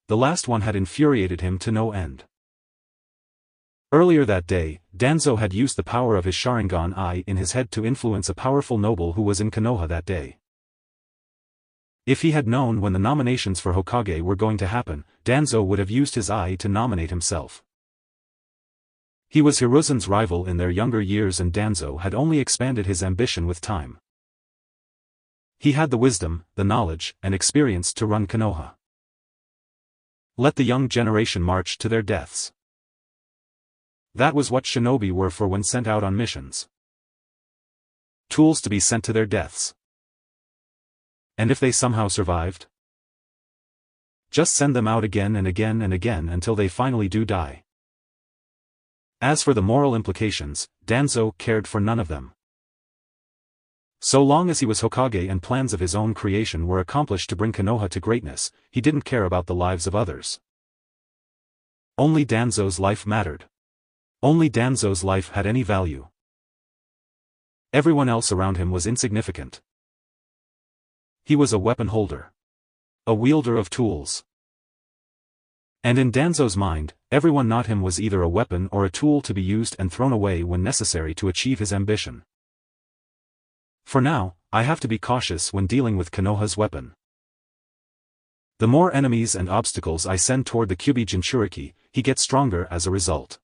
The last one had infuriated him to no end. Earlier that day, Danzo had used the power of his Sharingan eye in his head to influence a powerful noble who was in Konoha that day. If he had known when the nominations for Hokage were going to happen, Danzo would have used his eye to nominate himself. He was Hiruzen's rival in their younger years and Danzo had only expanded his ambition with time. He had the wisdom, the knowledge, and experience to run Konoha. Let the young generation march to their deaths. That was what shinobi were for when sent out on missions. Tools to be sent to their deaths. And if they somehow survived? Just send them out again and again and again until they finally do die. As for the moral implications, Danzo cared for none of them. So long as he was Hokage and plans of his own creation were accomplished to bring Konoha to greatness, he didn't care about the lives of others. Only Danzo's life mattered. Only Danzo's life had any value. Everyone else around him was insignificant. He was a weapon holder. A wielder of tools. And in Danzo's mind, everyone not him was either a weapon or a tool to be used and thrown away when necessary to achieve his ambition. For now, I have to be cautious when dealing with Konoha's weapon. The more enemies and obstacles I send toward the Kyuubi Jinchuriki, he gets stronger as a result.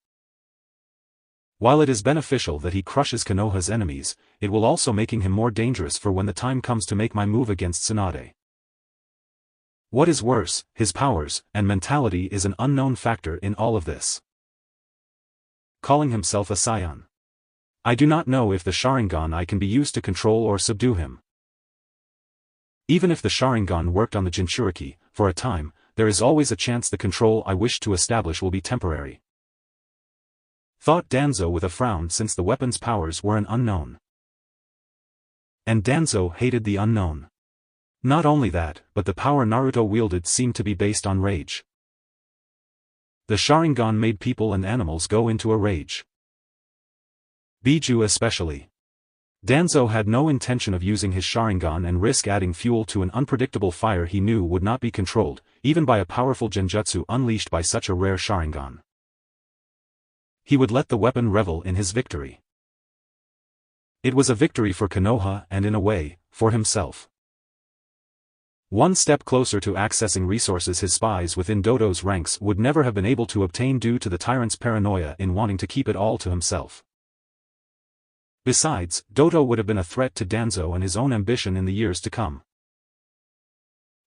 While it is beneficial that he crushes Konoha's enemies, it will also making him more dangerous for when the time comes to make my move against Tsunade. What is worse, his powers and mentality is an unknown factor in all of this. Calling himself a Saiyan. I do not know if the Sharingan eye can be used to control or subdue him. Even if the Sharingan worked on the Jinchuriki, for a time, there is always a chance the control I wish to establish will be temporary. Thought Danzo with a frown since the weapon's powers were an unknown. And Danzo hated the unknown. Not only that, but the power Naruto wielded seemed to be based on rage. The Sharingan made people and animals go into a rage. Biju especially. Danzo had no intention of using his Sharingan and risk adding fuel to an unpredictable fire he knew would not be controlled, even by a powerful genjutsu unleashed by such a rare Sharingan. He would let the weapon revel in his victory. It was a victory for Konoha and in a way, for himself. One step closer to accessing resources his spies within Dodo's ranks would never have been able to obtain due to the tyrant's paranoia in wanting to keep it all to himself. Besides, Dodo would have been a threat to Danzo and his own ambition in the years to come.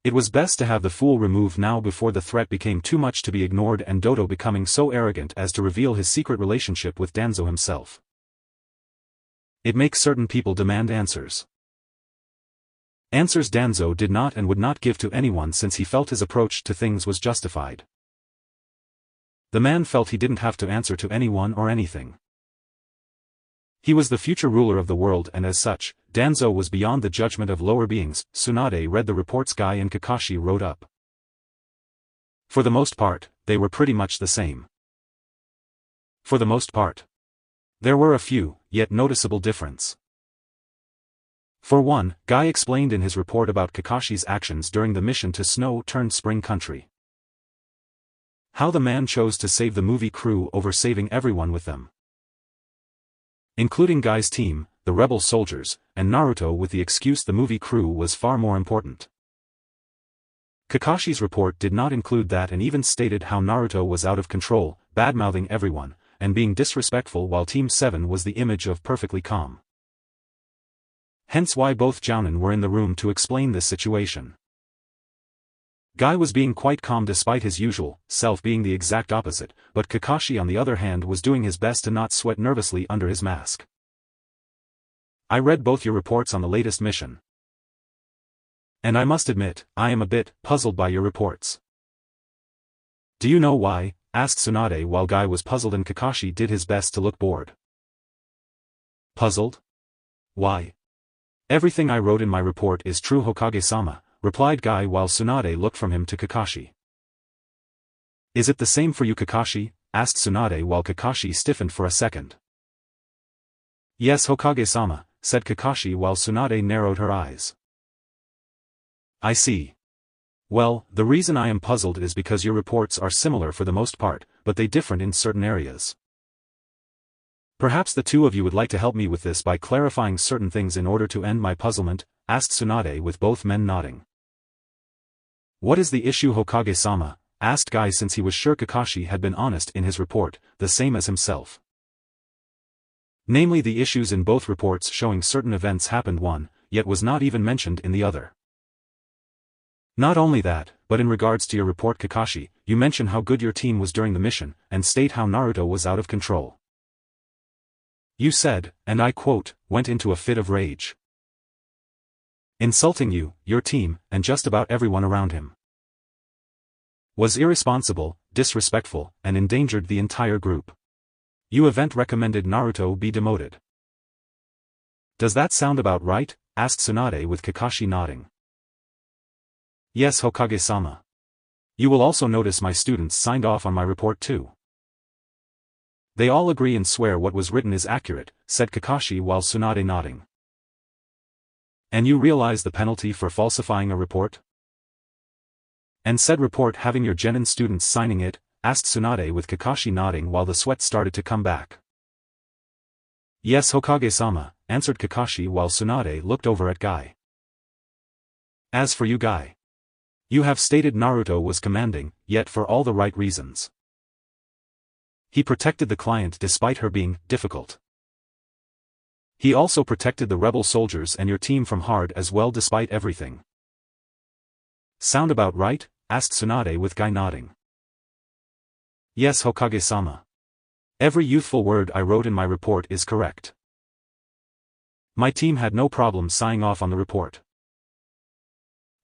It was best to have the fool removed now before the threat became too much to be ignored and Dodo becoming so arrogant as to reveal his secret relationship with Danzo himself. It makes certain people demand answers. Answers Danzo did not and would not give to anyone since he felt his approach to things was justified. The man felt he didn't have to answer to anyone or anything. He was the future ruler of the world and as such, Danzo was beyond the judgment of lower beings. Tsunade read the reports Guy and Kakashi wrote up. For the most part, they were pretty much the same. For the most part. There were a few, yet noticeable difference. For one, Guy explained in his report about Kakashi's actions during the mission to Snow-Turned-Spring Country. How the man chose to save the movie crew over saving everyone with them. Including Guy's team, the rebel soldiers, and Naruto with the excuse the movie crew was far more important. Kakashi's report did not include that and even stated how Naruto was out of control, bad-mouthing everyone, and being disrespectful while Team 7 was the image of perfectly calm. Hence why both Jounin were in the room to explain this situation. Guy was being quite calm despite his usual self being the exact opposite, but Kakashi on the other hand was doing his best to not sweat nervously under his mask. I read both your reports on the latest mission. And I must admit, I am a bit puzzled by your reports. Do you know why? Asked Tsunade while Guy was puzzled and Kakashi did his best to look bored. Puzzled? Why? Everything I wrote in my report is true, Hokage-sama, replied Guy while Tsunade looked from him to Kakashi. Is it the same for you, Kakashi? Asked Tsunade while Kakashi stiffened for a second. Yes, Hokage-sama, said Kakashi while Tsunade narrowed her eyes. I see. Well, the reason I am puzzled is because your reports are similar for the most part, but they differ in certain areas. Perhaps the two of you would like to help me with this by clarifying certain things in order to end my puzzlement, asked Tsunade with both men nodding. What is the issue, Hokage-sama? Asked Guy, since he was sure Kakashi had been honest in his report, the same as himself. Namely, the issues in both reports showing certain events happened one, yet was not even mentioned in the other. Not only that, but in regards to your report, Kakashi, you mention how good your team was during the mission, and state how Naruto was out of control. You said, and I quote, went into a fit of rage, insulting you, your team, and just about everyone around him. Was irresponsible, disrespectful, and endangered the entire group. You event recommended Naruto be demoted. Does that sound about right? Asked Tsunade with Kakashi nodding. Yes, Hokage-sama. You will also notice my students signed off on my report too. They all agree and swear what was written is accurate, said Kakashi while Tsunade nodding. And you realize the penalty for falsifying a report? And said report having your genin students signing it? Asked Tsunade with Kakashi nodding while the sweat started to come back. Yes, Hokage-sama, answered Kakashi while Tsunade looked over at Guy. As for you, Guy, you have stated Naruto was commanding, yet for all the right reasons. He protected the client despite her being difficult. He also protected the rebel soldiers and your team from hard as well despite everything. Sound about right? Asked Tsunade with Guy nodding. Yes, Hokage-sama. Every youthful word I wrote in my report is correct. My team had no problem signing off on the report.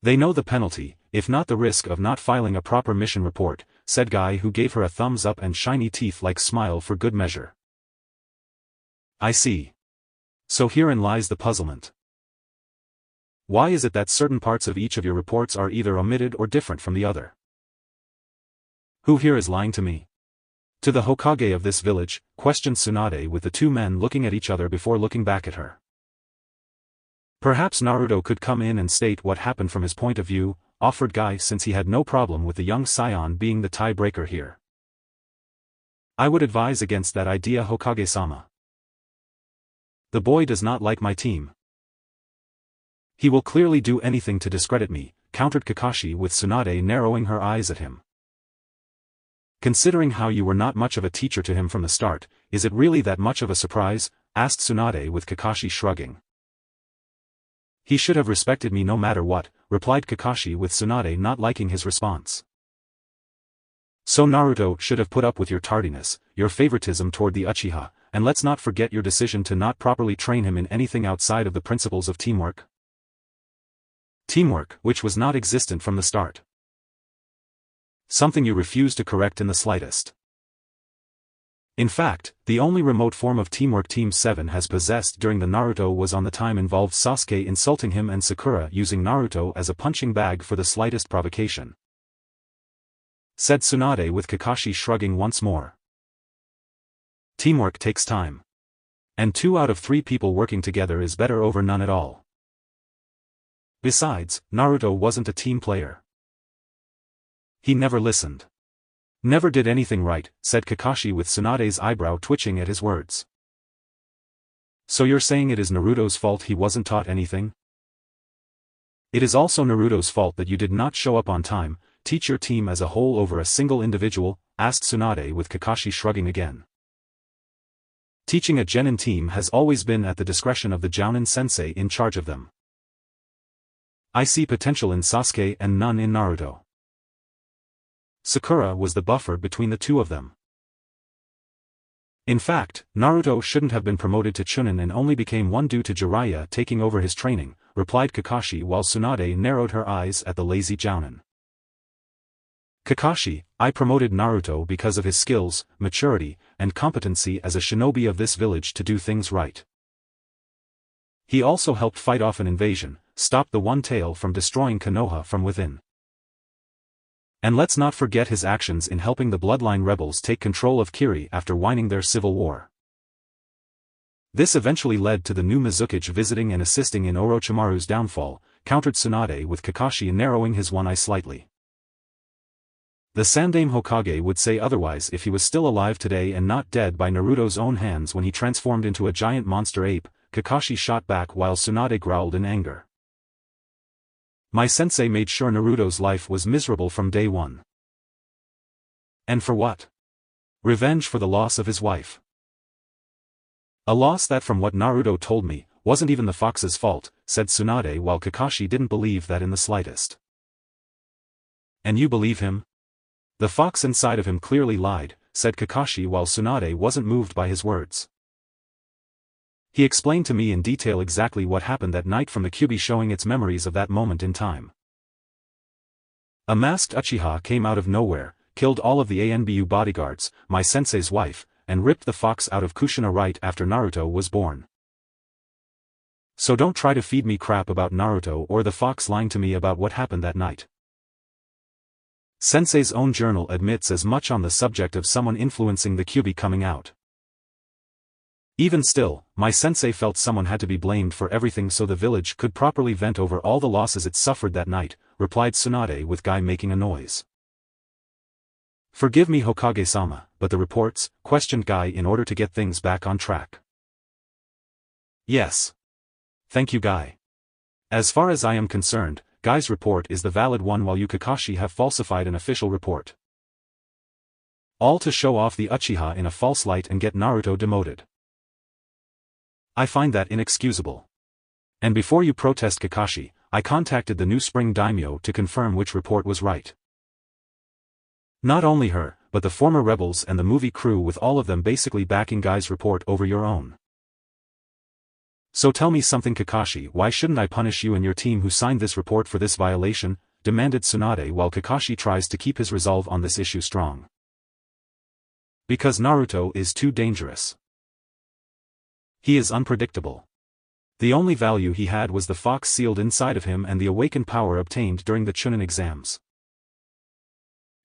They know the penalty, if not the risk of not filing a proper mission report, said Guy, who gave her a thumbs up and shiny teeth-like smile for good measure. I see. So herein lies the puzzlement. Why is it that certain parts of each of your reports are either omitted or different from the other? Who here is lying to me? To the Hokage of this village, questioned Tsunade with the two men looking at each other before looking back at her. Perhaps Naruto could come in and state what happened from his point of view, offered Guy, since he had no problem with the young Saiyan being the tiebreaker here. I would advise against that idea, Hokage-sama. The boy does not like my team. He will clearly do anything to discredit me, countered Kakashi with Tsunade narrowing her eyes at him. Considering how you were not much of a teacher to him from the start, is it really that much of a surprise? Asked Tsunade with Kakashi shrugging. He should have respected me no matter what, replied Kakashi with Tsunade not liking his response. So Naruto should have put up with your tardiness, your favoritism toward the Uchiha, and let's not forget your decision to not properly train him in anything outside of the principles of teamwork. Teamwork, which was not existent from the start. Something you refused to correct in the slightest. In fact, the only remote form of teamwork Team 7 has possessed during the Naruto was on the time involved Sasuke insulting him and Sakura using Naruto as a punching bag for the slightest provocation. Said Tsunade with Kakashi shrugging once more. Teamwork takes time. And 2 out of 3 people working together is better over none at all. Besides, Naruto wasn't a team player. He never listened. Never did anything right, said Kakashi with Tsunade's eyebrow twitching at his words. So you're saying it is Naruto's fault he wasn't taught anything? It is also Naruto's fault that you did not show up on time, teach your team as a whole over a single individual, asked Tsunade with Kakashi shrugging again. Teaching a genin team has always been at the discretion of the Jounin sensei in charge of them. I see potential in Sasuke and none in Naruto. Sakura was the buffer between the two of them. In fact, Naruto shouldn't have been promoted to Chunin and only became one due to Jiraiya taking over his training, replied Kakashi while Tsunade narrowed her eyes at the lazy Jounin. Kakashi, I promoted Naruto because of his skills, maturity, and competency as a shinobi of this village to do things right. He also helped fight off an invasion, stopped the One Tail from destroying Konoha from within. And let's not forget his actions in helping the Bloodline rebels take control of Kiri after winning their civil war. This eventually led to the new Mizukage visiting and assisting in Orochimaru's downfall, countered Tsunade with Kakashi narrowing his one eye slightly. The Sandaime Hokage would say otherwise if he was still alive today and not dead by Naruto's own hands when he transformed into a giant monster ape. Kakashi shot back while Tsunade growled in anger. My sensei made sure Naruto's life was miserable from day one. And for what? Revenge for the loss of his wife. A loss that, from what Naruto told me, wasn't even the fox's fault, said Tsunade while Kakashi didn't believe that in the slightest. And you believe him? The fox inside of him clearly lied, said Kakashi while Tsunade wasn't moved by his words. He explained to me in detail exactly what happened that night from the Kyuubi, showing its memories of that moment in time. A masked Uchiha came out of nowhere, killed all of the ANBU bodyguards, my sensei's wife, and ripped the fox out of Kushina right after Naruto was born. So don't try to feed me crap about Naruto or the fox lying to me about what happened that night. Sensei's own journal admits as much on the subject of someone influencing the Kyuubi coming out. Even still, my sensei felt someone had to be blamed for everything so the village could properly vent over all the losses it suffered that night, replied Tsunade with Guy making a noise. Forgive me Hokage-sama, but the reports, questioned Guy in order to get things back on track. Yes. Thank you Guy. As far as I am concerned, Guy's report is the valid one while you Kakashi have falsified an official report. All to show off the Uchiha in a false light and get Naruto demoted. I find that inexcusable. And before you protest Kakashi, I contacted the new spring daimyo to confirm which report was right. Not only her, but the former rebels and the movie crew, with all of them basically backing Guy's report over your own. So tell me something Kakashi, why shouldn't I punish you and your team who signed this report for this violation? Demanded Tsunade while Kakashi tries to keep his resolve on this issue strong. Because Naruto is too dangerous. He is unpredictable. The only value he had was the fox sealed inside of him and the awakened power obtained during the Chunin exams.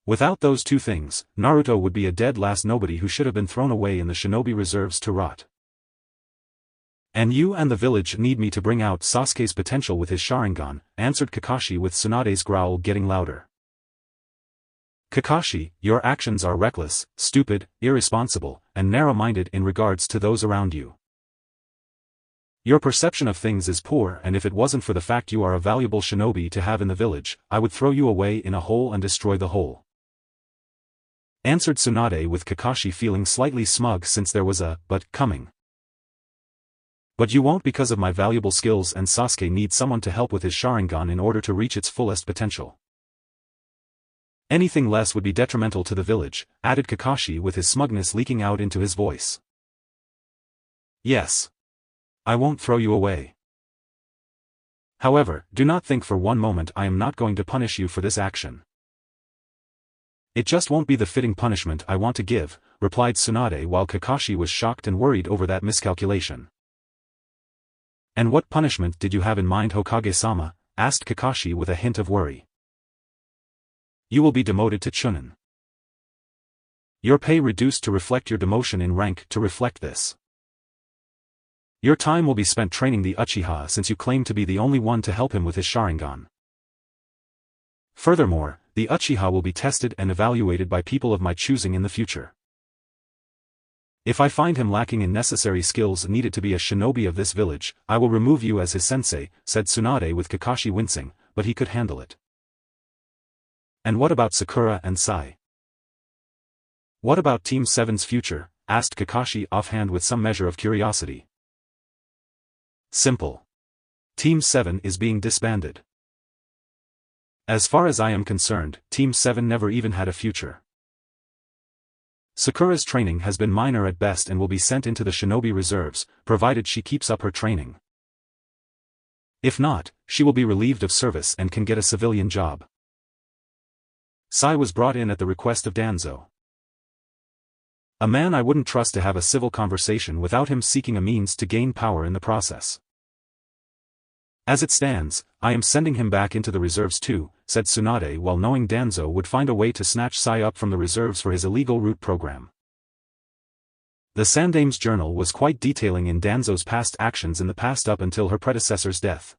Without those two things, Naruto would be a dead last nobody who should have been thrown away in the shinobi reserves to rot. And you and the village need me to bring out Sasuke's potential with his Sharingan, answered Kakashi with Tsunade's growl getting louder. Kakashi, your actions are reckless, stupid, irresponsible, and narrow-minded in regards to those around you. Your perception of things is poor, and if it wasn't for the fact you are a valuable shinobi to have in the village, I would throw you away in a hole and destroy the hole. Answered Tsunade with Kakashi feeling slightly smug since there was a but coming. But you won't because of my valuable skills, and Sasuke needs someone to help with his Sharingan in order to reach its fullest potential. Anything less would be detrimental to the village, added Kakashi with his smugness leaking out into his voice. Yes. I won't throw you away. However, do not think for one moment I am not going to punish you for this action. It just won't be the fitting punishment I want to give, replied Tsunade while Kakashi was shocked and worried over that miscalculation. And what punishment did you have in mind Hokage-sama? Asked Kakashi with a hint of worry. You will be demoted to Chunin. Your pay reduced to reflect your demotion in rank to reflect this. Your time will be spent training the Uchiha since you claim to be the only one to help him with his Sharingan. Furthermore, the Uchiha will be tested and evaluated by people of my choosing in the future. If I find him lacking in necessary skills needed to be a shinobi of this village, I will remove you as his sensei, said Tsunade with Kakashi wincing, but he could handle it. And what about Sakura and Sai? What about Team 7's future? Asked Kakashi offhand with some measure of curiosity. Simple. Team 7 is being disbanded. As far as I am concerned, Team 7 never even had a future. Sakura's training has been minor at best and will be sent into the shinobi reserves, provided she keeps up her training. If not, she will be relieved of service and can get a civilian job. Sai was brought in at the request of Danzo. A man I wouldn't trust to have a civil conversation without him seeking a means to gain power in the process. As it stands, I am sending him back into the reserves too, said Tsunade while knowing Danzo would find a way to snatch Sai up from the reserves for his illegal route program. The Sandame's journal was quite detailing in Danzo's past actions in the past up until her predecessor's death.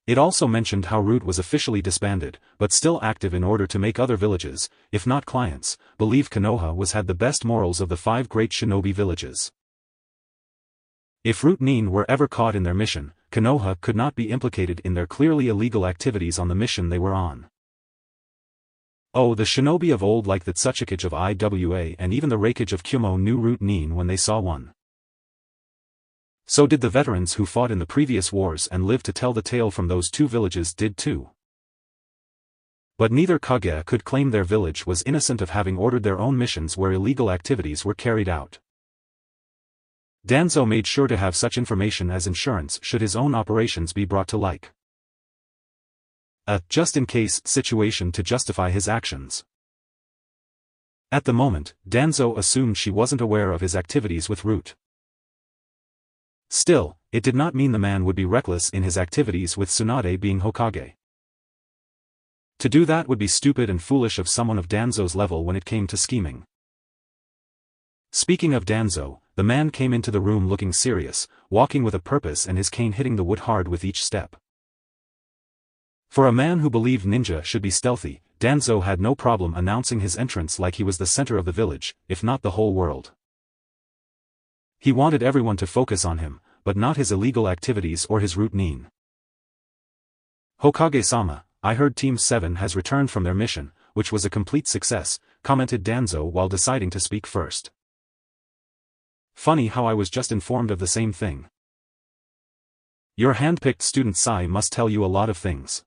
It also mentioned how Root was officially disbanded, but still active in order to make other villages, if not clients, believe Konoha had the best morals of the 5 great shinobi villages. If Root Nin were ever caught in their mission, Konoha could not be implicated in their clearly illegal activities on the mission they were on. Oh, the shinobi of old like the Tsuchikage of Iwa and even the Reikage of Kyumo knew Root Nin when they saw one. So did the veterans who fought in the previous wars and lived to tell the tale from those 2 villages did too. But neither Kage could claim their village was innocent of having ordered their own missions where illegal activities were carried out. Danzo made sure to have such information as insurance should his own operations be brought to light. A just-in-case situation to justify his actions. At the moment, Danzo assumed she wasn't aware of his activities with Root. Still, it did not mean the man would be reckless in his activities with Tsunade being Hokage. To do that would be stupid and foolish of someone of Danzo's level when it came to scheming. Speaking of Danzo, the man came into the room looking serious, walking with a purpose and his cane hitting the wood hard with each step. For a man who believed ninja should be stealthy, Danzo had no problem announcing his entrance like he was the center of the village, if not the whole world. He wanted everyone to focus on him, but not his illegal activities or his Root Nin. Hokage-sama, I heard Team 7 has returned from their mission, which was a complete success, commented Danzo while deciding to speak first. Funny how I was just informed of the same thing. Your hand-picked student Sai must tell you a lot of things.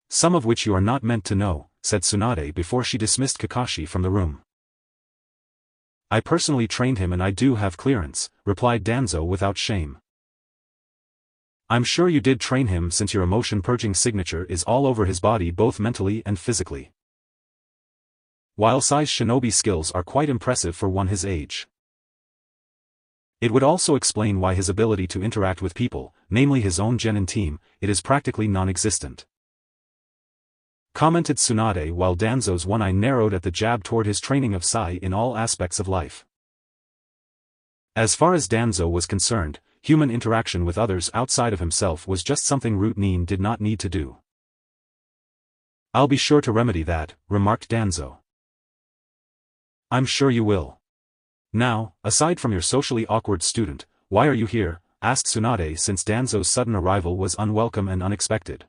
Some of which you are not meant to know, said Tsunade before she dismissed Kakashi from the room. I personally trained him and I do have clearance, replied Danzo without shame. I'm sure you did train him since your emotion-purging signature is all over his body both mentally and physically. While Sai's shinobi skills are quite impressive for one his age. It would also explain why his ability to interact with people, namely his own genin team, it is practically non-existent. Commented Tsunade while Danzo's one eye narrowed at the jab toward his training of Sai in all aspects of life. As far as Danzo was concerned, human interaction with others outside of himself was just something Root Nin did not need to do. I'll be sure to remedy that, remarked Danzo. I'm sure you will. Now, aside from your socially awkward student, why are you here? Asked Tsunade since Danzo's sudden arrival was unwelcome and unexpected.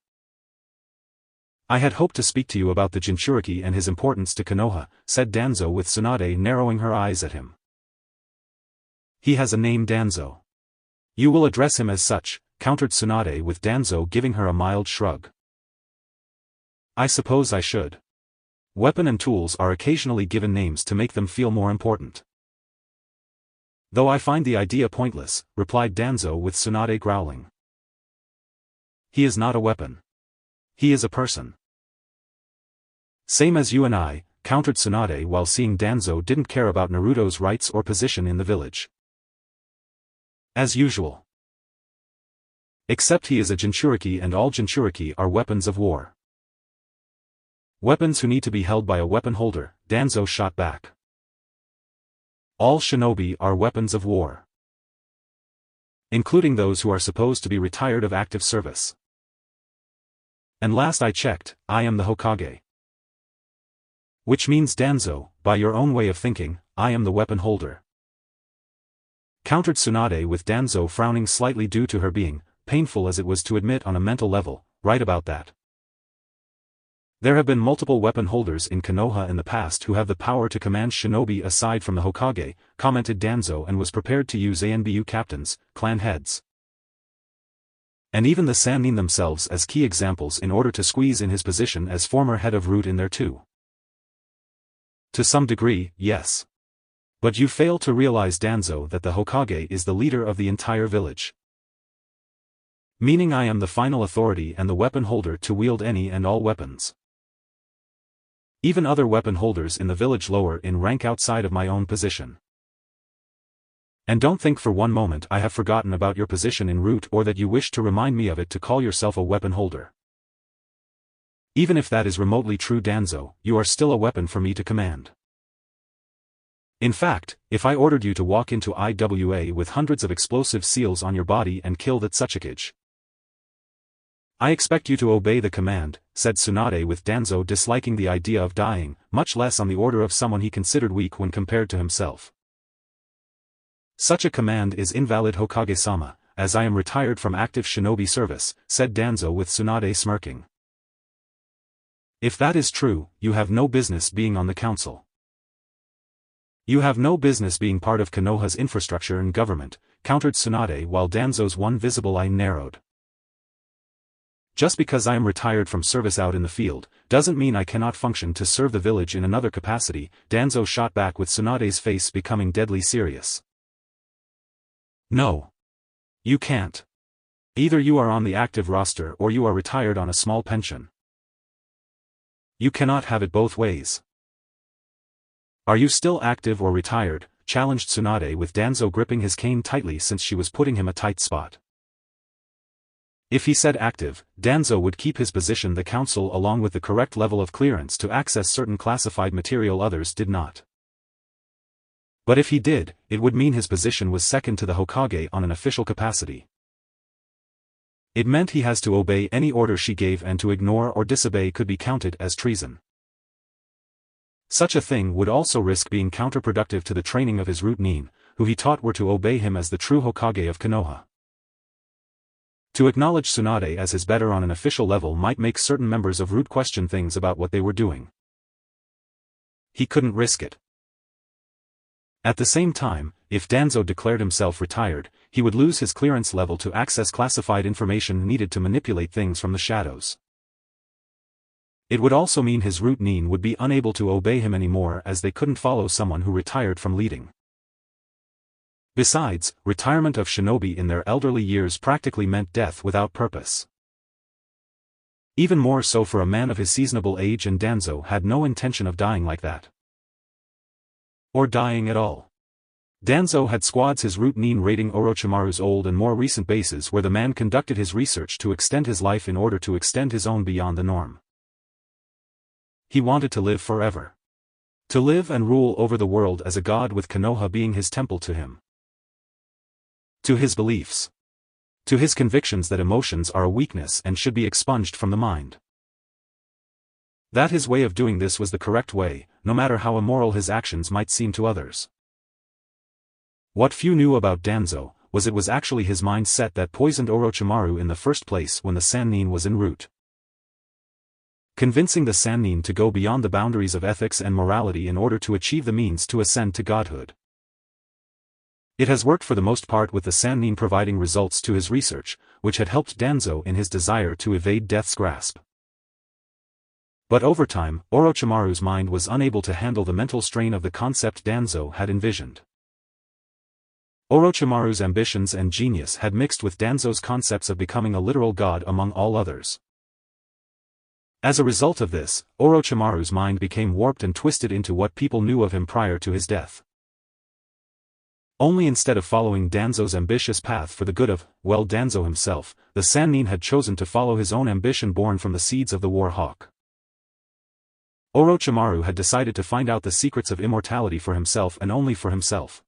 I had hoped to speak to you about the Jinchuriki and his importance to Konoha, said Danzo with Tsunade narrowing her eyes at him. He has a name Danzo. You will address him as such, countered Tsunade with Danzo giving her a mild shrug. I suppose I should. Weapon and tools are occasionally given names to make them feel more important. Though I find the idea pointless, replied Danzo with Tsunade growling. He is not a weapon. He is a person. Same as you and I, countered Tsunade while seeing Danzo didn't care about Naruto's rights or position in the village. As usual. Except he is a Jinchuriki and all Jinchuriki are weapons of war. Weapons who need to be held by a weapon holder, Danzo shot back. All shinobi are weapons of war. Including those who are supposed to be retired of active service. And last I checked, I am the Hokage. Which means Danzo, by your own way of thinking, I am the weapon holder. Countered Tsunade with Danzo frowning slightly due to her being, painful as it was to admit on a mental level, right about that. There have been multiple weapon holders in Konoha in the past who have the power to command shinobi aside from the Hokage, commented Danzo and was prepared to use ANBU captains, clan heads. And even the Sannin themselves as key examples in order to squeeze in his position as former head of Root in there too. To some degree, yes. But you fail to realize Danzo that the Hokage is the leader of the entire village. Meaning I am the final authority and the weapon holder to wield any and all weapons. Even other weapon holders in the village lower in rank outside of my own position. And don't think for one moment I have forgotten about your position in Root or that you wish to remind me of it to call yourself a weapon holder. Even if that is remotely true Danzo, you are still a weapon for me to command. In fact, if I ordered you to walk into IWA with hundreds of explosive seals on your body and kill that Tsuchikage, I expect you to obey the command, said Tsunade, with Danzo disliking the idea of dying, much less on the order of someone he considered weak when compared to himself. Such a command is invalid, Hokage-sama, as I am retired from active shinobi service, said Danzo with Tsunade smirking. If that is true, you have no business being on the council. You have no business being part of Konoha's infrastructure and government, countered Tsunade while Danzo's one visible eye narrowed. Just because I am retired from service out in the field, doesn't mean I cannot function to serve the village in another capacity, Danzo shot back with Tsunade's face becoming deadly serious. No. You can't. Either you are on the active roster or you are retired on a small pension. You cannot have it both ways. Are you still active or retired? Challenged Tsunade with Danzo gripping his cane tightly since she was putting him a tight spot. If he said active, Danzo would keep his position the council along with the correct level of clearance to access certain classified material others did not. But if he did, it would mean his position was second to the Hokage on an official capacity. It meant he has to obey any order she gave, and to ignore or disobey could be counted as treason. Such a thing would also risk being counterproductive to the training of his root nin, who he taught were to obey him as the true Hokage of Konoha. To acknowledge Tsunade as his better on an official level might make certain members of root question things about what they were doing. He couldn't risk it. At the same time, if Danzo declared himself retired, he would lose his clearance level to access classified information needed to manipulate things from the shadows. It would also mean his root nin would be unable to obey him anymore, as they couldn't follow someone who retired from leading. Besides, retirement of shinobi in their elderly years practically meant death without purpose. Even more so for a man of his seasonable age, and Danzo had no intention of dying like that. Or dying at all. Danzo had squads his root nin raiding Orochimaru's old and more recent bases, where the man conducted his research to extend his life in order to extend his own beyond the norm. He wanted to live forever. To live and rule over the world as a god, with Konoha being his temple to him. To his beliefs. To his convictions that emotions are a weakness and should be expunged from the mind. That his way of doing this was the correct way, no matter how immoral his actions might seem to others. What few knew about Danzo was it was actually his mindset that poisoned Orochimaru in the first place when the Sannin was en route. Convincing the Sannin to go beyond the boundaries of ethics and morality in order to achieve the means to ascend to godhood. It has worked for the most part, with the Sannin providing results to his research, which had helped Danzo in his desire to evade death's grasp. But over time, Orochimaru's mind was unable to handle the mental strain of the concept Danzo had envisioned. Orochimaru's ambitions and genius had mixed with Danzo's concepts of becoming a literal god among all others. As a result of this, Orochimaru's mind became warped and twisted into what people knew of him prior to his death. Only instead of following Danzo's ambitious path for the good of, well, Danzo himself, the Sannin had chosen to follow his own ambition born from the seeds of the War Hawk. Orochimaru had decided to find out the secrets of immortality for himself and only for himself.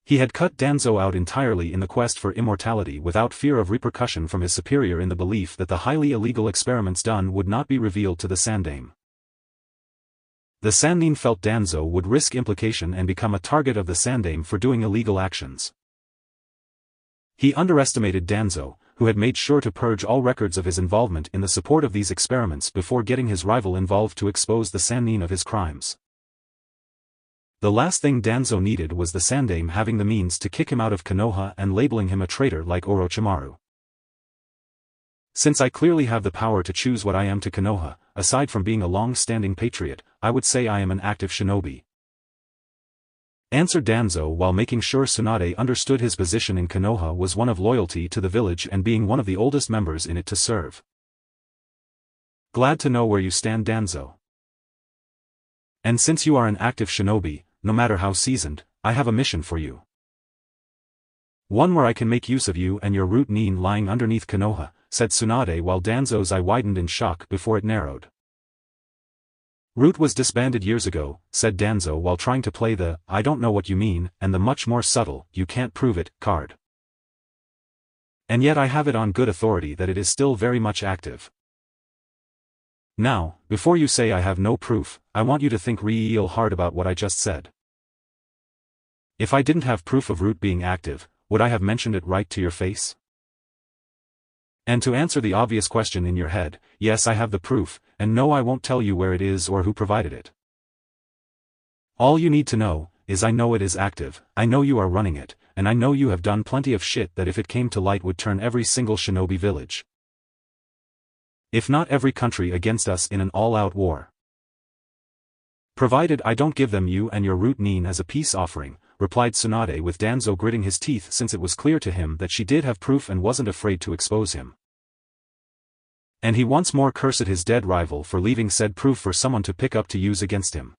He had cut Danzo out entirely in the quest for immortality without fear of repercussion from his superior, in the belief that the highly illegal experiments done would not be revealed to the Sandaime. The Sannin felt Danzo would risk implication and become a target of the Sandaime for doing illegal actions. He underestimated Danzo, who had made sure to purge all records of his involvement in the support of these experiments before getting his rival involved to expose the Sannin of his crimes. The last thing Danzo needed was the Sandaime having the means to kick him out of Konoha and labeling him a traitor like Orochimaru. Since I clearly have the power to choose what I am to Konoha, aside from being a long-standing patriot, I would say I am an active shinobi. Answered Danzo while making sure Tsunade understood his position in Konoha was one of loyalty to the village and being one of the oldest members in it to serve. Glad to know where you stand, Danzo. And since you are an active shinobi, no matter how seasoned, I have a mission for you. One where I can make use of you and your root nin lying underneath Konoha, said Tsunade while Danzo's eye widened in shock before it narrowed. Root was disbanded years ago, said Danzo while trying to play the "I don't know what you mean" and the much more subtle "you can't prove it" card. And yet I have it on good authority that it is still very much active. Now, before you say I have no proof, I want you to think real hard about what I just said. If I didn't have proof of Root being active, would I have mentioned it right to your face? And to answer the obvious question in your head, yes, I have the proof, and no, I won't tell you where it is or who provided it. All you need to know is I know it is active, I know you are running it, and I know you have done plenty of shit that if it came to light would turn every single shinobi village, if not every country, against us in an all-out war. Provided I don't give them you and your Root Nin as a peace offering, replied Tsunade with Danzo gritting his teeth since it was clear to him that she did have proof and wasn't afraid to expose him. And he once more cursed his dead rival for leaving said proof for someone to pick up to use against him.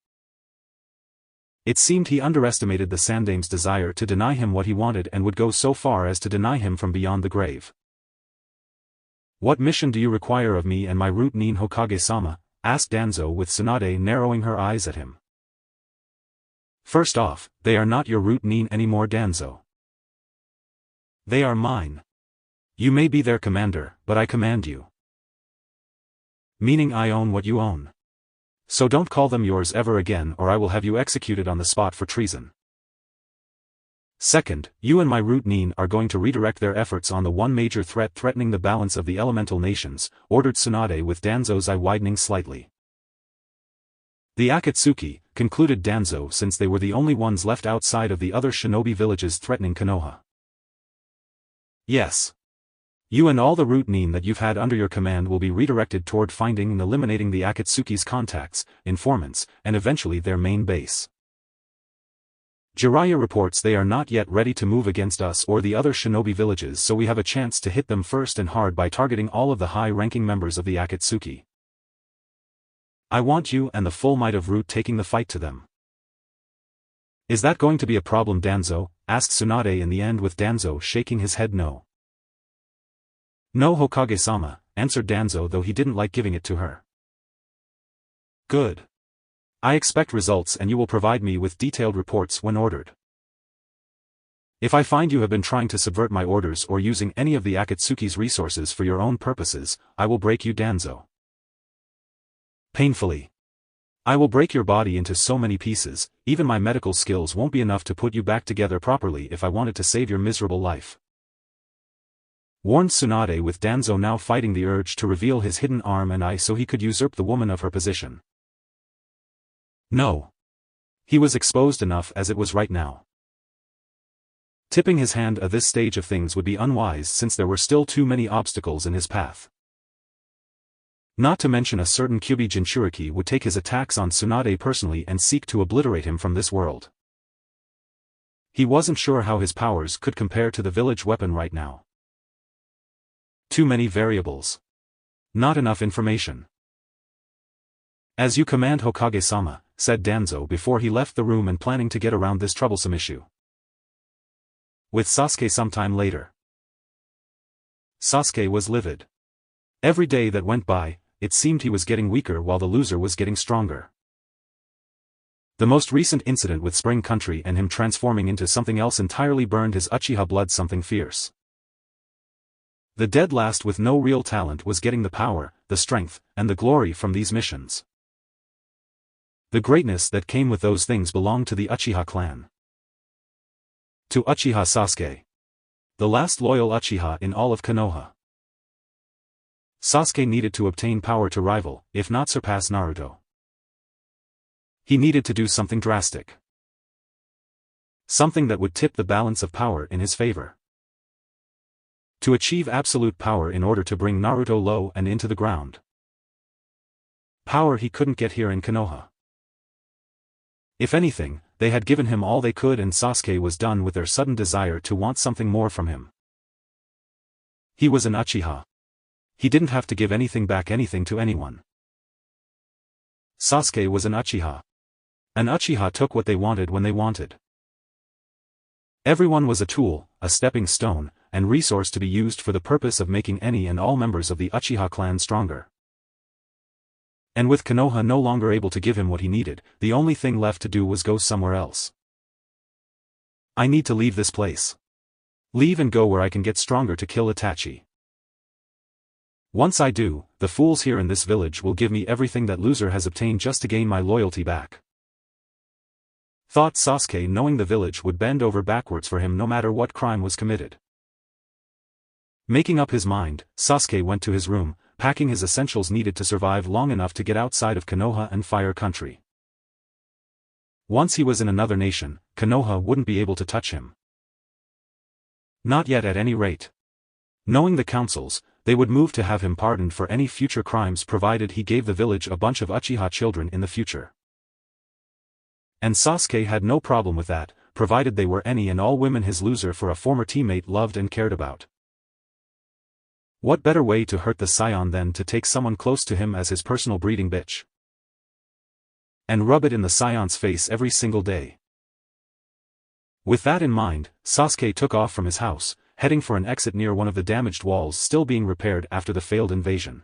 It seemed he underestimated the Sandame's desire to deny him what he wanted and would go so far as to deny him from beyond the grave. What mission do you require of me and my Root Nin, Hokage-sama? Asked Danzo with Tsunade narrowing her eyes at him. First off, they are not your Root Nin anymore, Danzo. They are mine. You may be their commander, but I command you. Meaning I own what you own. So don't call them yours ever again or I will have you executed on the spot for treason. Second, you and my Root Nin are going to redirect their efforts on the one major threat threatening the balance of the elemental nations, ordered Tsunade with Danzo's eye widening slightly. The Akatsuki, concluded Danzo since they were the only ones left outside of the other shinobi villages threatening Konoha. Yes. You and all the Root Nin that you've had under your command will be redirected toward finding and eliminating the Akatsuki's contacts, informants, and eventually their main base. Jiraiya reports they are not yet ready to move against us or the other shinobi villages, so we have a chance to hit them first and hard by targeting all of the high-ranking members of the Akatsuki. I want you and the full might of Root taking the fight to them. Is that going to be a problem, Danzo? Asked Tsunade in the end with Danzo shaking his head no. No, Hokage-sama, answered Danzo, though he didn't like giving it to her. Good. I expect results and you will provide me with detailed reports when ordered. If I find you have been trying to subvert my orders or using any of the Akatsuki's resources for your own purposes, I will break you, Danzo. Painfully. I will break your body into so many pieces, even my medical skills won't be enough to put you back together properly if I wanted to save your miserable life. Warned Tsunade with Danzo now fighting the urge to reveal his hidden arm and eye so he could usurp the woman of her position. No. He was exposed enough as it was right now. Tipping his hand at this stage of things would be unwise since there were still too many obstacles in his path. Not to mention a certain Kyubi Jinchuriki would take his attacks on Tsunade personally and seek to obliterate him from this world. He wasn't sure how his powers could compare to the village weapon right now. Too many variables. Not enough information. As you command, Hokage-sama, said Danzo before he left the room and planning to get around this troublesome issue. With Sasuke sometime later. Sasuke was livid. Every day that went by, it seemed he was getting weaker while the loser was getting stronger. The most recent incident with Spring Country and him transforming into something else entirely burned his Uchiha blood something fierce. The dead last with no real talent was getting the power, the strength, and the glory from these missions. The greatness that came with those things belonged to the Uchiha clan. To Uchiha Sasuke. The last loyal Uchiha in all of Konoha. Sasuke needed to obtain power to rival, if not surpass Naruto. He needed to do something drastic. Something that would tip the balance of power in his favor. To achieve absolute power in order to bring Naruto low and into the ground. Power he couldn't get here in Konoha. If anything, they had given him all they could and Sasuke was done with their sudden desire to want something more from him. He was an Uchiha. He didn't have to give anything back to anyone. Sasuke was an Uchiha. An Uchiha took what they wanted when they wanted. Everyone was a tool, a stepping stone, and resource to be used for the purpose of making any and all members of the Uchiha clan stronger. And with Konoha no longer able to give him what he needed, the only thing left to do was go somewhere else. I need to leave this place. Leave and go where I can get stronger to kill Itachi. Once I do, the fools here in this village will give me everything that loser has obtained just to gain my loyalty back. Thought Sasuke, knowing the village would bend over backwards for him no matter what crime was committed. Making up his mind, Sasuke went to his room, packing his essentials needed to survive long enough to get outside of Konoha and Fire Country. Once he was in another nation, Konoha wouldn't be able to touch him. Not yet at any rate. Knowing the councils, they would move to have him pardoned for any future crimes provided he gave the village a bunch of Uchiha children in the future. And Sasuke had no problem with that, provided they were any and all women his loser for a former teammate loved and cared about. What better way to hurt the Saiyan than to take someone close to him as his personal breeding bitch? And rub it in the Saiyan's face every single day. With that in mind, Sasuke took off from his house, heading for an exit near one of the damaged walls still being repaired after the failed invasion.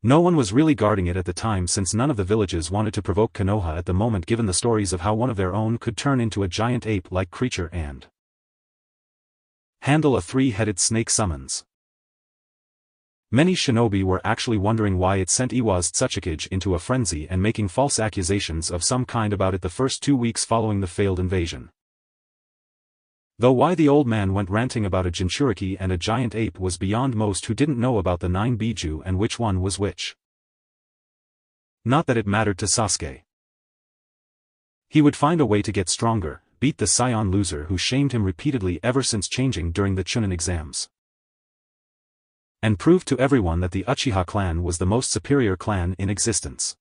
No one was really guarding it at the time since none of the villages wanted to provoke Konoha at the moment given the stories of how one of their own could turn into a giant ape-like creature and handle a three-headed snake summons. Many shinobi were actually wondering why it sent Iwa's Tsuchikage into a frenzy and making false accusations of some kind about it the first 2 weeks following the failed invasion. Though why the old man went ranting about a Jinchuriki and a giant ape was beyond most who didn't know about the 9 Biju and which one was which. Not that it mattered to Sasuke. He would find a way to get stronger, beat the Saiyan loser who shamed him repeatedly ever since changing during the Chunin exams. And prove to everyone that the Uchiha clan was the most superior clan in existence.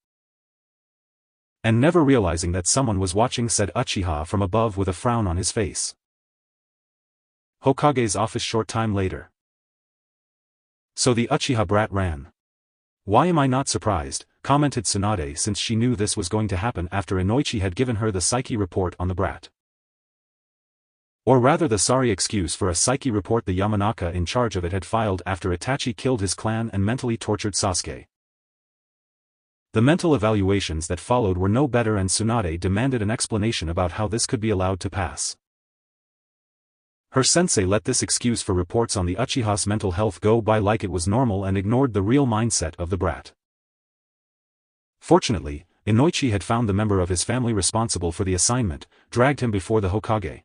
And never realizing that someone was watching said Uchiha from above with a frown on his face. Hokage's office short time later. So the Uchiha brat ran. Why am I not surprised, commented Tsunade since she knew this was going to happen after Inoichi had given her the psyche report on the brat. Or rather the sorry excuse for a psyche report the Yamanaka in charge of it had filed after Itachi killed his clan and mentally tortured Sasuke. The mental evaluations that followed were no better and Tsunade demanded an explanation about how this could be allowed to pass. Her sensei let this excuse for reports on the Uchiha's mental health go by like it was normal and ignored the real mindset of the brat. Fortunately, Inoichi had found the member of his family responsible for the assignment, dragged him before the Hokage.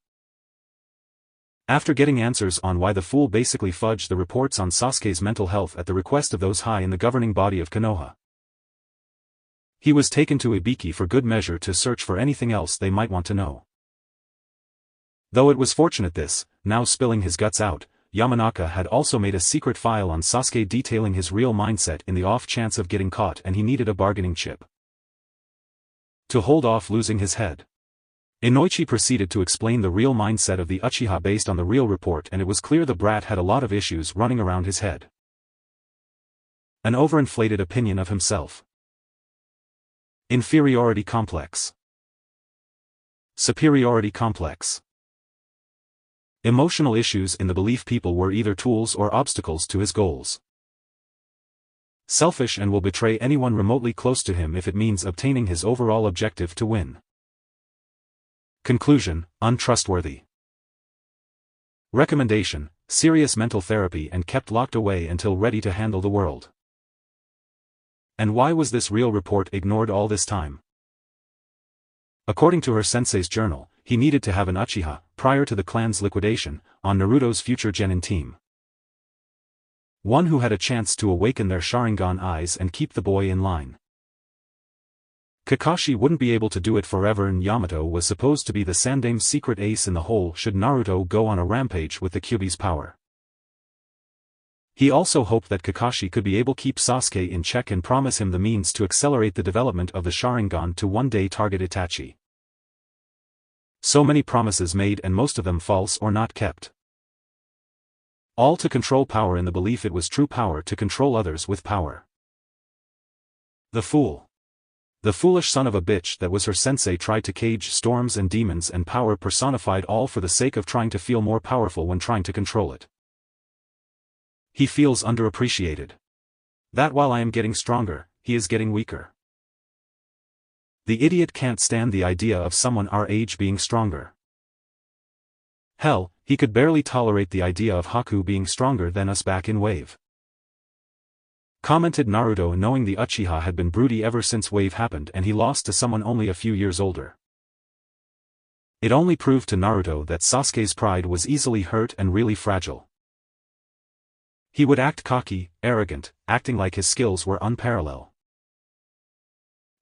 After getting answers on why the fool basically fudged the reports on Sasuke's mental health at the request of those high in the governing body of Konoha, he was taken to Ibiki for good measure to search for anything else they might want to know. Though it was fortunate this, now spilling his guts out, Yamanaka had also made a secret file on Sasuke detailing his real mindset in the off chance of getting caught and he needed a bargaining chip to hold off losing his head. Inoichi proceeded to explain the real mindset of the Uchiha based on the real report and it was clear the brat had a lot of issues running around his head. An overinflated opinion of himself. Inferiority complex. Superiority complex. Emotional issues in the belief people were either tools or obstacles to his goals. Selfish and will betray anyone remotely close to him if it means obtaining his overall objective to win. Conclusion, untrustworthy. Recommendation, serious mental therapy and kept locked away until ready to handle the world. And why was this real report ignored all this time? According to her sensei's journal, he needed to have an Uchiha, prior to the clan's liquidation, on Naruto's future genin team. One who had a chance to awaken their Sharingan eyes and keep the boy in line. Kakashi wouldn't be able to do it forever and Yamato was supposed to be the Sandame's secret ace in the hole should Naruto go on a rampage with the Kyuubi's power. He also hoped that Kakashi could be able to keep Sasuke in check and promise him the means to accelerate the development of the Sharingan to one day target Itachi. So many promises made and most of them false or not kept. All to control power in the belief it was true power to control others with power. The fool. The foolish son of a bitch that was her sensei tried to cage storms and demons and power personified all for the sake of trying to feel more powerful when trying to control it. He feels underappreciated. That while I am getting stronger, he is getting weaker. The idiot can't stand the idea of someone our age being stronger. Hell, he could barely tolerate the idea of Haku being stronger than us back in Wave. Commented Naruto, knowing the Uchiha had been broody ever since Wave happened and he lost to someone only a few years older. It only proved to Naruto that Sasuke's pride was easily hurt and really fragile. He would act cocky, arrogant, acting like his skills were unparalleled.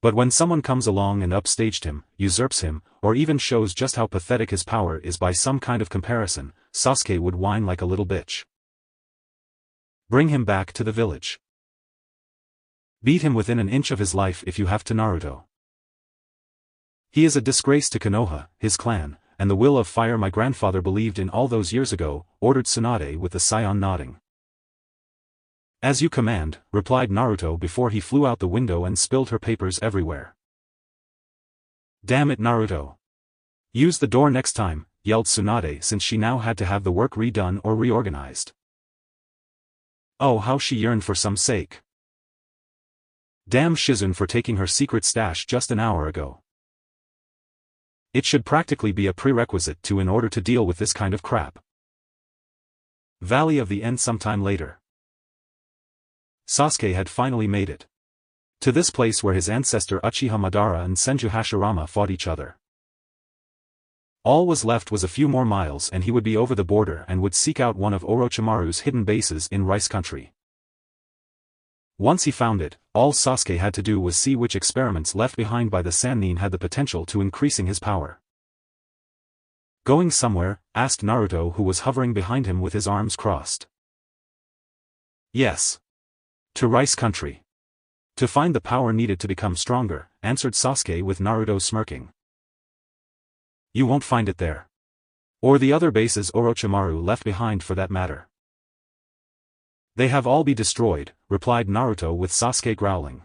But when someone comes along and upstaged him, usurps him, or even shows just how pathetic his power is by some kind of comparison, Sasuke would whine like a little bitch. Bring him back to the village. Beat him within an inch of his life if you have to, Naruto. He is a disgrace to Konoha, his clan, and the will of fire my grandfather believed in all those years ago, ordered Tsunade with the Saiyan nodding. As you command, replied Naruto before he flew out the window and spilled her papers everywhere. Damn it, Naruto. Use the door next time, yelled Tsunade, since she now had to have the work redone or reorganized. Oh, how she yearned for some sake. Damn Shizune for taking her secret stash just an hour ago. It should practically be a prerequisite in order to deal with this kind of crap. Valley of the End. Sometime later, Sasuke had finally made it to this place where his ancestor Uchiha Madara and Senju Hashirama fought each other. All was left was a few more miles and he would be over the border and would seek out one of Orochimaru's hidden bases in Rice Country. Once he found it, all Sasuke had to do was see which experiments left behind by the Sannin had the potential to increasing his power. Going somewhere? Asked Naruto, who was hovering behind him with his arms crossed. Yes. To Rice Country. To find the power needed to become stronger, answered Sasuke with Naruto smirking. You won't find it there. Or the other bases Orochimaru left behind for that matter. They have all been destroyed, replied Naruto with Sasuke growling.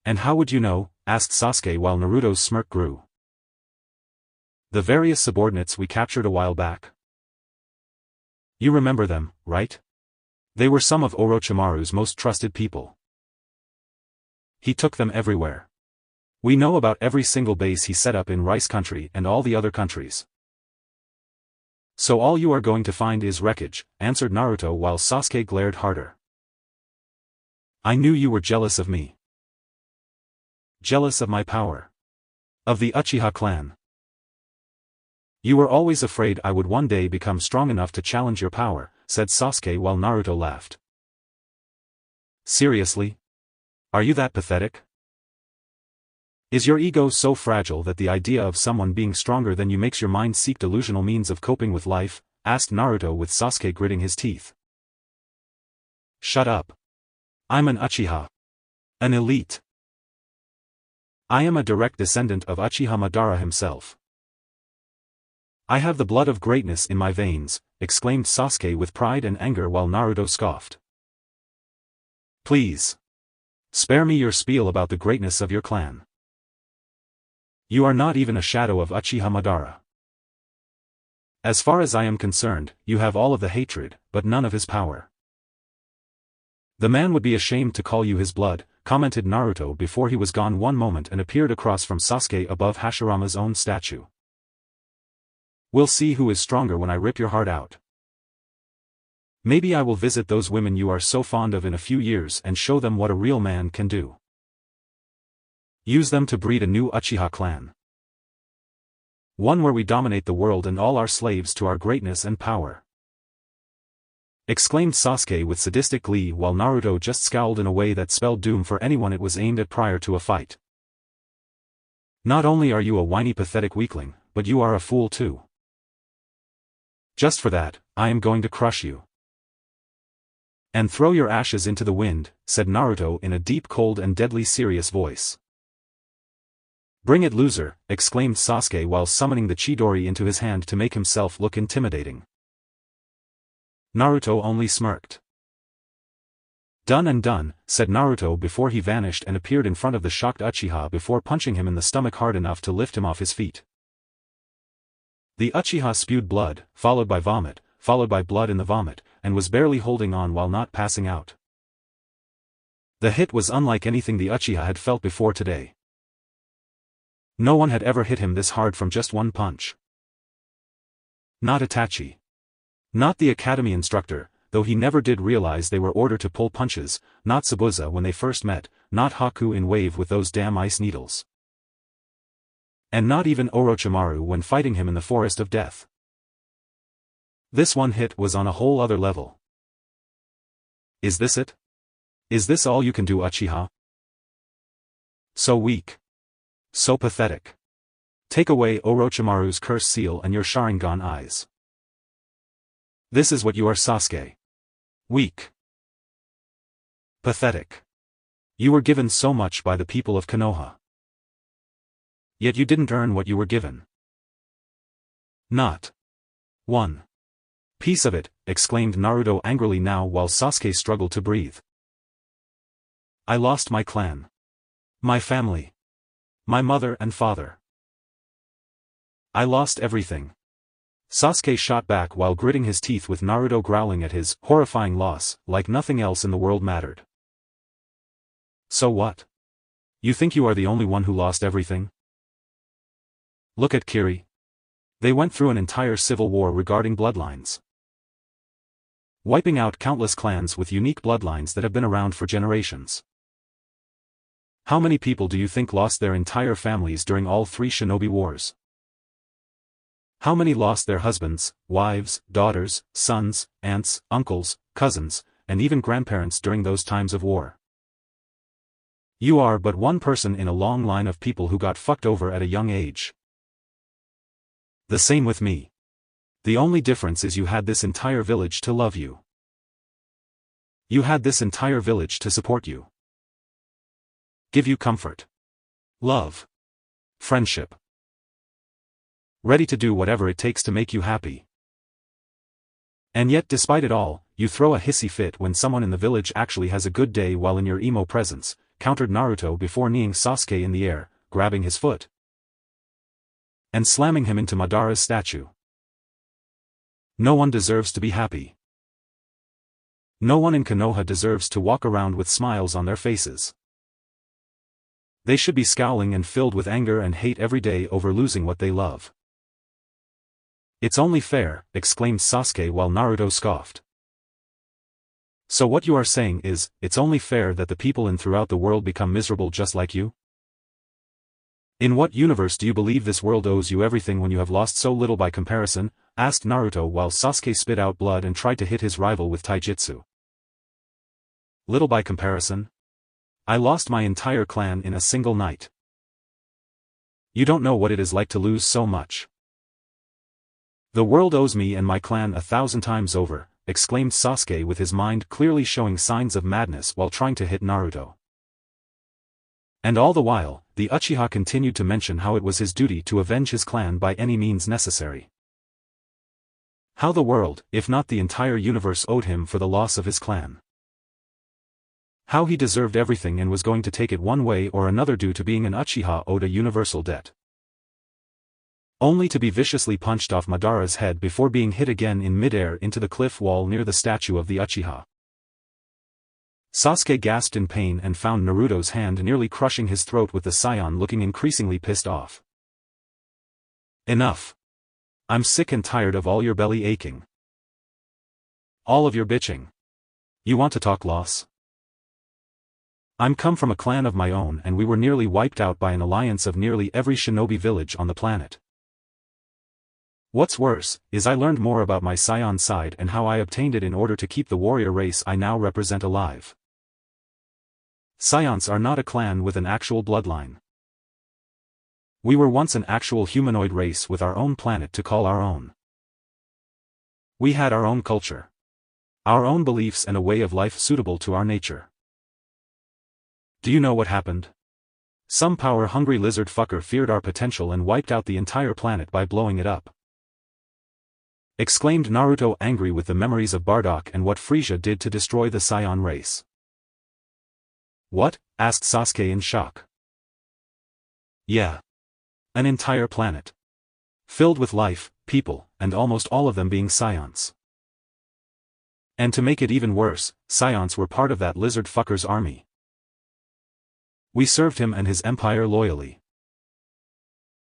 And how would you know? Asked Sasuke while Naruto's smirk grew. The various subordinates we captured a while back. You remember them, right? They were some of Orochimaru's most trusted people. He took them everywhere. We know about every single base he set up in Rice Country and all the other countries. So all you are going to find is wreckage, answered Naruto while Sasuke glared harder. I knew you were jealous of me. Jealous of my power. Of the Uchiha clan. You were always afraid I would one day become strong enough to challenge your power, said Sasuke while Naruto laughed. Seriously? Are you that pathetic? Is your ego so fragile that the idea of someone being stronger than you makes your mind seek delusional means of coping with life? Asked Naruto with Sasuke gritting his teeth. Shut up. I'm an Uchiha. An elite. I am a direct descendant of Uchiha Madara himself. I have the blood of greatness in my veins, exclaimed Sasuke with pride and anger while Naruto scoffed. Please. Spare me your spiel about the greatness of your clan. You are not even a shadow of Uchiha Madara. As far as I am concerned, you have all of the hatred, but none of his power. The man would be ashamed to call you his blood, commented Naruto before he was gone one moment and appeared across from Sasuke above Hashirama's own statue. We'll see who is stronger when I rip your heart out. Maybe I will visit those women you are so fond of in a few years and show them what a real man can do. Use them to breed a new Uchiha clan. One where we dominate the world and all our slaves to our greatness and power. Exclaimed Sasuke with sadistic glee while Naruto just scowled in a way that spelled doom for anyone it was aimed at prior to a fight. Not only are you a whiny pathetic weakling, but you are a fool too. Just for that, I am going to crush you. And throw your ashes into the wind, said Naruto in a deep, cold and deadly serious voice. Bring it, loser, exclaimed Sasuke while summoning the Chidori into his hand to make himself look intimidating. Naruto only smirked. Done and done, said Naruto before he vanished and appeared in front of the shocked Uchiha before punching him in the stomach hard enough to lift him off his feet. The Uchiha spewed blood, followed by vomit, followed by blood in the vomit, and was barely holding on while not passing out. The hit was unlike anything the Uchiha had felt before today. No one had ever hit him this hard from just one punch. Not Itachi. Not the academy instructor, though he never did realize they were ordered to pull punches, not Sabuza when they first met, not Haku in Wave with those damn ice needles. And not even Orochimaru when fighting him in the Forest of Death. This one hit was on a whole other level. Is this it? Is this all you can do, Uchiha? So weak. So pathetic. Take away Orochimaru's curse seal and your Sharingan eyes. This is what you are, Sasuke. Weak. Pathetic. You were given so much by the people of Konoha. Yet you didn't earn what you were given. Not one piece of it, exclaimed Naruto angrily now while Sasuke struggled to breathe. I lost my clan. My family. My mother and father. I lost everything. Sasuke shot back while gritting his teeth with Naruto growling at his horrifying loss, like nothing else in the world mattered. So what? You think you are the only one who lost everything? Look at Kiri. They went through an entire civil war regarding bloodlines. Wiping out countless clans with unique bloodlines that have been around for generations. How many people do you think lost their entire families during all 3 shinobi wars? How many lost their husbands, wives, daughters, sons, aunts, uncles, cousins, and even grandparents during those times of war? You are but one person in a long line of people who got fucked over at a young age. The same with me. The only difference is you had this entire village to love you. You had this entire village to support you. Give you comfort. Love. Friendship. Ready to do whatever it takes to make you happy. And yet despite it all, you throw a hissy fit when someone in the village actually has a good day while in your emo presence, countered Naruto before kneeing Sasuke in the air, grabbing his foot, and slamming him into Madara's statue. No one deserves to be happy. No one in Konoha deserves to walk around with smiles on their faces. They should be scowling and filled with anger and hate every day over losing what they love. It's only fair, exclaimed Sasuke while Naruto scoffed. So what you are saying is, it's only fair that the people in throughout the world become miserable just like you? In what universe do you believe this world owes you everything when you have lost so little by comparison? Asked Naruto while Sasuke spit out blood and tried to hit his rival with taijutsu. Little by comparison? I lost my entire clan in a single night. You don't know what it is like to lose so much. The world owes me and my clan 1,000 times over, exclaimed Sasuke with his mind clearly showing signs of madness while trying to hit Naruto. And all the while, the Uchiha continued to mention how it was his duty to avenge his clan by any means necessary. How the world, if not the entire universe, owed him for the loss of his clan. How he deserved everything and was going to take it one way or another due to being an Uchiha owed a universal debt. Only to be viciously punched off Madara's head before being hit again in midair into the cliff wall near the statue of the Uchiha. Sasuke gasped in pain and found Naruto's hand nearly crushing his throat with the Saiyan looking increasingly pissed off. Enough. I'm sick and tired of all your belly aching. All of your bitching. You want to talk loss? I'm come from a clan of my own and we were nearly wiped out by an alliance of nearly every shinobi village on the planet. What's worse, is I learned more about my Saiyan side and how I obtained it in order to keep the warrior race I now represent alive. Saiyans are not a clan with an actual bloodline. We were once an actual humanoid race with our own planet to call our own. We had our own culture. Our own beliefs and a way of life suitable to our nature. Do you know what happened? Some power-hungry lizard fucker feared our potential and wiped out the entire planet by blowing it up. Exclaimed Naruto, angry with the memories of Bardock and what Frieza did to destroy the Saiyan race. What? Asked Sasuke in shock. Yeah. An entire planet. Filled with life, people, and almost all of them being Saiyans. And to make it even worse, Saiyans were part of that lizard fucker's army. We served him and his empire loyally.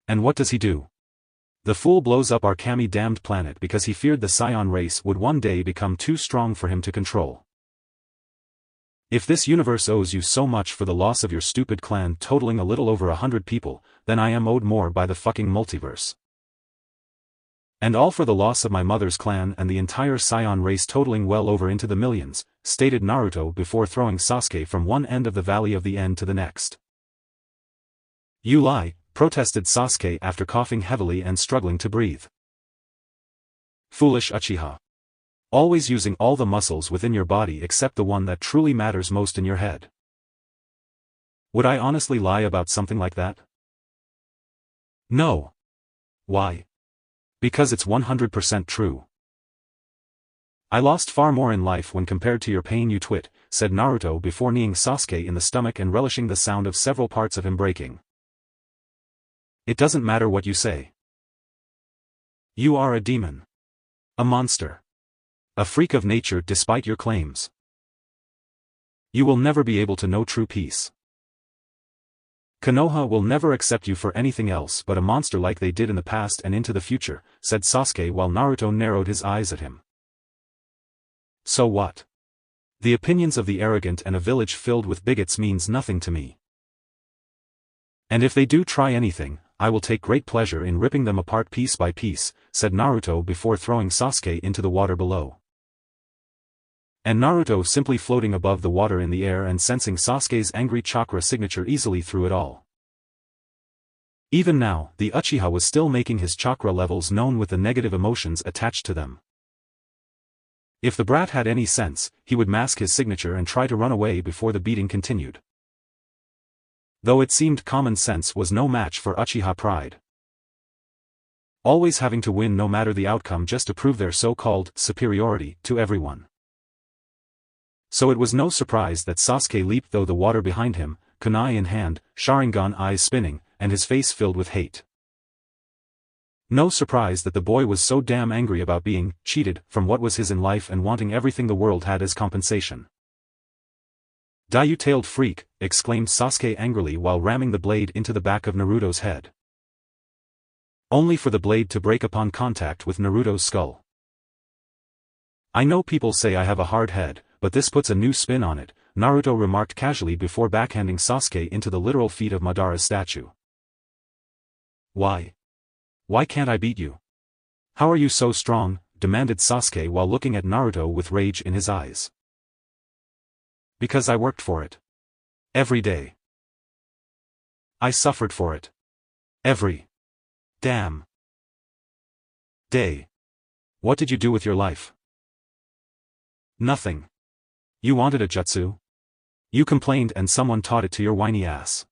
And what does he do? The fool blows up our Kami-damned planet because he feared the Saiyan race would one day become too strong for him to control. If this universe owes you so much for the loss of your stupid clan totaling a little over 100 people, then I am owed more by the fucking multiverse. And all for the loss of my mother's clan and the entire Saiyan race totaling well over into the millions, stated Naruto before throwing Sasuke from one end of the valley of the end to the next. You lie, protested Sasuke after coughing heavily and struggling to breathe. Foolish Uchiha. Always using all the muscles within your body except the one that truly matters most in your head. Would I honestly lie about something like that? No. Why? Because it's 100% true. I lost far more in life when compared to your pain, you twit, said Naruto before kneeing Sasuke in the stomach and relishing the sound of several parts of him breaking. It doesn't matter what you say. You are a demon. A monster. A freak of nature despite your claims. You will never be able to know true peace. Konoha will never accept you for anything else but a monster like they did in the past and into the future, said Sasuke while Naruto narrowed his eyes at him. So what? The opinions of the arrogant and a village filled with bigots means nothing to me. And if they do try anything, I will take great pleasure in ripping them apart piece by piece, said Naruto before throwing Sasuke into the water below. And Naruto simply floating above the water in the air and sensing Sasuke's angry chakra signature easily through it all. Even now, the Uchiha was still making his chakra levels known with the negative emotions attached to them. If the brat had any sense, he would mask his signature and try to run away before the beating continued. Though it seemed common sense was no match for Uchiha pride. Always having to win no matter the outcome just to prove their so-called superiority to everyone. So it was no surprise that Sasuke leaped through the water behind him, kunai in hand, Sharingan eyes spinning, and his face filled with hate. No surprise that the boy was so damn angry about being cheated from what was his in life and wanting everything the world had as compensation. "Die, you tailed freak," exclaimed Sasuke angrily while ramming the blade into the back of Naruto's head. Only for the blade to break upon contact with Naruto's skull. "I know people say I have a hard head, but this puts a new spin on it," Naruto remarked casually before backhanding Sasuke into the literal feet of Madara's statue. "Why? Why can't I beat you? How are you so strong?" demanded Sasuke while looking at Naruto with rage in his eyes. "Because I worked for it. Every day. I suffered for it. Every damn day. What did you do with your life? Nothing. You wanted a jutsu? You complained and someone taught it to your whiny ass.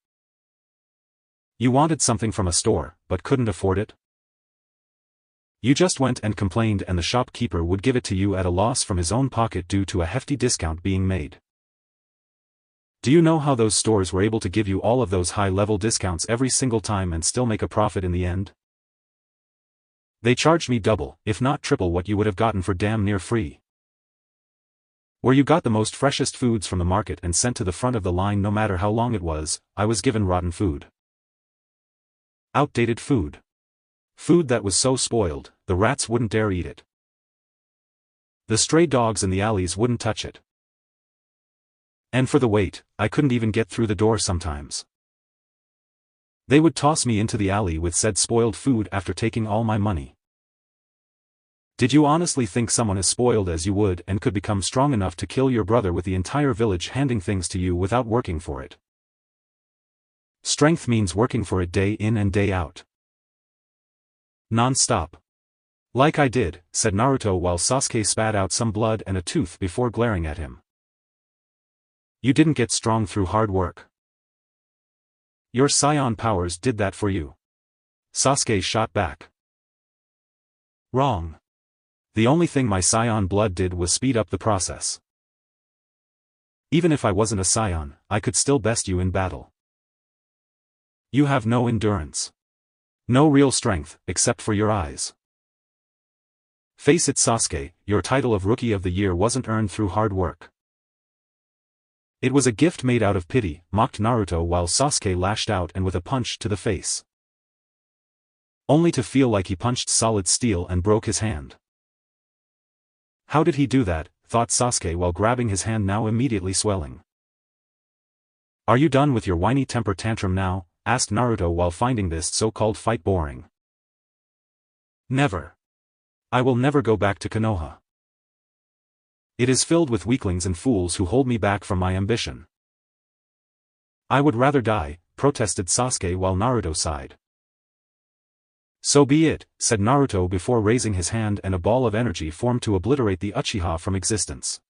You wanted something from a store, but couldn't afford it? You just went and complained and the shopkeeper would give it to you at a loss from his own pocket due to a hefty discount being made. Do you know how those stores were able to give you all of those high-level discounts every single time and still make a profit in the end? They charged me double, if not triple what you would have gotten for damn near free. Where you got the most freshest foods from the market and sent to the front of the line no matter how long it was, I was given rotten food. Outdated food. Food that was so spoiled, the rats wouldn't dare eat it. The stray dogs in the alleys wouldn't touch it. And for the wait, I couldn't even get through the door sometimes. They would toss me into the alley with said spoiled food after taking all my money. Did you honestly think someone as spoiled as you would and could become strong enough to kill your brother with the entire village handing things to you without working for it? Strength means working for it day in and day out. Non-stop. Like I did, said Naruto while Sasuke spat out some blood and a tooth before glaring at him. You didn't get strong through hard work. Your Saiyan powers did that for you. Sasuke shot back. Wrong. The only thing my Saiyan blood did was speed up the process. Even if I wasn't a Saiyan, I could still best you in battle. You have no endurance. No real strength, except for your eyes. Face it, Sasuke, your title of Rookie of the Year wasn't earned through hard work. It was a gift made out of pity, mocked Naruto while Sasuke lashed out and with a punch to the face. Only to feel like he punched solid steel and broke his hand. How did he do that, thought Sasuke while grabbing his hand now immediately swelling. Are you done with your whiny temper tantrum now? Asked Naruto while finding this so-called fight boring. Never. I will never go back to Konoha. It is filled with weaklings and fools who hold me back from my ambition. I would rather die, protested Sasuke while Naruto sighed. So be it, said Naruto before raising his hand and a ball of energy formed to obliterate the Uchiha from existence.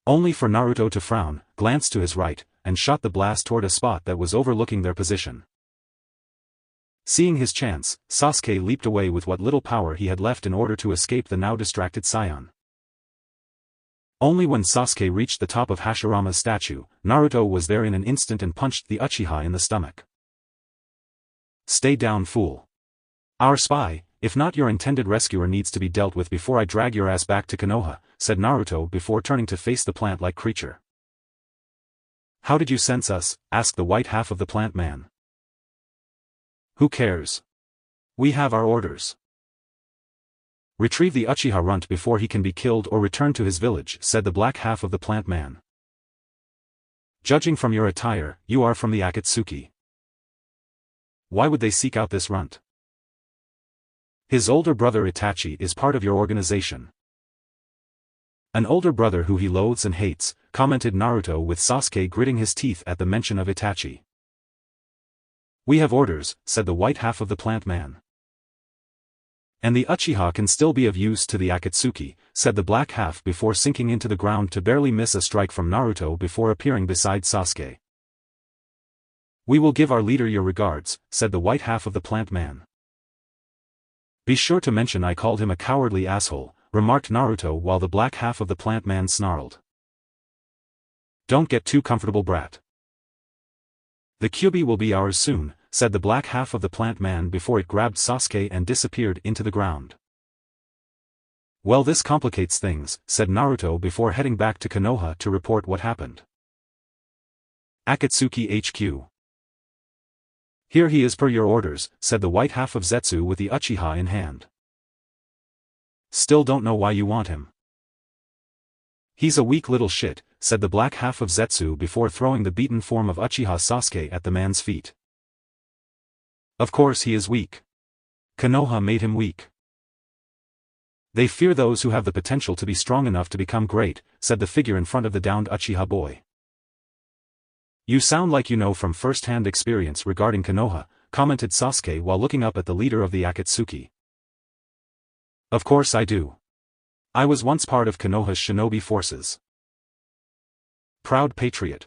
Only for Naruto to frown, glance to his right, and shot the blast toward a spot that was overlooking their position. Seeing his chance, Sasuke leaped away with what little power he had left in order to escape the now distracted Saiyan. Only when Sasuke reached the top of Hashirama's statue, Naruto was there in an instant and punched the Uchiha in the stomach. Stay down, fool. Our spy, if not your intended rescuer, needs to be dealt with before I drag your ass back to Konoha, said Naruto before turning to face the plant-like creature. How did you sense us? Asked the white half of the plant man. Who cares? We have our orders. Retrieve the Uchiha runt before he can be killed or return to his village, said the black half of the plant man. Judging from your attire, you are from the Akatsuki. Why would they seek out this runt? His older brother Itachi is part of your organization. An older brother who he loathes and hates, commented Naruto with Sasuke gritting his teeth at the mention of Itachi. We have orders, said the white half of the plant man. And the Uchiha can still be of use to the Akatsuki, said the black half before sinking into the ground to barely miss a strike from Naruto before appearing beside Sasuke. We will give our leader your regards, said the white half of the plant man. Be sure to mention I called him a cowardly asshole, remarked Naruto while the black half of the plant man snarled. Don't get too comfortable, brat. The Kyuubi will be ours soon, said the black half of the plant man before it grabbed Sasuke and disappeared into the ground. Well, this complicates things, said Naruto before heading back to Konoha to report what happened. Akatsuki HQ. Here he is per your orders, said the white half of Zetsu with the Uchiha in hand. Still don't know why you want him. He's a weak little shit, said the black half of Zetsu before throwing the beaten form of Uchiha Sasuke at the man's feet. Of course he is weak. Konoha made him weak. They fear those who have the potential to be strong enough to become great, said the figure in front of the downed Uchiha boy. You sound like you know from first-hand experience regarding Konoha, commented Sasuke while looking up at the leader of the Akatsuki. Of course I do. I was once part of Konoha's shinobi forces. Proud patriot.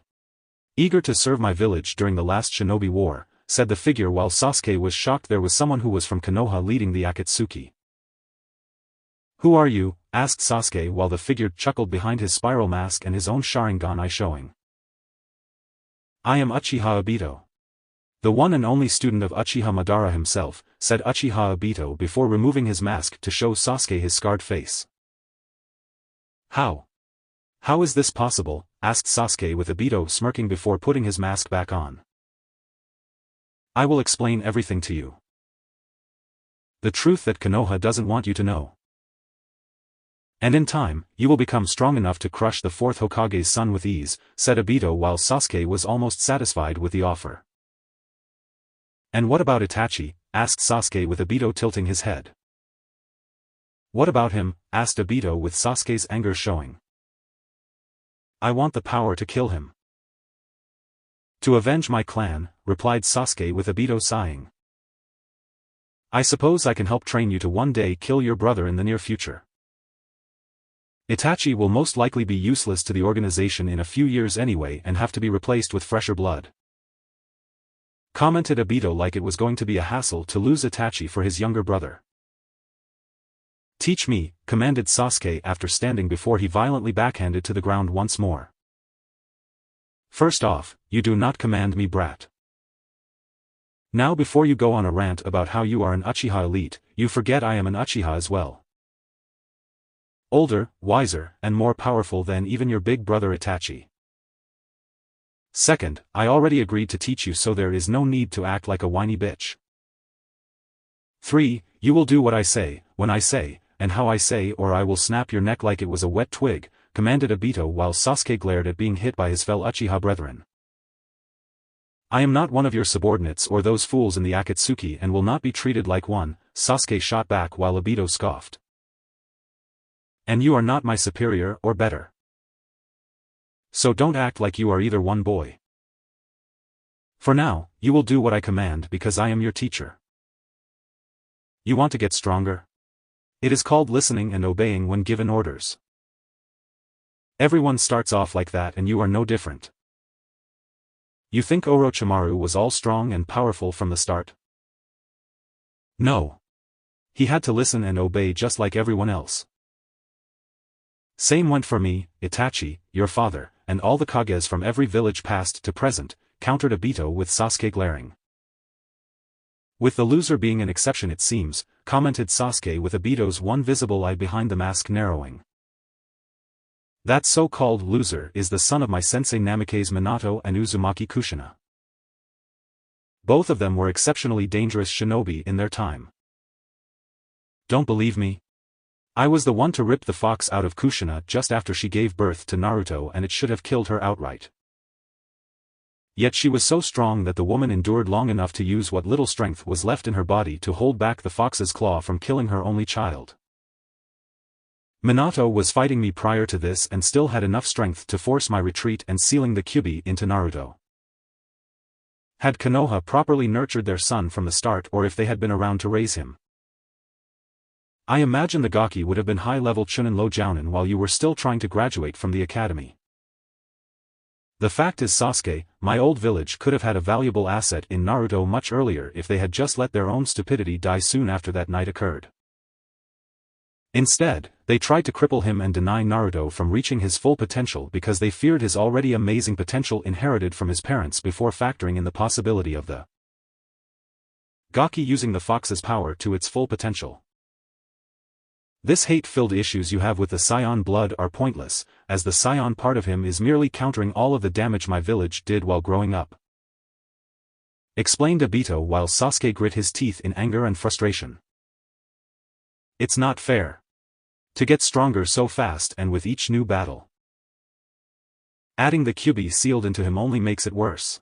Eager to serve my village during the last shinobi war, said the figure while Sasuke was shocked there was someone who was from Konoha leading the Akatsuki. Who are you? Asked Sasuke while the figure chuckled behind his spiral mask and his own Sharingan eye showing. I am Uchiha Obito. The one and only student of Uchiha Madara himself, said Uchiha Obito before removing his mask to show Sasuke his scarred face. How? How is this possible? Asked Sasuke with Obito smirking before putting his mask back on. I will explain everything to you. The truth that Konoha doesn't want you to know. And in time, you will become strong enough to crush the fourth Hokage's son with ease, said Obito while Sasuke was almost satisfied with the offer. And what about Itachi? Asked Sasuke with Obito tilting his head. What about him? Asked Obito with Sasuke's anger showing. I want the power to kill him. To avenge my clan, replied Sasuke with Obito sighing. I suppose I can help train you to one day kill your brother in the near future. Itachi will most likely be useless to the organization in a few years anyway and have to be replaced with fresher blood. Commented Obito like it was going to be a hassle to lose Itachi for his younger brother. Teach me, commanded Sasuke after standing before he violently backhanded to the ground once more. First off, you do not command me, brat. Now before you go on a rant about how you are an Uchiha elite, you forget I am an Uchiha as well. Older, wiser, and more powerful than even your big brother Itachi. Second, I already agreed to teach you, so there is no need to act like a whiny bitch. 3. You will do what I say, when I say, and how I say, or I will snap your neck like it was a wet twig, commanded Obito while Sasuke glared at being hit by his fellow Uchiha brethren. I am not one of your subordinates or those fools in the Akatsuki and will not be treated like one, Sasuke shot back while Obito scoffed. And you are not my superior or better. So don't act like you are either one, boy. For now, you will do what I command because I am your teacher. You want to get stronger? It is called listening and obeying when given orders. Everyone starts off like that and you are no different. You think Orochimaru was all strong and powerful from the start? No. He had to listen and obey just like everyone else. Same went for me, Itachi, your father, and all the Kages from every village past to present, countered Obito with Sasuke glaring. With the loser being an exception it seems, commented Sasuke with Obito's one visible eye behind the mask narrowing. That so-called loser is the son of my sensei Namikaze Minato and Uzumaki Kushina. Both of them were exceptionally dangerous shinobi in their time. Don't believe me? I was the one to rip the fox out of Kushina just after she gave birth to Naruto, and it should have killed her outright. Yet she was so strong that the woman endured long enough to use what little strength was left in her body to hold back the fox's claw from killing her only child. Minato was fighting me prior to this and still had enough strength to force my retreat and sealing the Kyuubi into Naruto. Had Konoha properly nurtured their son from the start, or if they had been around to raise him, I imagine the Gaki would have been high-level Chunin Lo Jounin while you were still trying to graduate from the academy. The fact is, Sasuke, my old village could have had a valuable asset in Naruto much earlier if they had just let their own stupidity die soon after that night occurred. Instead, they tried to cripple him and deny Naruto from reaching his full potential because they feared his already amazing potential inherited from his parents before factoring in the possibility of the Gaki using the fox's power to its full potential. This hate-filled issues you have with the Saiyan blood are pointless, as the Saiyan part of him is merely countering all of the damage my village did while growing up. Explained Obito while Sasuke grit his teeth in anger and frustration. It's not fair. To get stronger so fast and with each new battle. Adding the Kyuubi sealed into him only makes it worse.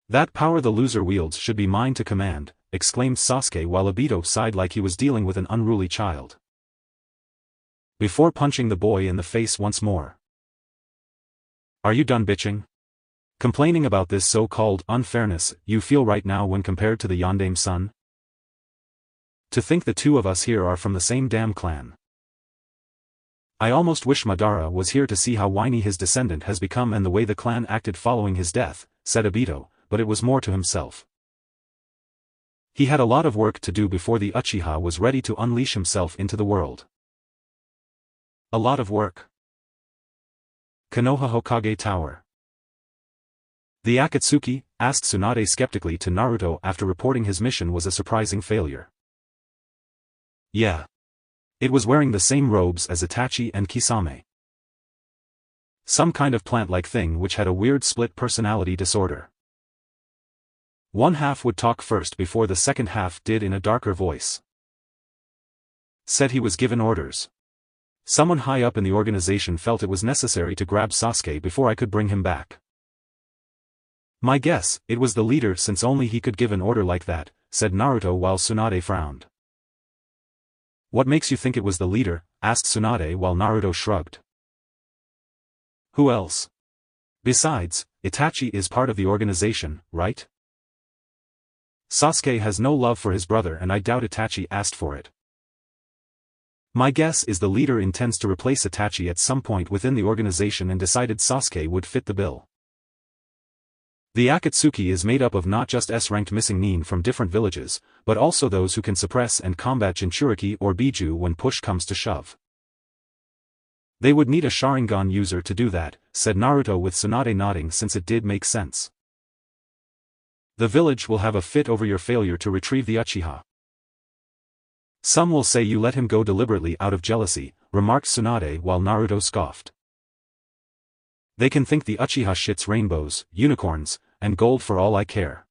That power the loser wields should be mine to command, exclaimed Sasuke while Obito sighed like he was dealing with an unruly child. Before punching the boy in the face once more. Are you done bitching? Complaining about this so-called unfairness you feel right now when compared to the Yondaime son? To think the two of us here are from the same damn clan. I almost wish Madara was here to see how whiny his descendant has become and the way the clan acted following his death, said Obito, but it was more to himself. He had a lot of work to do before the Uchiha was ready to unleash himself into the world. A lot of work. Konoha Hokage Tower. The Akatsuki, asked Tsunade skeptically to Naruto after reporting his mission was a surprising failure. Yeah. It was wearing the same robes as Itachi and Kisame. Some kind of plant-like thing which had a weird split personality disorder. One half would talk first before the second half did in a darker voice. Said he was given orders. Someone high up in the organization felt it was necessary to grab Sasuke before I could bring him back. My guess, it was the leader since only he could give an order like that, said Naruto while Tsunade frowned. What makes you think it was the leader? Asked Tsunade while Naruto shrugged. Who else? Besides, Itachi is part of the organization, right? Sasuke has no love for his brother and I doubt Itachi asked for it. My guess is the leader intends to replace Itachi at some point within the organization and decided Sasuke would fit the bill. The Akatsuki is made up of not just S-ranked missing nin from different villages, but also those who can suppress and combat Jinchuriki or Biju when push comes to shove. They would need a Sharingan user to do that, said Naruto with Tsunade nodding since it did make sense. The village will have a fit over your failure to retrieve the Uchiha. Some will say you let him go deliberately out of jealousy, remarked Tsunade while Naruto scoffed. They can think the Uchiha shits rainbows, unicorns, and gold for all I care.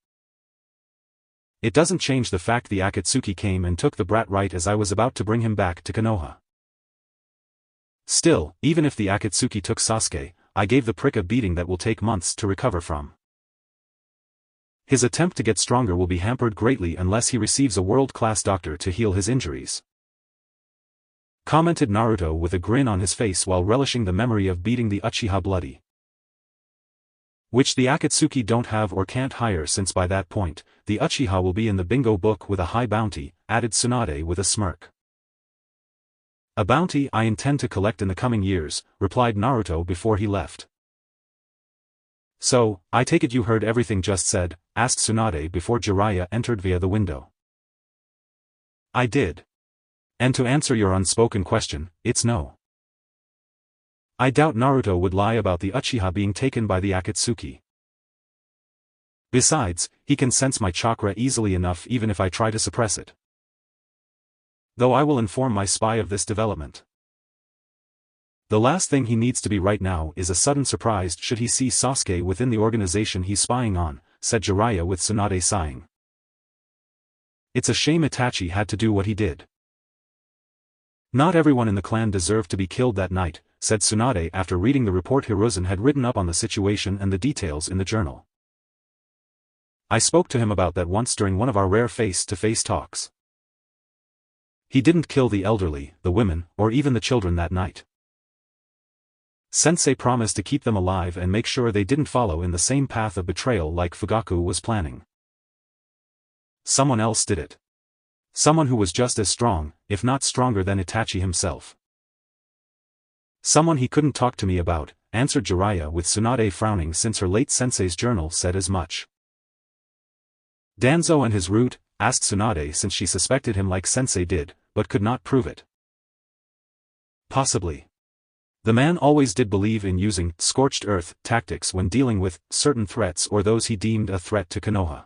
It doesn't change the fact the Akatsuki came and took the brat right as I was about to bring him back to Konoha. Still, even if the Akatsuki took Sasuke, I gave the prick a beating that will take months to recover from. His attempt to get stronger will be hampered greatly unless he receives a world-class doctor to heal his injuries. Commented Naruto with a grin on his face while relishing the memory of beating the Uchiha bloody. Which the Akatsuki don't have or can't hire since by that point, the Uchiha will be in the bingo book with a high bounty, added Tsunade with a smirk. A bounty I intend to collect in the coming years, replied Naruto before he left. So, I take it you heard everything just said, asked Tsunade before Jiraiya entered via the window. I did. And to answer your unspoken question, it's no. I doubt Naruto would lie about the Uchiha being taken by the Akatsuki. Besides, he can sense my chakra easily enough even if I try to suppress it. Though I will inform my spy of this development. The last thing he needs to be right now is a sudden surprise should he see Sasuke within the organization he's spying on, said Jiraiya with Tsunade sighing. It's a shame Itachi had to do what he did. Not everyone in the clan deserved to be killed that night, said Tsunade after reading the report Hiruzen had written up on the situation and the details in the journal. I spoke to him about that once during one of our rare face-to-face talks. He didn't kill the elderly, the women, or even the children that night. Sensei promised to keep them alive and make sure they didn't follow in the same path of betrayal like Fugaku was planning. Someone else did it. Someone who was just as strong, if not stronger than Itachi himself. Someone he couldn't talk to me about, answered Jiraiya with Tsunade frowning since her late sensei's journal said as much. Danzo and his root, asked Tsunade since she suspected him like sensei did, but could not prove it. Possibly. The man always did believe in using scorched earth tactics when dealing with certain threats or those he deemed a threat to Konoha.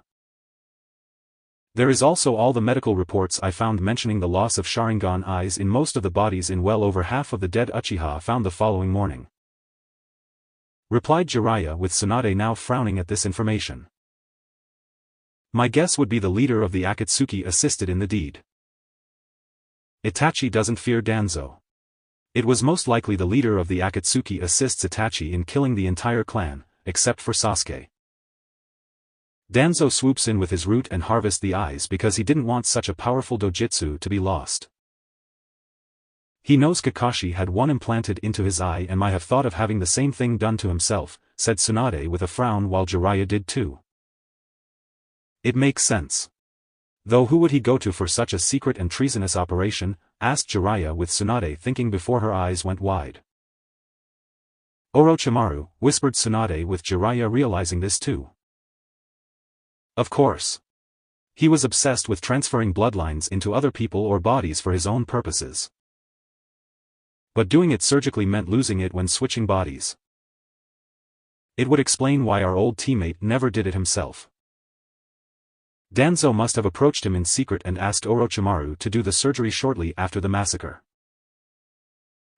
There is also all the medical reports I found mentioning the loss of Sharingan eyes in most of the bodies in well over half of the dead Uchiha found the following morning. Replied Jiraiya with Tsunade now frowning at this information. My guess would be the leader of the Akatsuki assisted in the deed. Itachi doesn't fear Danzo. It was most likely the leader of the Akatsuki assists Itachi in killing the entire clan, except for Sasuke. Danzo swoops in with his root and harvests the eyes because he didn't want such a powerful dojutsu to be lost. He knows Kakashi had one implanted into his eye and might have thought of having the same thing done to himself, said Tsunade with a frown while Jiraiya did too. It makes sense. Though who would he go to for such a secret and treasonous operation, asked Jiraiya with Tsunade thinking before her eyes went wide. Orochimaru, whispered Tsunade with Jiraiya realizing this too. Of course. He was obsessed with transferring bloodlines into other people or bodies for his own purposes. But doing it surgically meant losing it when switching bodies. It would explain why our old teammate never did it himself. Danzo must have approached him in secret and asked Orochimaru to do the surgery shortly after the massacre.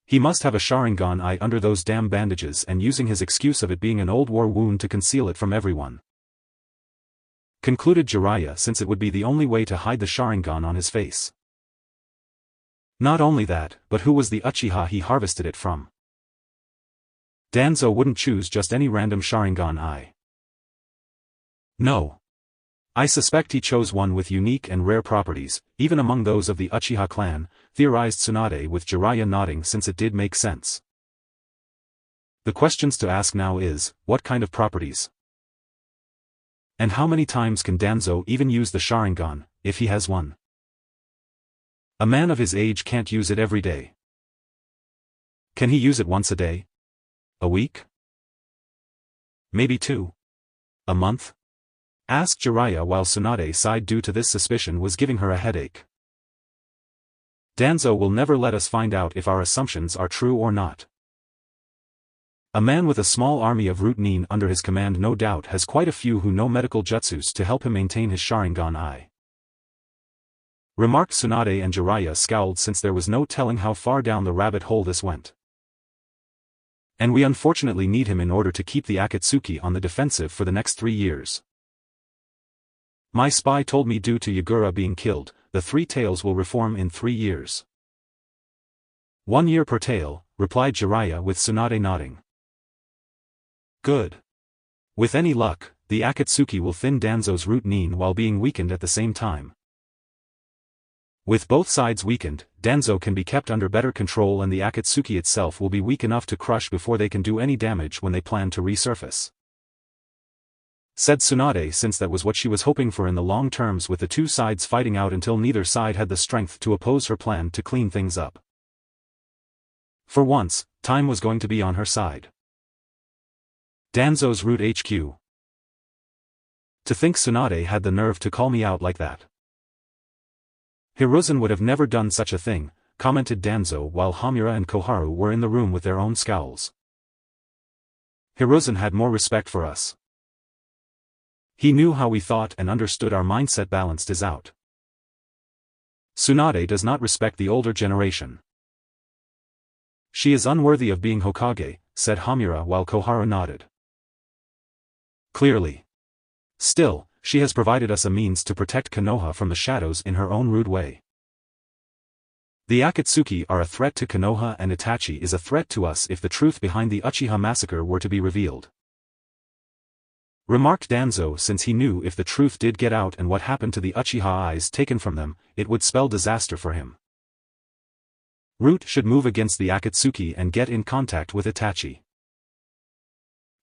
He must have a Sharingan eye under those damn bandages and using his excuse of it being an old war wound to conceal it from everyone. Concluded Jiraiya since it would be the only way to hide the Sharingan on his face. Not only that, but who was the Uchiha he harvested it from? Danzo wouldn't choose just any random Sharingan eye. No. I suspect he chose one with unique and rare properties, even among those of the Uchiha clan, theorized Tsunade with Jiraiya nodding since it did make sense. The questions to ask now is, what kind of properties? And how many times can Danzo even use the Sharingan, if he has one? A man of his age can't use it every day. Can he use it once a day? A week? Maybe 2? A month? Asked Jiraiya while Tsunade sighed due to this suspicion was giving her a headache. Danzo will never let us find out if our assumptions are true or not. A man with a small army of root nin under his command no doubt has quite a few who know medical jutsus to help him maintain his Sharingan eye. Remarked Tsunade and Jiraiya scowled since there was no telling how far down the rabbit hole this went. And we unfortunately need him in order to keep the Akatsuki on the defensive for the next 3 years. My spy told me due to Yagura being killed, the three tails will reform in 3 years. 1 year per tail, replied Jiraiya with Tsunade nodding. Good. With any luck, the Akatsuki will thin Danzo's root nin while being weakened at the same time. With both sides weakened, Danzo can be kept under better control and the Akatsuki itself will be weak enough to crush before they can do any damage when they plan to resurface. Said Tsunade, since that was what she was hoping for in the long terms, with the two sides fighting out until neither side had the strength to oppose her plan to clean things up. For once, time was going to be on her side. Danzo's root HQ. To think Tsunade had the nerve to call me out like that. Hiruzen would have never done such a thing, commented Danzo while Hamura and Koharu were in the room with their own scowls. Hiruzen had more respect for us. He knew how we thought and understood our mindset balanced is out. Tsunade does not respect the older generation. She is unworthy of being Hokage, said Hamura while Koharu nodded. Clearly. Still, she has provided us a means to protect Konoha from the shadows in her own rude way. The Akatsuki are a threat to Konoha and Itachi is a threat to us if the truth behind the Uchiha massacre were to be revealed. Remarked Danzo, since he knew if the truth did get out and what happened to the Uchiha eyes taken from them, it would spell disaster for him. Root should move against the Akatsuki and get in contact with Itachi.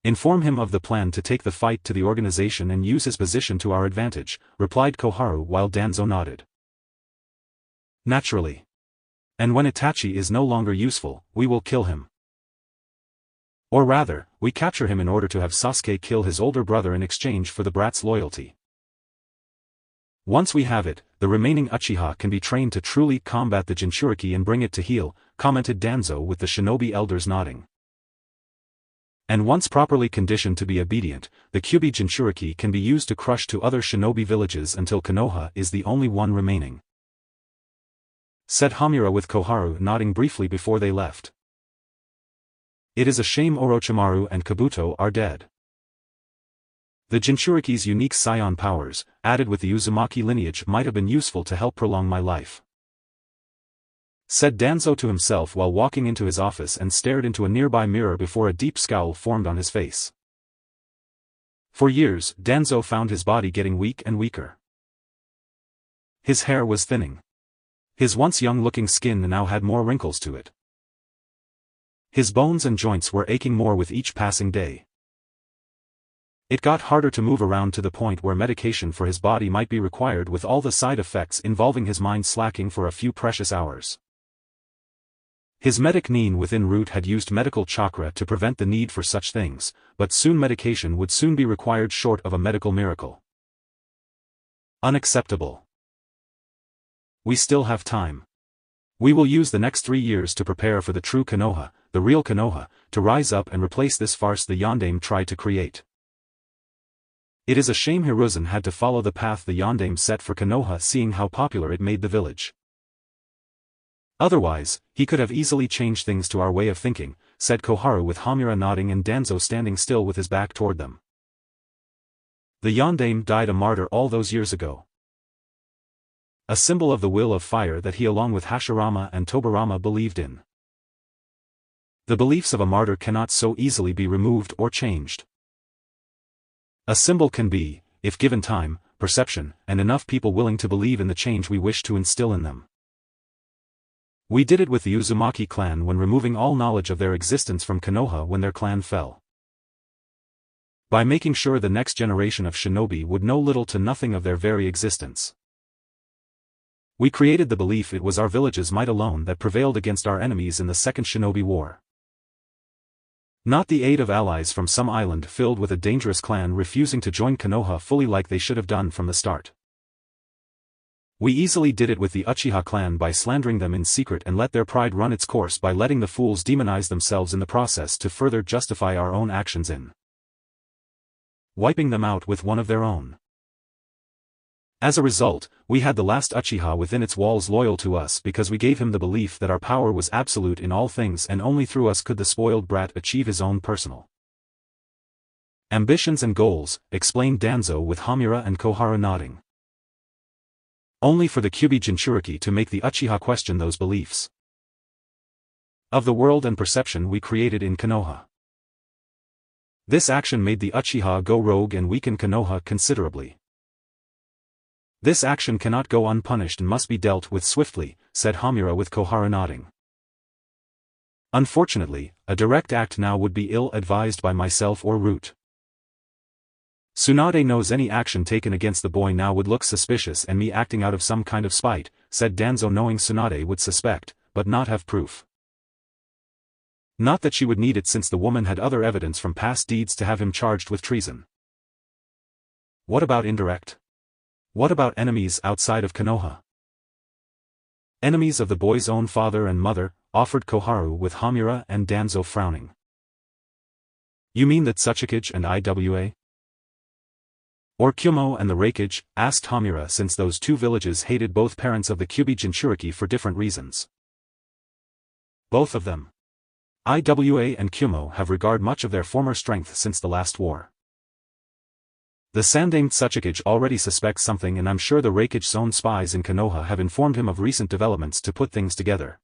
Inform him of the plan to take the fight to the organization and use his position to our advantage, replied Koharu while Danzo nodded. Naturally. And when Itachi is no longer useful, we will kill him. Or rather, we capture him in order to have Sasuke kill his older brother in exchange for the brat's loyalty. Once we have it, the remaining Uchiha can be trained to truly combat the Jinchuriki and bring it to heel, commented Danzo with the shinobi elders nodding. And once properly conditioned to be obedient, the Kyubi Jinchuriki can be used to crush to other shinobi villages until Konoha is the only one remaining. Said Hamura with Koharu nodding briefly before they left. It is a shame Orochimaru and Kabuto are dead. The Jinchuriki's unique Saiyan powers, added with the Uzumaki lineage, might have been useful to help prolong my life. Said Danzo to himself while walking into his office and stared into a nearby mirror before a deep scowl formed on his face. For years, Danzo found his body getting weak and weaker. His hair was thinning. His once young-looking skin now had more wrinkles to it. His bones and joints were aching more with each passing day. It got harder to move around to the point where medication for his body might be required, with all the side effects involving his mind slacking for a few precious hours. His medic nin within Root had used medical chakra to prevent the need for such things, but soon medication would soon be required short of a medical miracle. Unacceptable. We still have time. We will use the next 3 years to prepare for the true Konoha, the real Konoha, to rise up and replace this farce the Yondaime tried to create. It is a shame Hiruzen had to follow the path the Yondaime set for Konoha, seeing how popular it made the village. Otherwise, he could have easily changed things to our way of thinking, said Koharu with Hamura nodding and Danzo standing still with his back toward them. The Yondaime died a martyr all those years ago. A symbol of the will of fire that he along with Hashirama and Tobirama believed in. The beliefs of a martyr cannot so easily be removed or changed. A symbol can be, if given time, perception, and enough people willing to believe in the change we wish to instill in them. We did it with the Uzumaki clan when removing all knowledge of their existence from Konoha when their clan fell. By making sure the next generation of shinobi would know little to nothing of their very existence. We created the belief it was our village's might alone that prevailed against our enemies in the Second Shinobi War. Not the aid of allies from some island filled with a dangerous clan refusing to join Konoha fully like they should have done from the start. We easily did it with the Uchiha clan by slandering them in secret and let their pride run its course by letting the fools demonize themselves in the process to further justify our own actions in wiping them out with one of their own. As a result, we had the last Uchiha within its walls loyal to us because we gave him the belief that our power was absolute in all things and only through us could the spoiled brat achieve his own personal ambitions and goals, explained Danzo with Hamura and Koharu nodding. Only for the Kyuubi Jinchuriki to make the Uchiha question those beliefs of the world and perception we created in Konoha. This action made the Uchiha go rogue and weaken Konoha considerably. This action cannot go unpunished and must be dealt with swiftly, said Hamura with Koharu nodding. Unfortunately, a direct act now would be ill-advised by myself or Root. Tsunade knows any action taken against the boy now would look suspicious and me acting out of some kind of spite, said Danzo knowing Tsunade would suspect, but not have proof. Not that she would need it since the woman had other evidence from past deeds to have him charged with treason. What about indirect? What about enemies outside of Konoha? Enemies of the boy's own father and mother, offered Koharu with Hamura and Danzo frowning. You mean that Tsuchikage and Iwa? Or Kyumo and the Reikage, asked Hamura since those two villages hated both parents of the Kyuubi Jinchuriki for different reasons. Both of them. Iwa and Kyumo have regarded much of their former strength since the last war. The Sandaime Tsuchikage already suspects something and I'm sure the Reikage's own spies in Konoha have informed him of recent developments to put things together.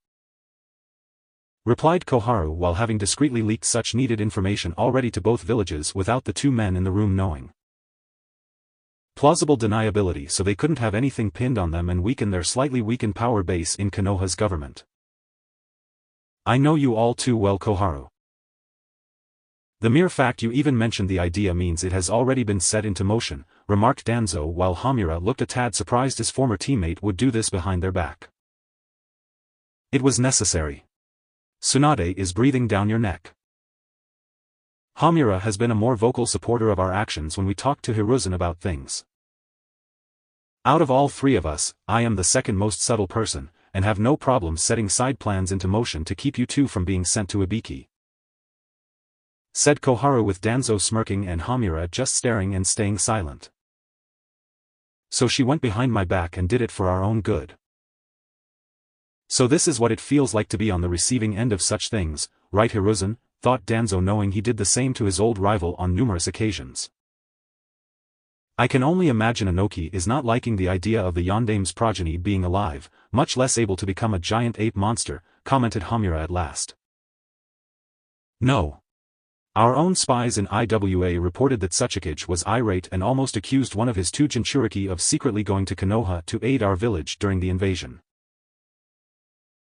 Replied Koharu while having discreetly leaked such needed information already to both villages without the two men in the room knowing. Plausible deniability so they couldn't have anything pinned on them and weaken their slightly weakened power base in Konoha's government. I know you all too well, Koharu. The mere fact you even mentioned the idea means it has already been set into motion, remarked Danzo while Hamura looked a tad surprised his former teammate would do this behind their back. It was necessary. Tsunade is breathing down your neck. Hamura has been a more vocal supporter of our actions when we talked to Hiruzen about things. Out of all three of us, I am the second most subtle person, and have no problem setting side plans into motion to keep you two from being sent to Ibiki. Said Koharu with Danzo smirking and Hamura just staring and staying silent. So she went behind my back and did it for our own good. So this is what it feels like to be on the receiving end of such things, right Hiruzen, thought Danzo knowing he did the same to his old rival on numerous occasions. I can only imagine Inoki is not liking the idea of the Yondaime's progeny being alive, much less able to become a giant ape monster, commented Hamura at last. No. Our own spies in Iwa reported that Tsuchikage was irate and almost accused one of his two Jinchuriki of secretly going to Konoha to aid our village during the invasion.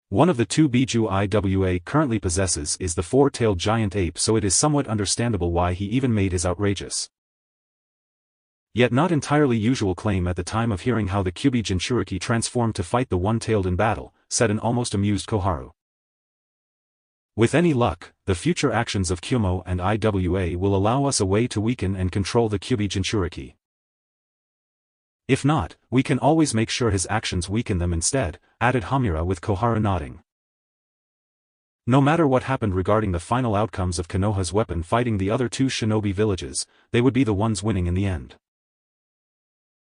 One of the two Biju Iwa currently possesses is the four-tailed giant ape, so it is somewhat understandable why he even made his outrageous, yet not entirely usual claim at the time of hearing how the Kyuubi Jinchuriki transformed to fight the one-tailed in battle, said an almost amused Koharu. With any luck, the future actions of Kyumo and Iwa will allow us a way to weaken and control the Kyuubi Jinchuriki. If not, we can always make sure his actions weaken them instead, added Hamura with Koharu nodding. No matter what happened regarding the final outcomes of Konoha's weapon fighting the other two shinobi villages, they would be the ones winning in the end.